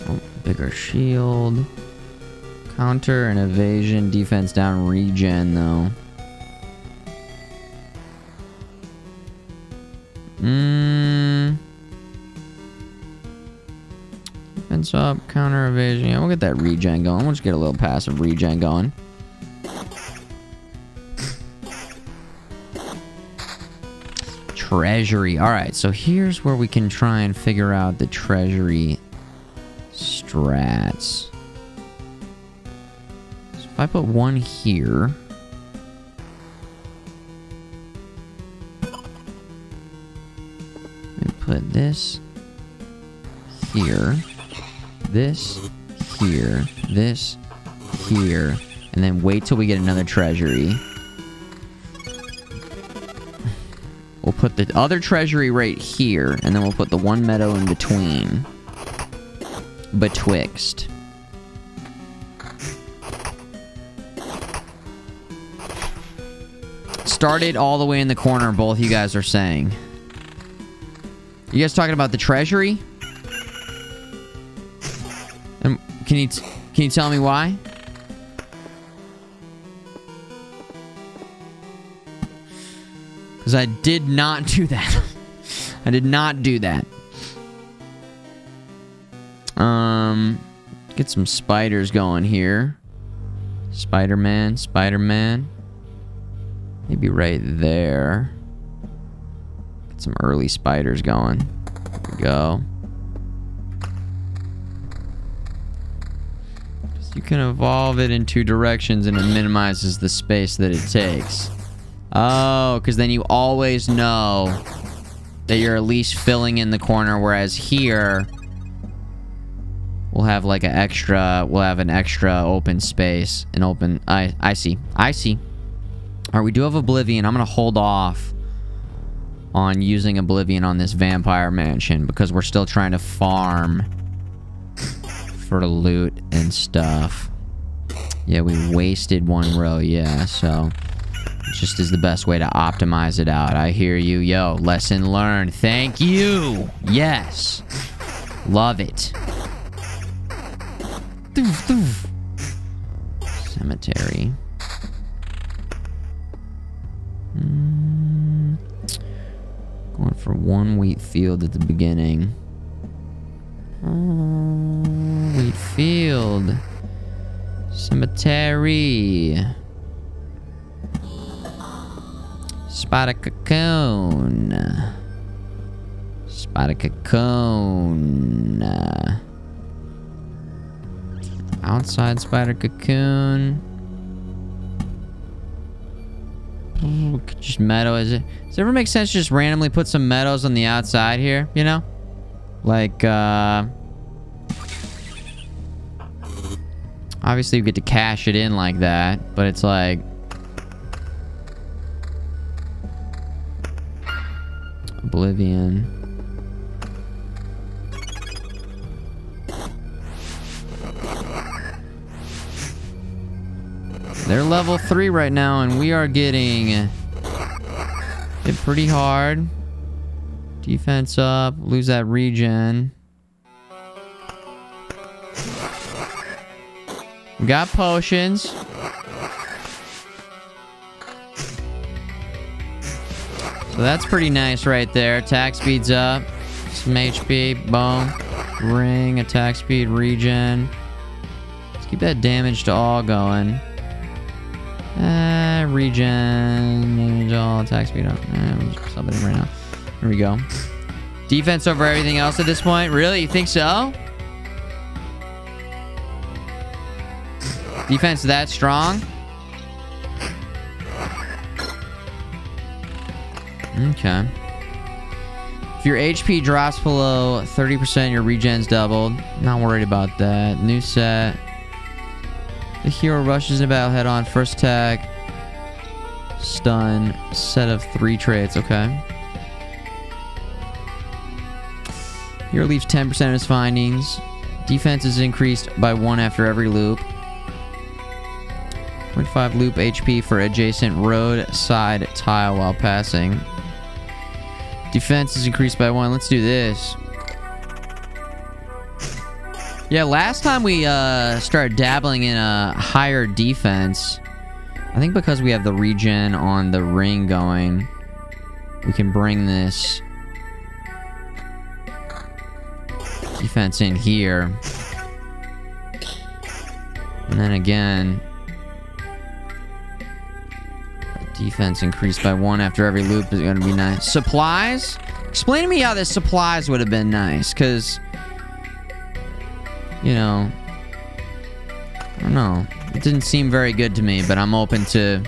Oh, bigger shield. Counter and evasion. Defense down. Regen, though. Defense up. Counter evasion. Yeah, we'll get that regen going. We'll just get a little passive regen going. Treasury. Alright, so here's where we can try and figure out the treasury strats. So if I put one here... and put this here, this here, this here, and then wait till we get another treasury. We'll put the other treasury right here, and then we'll put the one meadow in between. Betwixt. Started all the way in the corner, both you guys are saying. You guys talking about the treasury? And can you tell me why? Because I did not do that. I did not do that. Get some spiders going here. Spider-Man, Spider-Man. Maybe right there. Get some early spiders going. There we go. You can evolve it in 2 directions and it minimizes the space that it takes. Oh, because then you always know that you're at least filling in the corner, whereas here we'll have like an extra open space, an open... I see. Alright, we do have Oblivion. I'm gonna hold off on using Oblivion on this vampire mansion because we're still trying to farm for loot and stuff. Yeah, we wasted 1 row, yeah, so just is the best way to optimize it out. I hear you. Yo, lesson learned. Thank you. Yes. Love it. Cemetery. Going for 1 wheat field at the beginning. Wheat field. Cemetery. Spider cocoon. Spider cocoon. Outside spider cocoon. Ooh, just meadow. Does it ever make sense to just randomly put some meadows on the outside here? You know? Like, obviously you get to cash it in like that, but it's like... Oblivion. They're level 3 right now, and we are getting hit pretty hard. Defense up. Lose that regen. We got potions. So that's pretty nice right there. Attack speed's up. Some HP. Boom. Ring. Attack speed. Regen. Let's keep that damage to all going. Regen. All attack speed up. We'll just sub it in right now. Here we go. Defense over everything else at this point. Really? You think so? Defense that strong? Okay. If your HP drops below 30%, your regen's doubled. Not worried about that. New set. The hero rushes in battle head on. First attack. Stun. Set of 3 traits. Okay. Hero leaves 10% of his findings. Defense is increased by 1 after every loop. 0.5 loop HP for adjacent roadside tile while passing. Defense is increased by 1. Let's do this. Yeah, last time we started dabbling in a higher defense, I think because we have the regen on the ring going, we can bring this defense in here. And then again, defense increased by 1 after every loop is going to be nice. Supplies? Explain to me how this supplies would have been nice, because, you know, I don't know. It didn't seem very good to me, but I'm open to...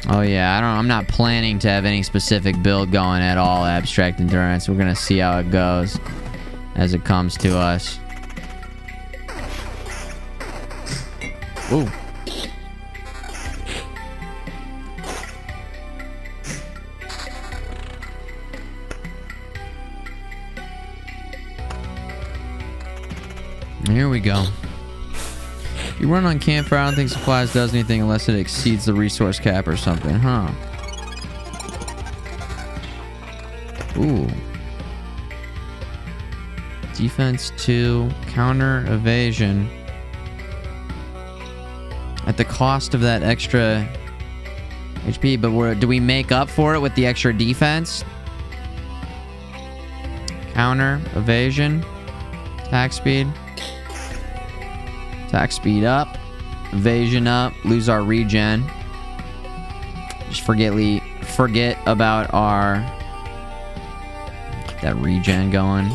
Oh yeah, I'm not planning to have any specific build going at all, Abstract Endurance. We're gonna see how it goes as it comes to us. Ooh. Here we go. If you run on campfire, I don't think supplies does anything unless it exceeds the resource cap or something, huh? Ooh. Defense 2, counter evasion. At the cost of that extra HP, but do we make up for it with the extra defense? Counter evasion. Attack speed. Attack speed up. Evasion up. Lose our regen. Just forget about our... Keep that regen going.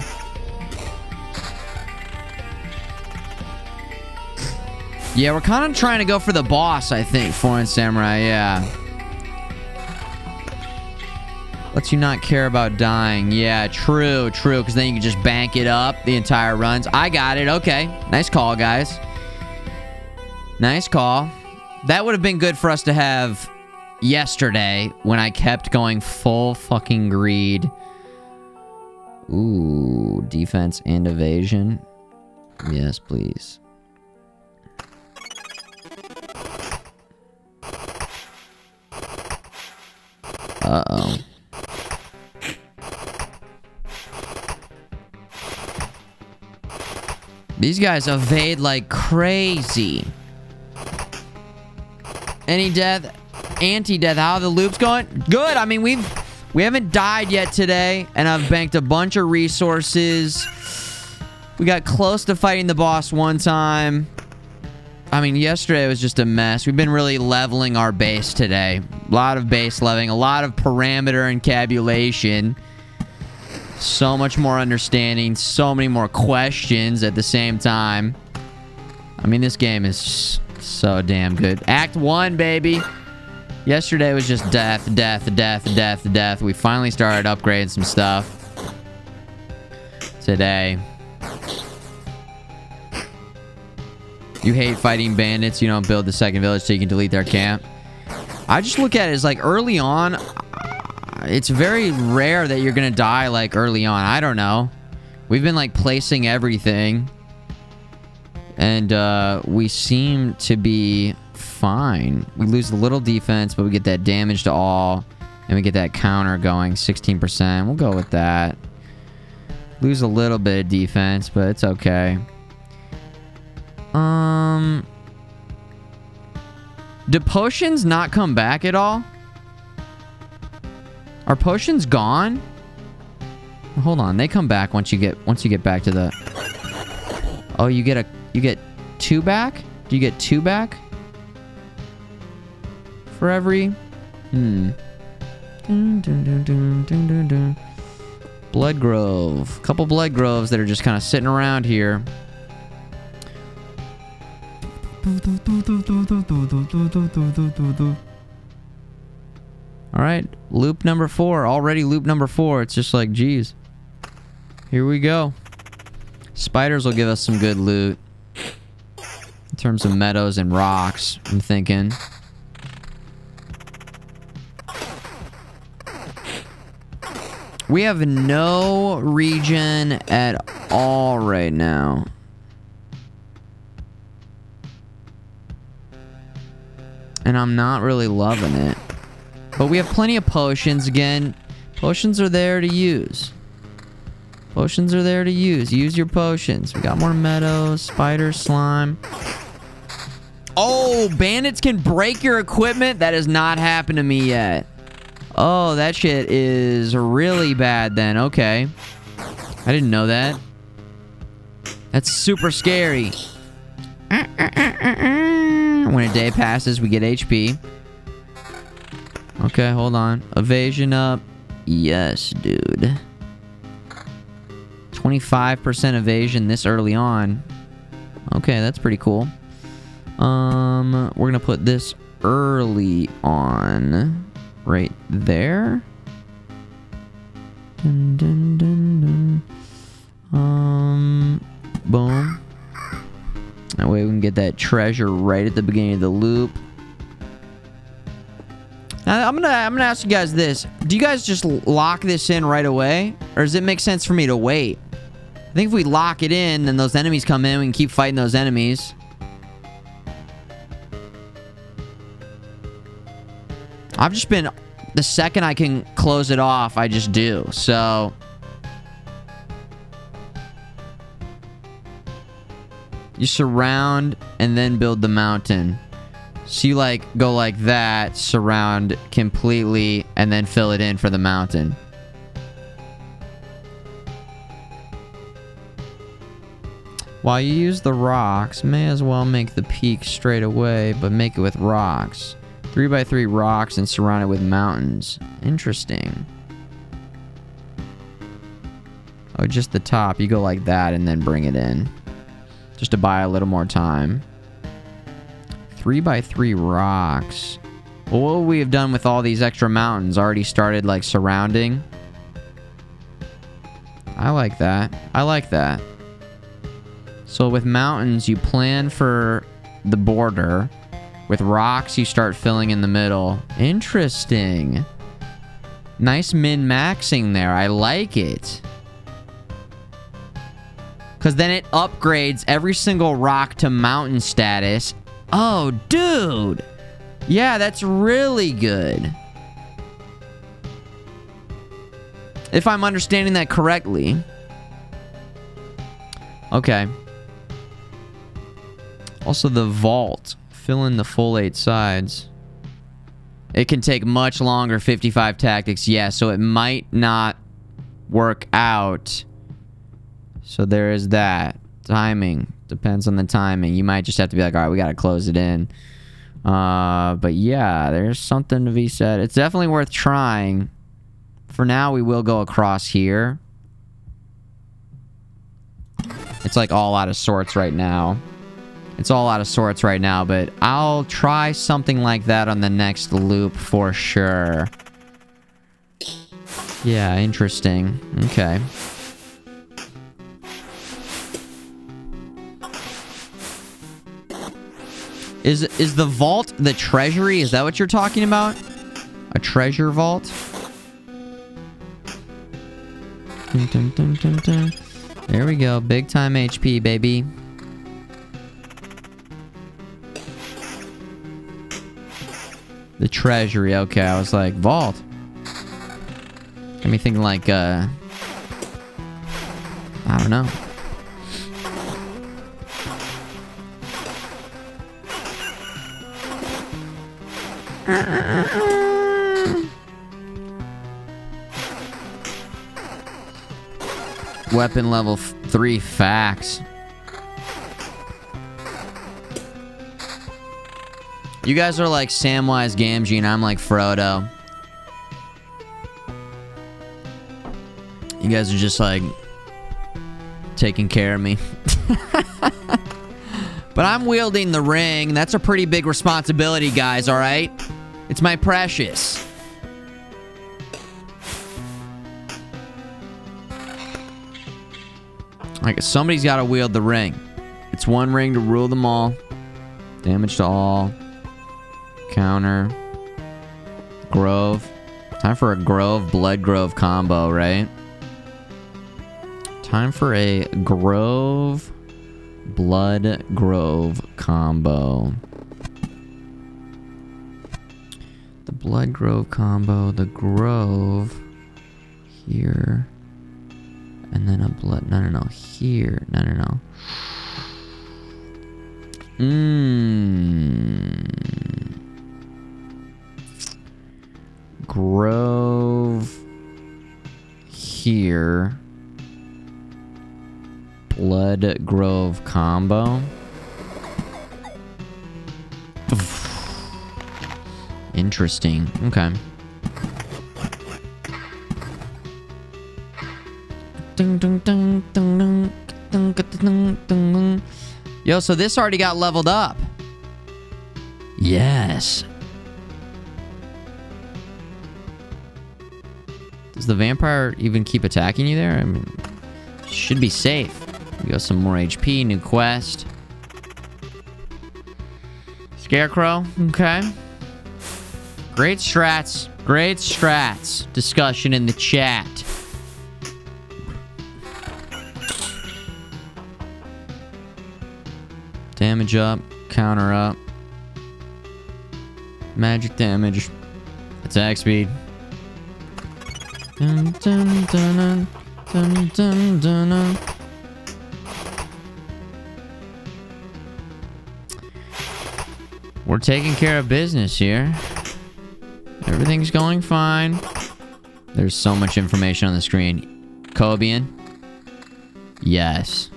Yeah, we're kind of trying to go for the boss, I think. Foreign Samurai, yeah. Lets you not care about dying. Yeah, true, because then you can just bank it up the entire runs. I got it. Okay. Nice call, guys. Nice call. That would have been good for us to have yesterday when I kept going full fucking greed. Ooh, defense and evasion. Yes, please. Uh-oh. These guys evade like crazy. Any death? Anti-death. How are the loops going? Good. I mean, we haven't died yet today, and I've banked a bunch of resources. We got close to fighting the boss one time. I mean, yesterday was just a mess. We've been really leveling our base today. A lot of base leveling, a lot of parameter encabulation. So much more understanding, so many more questions at the same time. I mean, this game is so damn good. Act 1, baby. Yesterday was just death, death, death, death, death. We finally started upgrading some stuff. Today. You hate fighting bandits. You don't build the second village so you can delete their camp. I just look at it as like early on... It's very rare that you're gonna die, like, early on. I don't know. We've been, like, placing everything. And, we seem to be fine. We lose a little defense, but we get that damage to all. And we get that counter going, 16%. We'll go with that. Lose a little bit of defense, but it's okay. Do potions not come back at all? Are potions gone? Hold on, they come back once you get back to the... Oh, you get 2 back? Do you get 2 back? For every... Dun, dun, dun, dun, dun, dun, dun. Blood Grove. A couple Blood Groves that are just kind of sitting around here. Alright, loop number 4. Already loop number 4. It's just like, geez. Here we go. Spiders will give us some good loot. In terms of meadows and rocks, I'm thinking. We have no regen at all right now. And I'm not really loving it. But we have plenty of potions again. Potions are there to use. Potions are there to use. Use your potions. We got more meadows, spider, slime. Oh, bandits can break your equipment? That has not happened to me yet. Oh, that shit is really bad then. Okay. I didn't know that. That's super scary. When a day passes, we get HP. Okay, hold on. Evasion up. Yes, dude. 25% evasion this early on. Okay, that's pretty cool. We're gonna put this early on. Right there. Dun, dun, dun, dun. Boom. That way we can get that treasure right at the beginning of the loop. Now, I'm gonna ask you guys this. Do you guys just lock this in right away? Or does it make sense for me to wait? I think if we lock it in, then those enemies come in, we can keep fighting those enemies. I've just been... The second I can close it off, I just do. So... You surround and then build the mountain. So you like go like that, surround completely, and then fill it in for the mountain. While you use the rocks, may as well make the peak straight away, but make it with rocks. 3x3 rocks and surround it with mountains. Interesting. Oh, just the top. You go like that and then bring it in. Just to buy a little more time. 3x3 rocks. Well, what would we have done with all these extra mountains? Already started, like, surrounding? I like that. I like that. So with mountains, you plan for the border. With rocks, you start filling in the middle. Interesting. Nice min-maxing there. I like it. Because then it upgrades every single rock to mountain status. Oh, dude. Yeah, that's really good. If I'm understanding that correctly. Okay. Also, the vault. Fill in the full 8 sides. It can take much longer, 55 tactics. Yeah, so it might not work out. So there is that. Timing. Depends on the timing. You might just have to be like, alright, we gotta close it in. But yeah, there's something to be said. It's definitely worth trying. For now, we will go across here. It's like all out of sorts right now. It's all out of sorts right now, but I'll try something like that on the next loop for sure. Yeah, interesting. Okay. Is the vault the treasury? Is that what you're talking about? A treasure vault? Dun, dun, dun, dun, dun. There we go. Big time HP, baby. The treasury. Okay, I was like, vault. Got me thinking like, I don't know. Weapon level 3 facts. You guys are like Samwise Gamgee and I'm like Frodo. You guys are just like taking care of me. But I'm wielding the ring. That's a pretty big responsibility, guys, alright? It's my precious. Like, somebody's got to wield the ring. It's one ring to rule them all. Damage to all. Counter. Grove. Time for a Grove, Blood Grove combo, right? Time for a Grove, Blood Grove combo. The Blood Grove combo, the Grove here. And then a blood. No. Here. No. Grove. Here. Blood Grove combo. Interesting. Okay. Yo, so this already got leveled up. Yes. Does the vampire even keep attacking you there? I mean, should be safe. We got some more HP, new quest. Scarecrow, okay. Great strats. Great strats. Discussion in the chat. Damage up, counter up. Magic damage. Attack speed. Dun, dun, dun, dun, dun, dun, dun. We're taking care of business here. Everything's going fine. There's so much information on the screen. Cobian? Yes.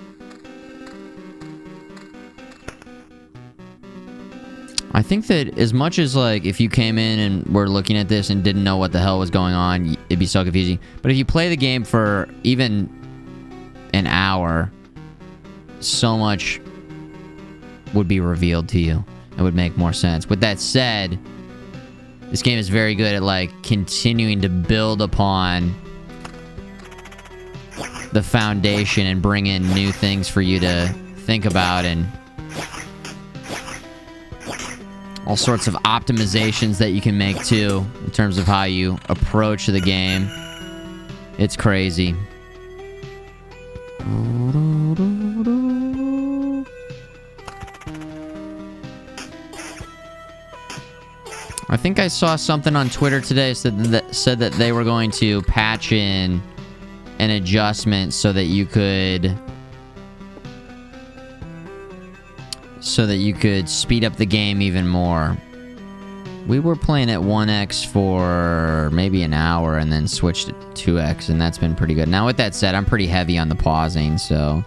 I think that as much as, like, if you came in and were looking at this and didn't know what the hell was going on, it'd be so confusing. But if you play the game for even an hour, so much would be revealed to you. It would make more sense. With that said, this game is very good at, like, continuing to build upon the foundation and bring in new things for you to think about and all sorts of optimizations that you can make, too, in terms of how you approach the game. It's crazy. I think I saw something on Twitter today that said that they were going to patch in an adjustment so that you could speed up the game even more. We were playing at 1x for maybe an hour and then switched to 2x, and that's been pretty good. Now, with that said, I'm pretty heavy on the pausing, so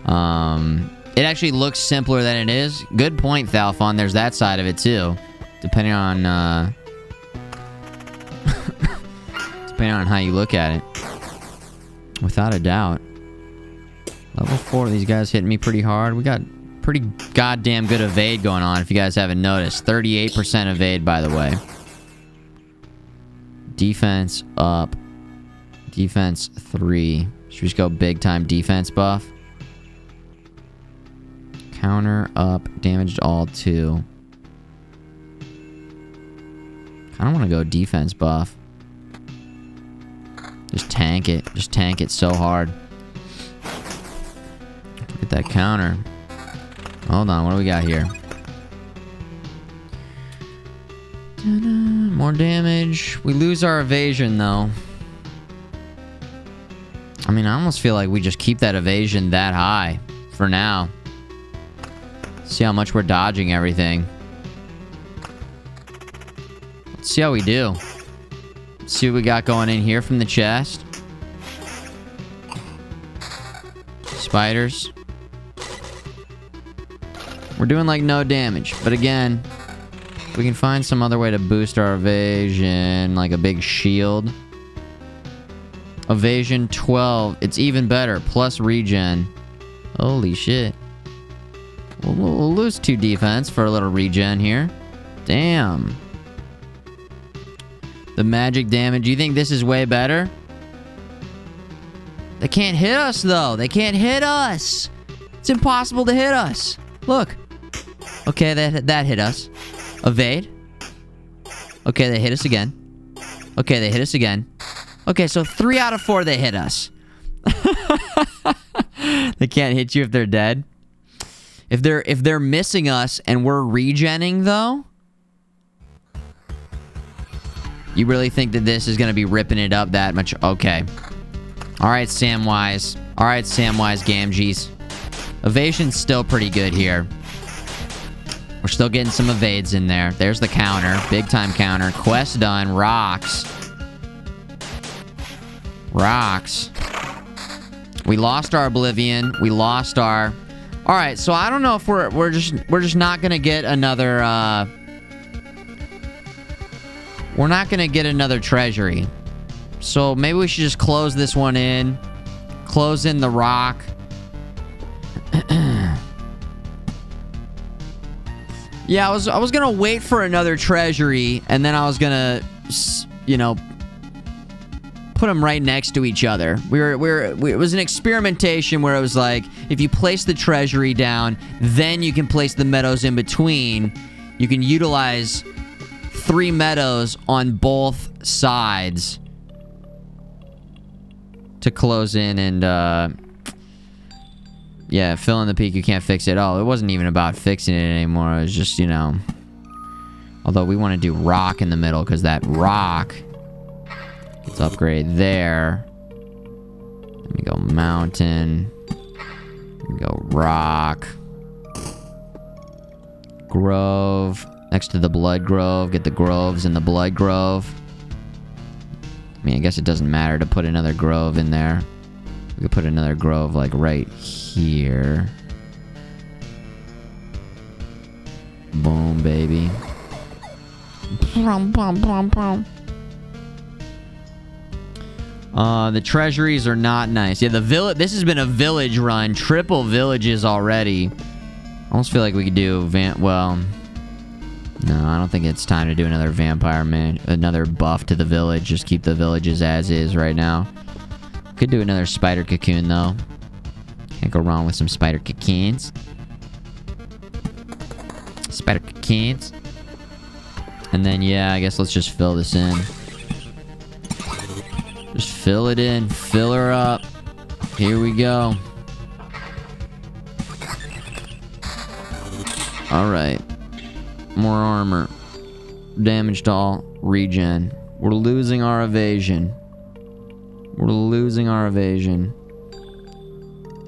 it actually looks simpler than it is. Good point, Thalfon. There's that side of it too. Depending on depending on how you look at it. Without a doubt. Level 4, these guys hitting me pretty hard. We got pretty goddamn good evade going on, if you guys haven't noticed. 38% evade, by the way. Defense up. Defense 3. Should we just go big time defense buff? Counter up. Damaged all 2. I don't want to go defense buff. Just tank it. Just tank it so hard. Get that counter. Hold on, what do we got here? More damage. We lose our evasion, though. I mean, I almost feel like we just keep that evasion that high for now. See how much we're dodging everything. Let's see how we do. Let's see what we got going in here from the chest. Spiders. We're doing like no damage, but again, we can find some other way to boost our evasion, like a big shield. Evasion 12, it's even better, plus regen. Holy shit. We'll lose 2 defense for a little regen here. Damn. The magic damage, you think this is way better? They can't hit us though, they can't hit us. It's impossible to hit us. Look. Okay, that hit us. Evade. Okay, they hit us again. Okay, they hit us again. Okay, so 3 out of 4 they hit us. They can't hit you if they're dead. If they're missing us and we're regenning though, you really think that this is gonna be ripping it up that much? Okay. Alright, Samwise. Alright, Samwise Gamgees. Evasion's still pretty good here. We're still getting some evades in there. There's the counter. Big time counter. Quest done. Rocks. Rocks. We lost our Oblivion. We lost our... Alright, so I don't know if we're just not gonna get another, we're not gonna get another treasury. So maybe we should just close this one in. Close in the rock. Yeah, I was gonna wait for another treasury, and then I was gonna, you know, put them right next to each other. It was an experimentation where it was like, if you place the treasury down, then you can place the meadows in between. You can utilize 3 meadows on both sides to close in and, yeah, fill in the peak, you can't fix it. Oh, it wasn't even about fixing it anymore. It was just, you know... Although we want to do rock in the middle, because that rock... Let's upgrade there. Let me go mountain. Let me go rock. Grove. Next to the blood grove. Get the groves in the blood grove. I mean, I guess it doesn't matter to put another grove in there. We could put another grove, like, right here. Boom, baby. The treasuries are not nice. Yeah, this has been a village run. Triple villages already. I almost feel like we could do well, no, I don't think it's time to do another vampire another buff to the village. Just keep the villages as is right now. Could do another spider cocoon, though. Can't go wrong with some spider cocoons. Spider cocoons. And then, yeah, I guess let's just fill this in. Just fill it in. Fill her up. Here we go. Alright. More armor. damage to all regen. We're losing our evasion. We're losing our evasion.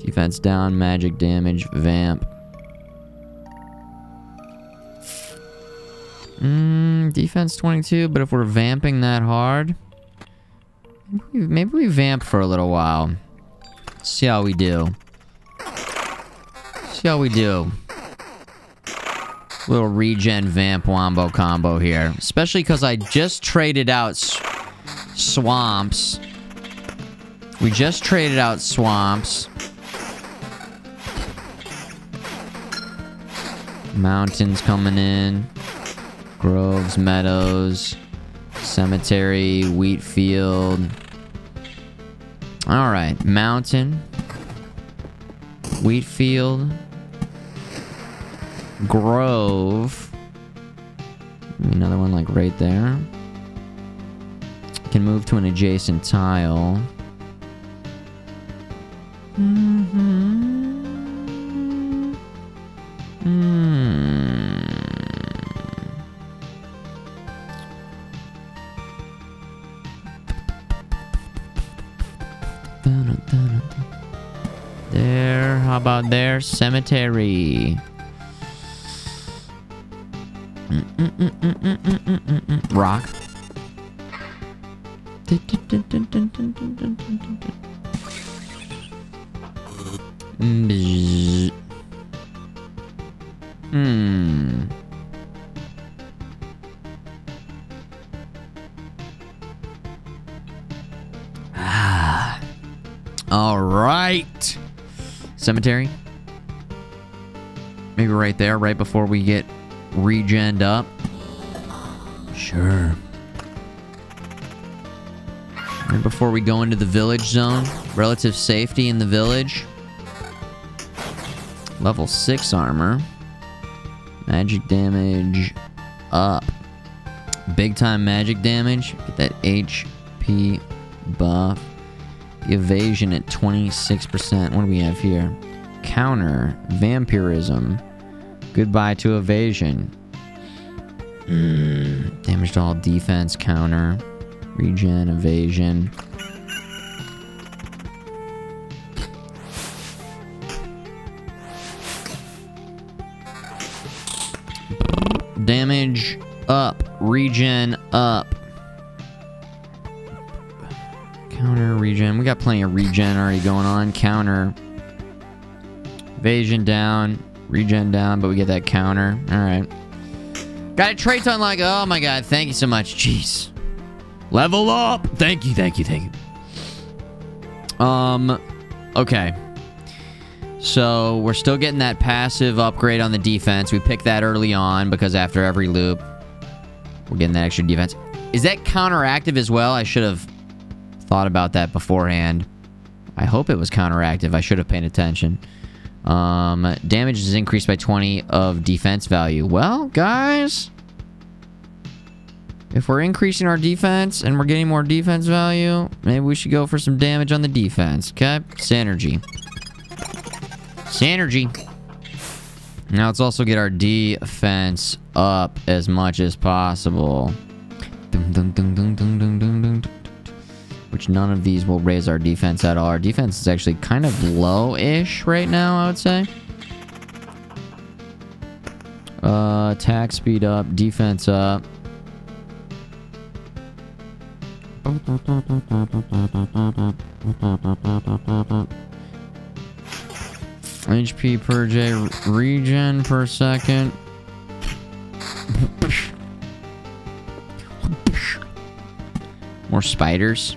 Defense down, magic damage, vamp. Defense 22, but if we're vamping that hard, maybe we vamp for a little while. See how we do. See how we do. Little regen vamp wombo combo here. Especially because I just traded out swamps. We just traded out swamps. Mountains coming in. Groves, meadows. Cemetery, wheat field. Alright, mountain. Wheat field. Grove. Another one like right there. Can move to an adjacent tile. There, how about there? Cemetery. Rock. All right. Cemetery. Maybe right there, right before we get regened up. Sure. Right before we go into the village zone. Relative safety in the village. Level 6 armor. Magic damage up. Big time magic damage. Get that HP buff. The evasion at 26%. What do we have here? Counter. Vampirism. Goodbye to evasion. Damage to all defense. Counter. Regen. Evasion. Damage up. Regen up. Counter, regen. We got plenty of regen already going on. Counter. Evasion down. Regen down, but we get that counter. Alright. Got a trait to unlock. Oh my god, thank you so much. Jeez. Level up! Thank you, thank you, thank you. Okay. So, we're still getting that passive upgrade on the defense. We picked that early on, because after every loop, we're getting that extra defense. Is that counteractive as well? I should have thought about that beforehand. I hope it was counteractive. I should have paid attention. Damage is increased by 20 of defense value. Well, guys, if we're increasing our defense and we're getting more defense value, maybe we should go for some damage on the defense. Okay? Synergy. Synergy. Now let's also get our defense up as much as possible. Which none of these will raise our defense at all. Our defense is actually kind of low-ish right now, I would say. Attack speed up, defense up. HP per J, regen per second. More spiders.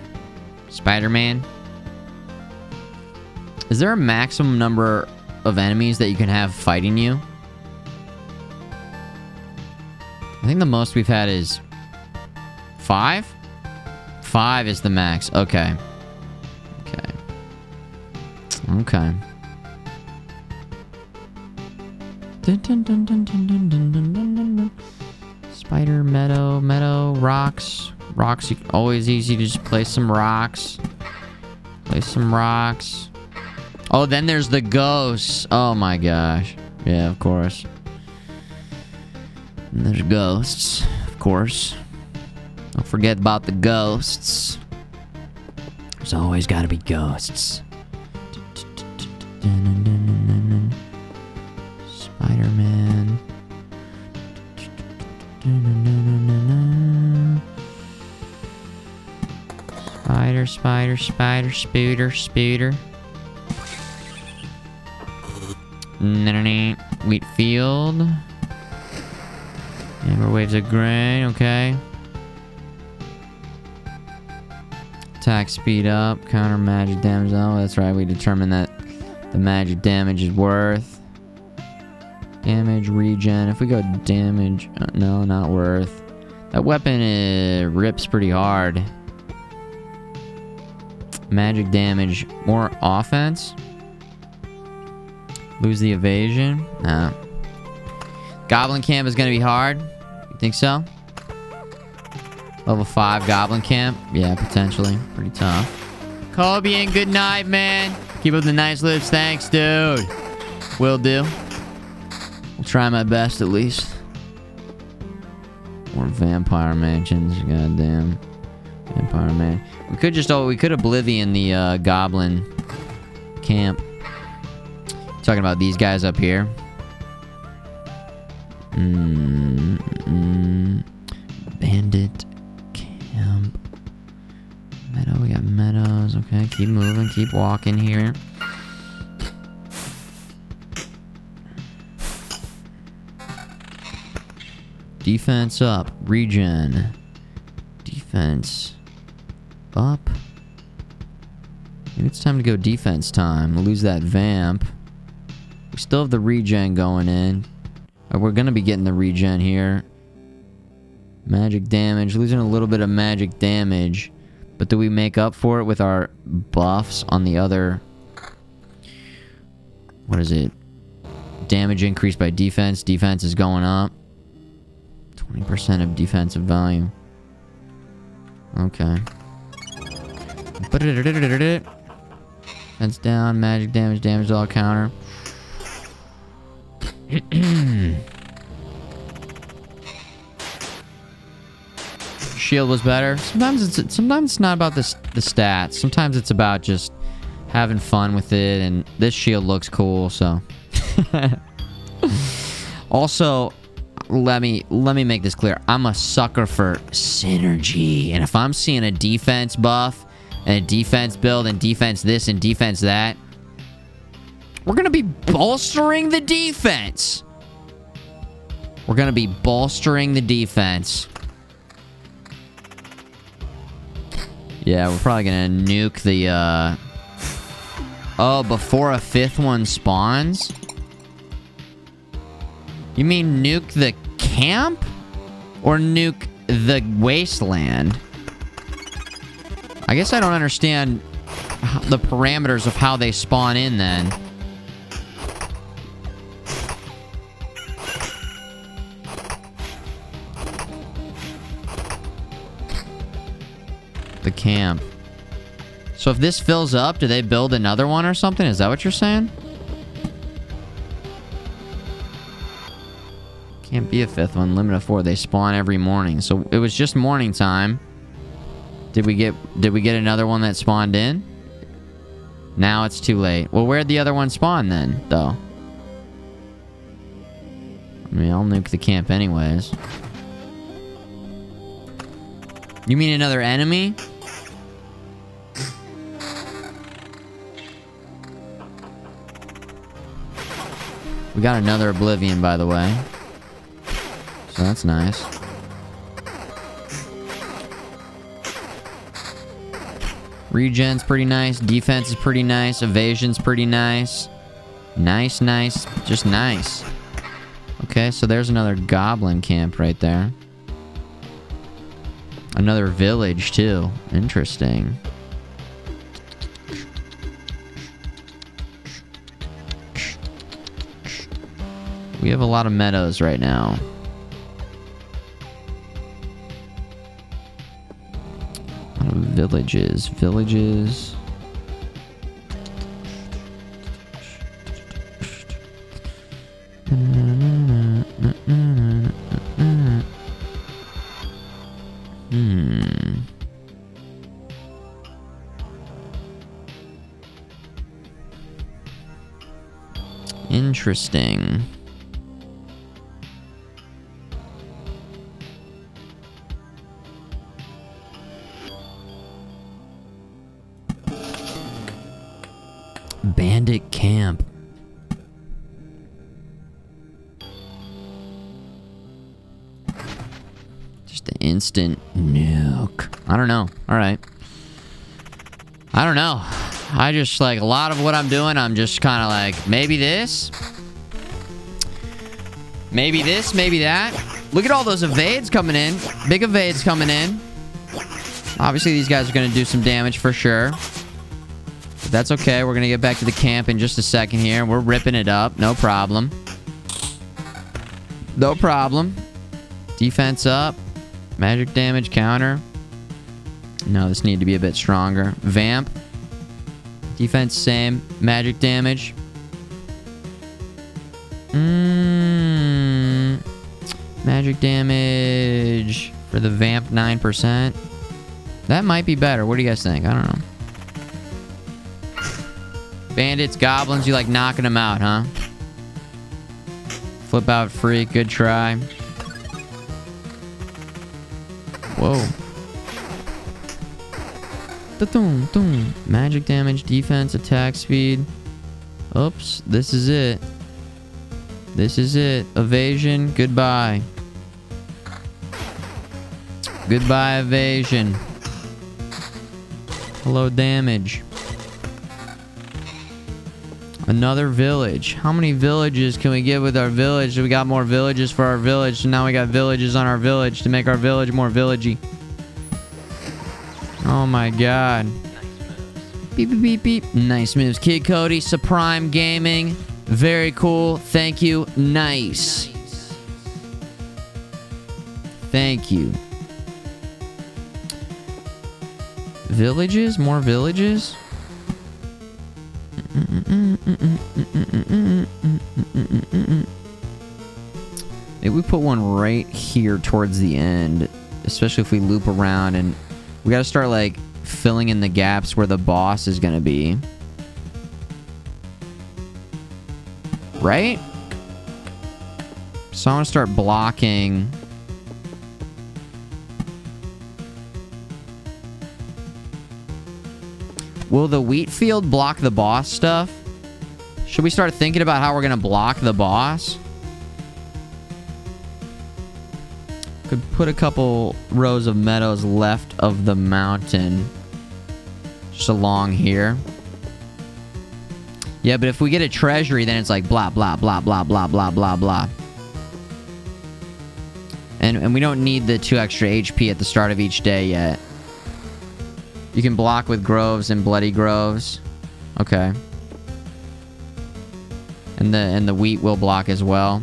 Spider-Man. Is there a maximum number of enemies that you can have fighting you? I think the most we've had is 5? 5 is the max. Okay. Okay. Okay. Spider, meadow, rocks. Rocks, always easy to just place some rocks. Place some rocks. Oh, then there's the ghosts. Oh my gosh. Yeah, of course. And there's ghosts. Of course. Don't forget about the ghosts. There's always gotta be ghosts. Spider-Man. Spider, spooter. Wheat field. Amber waves of grain, okay. Attack speed up, counter magic damage. Oh, that's right, we determined that the magic damage is worth. Damage, regen. If we go damage, no, not worth. That weapon rips pretty hard. Magic damage, more offense. Lose the evasion. Nah. Goblin camp is gonna be hard. You think so? Level 5 goblin camp? Yeah, potentially. Pretty tough. Kobe, and good night, man. Keep up the nice lips. Thanks, dude. Will do. I'll try my best at least. More vampire mansions. Goddamn. Vampire man. We could just we could oblivion the goblin camp. Talking about these guys up here. Bandit camp. Meadow, we got meadows. Okay, keep moving, keep walking here. Defense up. Regen. Defense up. Maybe it's time to go defense time. We'll lose that vamp. We still have the regen going in. We're going to be getting the regen here. Magic damage. Losing a little bit of magic damage. But do we make up for it with our buffs on the other... What is it? Damage increased by defense. Defense is going up. 20% of defensive value. Okay. Defense down. Magic damage. Damage all counter. Shield was better. Sometimes it's not about the stats. Sometimes it's about just having fun with it, and this shield looks cool, so. Also, let me make this clear. I'm a sucker for synergy, and if I'm seeing a defense buff and a defense build and defense this and defense that, we're gonna be bolstering the defense. We're gonna be bolstering the defense. Yeah, we're probably gonna nuke the, Oh, before a 5th one spawns? You mean nuke the camp? Or nuke the wasteland? I guess I don't understand the parameters of how they spawn in then. The camp. So if this fills up, do they build another one or something? Is that what you're saying? Can't be a 5th one. Limit of 4. They spawn every morning. So it was just morning time. Did we get another one that spawned in? Now it's too late. Well, where'd the other one spawn then, though? I mean, I'll nuke the camp anyways. You mean another enemy? We got another Oblivion, by the way. So that's nice. Regen's pretty nice. Defense is pretty nice. Evasion's pretty nice. Nice. Just nice. Okay, so there's another goblin camp right there. Another village, too. Interesting. We have a lot of meadows right now. A lot of villages. Interesting. Bandit camp. Just an instant nuke. I don't know. All right. I don't know. I just, like, a lot of what I'm doing, I'm just kind of like, maybe this. Maybe this, maybe that. Look at all those evades coming in. Big evades coming in. Obviously, these guys are going to do some damage for sure. But that's okay. We're going to get back to the camp in just a second here. We're ripping it up. No problem. No problem. Defense up. Magic damage counter. No, this needs to be a bit stronger. Vamp. Defense same. Magic damage. Magic damage for the vamp 9%. That might be better. What do you guys think? I don't know. Bandits, goblins, you like knocking them out, huh? Flip out freak. Good try. Whoa. Magic damage, defense, attack speed. Oops, this is it. This is it. Evasion, goodbye. Goodbye, evasion. Hello, damage. Another village. How many villages can we get with our village? We got more villages for our village, so now we got villages on our village to make our village more villagey. Oh my god. Beep, beep, beep, beep. Nice moves. Kid Cody, Supreme Gaming. Very cool. Thank you. Nice. Thank you. Villages? More villages? Maybe we put one right here towards the end. Especially if we loop around, and we gotta start, like, filling in the gaps where the boss is gonna be. Right? So I want to start blocking. Will the wheat field block the boss stuff? Should we start thinking about how we're going to block the boss? Could put a couple rows of meadows left of the mountain. Just along here. Yeah, but if we get a treasury, then it's like blah, blah, blah, blah, blah, blah, blah, blah. And we don't need the 2 extra HP at the start of each day yet. You can block with groves and bloody groves. Okay. And the wheat will block as well.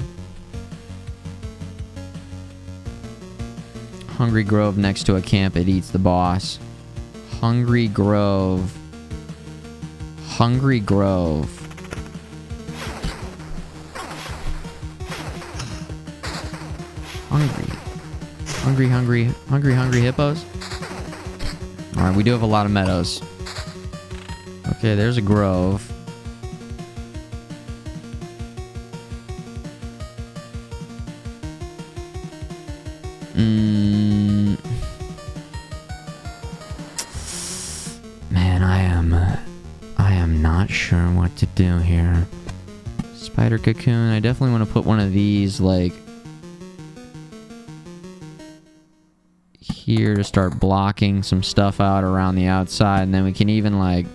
Hungry Grove next to a camp, it eats the boss. Hungry Grove. Hungry Grove. Hungry hippos? Alright, we do have a lot of meadows. Okay, there's a grove. Man, I am not sure what to do here. Spider cocoon. I definitely want to put one of these, like, here to start blocking some stuff out around the outside, and then we can even, like,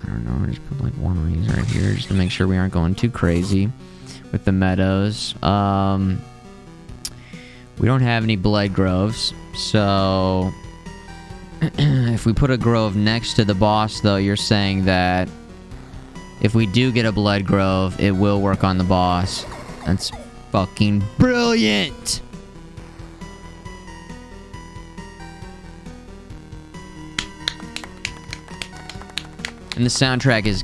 I don't know, just put like one of these right here just to make sure we aren't going too crazy with the meadows. We don't have any blood groves, so if we put a grove next to the boss, though, you're saying that if we do get a blood grove, it will work on the boss. That's fucking brilliant! And the soundtrack is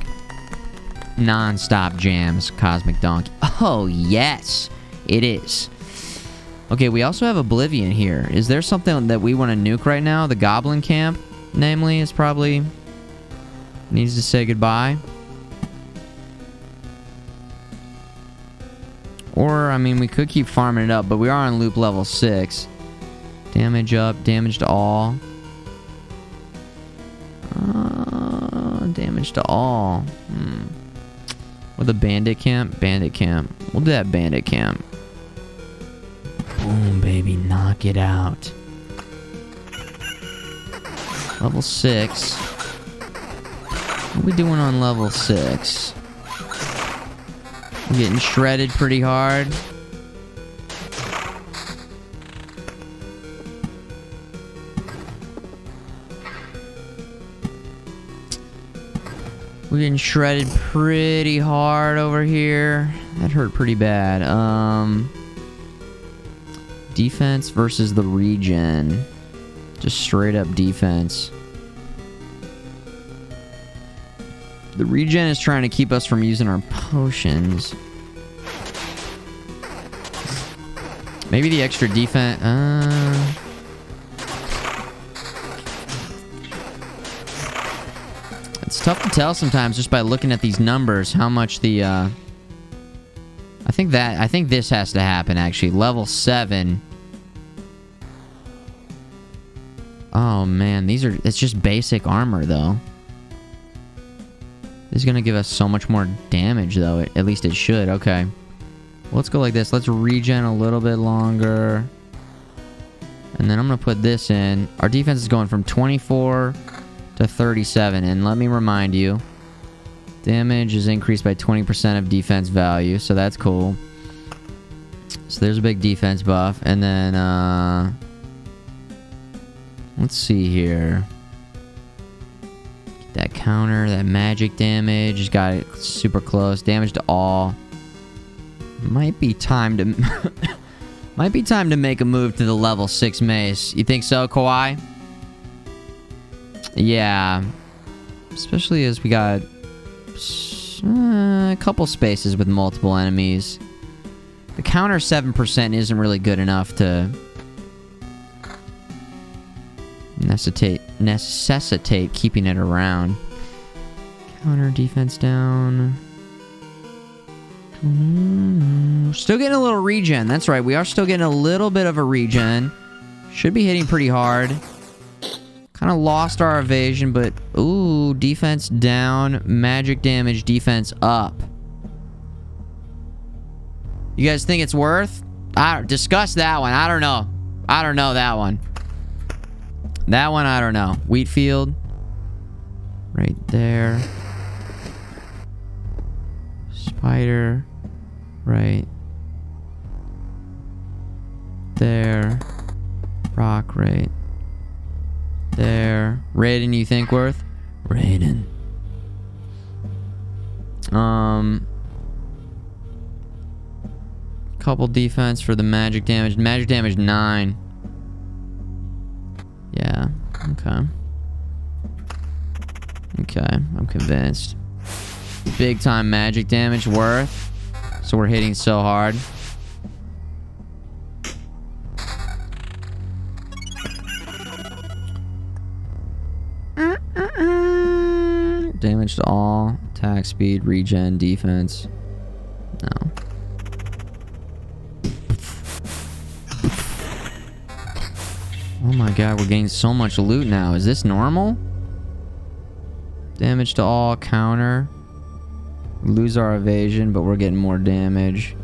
non-stop jams, Cosmic Donkey. Oh, yes, it is. Okay, we also have Oblivion here. Is there something that we want to nuke right now? The Goblin Camp, namely, is probably needs to say goodbye. Or, I mean, we could keep farming it up, but we are on loop level 6. Damage up, damage to all. Damage to all. With a bandit camp? Bandit camp. We'll do that bandit camp. Boom, baby. Knock it out. Level 6. What are we doing on level 6? We're getting shredded pretty hard. We're getting shredded pretty hard over here. That hurt pretty bad. Defense versus the regen. Just straight up defense. The regen is trying to keep us from using our potions. Maybe the extra defense. It's tough to tell sometimes just by looking at these numbers how much the I think this has to happen actually. Level 7. Oh man, it's just basic armor though. This is gonna give us so much more damage though. At least it should. Okay. Well, let's go like this. Let's regen a little bit longer. And then I'm gonna put this in. Our defense is going from 24 to 37. And let me remind you, damage is increased by 20% of defense value. So that's cool. So there's a big defense buff. And then, let's see here. Get that counter, that magic damage. Just got it super close. Damage to all. Might be time to... might be time to make a move to the level 6 mace. You think so, Kawhi? Yeah. Especially as we got a couple spaces with multiple enemies. The counter 7% isn't really good enough to necessitate keeping it around. Counter defense down. Still getting a little regen. That's right. We are still getting a little bit of a regen. Should be hitting pretty hard. Kind of lost our evasion, but... Ooh, defense down. Magic damage, defense up. You guys think it's worth? Discuss that one. I don't know. I don't know that one. That one, I don't know. Wheatfield. Right there. Spider. Right there. Rock right there. Raiden, you think worth? Raiden. Couple defense for the magic damage. Magic damage 9. Yeah. Okay. Okay. I'm convinced. Big time magic damage worth. So we're hitting so hard. Damage to all. Attack speed, regen, defense. No. Oh my god, we're getting so much loot now. Is this normal? Damage to all, counter. We lose our evasion, but we're getting more damage.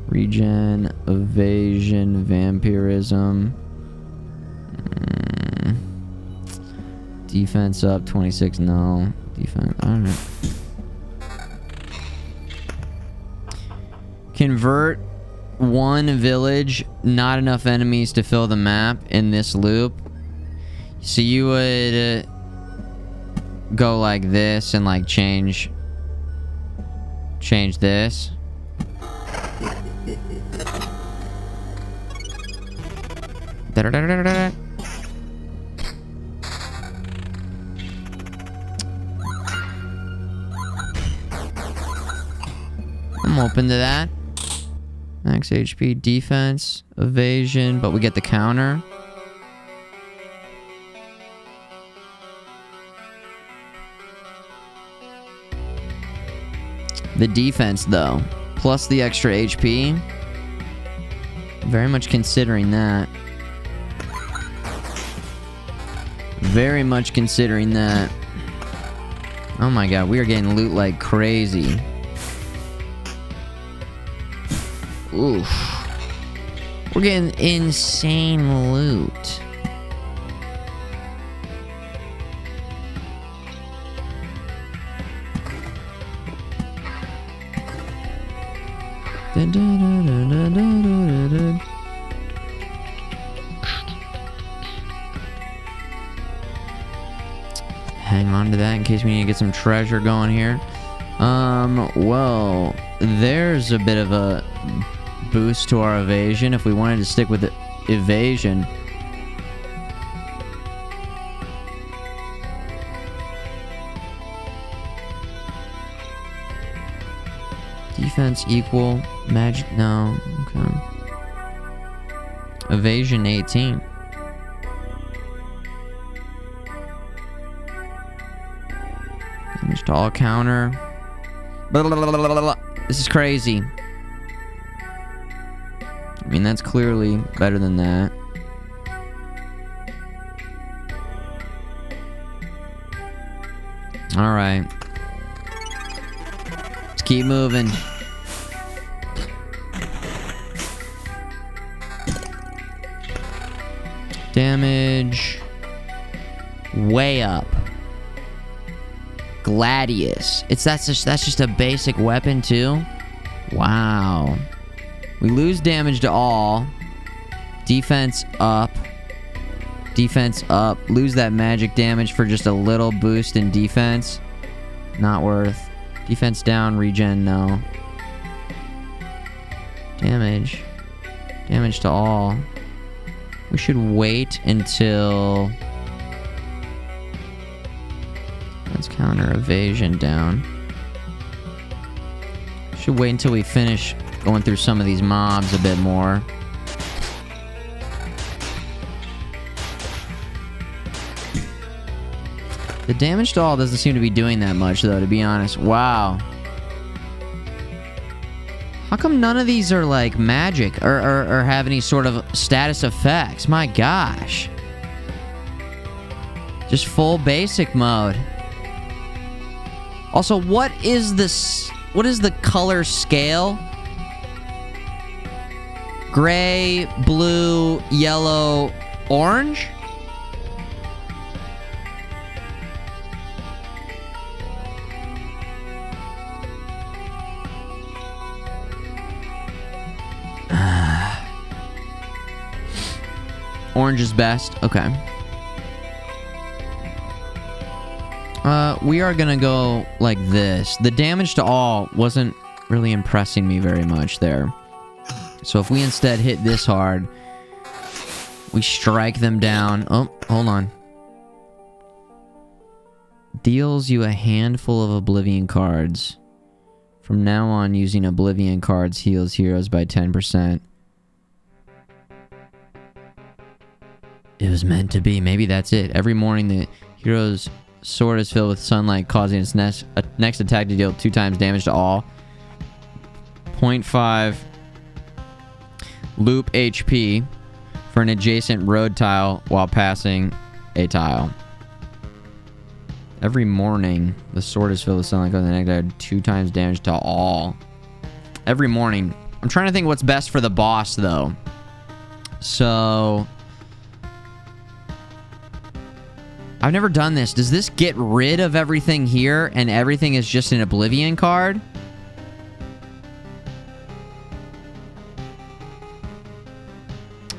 Regen, evasion, vampirism. Defense up, 26, no. Defense, I don't know. Convert one village, not enough enemies to fill the map in this loop. So you would go like this and like change this. Da-da-da-da-da-da. I'm open to that. Max HP, defense, evasion, but we get the counter. The defense, though, plus the extra HP. Very much considering that. Very much considering that. Oh my god, we are getting loot like crazy. Oof. We're getting insane loot. Hang on to that in case we need to get some treasure going here. Well, there's a bit of a boost to our evasion if we wanted to stick with the evasion. Defense equal. Magic. No. Okay. Evasion 18. Damage to all counter. Blah, blah, blah, blah, blah, blah. This is crazy. I mean, that's clearly better than that. Alright. Let's keep moving. Damage. Way up. Gladius. That's just a basic weapon too? Wow. We lose damage to all. Defense up. Defense up. Lose that magic damage for just a little boost in defense. Not worth. Defense down, regen, no. Damage. Damage to all. We should wait until... Let's counter evasion down. Should wait until we finish going through some of these mobs a bit more. The damage to all doesn't seem to be doing that much, though, to be honest. Wow. How come none of these are, like, magic or have any sort of status effects? My gosh. Just full basic mode. Also, what is this? What is the color scale? Gray, blue, yellow, orange? Orange is best. Okay. We are gonna go like this. The damage to all wasn't really impressing me very much there. So if we instead hit this hard, we strike them down. Oh, hold on. Deals you a handful of Oblivion cards. From now on, using Oblivion cards heals heroes by 10%. It was meant to be. Maybe that's it. Every morning, the hero's sword is filled with sunlight, causing its next attack to deal 2 times damage to all. 0.5 loop HP for an adjacent road tile while passing a tile. Every morning, the sword is filled with sunlight, causing the next 2 times damage to all. Every morning. I'm trying to think what's best for the boss, though. So... I've never done this. Does this get rid of everything here and everything is just an Oblivion card?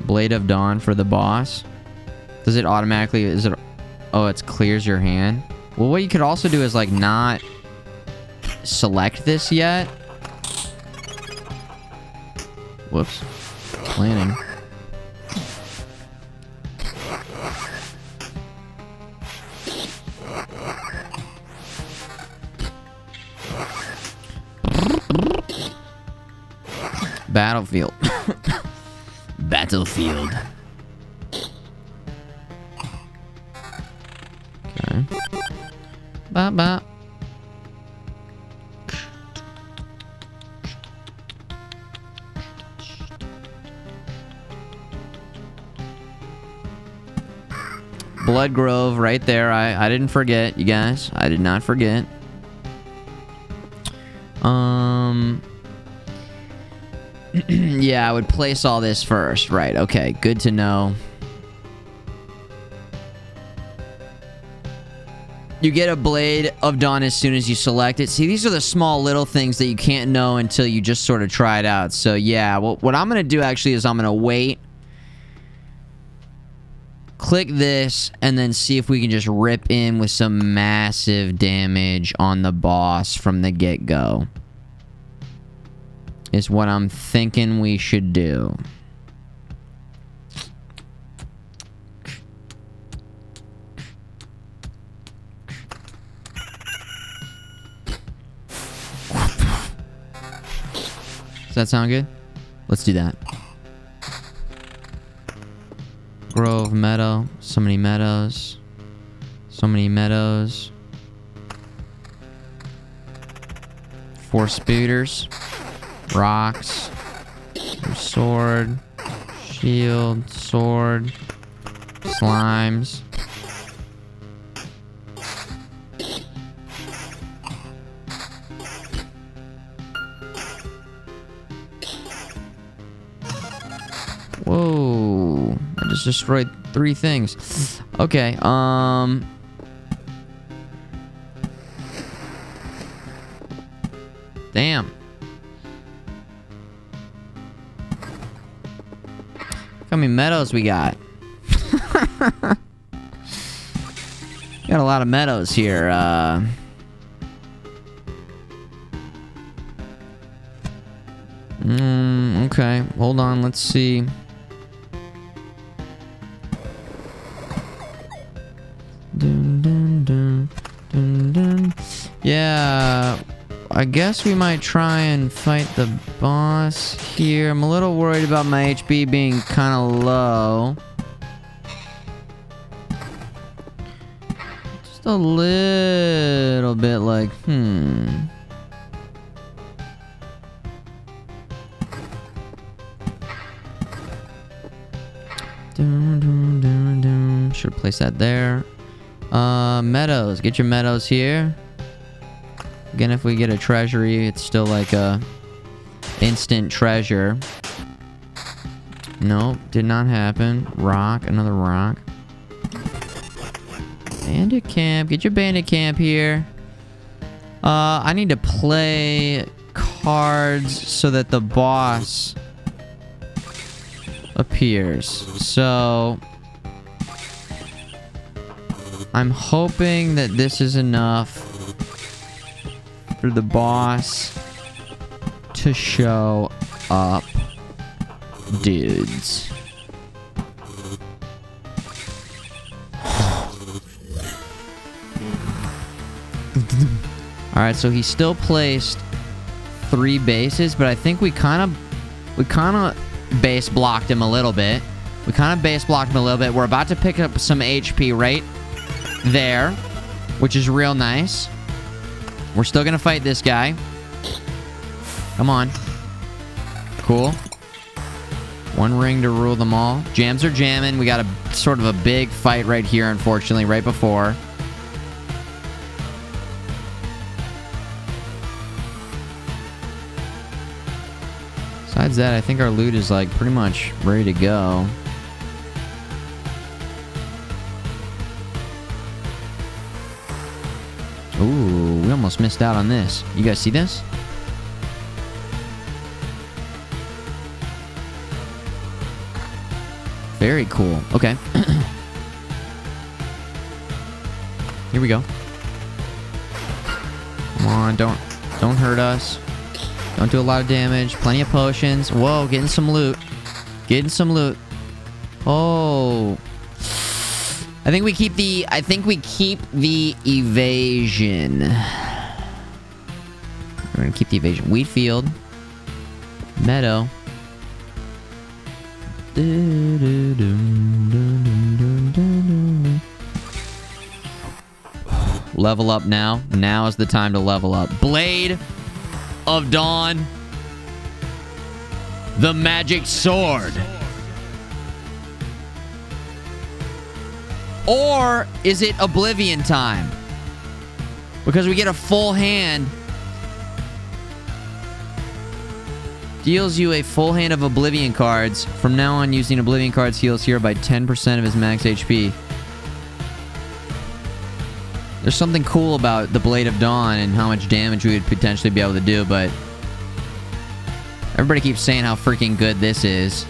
Blade of Dawn for the boss. Does it automatically... Is it... Oh, it clears your hand. Well, what you could also do is, like, not select this yet. Whoops. Planning. Battlefield. Battlefield. Okay. Bye-bye. Blood Grove right there. I didn't forget, you guys. I did not forget. Yeah, I would place all this first. Right, okay. Good to know. You get a Blade of Dawn as soon as you select it. See, these are the small little things that you can't know until you just sort of try it out. So, yeah, what I'm going to do actually is I'm going to wait. Click this, and then see if we can just rip in with some massive damage on the boss from the get-go. Is what I'm thinking we should do. Does that sound good? Let's do that. Grove, meadow. So many meadows. So many meadows. 4 spooters. Rocks. Sword. Shield. Sword. Slimes. Whoa. I just destroyed 3 things. Okay, damn. How many meadows we got? Got a lot of meadows here. Okay, hold on, let's see. Dun, dun, dun, dun, dun. Yeah, I guess we might try and fight the boss here. I'm a little worried about my HP being kind of low. Just a little bit like, Should have placed that there. Meadows. Get your meadows here. Again, if we get a treasury, it's still like a instant treasure. Nope, did not happen. Rock, another rock. Bandit camp. Get your bandit camp here. I need to play cards so that the boss appears. So I'm hoping that this is enough for the boss to show up, dudes. Alright, so he still placed 3 bases, but I think we kind of base blocked him a little bit. We're about to pick up some HP right there, which is real nice. We're still gonna fight this guy. Come on. Cool. 1 ring to rule them all. Jams are jamming. We got a sort of a big fight right here, unfortunately, right before. Besides that, I think our loot is like pretty much ready to go. Ooh, we almost missed out on this. You guys see this? Very cool. Okay. Here we go. Come on, don't hurt us. Don't do a lot of damage. Plenty of potions. Whoa, getting some loot. Oh. I think we keep the evasion. We're gonna keep the evasion. Wheat field. Meadow. Level up now. Now is the time to level up. Blade of Dawn. The magic sword. Or is it Oblivion time? Because we get a full hand. Deals you a full hand of Oblivion cards. From now on, using Oblivion cards heals hero by 10% of his max HP. There's something cool about the Blade of Dawn and how much damage we would potentially be able to do, but everybody keeps saying how freaking good this is.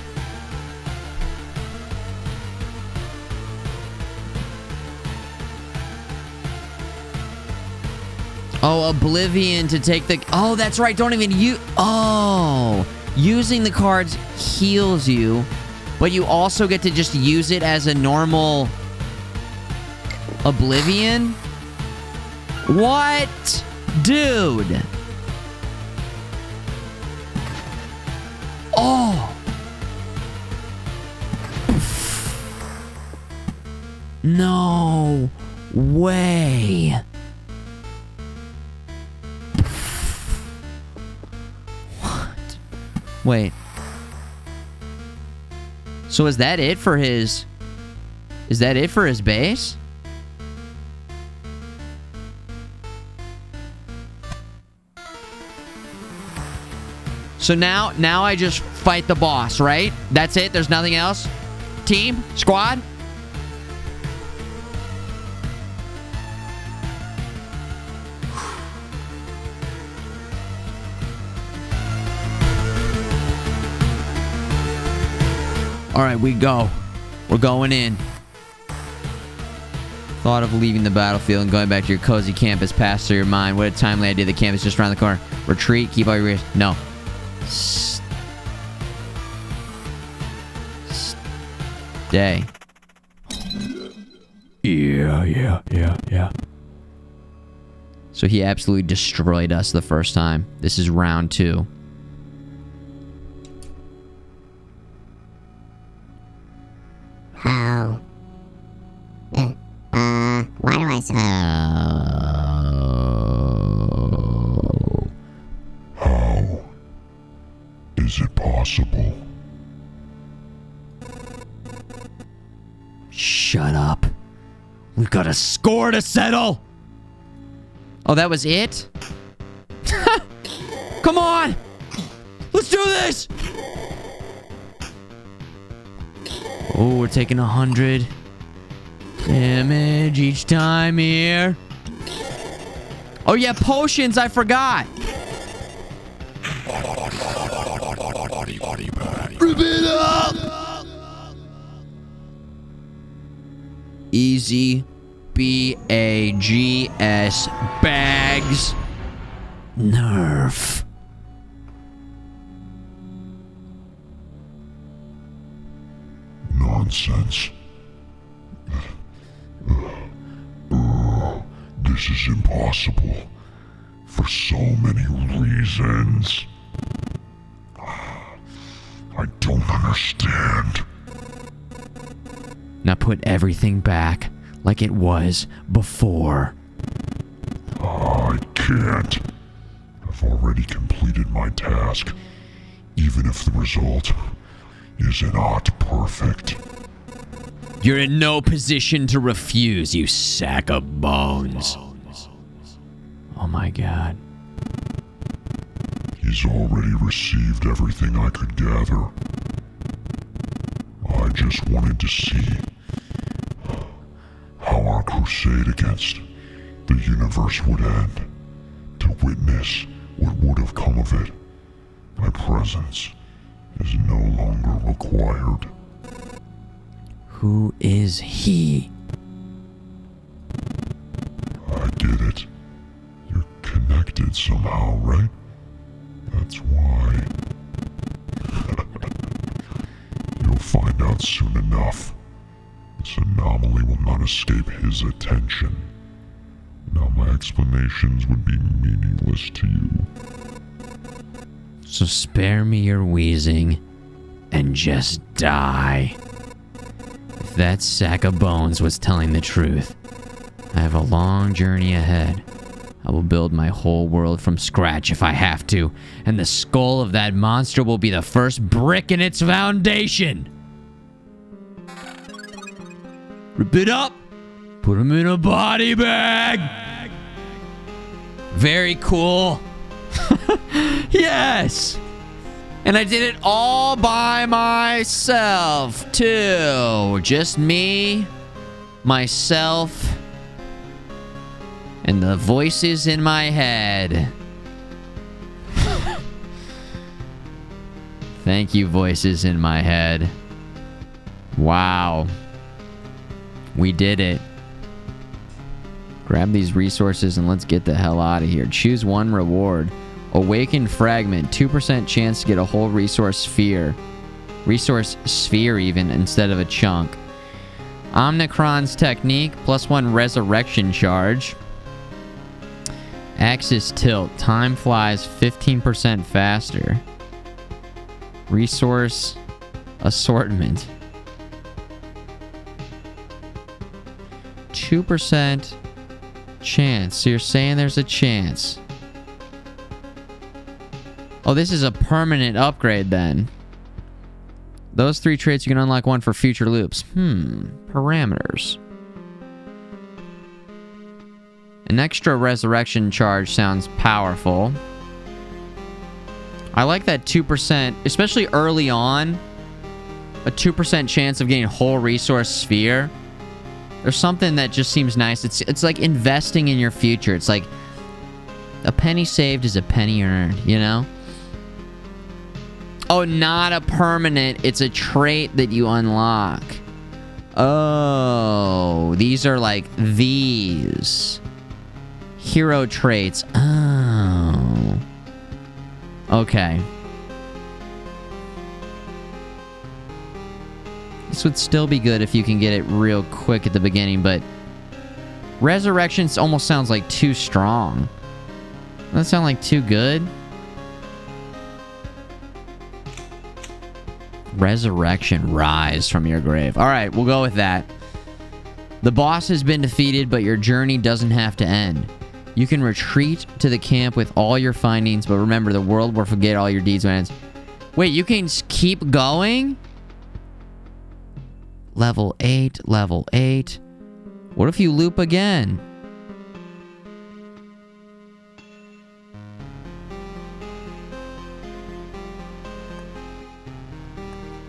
Oh, Oblivion to take the... Oh, that's right. Don't even use... Oh. Using the cards heals you, but you also get to just use it as a normal Oblivion? What? Dude. Oh. No way. Wait. So is that it for his... Is that it for his base? So now I just fight the boss, right? That's it? There's nothing else? Team? Squad? All right, we go. We're going in. Thought of leaving the battlefield and going back to your cozy camp has passed through your mind. What a timely idea. The camp is just around the corner. Retreat. Keep all your... No. Stay. Yeah. So he absolutely destroyed us the first time. This is round 2. How? Why do I say... How is it possible? Shut up. We've got a score to settle. Oh, that was it? Come on. Let's do this. Oh, we're taking 100 damage each time here. Oh, yeah, potions. I forgot. Rip it up. Easy. B-A-G-S. Bags. Nerf. Nonsense. This is impossible. For so many reasons. I don't understand. Now put everything back like it was before. I can't. I've already completed my task, even if the result is not perfect. You're in no position to refuse, you sack of bones. Oh my god. He's already received everything I could gather. I just wanted to see how our crusade against the universe would end, to witness what would have come of it. My presence is no longer required. Who is he? I get it. You're connected somehow, right? That's why. You'll find out soon enough. This anomaly will not escape his attention. Now my explanations would be meaningless to you. So spare me your wheezing and just die. If that sack of bones was telling the truth, I have a long journey ahead. I will build my whole world from scratch if I have to, and the skull of that monster will be the first brick in its foundation. Rip it up! Put him in a body bag. Very cool. Yes. And I did it all by myself, too. Just me, myself, and the voices in my head. Thank you, voices in my head. Wow. We did it. Grab these resources and let's get the hell out of here. Choose one reward. Awakened fragment. 2% chance to get a whole resource sphere. Resource sphere even, instead of a chunk. Omnicron's technique. +1 resurrection charge. Axis tilt. Time flies 15% faster. Resource assortment. 2% chance. So you're saying there's a chance. Oh, this is a permanent upgrade then. Those 3 traits, you can unlock one for future loops. Parameters. An extra resurrection charge sounds powerful. I like that 2%, especially early on. A 2% chance of getting a whole resource sphere. There's something that just seems nice. It's like investing in your future. It's like a penny saved is a penny earned, you know? Oh, not a permanent. It's a trait that you unlock. Oh, these are like these. Hero traits. Oh. Okay. This would still be good if you can get it real quick at the beginning, but Resurrection almost sounds like too strong. Doesn't that sound like too good? Resurrection, rise from your grave. Alright, we'll go with that. The boss has been defeated, but your journey doesn't have to end. You can retreat to the camp with all your findings, but remember, the world will forget all your deeds when it ends. Wait, you can keep going? Level 8, level 8. What if you loop again?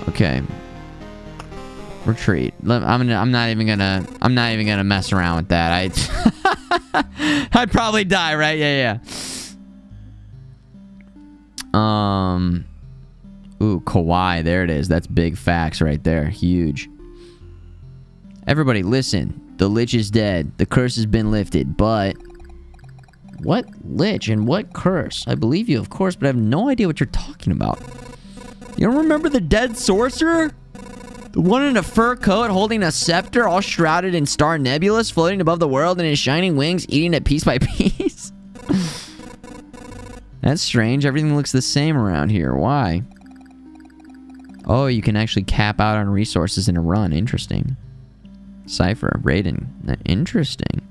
Okay. Retreat. I'm not even gonna mess around with that. I'd probably die, right? Yeah. Ooh, Kawaii. There it is. That's big facts right there. Huge. Everybody, listen. The Lich is dead. The curse has been lifted, but... What Lich and what curse? I believe you, of course, but I have no idea what you're talking about. You don't remember the dead sorcerer? The one in a fur coat holding a scepter, all shrouded in star nebulas, floating above the world and his shining wings, eating it piece by piece? That's strange. Everything looks the same around here. Why? Oh, you can actually cap out on resources in a run. Interesting. Cypher, Raiden. Interesting.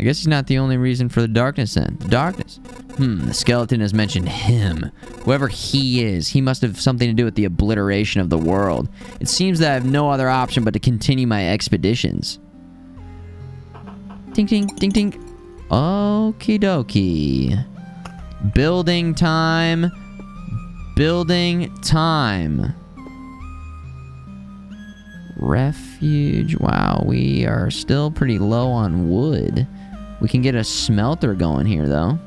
I guess he's not the only reason for the darkness then. The darkness. The skeleton has mentioned him. Whoever he is, he must have something to do with the obliteration of the world. It seems that I have no other option but to continue my expeditions. Ding, ding, ding, ding. Okie dokie. Building time. Building time. Refuge. Wow, we are still pretty low on wood. We can get a smelter going here, though.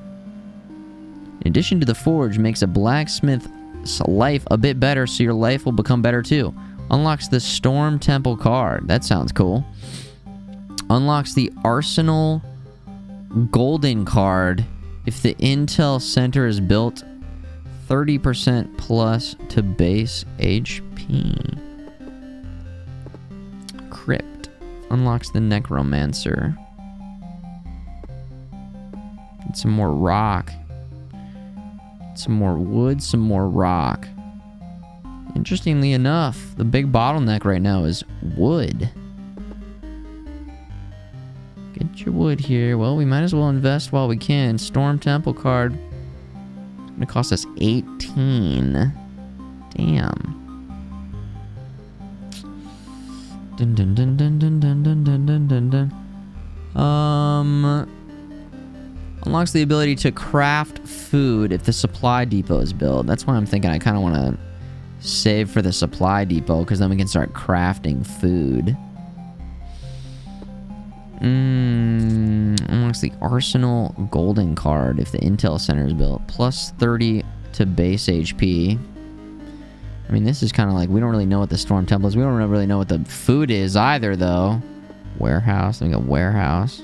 In addition to the forge, makes a blacksmith's life a bit better, so your life will become better too. Unlocks the Storm Temple card. That sounds cool. Unlocks the Arsenal Golden card if the Intel Center is built 30% plus to base HP. Crypt. Unlocks the Necromancer. Get some more rock. Some more wood, some more rock. Interestingly enough, the big bottleneck right now is wood. Get your wood here. Well, we might as well invest while we can. Storm Temple card. It's gonna cost us 18. Damn. Dun, dun, dun, dun, dun, dun, dun, dun, dun, dun, dun. Unlocks the ability to craft food if the supply depot is built. That's why I'm thinking I kind of want to save for the supply depot, because then we can start crafting food. Unlocks the arsenal golden card if the intel center is built. Plus 30 to base HP. I mean, this is kind of like, we don't really know what the storm temple is. We don't really know what the food is either, though. Warehouse. We got warehouse.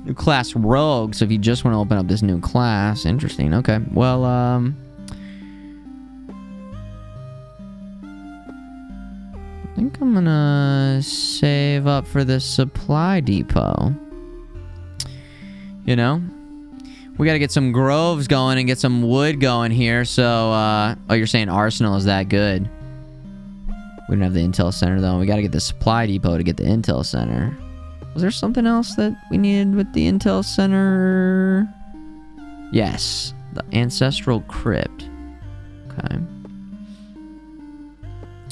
New class rogue. So if you just want to open up this new class, interesting. Okay. Well, I think I'm gonna save up for the supply depot. You know? We gotta get some groves going and get some wood going here, so, oh, you're saying arsenal is that good. We don't have the intel center, though. We gotta get the supply depot to get the intel center. Was there something else that we needed with the intel center? Yes. The ancestral crypt. Okay.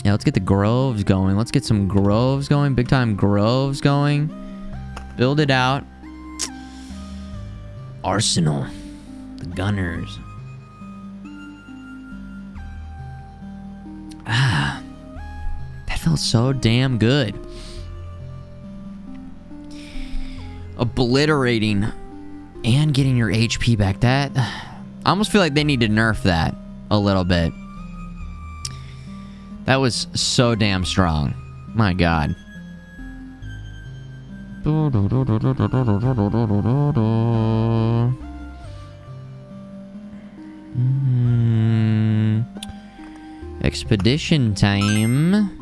Yeah, let's get the groves going. Let's get some groves going. Big time groves going. Build it out. Arsenal. The gunners. Ah. That felt so damn good. Obliterating and getting your HP back. That, I almost feel like they need to nerf that a little bit. That was so damn strong. My God. Expedition time.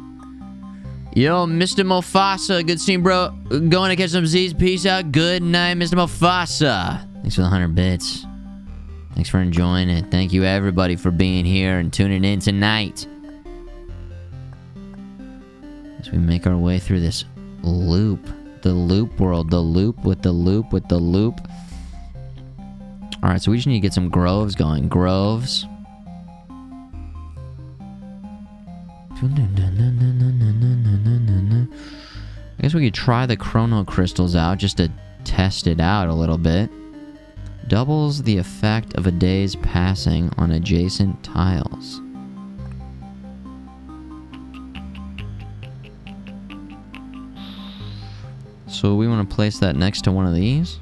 Yo, Mr. Mufasa, good seeing, bro. Going to catch some Z's. Peace out. Good night, Mr. Mufasa. Thanks for the 100 bits. Thanks for enjoying it. Thank you, everybody, for being here and tuning in tonight. As we make our way through this loop. The loop world. The loop with the loop with the loop. Alright, so we just need to get some groves going. Groves. I guess we could try the chrono crystals out just to test it out a little bit. Doubles the effect of a day's passing on adjacent tiles. So we want to place that next to one of these.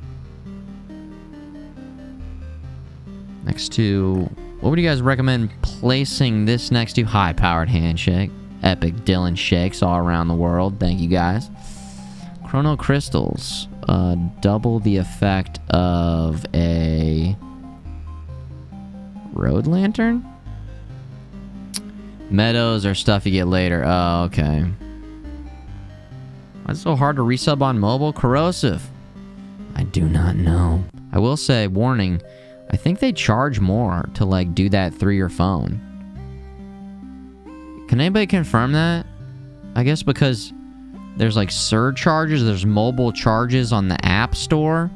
Next to... What would you guys recommend placing this next to? High-powered handshake. Epic Dylan shakes all around the world. Thank you, guys. Chrono crystals. Double the effect of a... road lantern? Meadows are stuff you get later. Oh, okay. Why is it so hard to resub on mobile? Corrosive. I do not know. I will say, warning... I think they charge more to, like, do that through your phone. Can anybody confirm that? I guess because there's, like, surcharges. There's mobile charges on the App Store.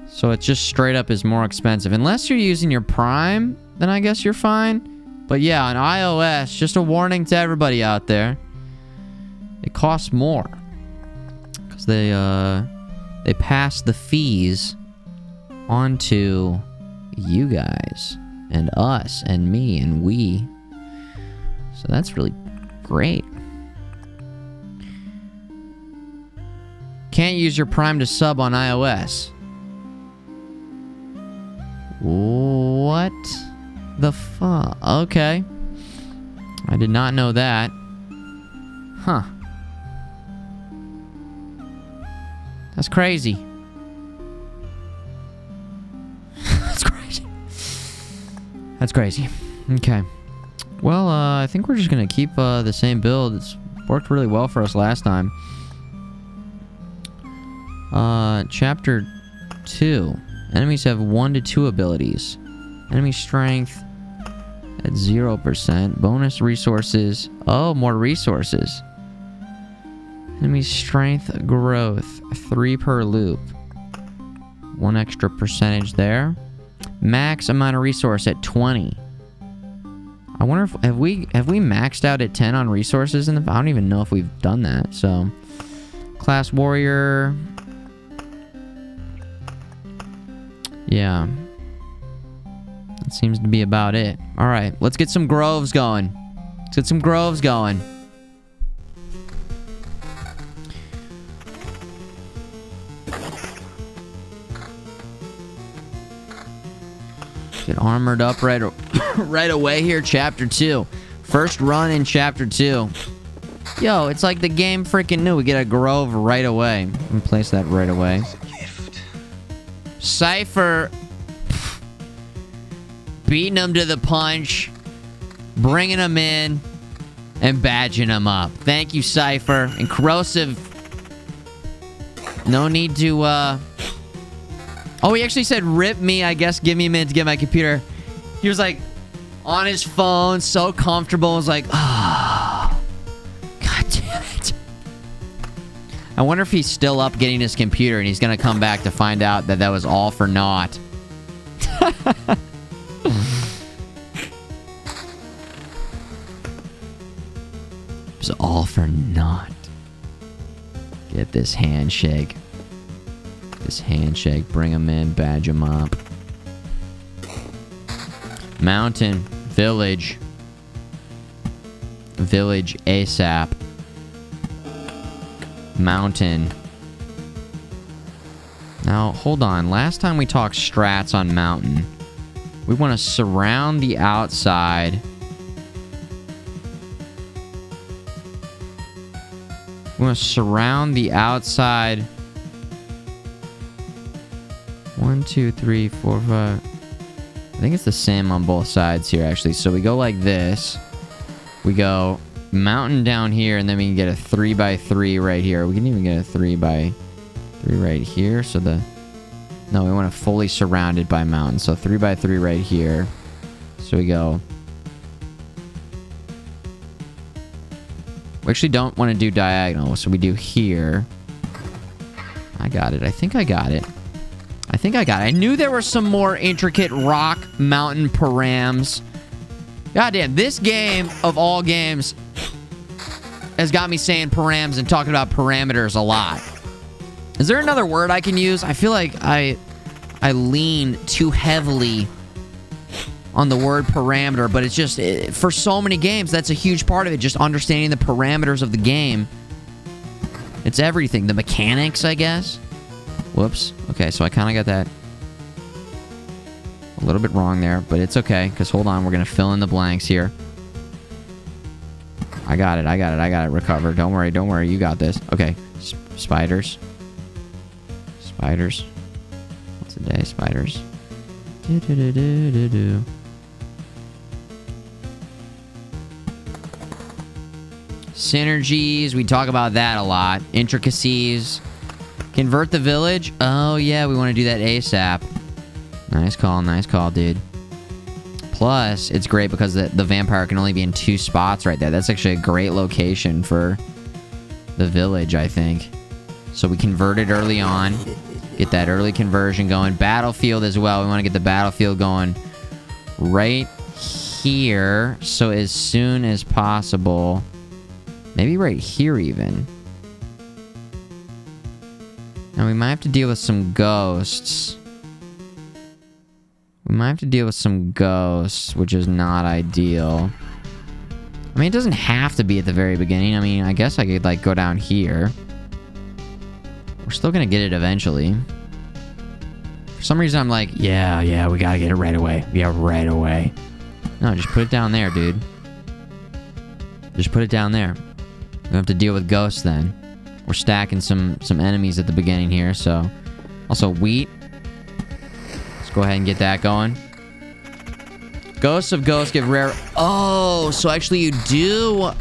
So it just straight up is more expensive. Unless you're using your Prime, then I guess you're fine. But yeah, on iOS, just a warning to everybody out there. It costs more. Because they pass the fees onto you guys and us and me and we. So that's really great. Can't use your Prime to sub on iOS. What the fuck? Okay. I did not know that. Huh. That's crazy. That's crazy. Okay. Well, I think we're just gonna keep the same build. It's worked really well for us last time. Chapter 2. Enemies have 1 to 2 abilities. Enemy strength at 0%. Bonus resources. Oh, more resources. Enemy strength growth. 3 per loop. 1 extra percentage there. Max amount of resource at 20. I wonder if have we maxed out at 10 on resources in the. I don't even know if we've done that. So, class warrior. Yeah. That seems to be about it. All right, let's get some groves going. Let's get some groves going. Get armored up right away here, Chapter 2. First run in Chapter 2. Yo, it's like the game freaking knew. We get a grove right away. Let me place that right away. Cypher. Beating him to the punch. Bringing him in. And badging him up. Thank you, Cypher. And Corrosive. No need to, Oh, he actually said, rip me, I guess, give me a minute to get my computer. He was, like, on his phone, so comfortable. I was like, ah, oh, God damn it. I wonder if he's still up getting his computer and he's going to come back to find out that that was all for naught. It was all for naught. Get this handshake. This handshake, bring him in, badge him up. Mountain, village. Village ASAP. Mountain. Now, hold on. Last time we talked strats on mountain. We want to surround the outside. We want to surround the outside. 1, 2, 3, 4, 5. I think it's the same on both sides here, actually. So we go like this. We go mountain down here, and then we can get a 3x3 right here. We can even get a 3x3 right here. So the... No, we want it fully surrounded by mountain. So 3x3 right here. So we go... We actually don't want to do diagonal, so we do here. I got it. I think I got it. I think I got it. I knew there were some more intricate rock mountain params. Goddamn, this game of all games has got me saying params and talking about parameters a lot. Is there another word I can use? I feel like I lean too heavily on the word parameter, but it's just, for so many games, that's a huge part of it, just understanding the parameters of the game. It's everything. The mechanics, I guess. Whoops. Okay, so I kind of got that a little bit wrong there, but it's okay, because hold on, we're going to fill in the blanks here. I got it. Recover. Don't worry. You got this. Okay. Spiders. Spiders. What's a day? Spiders. Synergies. We talk about that a lot. Intricacies. Convert the village? Oh, yeah, we want to do that ASAP. Nice call, dude. Plus, it's great because the vampire can only be in 2 spots right there. That's actually a great location for the village, I think. So we convert it early on. Get that early conversion going. Battlefield as well. We want to get the battlefield going right here. So as soon as possible. Maybe right here even. Now, we might have to deal with some ghosts. Which is not ideal. I mean, it doesn't have to be at the very beginning. I mean, I guess I could, like, go down here. We're still gonna get it eventually. For some reason, I'm like, yeah, we gotta get it right away. Yeah, right away. No, just put it down there, dude. Just put it down there. We don't have to deal with ghosts then. We're stacking some enemies at the beginning here, so... Also, wheat. Let's go ahead and get that going. Ghosts of Ghosts give rare... Oh, so actually you do...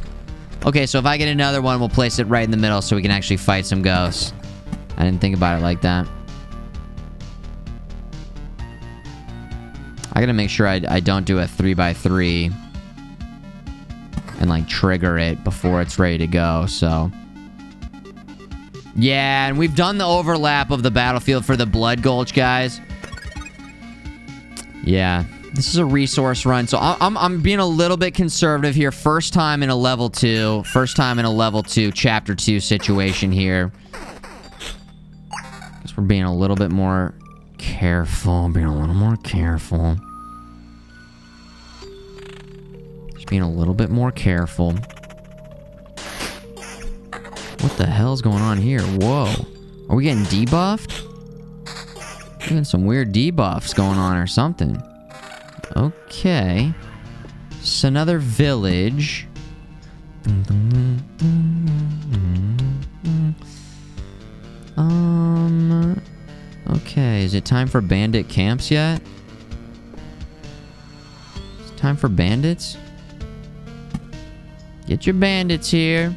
Okay, so if I get another one, we'll place it right in the middle so we can actually fight some ghosts. I didn't think about it like that. I gotta make sure I don't do a 3x3 and, like, trigger it before it's ready to go, so... Yeah, and we've done the overlap of the battlefield for the Blood Gulch, guys. Yeah, This is a resource run, so I'm being a little bit conservative here. First time in a level 2. First time in a level 2, chapter 2 situation here. Guess we're being a little bit more careful. Being a little more careful. Just being a little bit more careful. What the hell's going on here? Whoa. Are we getting debuffed? Getting some weird debuffs going on or something. Okay. It's another village. Okay, is it time for bandit camps yet? Is it time for bandits? Get your bandits here.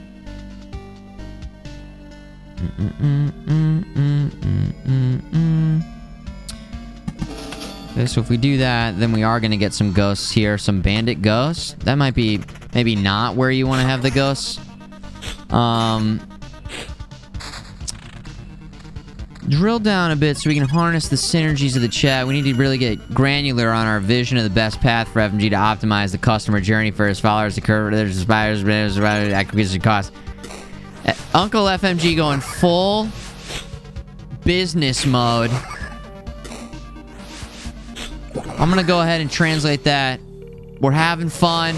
Okay, so if we do that, then we are going to get some ghosts here. Some bandit ghosts. That might be maybe not where you want to have the ghosts. Drill down a bit so we can harness the synergies of the chat. We need to really get granular on our vision of the best path for FMG to optimize the customer journey for his followers, the curve, there's spiders, acquisition costs. Uncle FMG going full business mode. I'm gonna go ahead and translate that. We're having fun.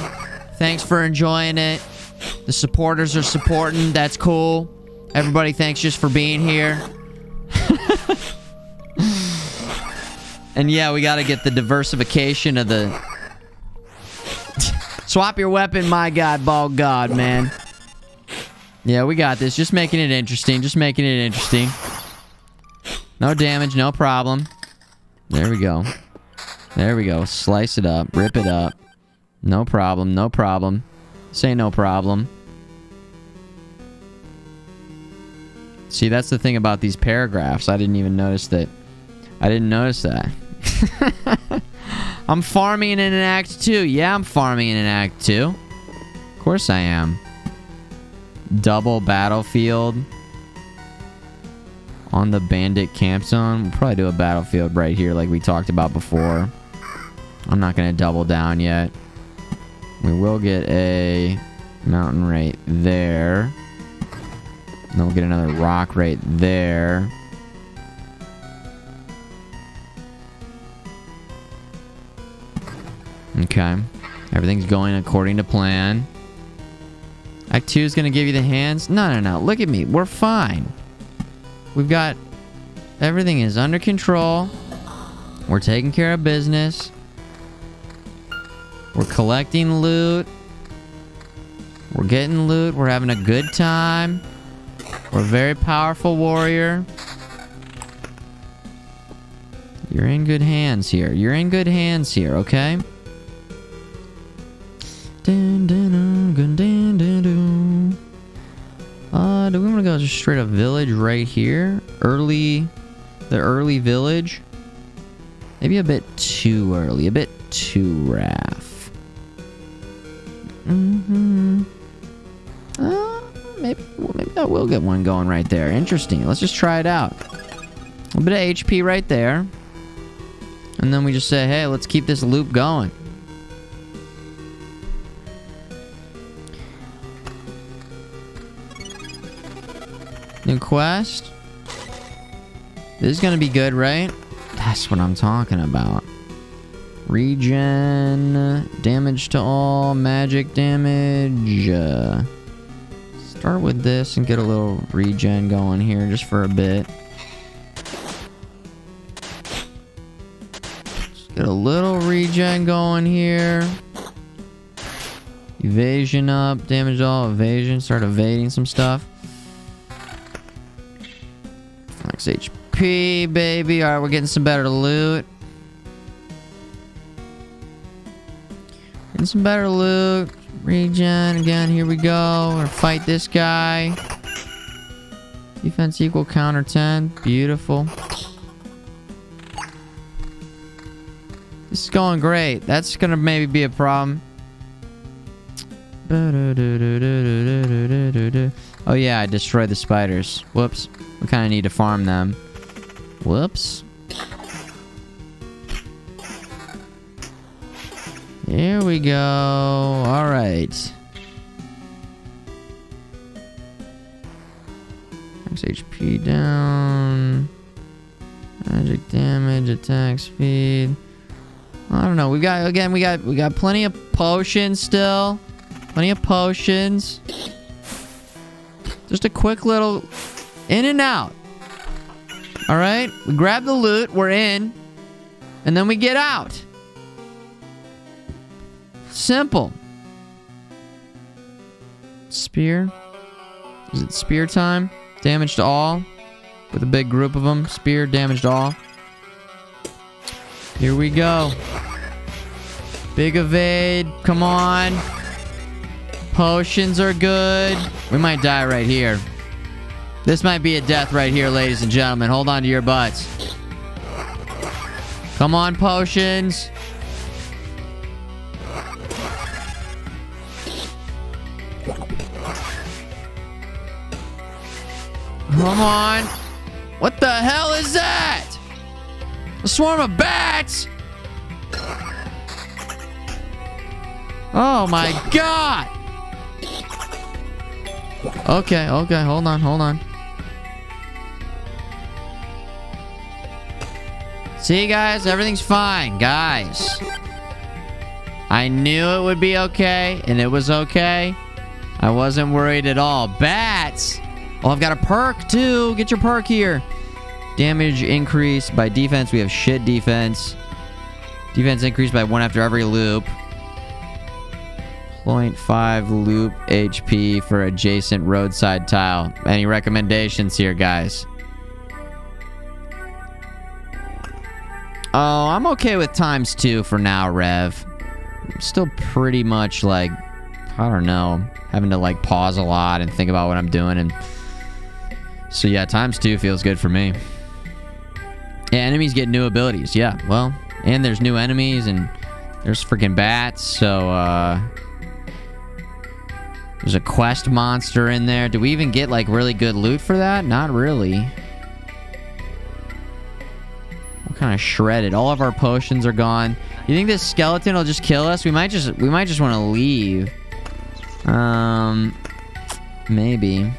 Thanks for enjoying it. The supporters are supporting. That's cool. Everybody, thanks just for being here. And yeah, we gotta get the diversification of the... Swap your weapon, my god, ball god, man. Yeah, we got this. Just making it interesting. Just making it interesting. No damage, no problem. There we go. There we go. Slice it up. Rip it up. No problem. No problem. Say no problem. See, that's the thing about these paragraphs. I didn't even notice that. I didn't notice that. I'm farming in an Act 2. Yeah, I'm farming in an Act 2. Of course I am. Double battlefield. On the bandit camp zone. We'll probably do a battlefield right here like we talked about before. I'm not going to double down yet. We will get a mountain right there. And then we'll get another rock right there. Okay. Everything's going according to plan. Act 2 is going to give you the hands. No. Look at me. We're fine. We've got... Everything is under control. We're taking care of business. We're collecting loot. We're getting loot. We're having a good time. We're a very powerful warrior. You're in good hands here. You're in good hands here, okay? Do we want to go just straight up village right here? The early village? Maybe a bit too early. A bit too raff. Maybe I will get one going right there. Interesting. Let's just try it out. A bit of HP right there. And then we just say, hey, let's keep this loop going. New quest. This is gonna be good, right? That's what I'm talking about. Regen. Damage to all. Magic damage. Start with this and get a little regen going here just for a bit. Just get a little regen going here. Evasion up. Damage to all. Evasion. Start evading some stuff. Max HP, baby. Alright, we're getting some better loot. Getting some better loot. Regen again. Here we go. We're gonna fight this guy. Defense equal counter 10. Beautiful. This is going great. That's gonna maybe be a problem. Oh yeah, I destroyed the spiders. Whoops. We kind of need to farm them. Whoops. Here we go. All right. Max HP down. Magic damage, attack speed. I don't know. We got plenty of potions still. Plenty of potions. Just a quick little in and out. All right. We grab the loot. We're in. And then we get out. Simple. Spear. Is it spear time? Damage to all. With a big group of them. Spear, damage to all. Here we go. Big evade. Come on. Potions are good. We might die right here. This might be a death right here, ladies and gentlemen. Hold on to your butts. Come on, potions. Come on. What the hell is that? A swarm of bats? Oh my god. Okay, hold on. See, guys, everything's fine, guys. I knew it would be okay, and it was okay. I wasn't worried at all. Bats! Oh, I've got a perk, too. Get your perk here. Damage increased by defense. We have shit defense. Defense increased by 1 after every loop. 0.5 loop HP for adjacent roadside tile. Any recommendations here, guys? Oh, I'm okay with ×2 for now, Rev. I'm still pretty much like, I don't know, having to like pause a lot and think about what I'm doing. And so yeah, ×2 feels good for me. Yeah, enemies get new abilities. Yeah, well, and there's new enemies and there's freaking bats. So, there's a quest monster in there. Do we even get like really good loot for that? Not really. We're kind of shredded. All of our potions are gone. You think this skeleton will just kill us? We might just want to leave. Maybe.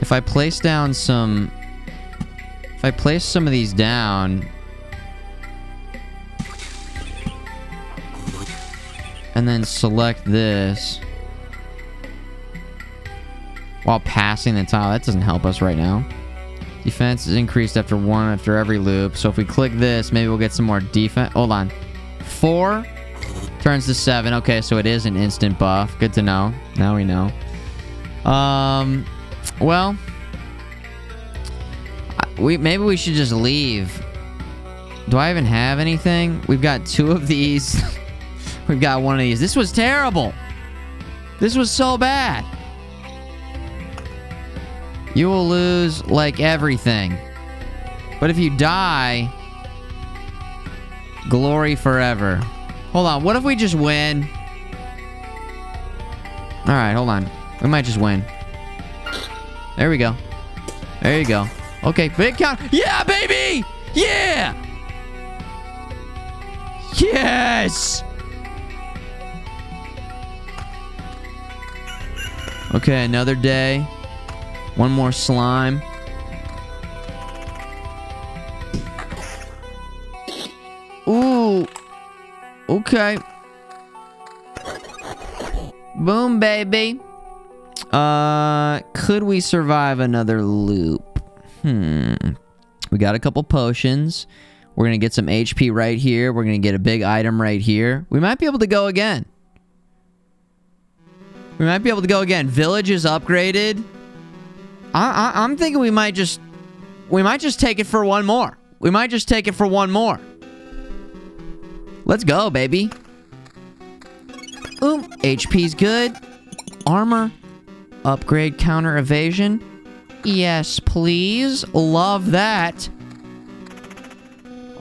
If I place down some... If I place some of these down... And then select this... While passing the tile, that doesn't help us right now. Defense is increased after 1 after every loop. So if we click this, maybe we'll get some more defense. Hold on. 4 turns to 7. Okay, so it is an instant buff. Good to know. Now we know. Well, maybe we should just leave. Do I even have anything? We've got 2 of these. We've got 1 of these. This was terrible. This was so bad. You will lose, like, everything. But if you die... Glory forever. Hold on, what if we just win? Alright, hold on. We might just win. There we go. There you go. Okay, big count. Yeah, baby! Yeah! Yes! Okay, another day. 1 more slime. Ooh. Okay. Boom, baby. Could we survive another loop? We got a couple potions. We're gonna get some HP right here. We're gonna get a big item right here. We might be able to go again. We might be able to go again. Village is upgraded. I'm thinking we might just take it for 1 more. We might just take it for 1 more. Let's go, baby. Ooh, HP's good. Armor. Upgrade counter evasion. Yes, please. Love that.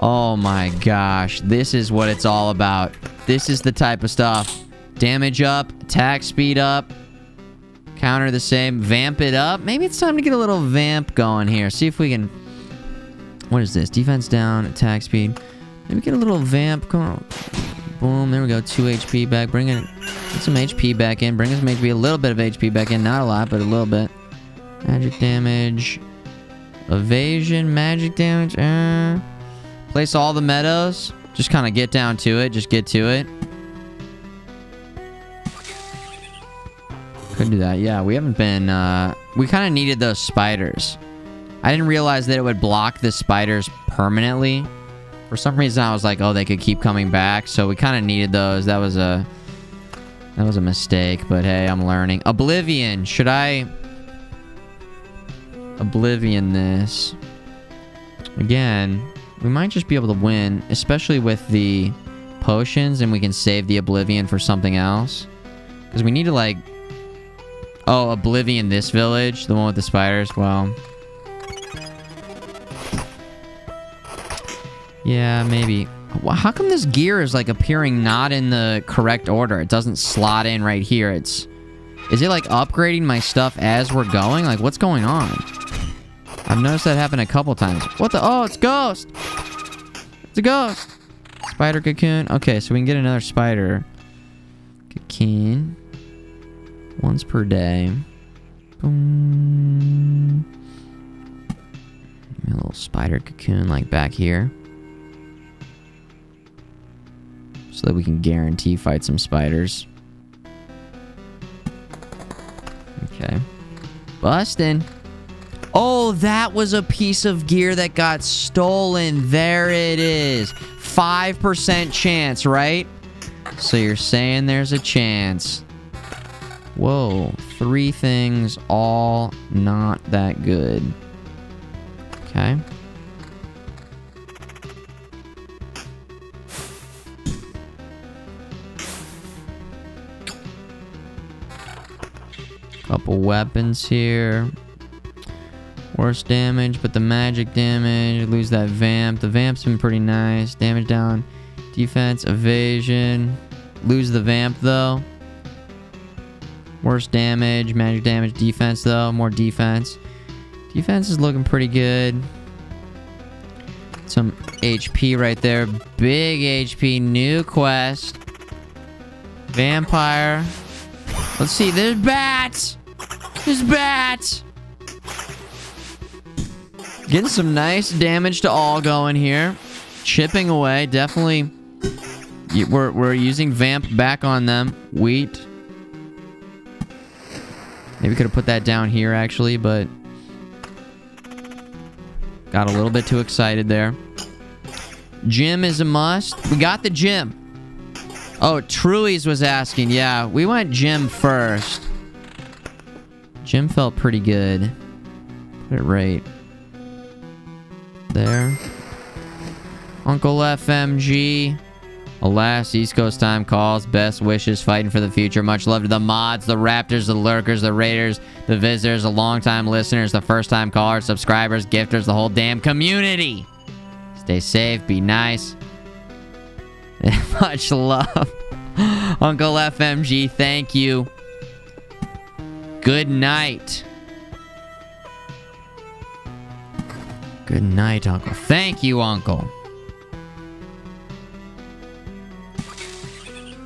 Oh my gosh. This is what it's all about. This is the type of stuff. Damage up. Attack speed up. Counter the same. Vamp it up. Maybe it's time to get a little vamp going here. See if we can... What is this? Defense down. Attack speed. Maybe get a little vamp. Come on. Boom. There we go. 2 HP back. Bring it. Get some HP back in. Bring some HP. A little bit of HP back in. Not a lot, but a little bit. Magic damage. Evasion. Magic damage. Place all the meadows. Just kind of get down to it. Just get to it. Could do that. Yeah, we haven't been... we kind of needed those spiders. I didn't realize that it would block the spiders permanently. For some reason, I was like, oh, they could keep coming back. So we kind of needed those. That was a mistake. But hey, I'm learning. Oblivion. Should I... Oblivion this? Again, we might just be able to win. Especially with the potions. And we can save the Oblivion for something else. Because we need to, like... Oh, Oblivion this village. The one with the spiders. Well... Yeah, maybe. Well, how come this gear is, like, appearing not in the correct order? It doesn't slot in right here. Is it, like, upgrading my stuff as we're going? Like, what's going on? I've noticed that happen a couple times. What the? Oh, it's Ghost! It's a ghost! Spider cocoon. Okay, so we can get another spider cocoon. Once per day. Boom. A little spider cocoon, like, back here. So that we can guarantee fight some spiders. Okay. Bustin'. Oh, that was a piece of gear that got stolen. There it is. 5% chance, right? So you're saying there's a chance. Whoa. 3 things, all not that good. Okay. Couple weapons here. Worse damage, but the magic damage. Lose that vamp. The vamp's been pretty nice. Damage down. Defense, evasion. Lose the vamp, though. Worse damage. Magic damage. Defense, though. More defense. Defense is looking pretty good. Some HP right there. Big HP. New quest. Vampire. Let's see. There's bats! There's bats! Getting some nice damage to all going here. Chipping away. Definitely. We're using vamp back on them. Wheat. Maybe could have put that down here, actually, but... Got a little bit too excited there. Gym is a must. We got the gym. Oh, Truly's was asking. Yeah, we went gym first. Gym felt pretty good. Put it right there. Uncle FMG. Alas, East Coast time calls. Best wishes, fighting for the future. Much love to the mods, the raptors, the lurkers, the raiders, the visitors, the long-time listeners, the first-time callers, subscribers, gifters, the whole damn community. Stay safe, be nice. Much love. Uncle FMG, thank you. Good night. Good night, Uncle. Thank you, Uncle.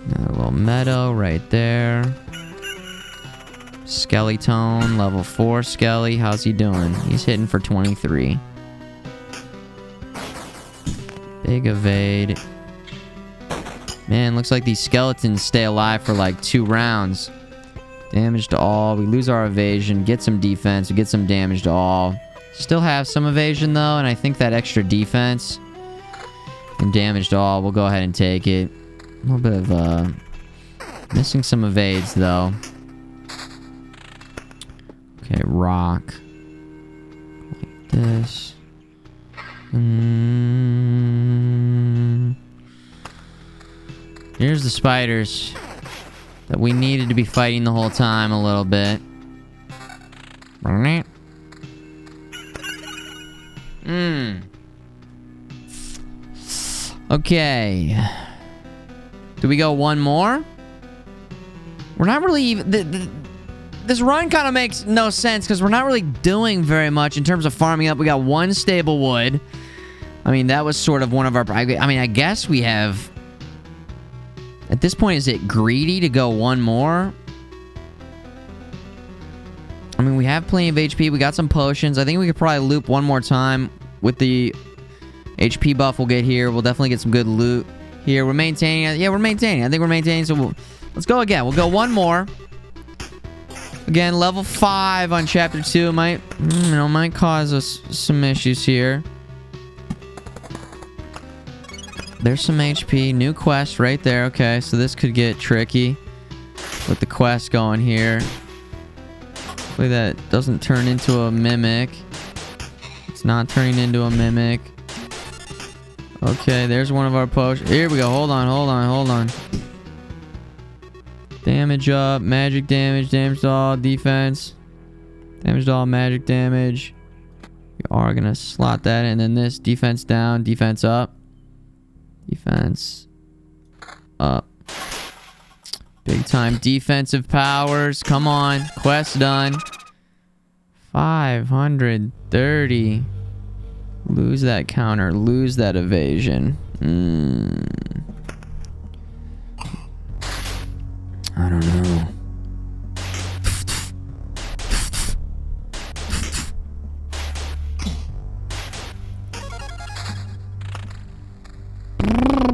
Another little meadow right there. Skeleton, level 4 Skelly. How's he doing? He's hitting for 23. Big evade. Man, looks like these skeletons stay alive for like 2 rounds. Damage to all. We lose our evasion. Get some defense. We get some damage to all. Still have some evasion though, and I think that extra defense and damage to all, we'll go ahead and take it. A little bit of missing some evades though. Okay, rock. Like this. Here's the spiders that we needed to be fighting the whole time a little bit. Okay. Do we go one more? We're not really even... This run kind of makes no sense because we're not really doing very much in terms of farming up. We got 1 stable wood. I mean, that was sort of one of our... I mean, I guess we have At this point, is it greedy to go one more? I mean, we have plenty of HP. We got some potions. I think we could probably loop one more time with the HP buff we'll get here. We'll definitely get some good loot here. We're maintaining. Yeah, we're maintaining. I think we're maintaining. So let's go again. We'll go one more. Again, level 5 on chapter 2 might cause us some issues here. There's some HP. New quest right there. Okay, so this could get tricky with the quest going here. Hopefully that doesn't turn into a mimic. It's not turning into a mimic. Okay, there's one of our potions. Here we go. Hold on. Damage up. Magic damage. Damage to all. Defense. Damage to all. Magic damage. We are going to slot that in. And then this. Defense down. Defense up. Defense up. Big time defensive powers. Come on. Quest done. 530. Lose that counter. Lose that evasion. I don't know.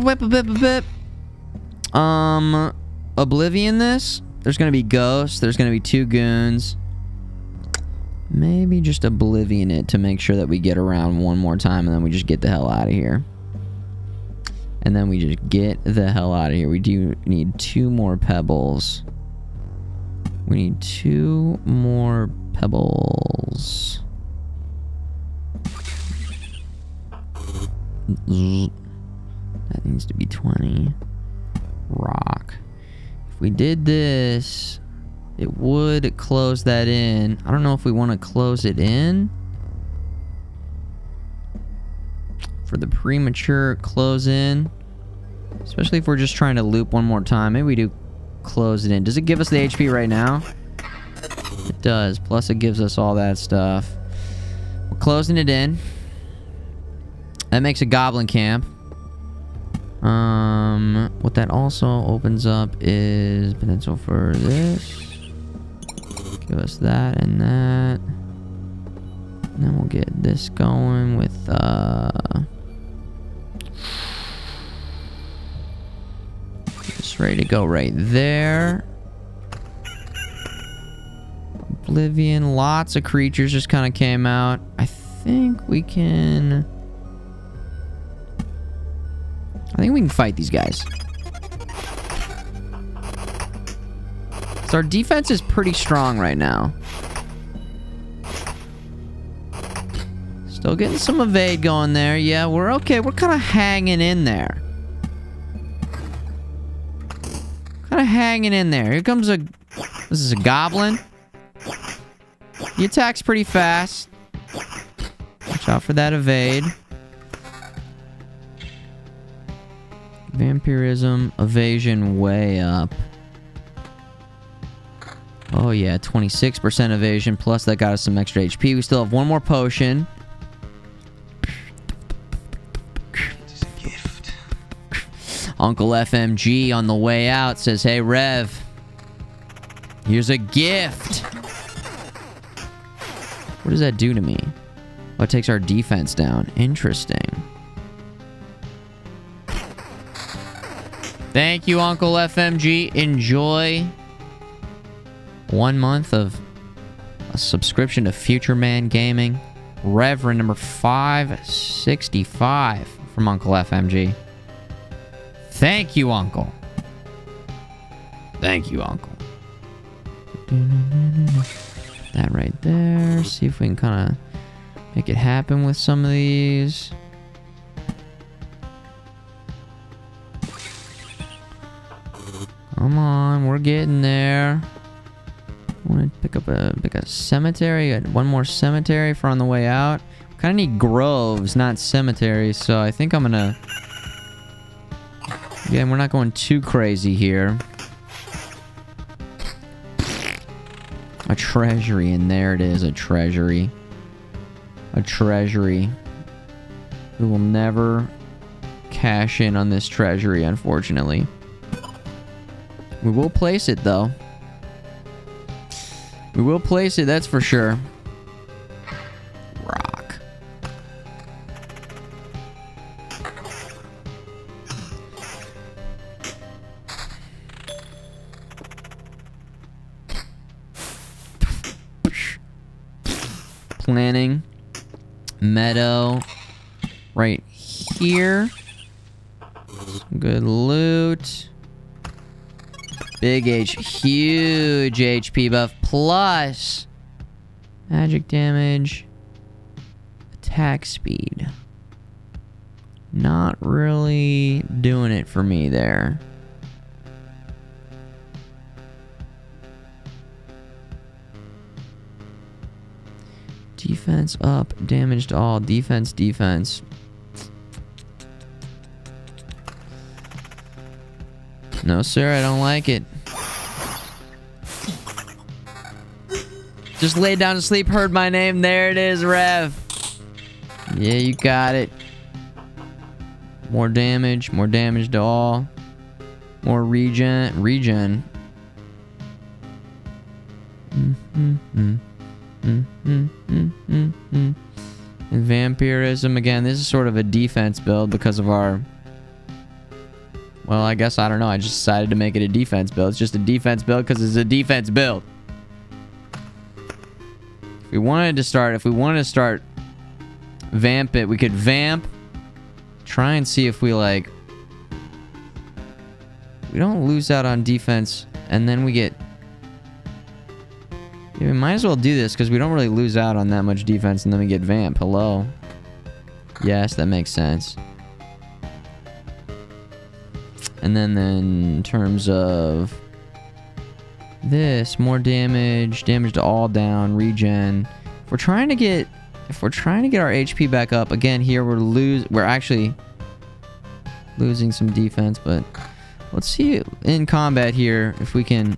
Whip. Oblivion this. There's gonna be ghosts. There's gonna be 2 goons. Maybe just Oblivion it to make sure that we get around one more time and then we just get the hell out of here. And then we just get the hell out of here. We do need 2 more pebbles. We need 2 more pebbles. That needs to be 20. Rock. If we did this, it would close that in. I don't know if we want to close it in. For the premature close in. Especially if we're just trying to loop one more time. Maybe we do close it in. Does it give us the HP right now? It does. Plus it gives us all that stuff. We're closing it in. That makes a goblin camp. What that also opens up is potential for this. Give us that and that. And then we'll get this going with, just ready to go right there. Oblivion. Lots of creatures just kind of came out. I think we can fight these guys. So our defense is pretty strong right now. Still getting some evade going there. Yeah, we're okay. We're kind of hanging in there. Here comes a... This is a goblin. He attacks pretty fast. Watch out for that evade. Vampirism, evasion way up. Oh yeah, 26% evasion, plus that got us some extra HP. We still have 1 more potion. It's a gift. Uncle FMG on the way out says, hey Rev, here's a gift. What does that do to me? Oh, it takes our defense down. Interesting. Thank you, Uncle FMG. Enjoy 1 month of a subscription to Futureman Gaming. Reverend number 565 from Uncle FMG. Thank you, Uncle. Thank you, Uncle. That right there. See if we can kind of make it happen with some of these. Come on, we're getting there. I want to pick a cemetery. Got 1 more cemetery for on the way out. Kind of need groves, not cemeteries. So I think I'm gonna. Again, we're not going too crazy here. A treasury, and there it is, a treasury. A treasury. We will never cash in on this treasury, unfortunately. We will place it, though. We will place it, that's for sure. Rock. Planning. Meadow. Right here. Some good loot. Big huge HP buff, plus magic damage, attack speed. Not really doing it for me there. Defense up, damage to all, defense, defense. No, sir, I don't like it. Just laid down to sleep, heard my name. There it is, Rev. Yeah, you got it. More damage to all. More regen. And vampirism, again, this is sort of a defense build because of our... Well, I guess, I don't know. I just decided to make it a defense build. It's just a defense build because it's a defense build. If we wanted to start vamp it, we could vamp. Try and see if we, like... We don't lose out on defense, and then we get... Yeah, we might as well do this because we don't really lose out on that much defense, and then we get vamp. Hello. Yes, that makes sense. And then in terms of this, more damage to all down, regen. If we're trying to get our HP back up, again here we're actually losing some defense, but let's see in combat here if we can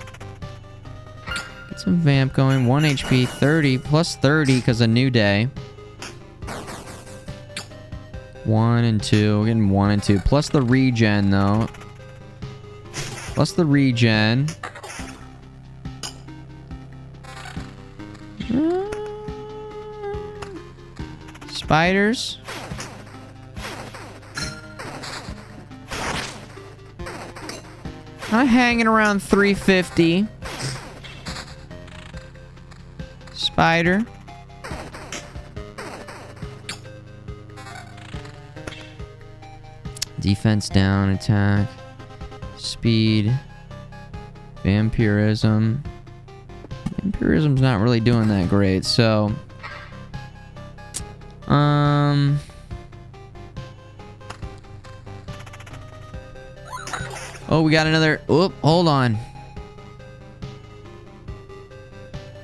get some vamp going. 1 HP, 30 plus 30 because a new day. 1 and 2, we're getting 1 and 2 plus the regen though. Plus the regen. Spiders. I'm hanging around 350. Spider. Defense down, attack. Speed. Vampirism. Vampirism's not really doing that great, so... Oh, we got another... Oh, hold on.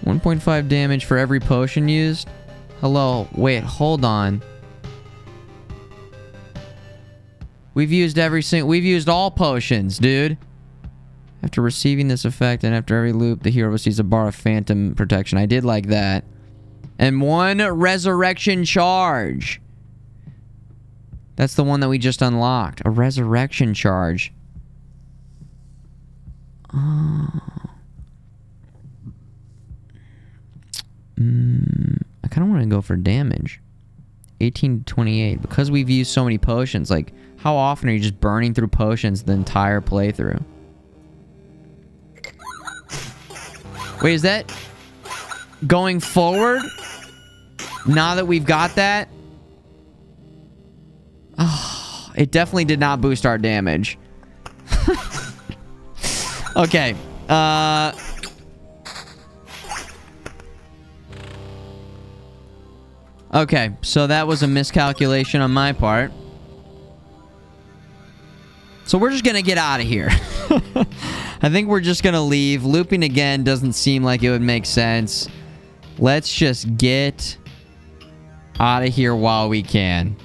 1.5 damage for every potion used? Hello, wait, hold on. We've used all potions, dude. After receiving this effect and after every loop, the hero receives a bar of phantom protection. I did like that. And 1 resurrection charge. That's the one that we just unlocked. A resurrection charge. Oh. I kind of want to go for damage. 18 to 28. Because we've used so many potions, like, how often are you just burning through potions the entire playthrough? Wait, is that going forward? Now that we've got that? Oh, it definitely did not boost our damage. Okay. Okay, so that was a miscalculation on my part. So we're just gonna get out of here. I think we're just gonna leave. Looping again doesn't seem like it would make sense. Let's just get out of here while we can.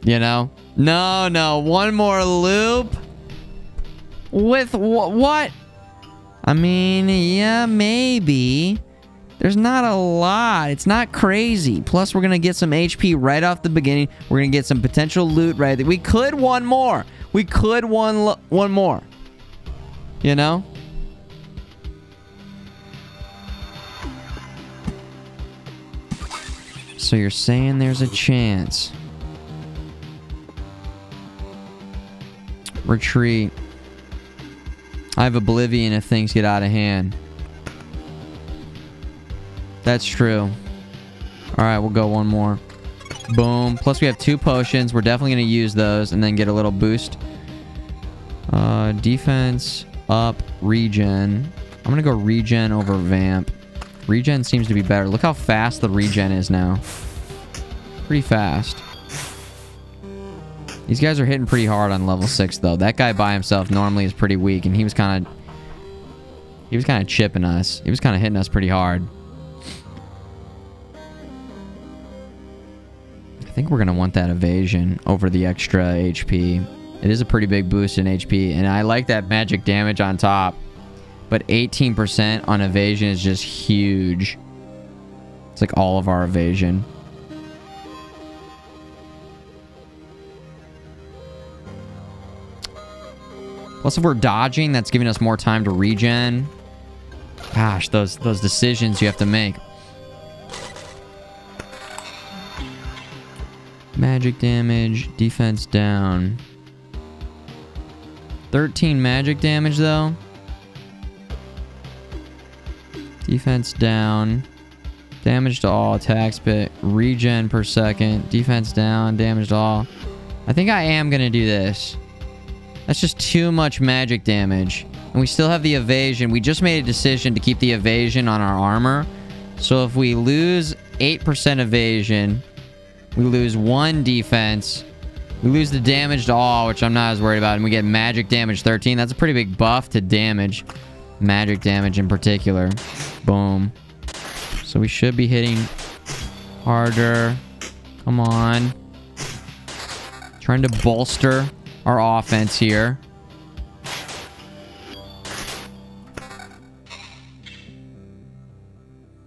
You know? No, one more loop? With what? I mean, yeah, maybe. There's not a lot. It's not crazy. Plus, we're gonna get some HP right off the beginning. We're gonna get some potential loot right there. We could one more. We could one more. You know? So you're saying there's a chance. Retreat. I have Oblivion if things get out of hand. That's true. Alright, we'll go one more. Boom. Plus we have 2 potions. We're definitely going to use those and then get a little boost. Defense, up, regen. I'm going to go regen over vamp. Regen seems to be better. Look how fast the regen is now. Pretty fast. These guys are hitting pretty hard on level 6 though. That guy by himself normally is pretty weak, and he was kind of chipping us. He was kind of hitting us pretty hard. I think we're going to want that evasion over the extra HP. It is a pretty big boost in HP, and I like that magic damage on top. But 18% on evasion is just huge. It's like all of our evasion. Plus, if we're dodging, that's giving us more time to regen. Gosh, those decisions you have to make. Magic damage, defense down. 13 magic damage, though. Defense down. Damage to all attacks, but regen per second. Defense down, damage to all. I think I am going to do this. That's just too much magic damage. And we still have the evasion. We just made a decision to keep the evasion on our armor. So if we lose 8% evasion, we lose 1 defense. We lose the damage to all, which I'm not as worried about. And we get magic damage 13. That's a pretty big buff to damage. Magic damage in particular. Boom. So we should be hitting harder. Come on. Trying to bolster our offense here.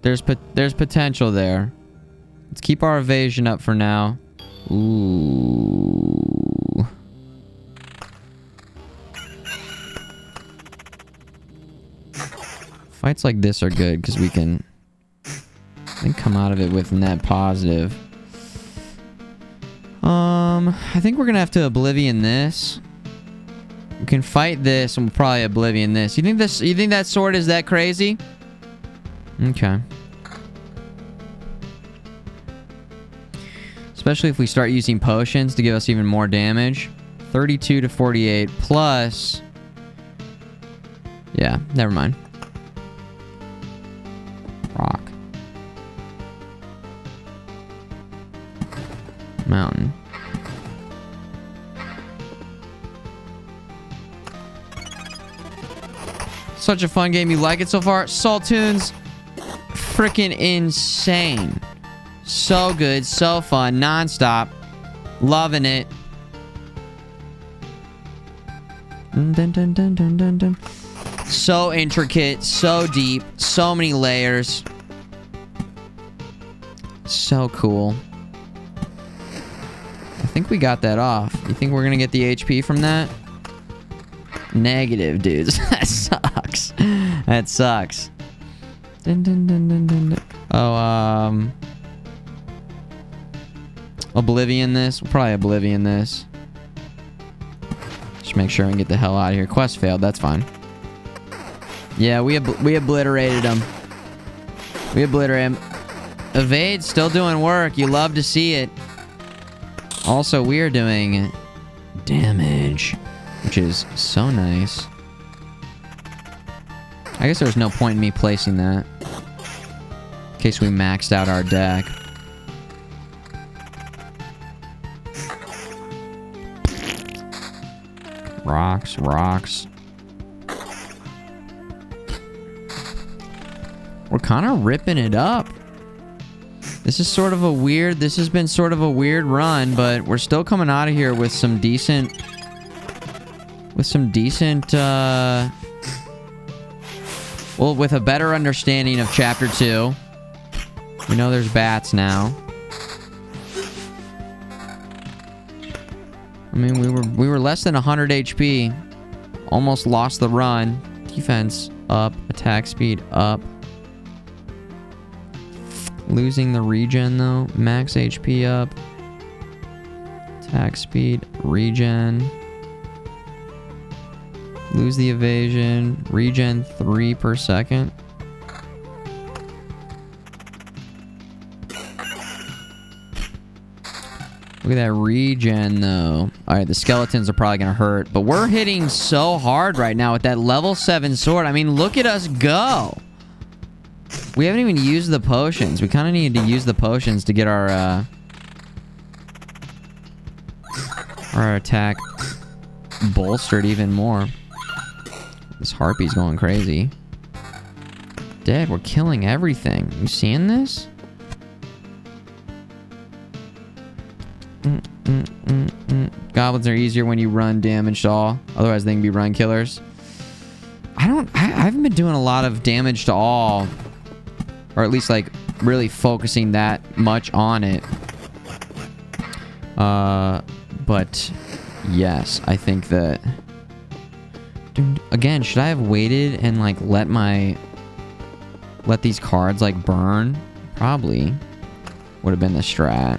There's potential there. Let's keep our evasion up for now. Ooh. Fights like this are good because we can, I think, come out of it with net positive. I think we're gonna have to Oblivion this. We can fight this and we'll probably Oblivion this. You think that sword is that crazy? Okay. Especially if we start using potions to give us even more damage. 32 to 48 plus. Yeah, never mind. Rock. Mountain. Such a fun game. You like it so far? Saltoon's freaking insane. So good, so fun, non-stop. Loving it. Dun, dun, dun, dun, dun, dun, dun. So intricate, so deep, so many layers. So cool. I think we got that off. You think we're gonna get the HP from that? Negative, dudes. That sucks. That sucks. Dun, dun, dun, dun, dun, dun. Oh, Oblivion this. We'll probably Oblivion this. Just make sure we can get the hell out of here. Quest failed. That's fine. Yeah, we obliterated him. We obliterated him. Evade still doing work. You love to see it. Also, we are doing damage, which is so nice. I guess there's no point in me placing that. In case we maxed out our deck. Rocks, rocks. We're kind of ripping it up. This is sort of a weird, this has been sort of a weird run, but we're still coming out of here with some decent, well, with a better understanding of Chapter 2. We know there's bats now. I mean, we were less than 100 HP. Almost lost the run. Defense up, attack speed up. Losing the regen though. Max HP up. Attack speed. Regen. Lose the evasion. Regen 3 per second. Look at that regen though. Alright, the skeletons are probably gonna hurt. But we're hitting so hard right now with that level 7 sword. I mean, look at us go. We haven't even used the potions. We kind of need to use the potions to get our attack bolstered even more. This harpy's going crazy. Dead, we're killing everything. You seeing this? Goblins are easier when you run damage to all. Otherwise, they can be run killers. I haven't been doing a lot of damage to all. Or at least, like, really focusing that much on it. But, yes, I think that... Again, should I have waited and, like, let these cards, like, burn? Probably. Would have been the strat.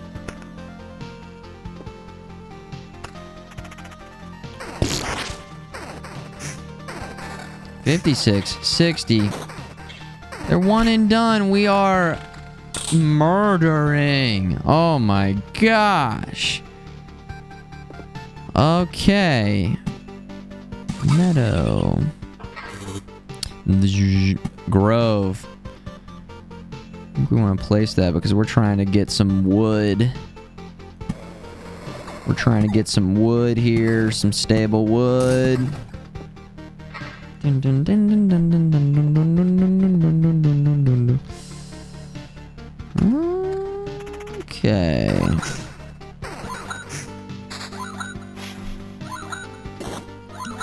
$56, 60. They're one and done. We are murdering. Oh my gosh. Okay. Meadow. Grove. I think we want to place that because we're trying to get some wood. We're trying to get some wood here. Some stable wood. Okay.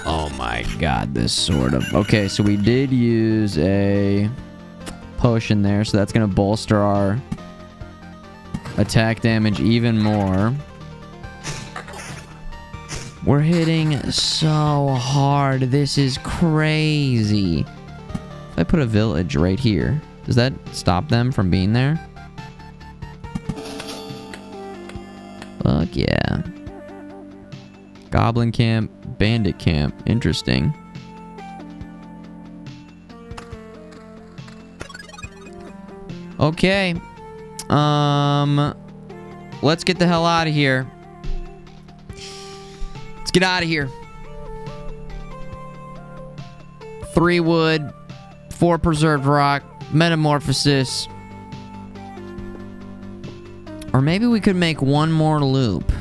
Oh my god, this sort of... Okay, so we did use a potion there, so that's going to bolster our attack damage even more. We're hitting so hard. This is crazy. If I put a village right here, does that stop them from being there? Fuck yeah. Goblin camp, bandit camp. Interesting. Okay. Let's get the hell out of here. Let's get out of here. 3 wood, 4 preserved rock, metamorphosis. Or maybe we could make one more loop.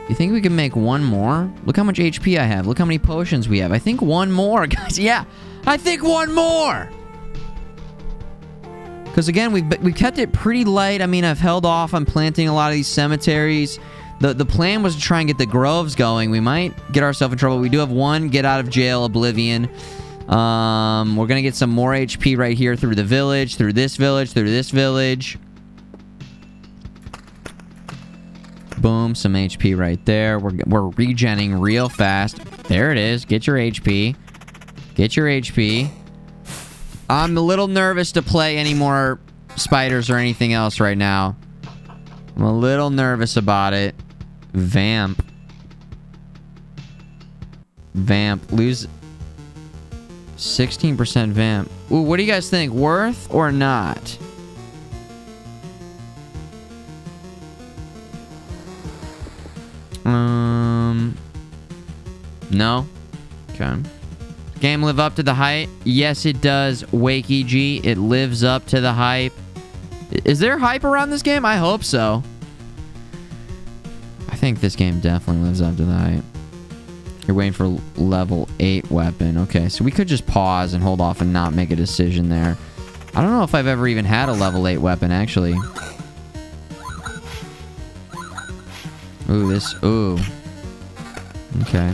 You think we can make one more? Look how much HP I have. Look how many potions we have. I think one more, guys. Yeah, I think one more. Because again, we've kept it pretty light. I mean, I've held off on planting a lot of these cemeteries. The plan was to try and get the groves going. We might get ourselves in trouble. We do have one get out of jail oblivion. We're going to get some more HP right here through the village, through this village, through this village. Boom, some HP right there. We're regenning real fast. There it is. Get your HP. Get your HP. I'm a little nervous to play any more spiders or anything else right now. I'm a little nervous about it. Vamp. Vamp. Lose 16% vamp. Ooh, what do you guys think? Worth or not? No? Okay. Game live up to the hype? Yes, it does. Wakey G. It lives up to the hype. Is there hype around this game? I hope so. I think this game definitely lives up to the hype. You're waiting for level 8 weapon. Okay, so we could just pause and hold off and not make a decision there. I don't know if I've ever even had a level 8 weapon, actually. Ooh, this... Ooh. Okay.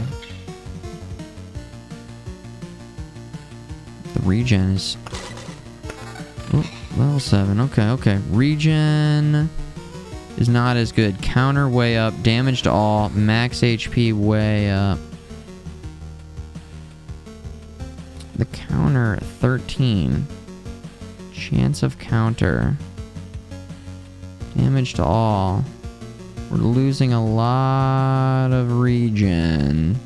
The regen is... Ooh, level 7. Okay, okay. Regen is not as good. Counter way up. Damage to all. Max HP way up. The counter 13. Chance of counter. Damage to all. We're losing a lot of regen.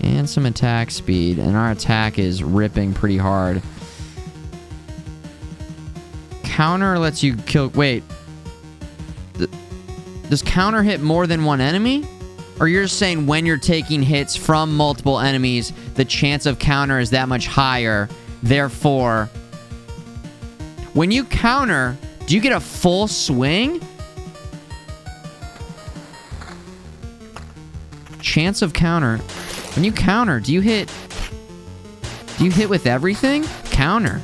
And some attack speed. And our attack is ripping pretty hard. Counter lets you kill... Wait. Does counter hit more than one enemy? Or you're just saying when you're taking hits from multiple enemies, the chance of counter is that much higher. Therefore, when you counter, do you get a full swing? Chance of counter. When you counter, do you hit with everything? Counter.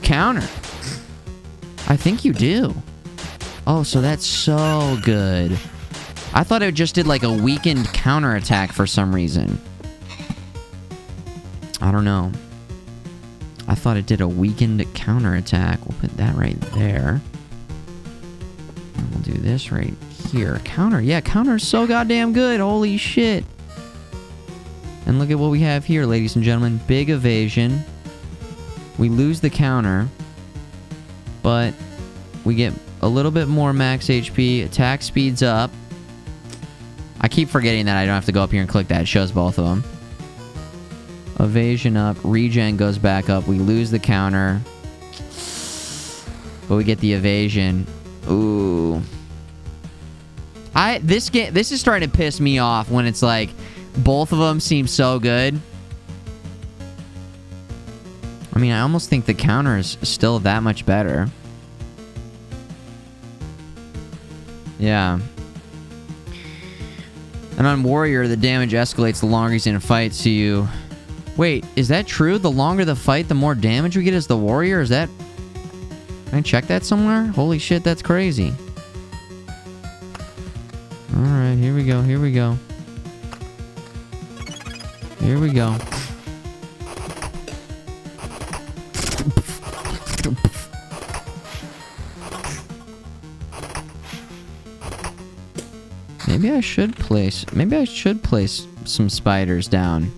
Counter. I think you do. Oh, so that's so good. I thought it just did like a weakened counter attack for some reason. I don't know. I thought it did a weakened counter attack. We'll put that right there. And we'll do this right here. Counter. Yeah, counter is so goddamn good. Holy shit. And look at what we have here, ladies and gentlemen. Big evasion. We lose the counter. But we get a little bit more max HP. Attack speeds up. I keep forgetting that I don't have to go up here and click that. It shows both of them. Evasion up. Regen goes back up. We lose the counter. But we get the evasion. Ooh. This is starting to piss me off when it's like both of them seem so good. I mean, I almost think the counter is still that much better. Yeah. And on Warrior, the damage escalates the longer he's in a fight, so you... Wait, is that true? The longer the fight, the more damage we get as the Warrior? Is that... Can I check that somewhere? Holy shit, that's crazy. Alright, here we go, here we go. Here we go. Maybe I should place some spiders down.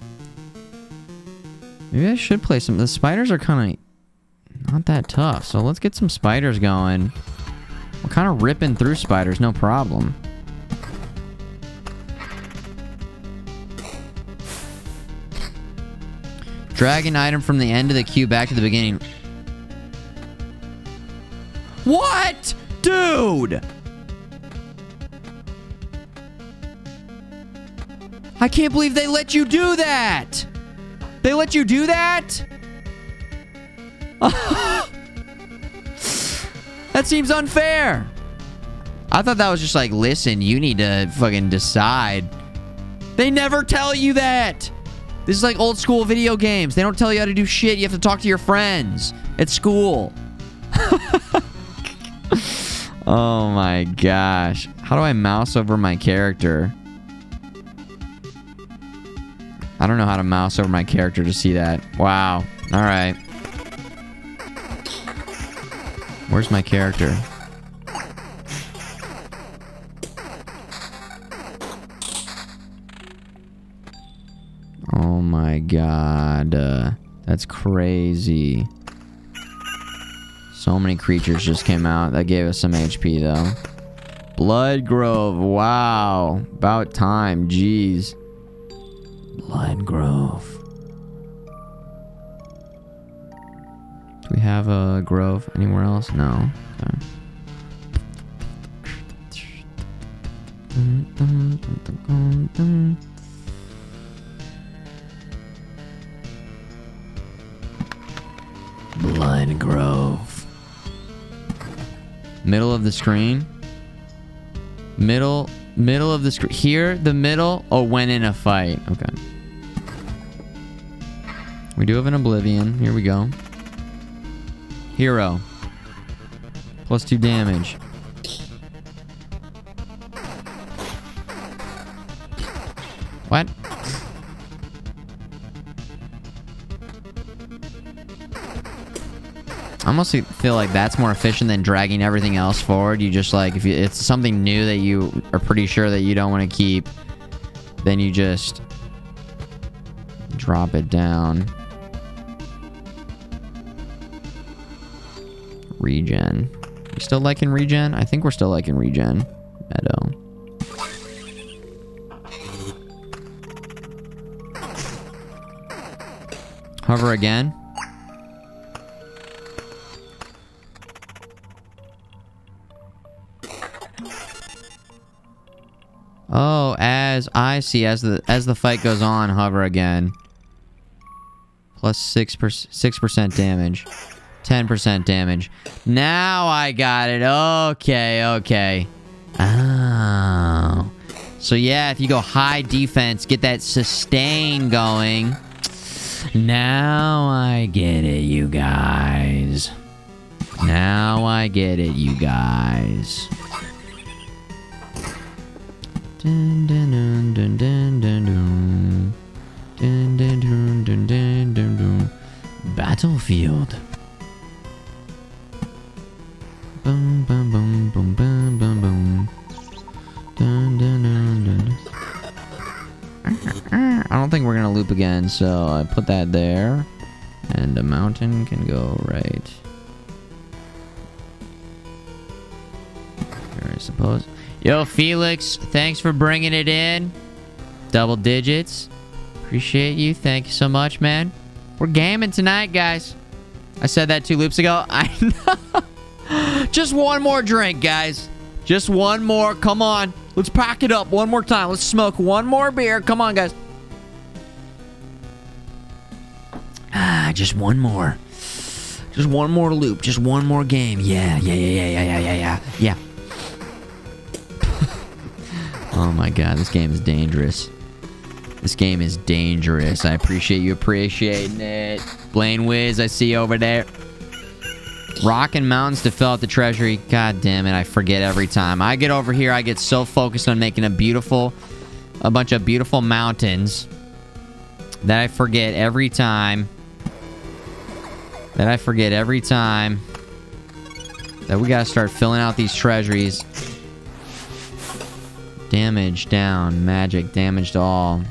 Maybe I should place some. The spiders are kind of not that tough, so let's get some spiders going. We're kind of ripping through spiders, no problem. Drag an item from the end of the queue back to the beginning. What? Dude! I can't believe they let you do that! They let you do that? That seems unfair. I thought that was just like, listen, you need to fucking decide. They never tell you that! This is like old school video games. They don't tell you how to do shit. You have to talk to your friends at school. Oh my gosh. How do I mouse over my character? I don't know how to mouse over my character to see that. Wow. Alright. Where's my character? Oh my god. That's crazy. So many creatures just came out. That gave us some HP though. Blood Grove. Wow. About time. Jeez. Blood Grove. Do we have a grove anywhere else? No. Okay. Blood Grove. Middle of the screen. Middle of the screen. Here, the middle. Oh, when in a fight. Okay. We do have an Oblivion. Here we go. Hero. +2 damage. What? I almost feel like that's more efficient than dragging everything else forward. You just like, if it's something new that you are pretty sure that you don't want to keep, then you just Drop it down. Regen. You still liking regen? I think we're still liking regen. Meadow. Hover again. Oh, as I see, as the fight goes on, hover again. Plus 6% damage. 10% damage. Now I got it. Okay, okay. Oh. So yeah, if you go high defense, get that sustain going. Now I get it, you guys. Now I get it, you guys. Dun, dun, dun, dun, dun, dun, dun. Dun, dun, dun, dun, dun, dun, dun. Battlefield. Boom, boom, boom, boom, boom, boom, boom. Dun, dun, dun, dun. I don't think we're gonna loop again, so I put that there. And the mountain can go right here, I suppose. Yo, Felix, thanks for bringing it in. Double digits. Appreciate you. Thank you so much, man. We're gaming tonight, guys. I said that 2 loops ago. I know. Just one more drink, guys. Just one more. Come on. Let's pack it up one more time. Let's smoke one more beer. Come on, guys. Just one more. Just one more loop. Just one more game. Yeah. Oh my god, this game is dangerous. This game is dangerous. I appreciate you appreciating it. Blaine Wiz, I see you over there. Rock and mountains to fill out the treasury. God damn it, I forget every time. I get over here, I get so focused on making a bunch of beautiful mountains that I forget every time. That we gotta start filling out these treasuries. Damage down. Magic. Damage to all.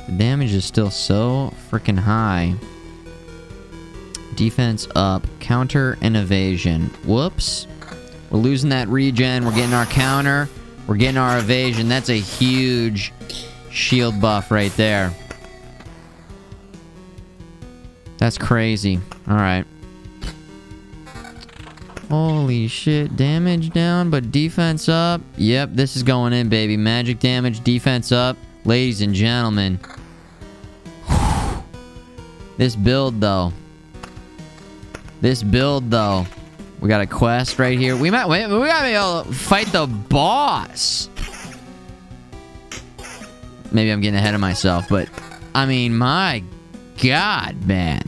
The damage is still so freaking high. Defense up. Counter and evasion. Whoops. We're losing that regen. We're getting our counter. We're getting our evasion. That's a huge shield buff right there. That's crazy. Alright. Holy shit. Damage down, but defense up. Yep, this is going in, baby. Magic damage, defense up. Ladies and gentlemen. This build, though. We got a quest right here. We gotta be able to fight the boss. Maybe I'm getting ahead of myself, but... I mean, my God, man.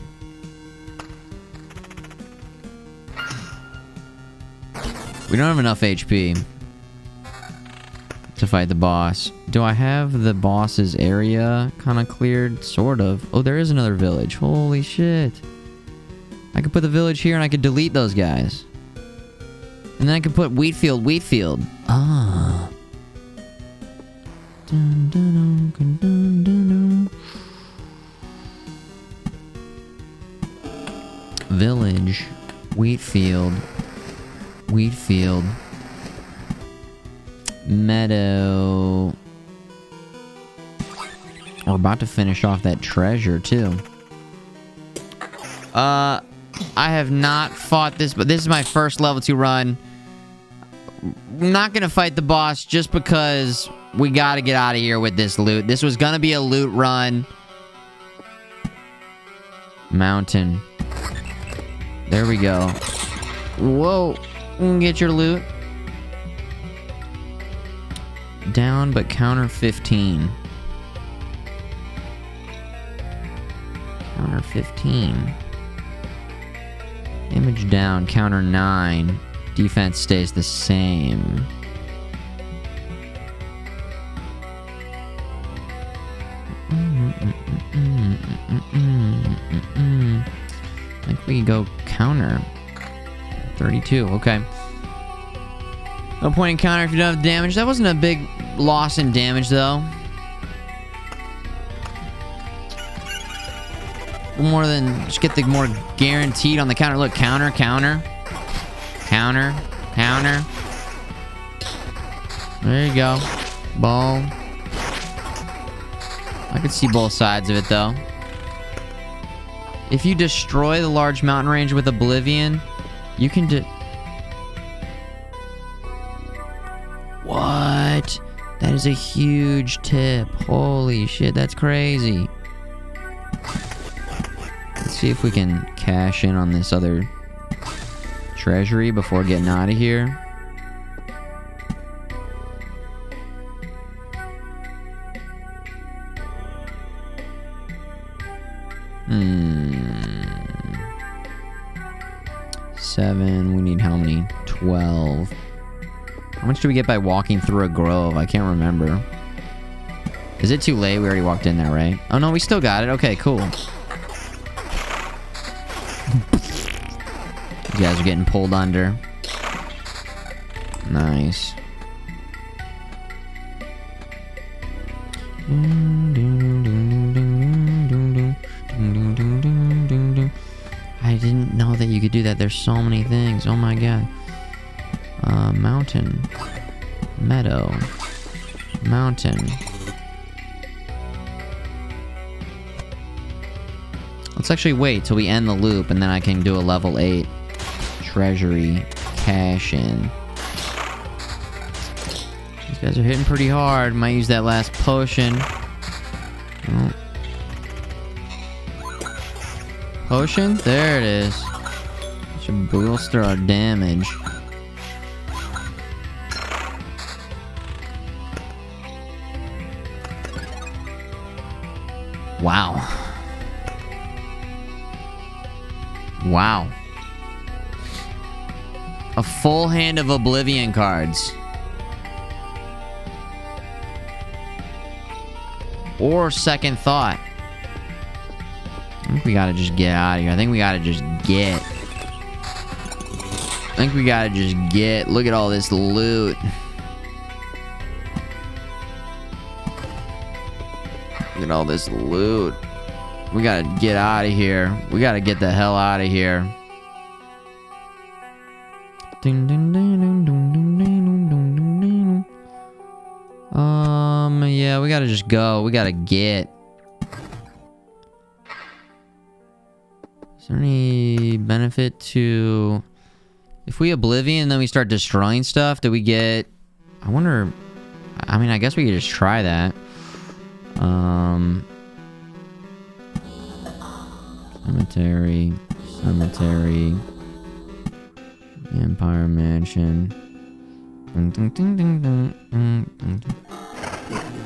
We don't have enough HP to fight the boss. Do I have the boss's area kind of cleared? Sort of. Oh, there is another village. Holy shit. I could put the village here and I could delete those guys. And then I could put Wheatfield. Ah. Dun, dun, dun, dun, dun, dun. Village. Wheatfield. Meadow. We're about to finish off that treasure, too. I have not fought this, but this is my first level 2 run. I'm not gonna fight the boss just because we gotta get out of here with this loot. This was gonna be a loot run. Mountain. There we go. Whoa. Get your loot. Down, but counter 15. Counter 15. Damage down, counter 9. Defense stays the same. I think we go counter. 32, okay. No point in counter if you don't have damage. That wasn't a big loss in damage, though. more than... Just get the more guaranteed on the counter. Look, counter, counter. Counter, counter. There you go. Ball. I could see both sides of it, though. If you destroy the large mountain range with Oblivion, you can What? That is a huge tip. Holy shit, that's crazy. Let's see if we can cash in on this other treasury before getting out of here. Seven. We need how many? 12. How much do we get by walking through a grove? I can't remember. Is it too late? We already walked in there, right? Oh, no, we still got it. Okay, cool. You guys are getting pulled under. Nice. I didn't know that you could do that. There's so many things. Oh my god. Mountain. Meadow. Mountain. Let's actually wait till we end the loop and then I can do a level 8 treasury cash in. These guys are hitting pretty hard. Might use that last potion. Oh. Potion? There it is. Should bolster our damage. Wow. Wow. A full hand of Oblivion cards. Or second thought. I think we gotta just get out of here. I think we gotta just get. Look at all this loot. Look at all this loot. We gotta get out of here. We gotta get the hell out of here. Yeah, we gotta just go. We gotta get. Is there any benefit to... If we Oblivion, then we start destroying stuff, do we get... I wonder... I mean, I guess we could just try that. Cemetery. Cemetery. Empire Mansion.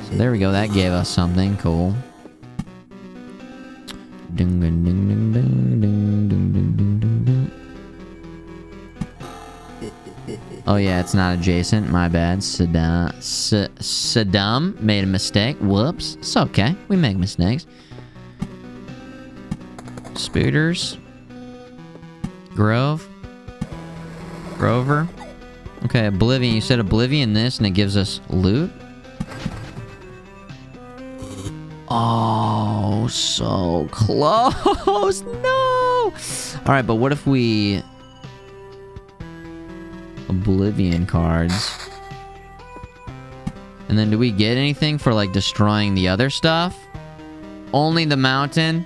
So there we go, that gave us something cool. Oh yeah, it's not adjacent. My bad. Saddam made a mistake. Whoops. It's okay. We make mistakes. Spooters. Grove. Grover. Okay, Oblivion. You said Oblivion this, and it gives us loot? Oh, so close. No! Alright, but what if we... Oblivion cards. And then do we get anything for, like, destroying the other stuff? Only the mountain?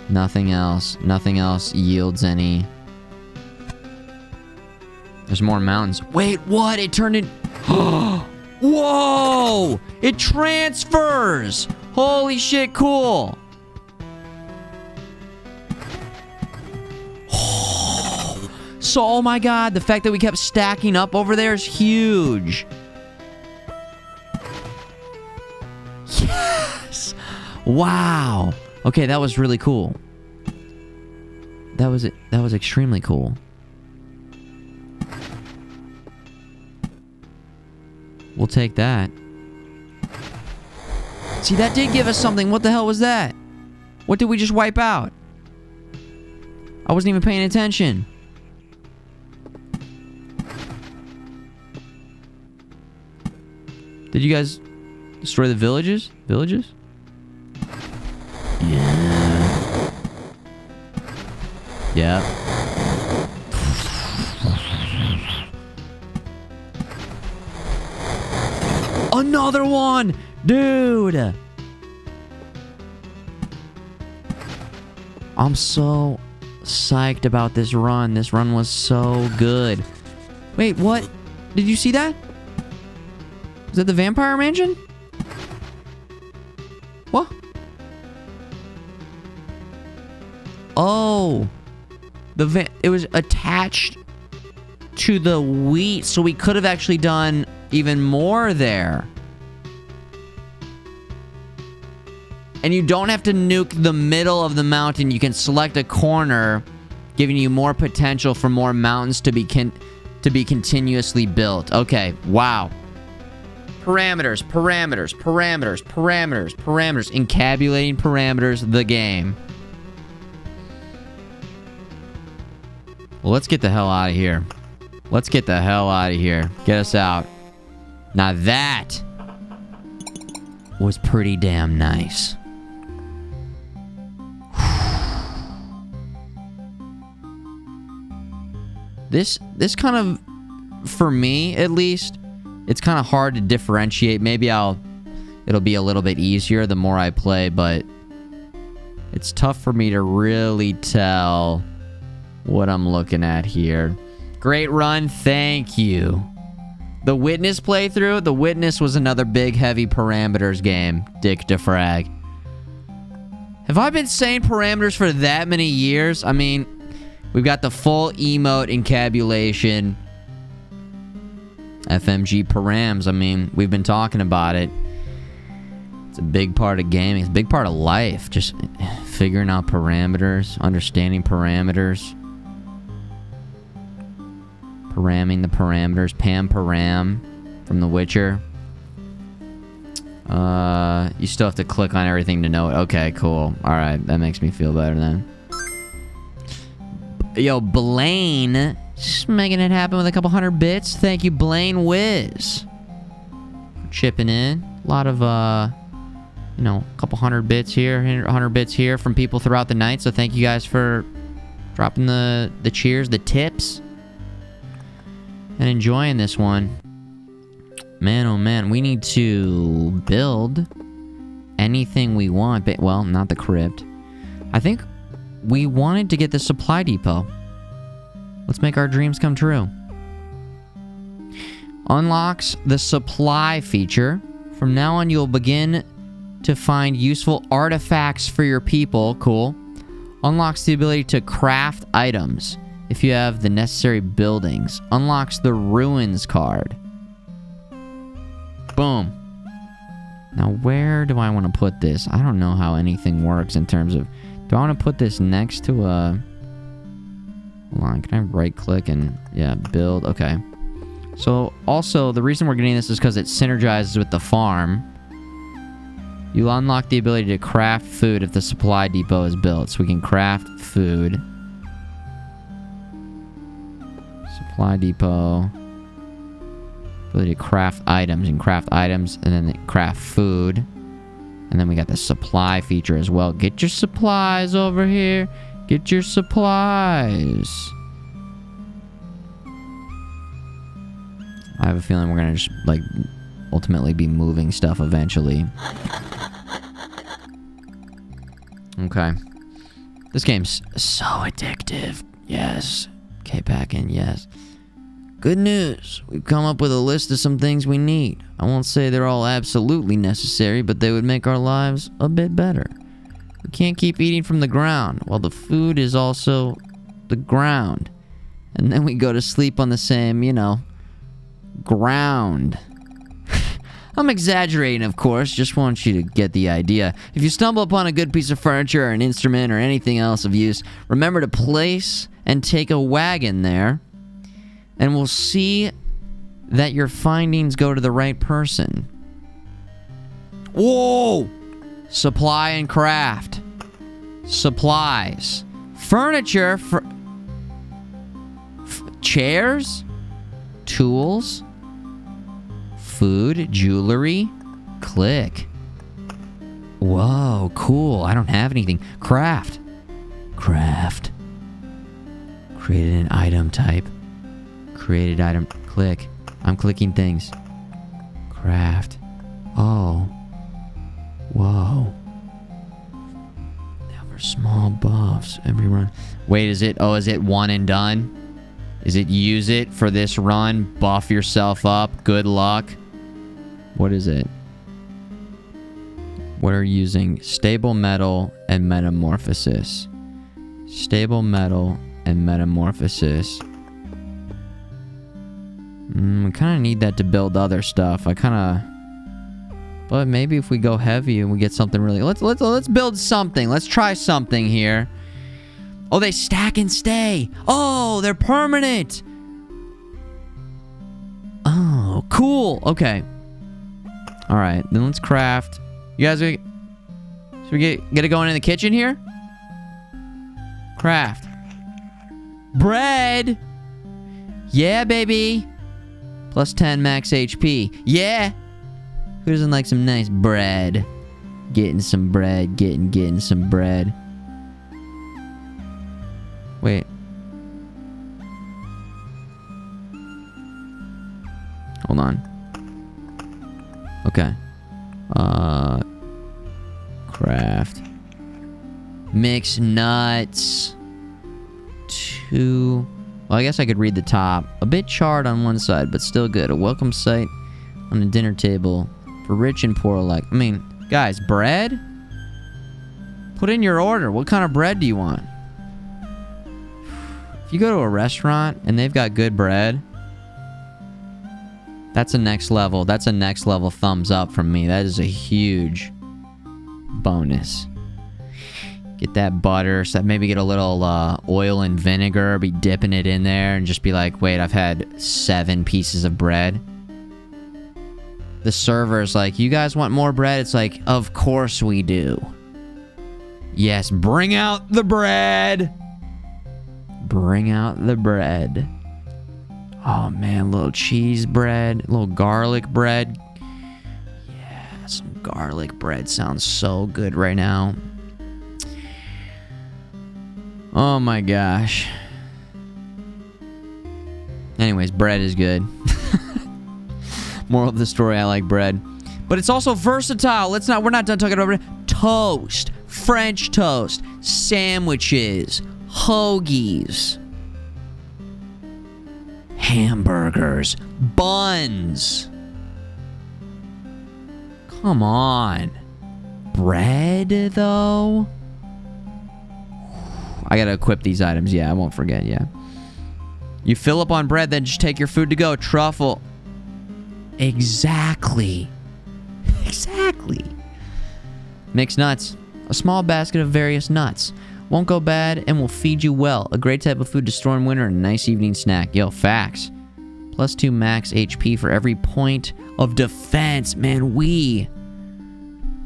Nothing else. Nothing else yields any... There's more mountains. Wait, what? It turned in... Whoa! It transfers! Holy shit, cool! So, oh my god, the fact that we kept stacking up over there is huge. Yes! Wow. Okay, that was really cool. That was it. That was extremely cool. We'll take that. See, that did give us something. What the hell was that? What did we just wipe out? I wasn't even paying attention. Did you guys destroy the villages? Villages? Yeah. Yeah. Another one! Dude! I'm so psyched about this run. This run was so good. Wait, what? Did you see that? Is that the vampire mansion? What? Oh. It was attached to the wheat, so we could have actually done even more there. And you don't have to nuke the middle of the mountain. You can select a corner, giving you more potential for more mountains to be continuously built. Okay, wow. Parameters, parameters, parameters, parameters, parameters. Encabulating parameters, the game. Well, let's get the hell out of here. Let's get the hell out of here. Get us out. Now that was pretty damn nice. This kind of, for me at least, it's kind of hard to differentiate. Maybe it'll be a little bit easier the more I play, but it's tough for me to really tell what I'm looking at here. Great run, thank you. The Witness playthrough, the Witness was another big heavy parameters game, Dick DeFrag. Have I been saying parameters for that many years? I mean, we've got the full emote encabulation. FMG params, I mean, we've been talking about it. It's a big part of gaming. It's a big part of life. Just figuring out parameters, understanding parameters. Paramming the parameters. Pam Param from The Witcher. You still have to click on everything to know it. Okay, cool. Alright, that makes me feel better then. Yo, Blaine, just making it happen with a couple 100 bits. Thank you, Blaine Wiz, for chipping in. A lot of, you know, a couple 100 bits here, 100 bits here from people throughout the night. So thank you guys for dropping the cheers, the tips, and enjoying this one. Man, oh man, we need to build anything we want. But, well, not the crypt. I think we wanted to get the supply depot. Let's make our dreams come true. Unlocks the supply feature. From now on, you'll begin to find useful artifacts for your people. Cool. Unlocks the ability to craft items if you have the necessary buildings. Unlocks the ruins card. Boom. Now, where do I want to put this? I don't know how anything works in terms of... Do I want to put this next to a... Hold on, can I right-click and... Yeah, build. Okay. So, also, the reason we're getting this is because it synergizes with the farm. You'll unlock the ability to craft food if the supply depot is built. So we can craft food. Supply depot. Ability to craft items. And craft items, and then craft food. And then we got the supply feature as well. Get your supplies over here. Get your supplies. I have a feeling we're gonna just, like, ultimately be moving stuff eventually. Okay. This game's so addictive. Yes. K-Packin', yes. Good news. We've come up with a list of some things we need. I won't say they're all absolutely necessary, but they would make our lives a bit better. We can't keep eating from the ground, while the food is also the ground. And then we go to sleep on the same, you know, ground. I'm exaggerating, of course, just want you to get the idea. If you stumble upon a good piece of furniture or an instrument or anything else of use, remember to place and take a wagon there, and we'll see that your findings go to the right person. Whoa! Supply and craft. Supplies. Furniture. Chairs. Tools. Food, jewelry, click. Whoa, cool. I don't have anything. Craft. Craft. Created an item type. Created item. Click. I'm clicking things. Craft. Oh. Whoa. Now for small buffs. Every run. Wait, is it? Oh, is it one and done? Is it use it for this run? Buff yourself up. Good luck. What is it? What are you using? Stable metal and metamorphosis. Stable metal and metamorphosis. I kind of need that to build other stuff. I kind of... But maybe if we go heavy and we get something really... Let's build something. Let's try something here. Oh, they stack and stay. Oh, they're permanent. Oh, cool. Okay. All right, then let's craft. You guys, should we get it going in the kitchen here? Craft. Bread. Yeah, baby. Plus 10 max HP. Yeah. Who doesn't like some nice bread? Getting some bread. Getting some bread. Wait. Hold on. Okay. Craft. Mix nuts. 2. Well, I guess I could read the top. A bit charred on one side, but still good. A welcome sight on the dinner table for rich and poor alike. I mean, guys, bread? Put in your order. What kind of bread do you want? If you go to a restaurant and they've got good bread, that's a next level. That's a next level thumbs up from me. That is a huge bonus. Get that butter. So maybe get a little oil and vinegar. Be dipping it in there and just be like, wait, I've had 7 pieces of bread. The server's like, you guys want more bread? It's like, of course we do. Yes, bring out the bread. Bring out the bread. Oh man, little cheese bread, little garlic bread. Yeah, some garlic bread sounds so good right now. Oh my gosh. Anyways, bread is good. Moral of the story, I like bread. But it's also versatile. We're not done talking about it. Toast, French toast, sandwiches, hoagies, hamburgers, buns. Come on. Bread, though? I gotta equip these items. Yeah, I won't forget, yeah. You fill up on bread, then just take your food to go. Truffle. Exactly. Exactly. Mixed nuts. A small basket of various nuts. Won't go bad and will feed you well. A great type of food to store in winter and a nice evening snack. Yo, facts. Plus 2 max HP for every point of defense. Man, we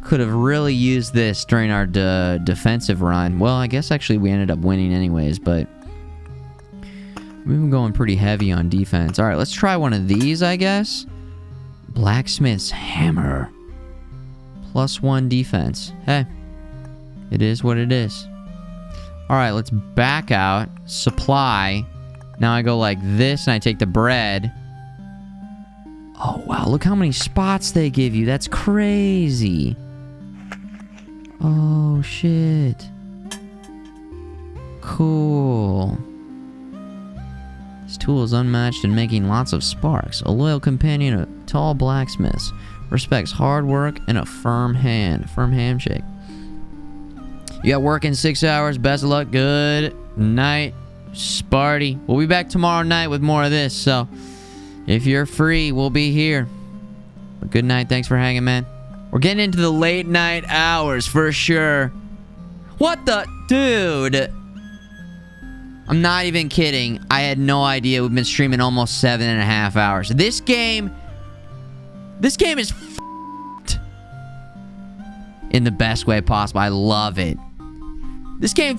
could have really used this during our defensive run. Well, I guess actually we ended up winning anyways, but we've been going pretty heavy on defense. Alright, let's try one of these, I guess. Blacksmith's hammer. Plus 1 defense. Hey, it is what it is. Alright, let's back out. Supply. Now I go like this and I take the bread. Oh, wow. Look how many spots they give you. That's crazy. Oh, shit. Cool. This tool is unmatched in making lots of sparks. A loyal companion of tall blacksmiths. Respects hard work and a firm hand. Firm handshake. You got work in 6 hours. Best of luck. Good night, Sparty. We'll be back tomorrow night with more of this, so if you're free, we'll be here. But good night. Thanks for hanging, man. We're getting into the late night hours for sure. What the... Dude. I'm not even kidding. I had no idea. We've been streaming almost 7.5 hours. This game is f***ed in the best way possible. I love it. This game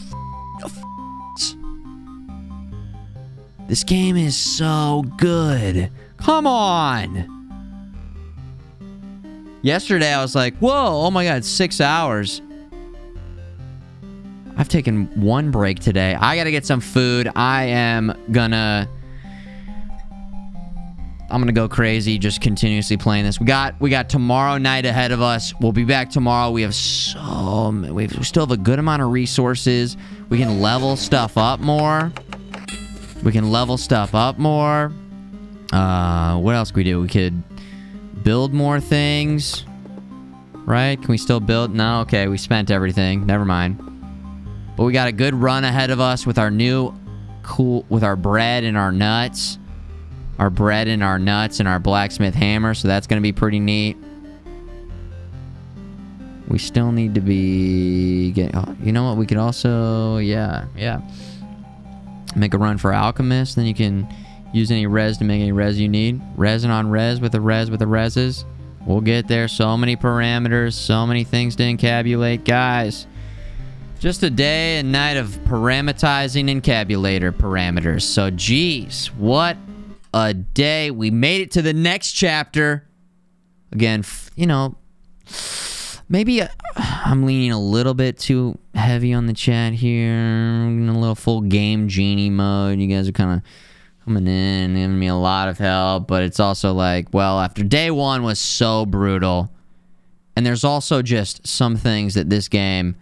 This game is so good. Come on. Yesterday, I was like, whoa, oh my god, 6 hours. I've taken one break today. I gotta get some food. I'm gonna go crazy just continuously playing this. We got tomorrow night ahead of us. We'll be back tomorrow. We still have a good amount of resources. We can level stuff up more. What else can we do? We could build more things. Right? Can we still build? No, okay, we spent everything. Never mind. But we got a good run ahead of us with our with our bread and our nuts. Our bread and our nuts and our blacksmith hammer, so that's going to be pretty neat. We still need to be you know what? We could also, yeah. Make a run for alchemist, then you can use any res to make any res you need. Resin on res with the reses. We'll get there. So many parameters, so many things to encabulate, guys. Just a day and night of parametizing encabulator parameters. So, geez, what a day. We made it to the next chapter. Again, you know, maybe I'm leaning a little bit too heavy on the chat here. In a little full game genie mode. You guys are kind of coming in, giving me a lot of help. But it's also like, well, after day one was so brutal. And there's also just some things that this game,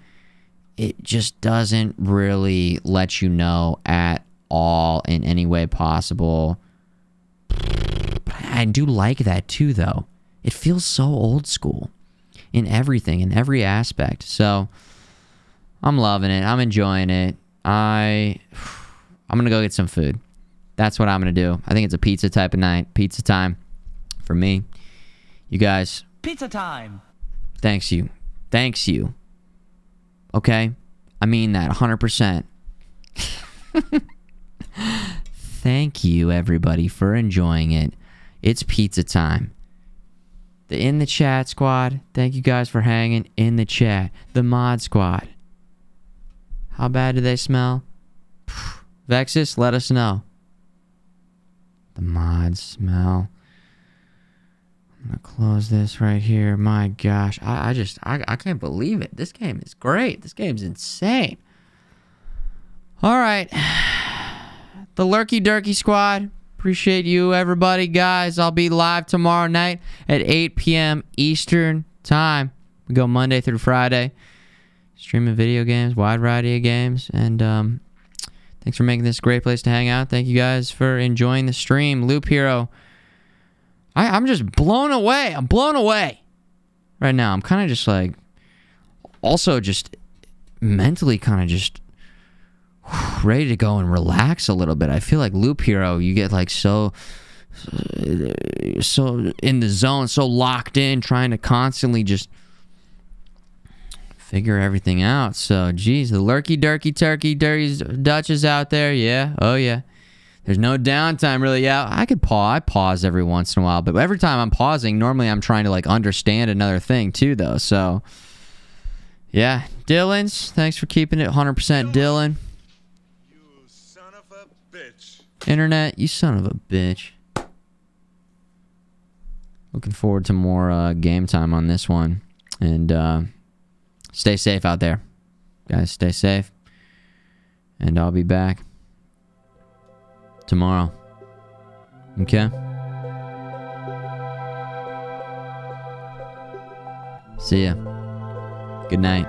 it just doesn't really let you know at all in any way possible. I do like that too, though. It feels so old school in everything, in every aspect. So I'm loving it. I'm enjoying it. I'm gonna go get some food. That's what I'm gonna do. I think it's a pizza type of night. Pizza time for me. You guys. Pizza time. Thanks you. Okay? I mean that 100%. Thank you, everybody, for enjoying it. It's pizza time. The In the Chat squad, thank you guys for hanging in the chat. The Mod squad. How bad do they smell? Vexus, let us know. The mods smell. I'm gonna close this right here. My gosh, I can't believe it. This game is great. This game's insane. All right, the Lurky Durky squad. Appreciate you, everybody, guys. I'll be live tomorrow night at 8 p.m. Eastern time. We go Monday through Friday, streaming video games, wide variety of games, and thanks for making this a great place to hang out. Thank you guys for enjoying the stream. Loop Hero. I'm just blown away. I'm blown away right now. I'm kind of just like, also just mentally kind of just ready to go and relax a little bit. I feel like Loop Hero, you get like so in the zone, so locked in, trying to constantly just figure everything out. So, geez, the Lurky Durky Turkey Dirties Dutches out there. Yeah. Oh, yeah. There's no downtime, really. Yeah, I pause every once in a while, but every time I'm pausing, normally I'm trying to, like, understand another thing, too, though. So, yeah. Dylan's, thanks for keeping it 100% Dylan. You son of a bitch. Internet, you son of a bitch. Looking forward to more game time on this one. And stay safe out there. Guys, stay safe. And I'll be back tomorrow. Okay? See ya. Good night.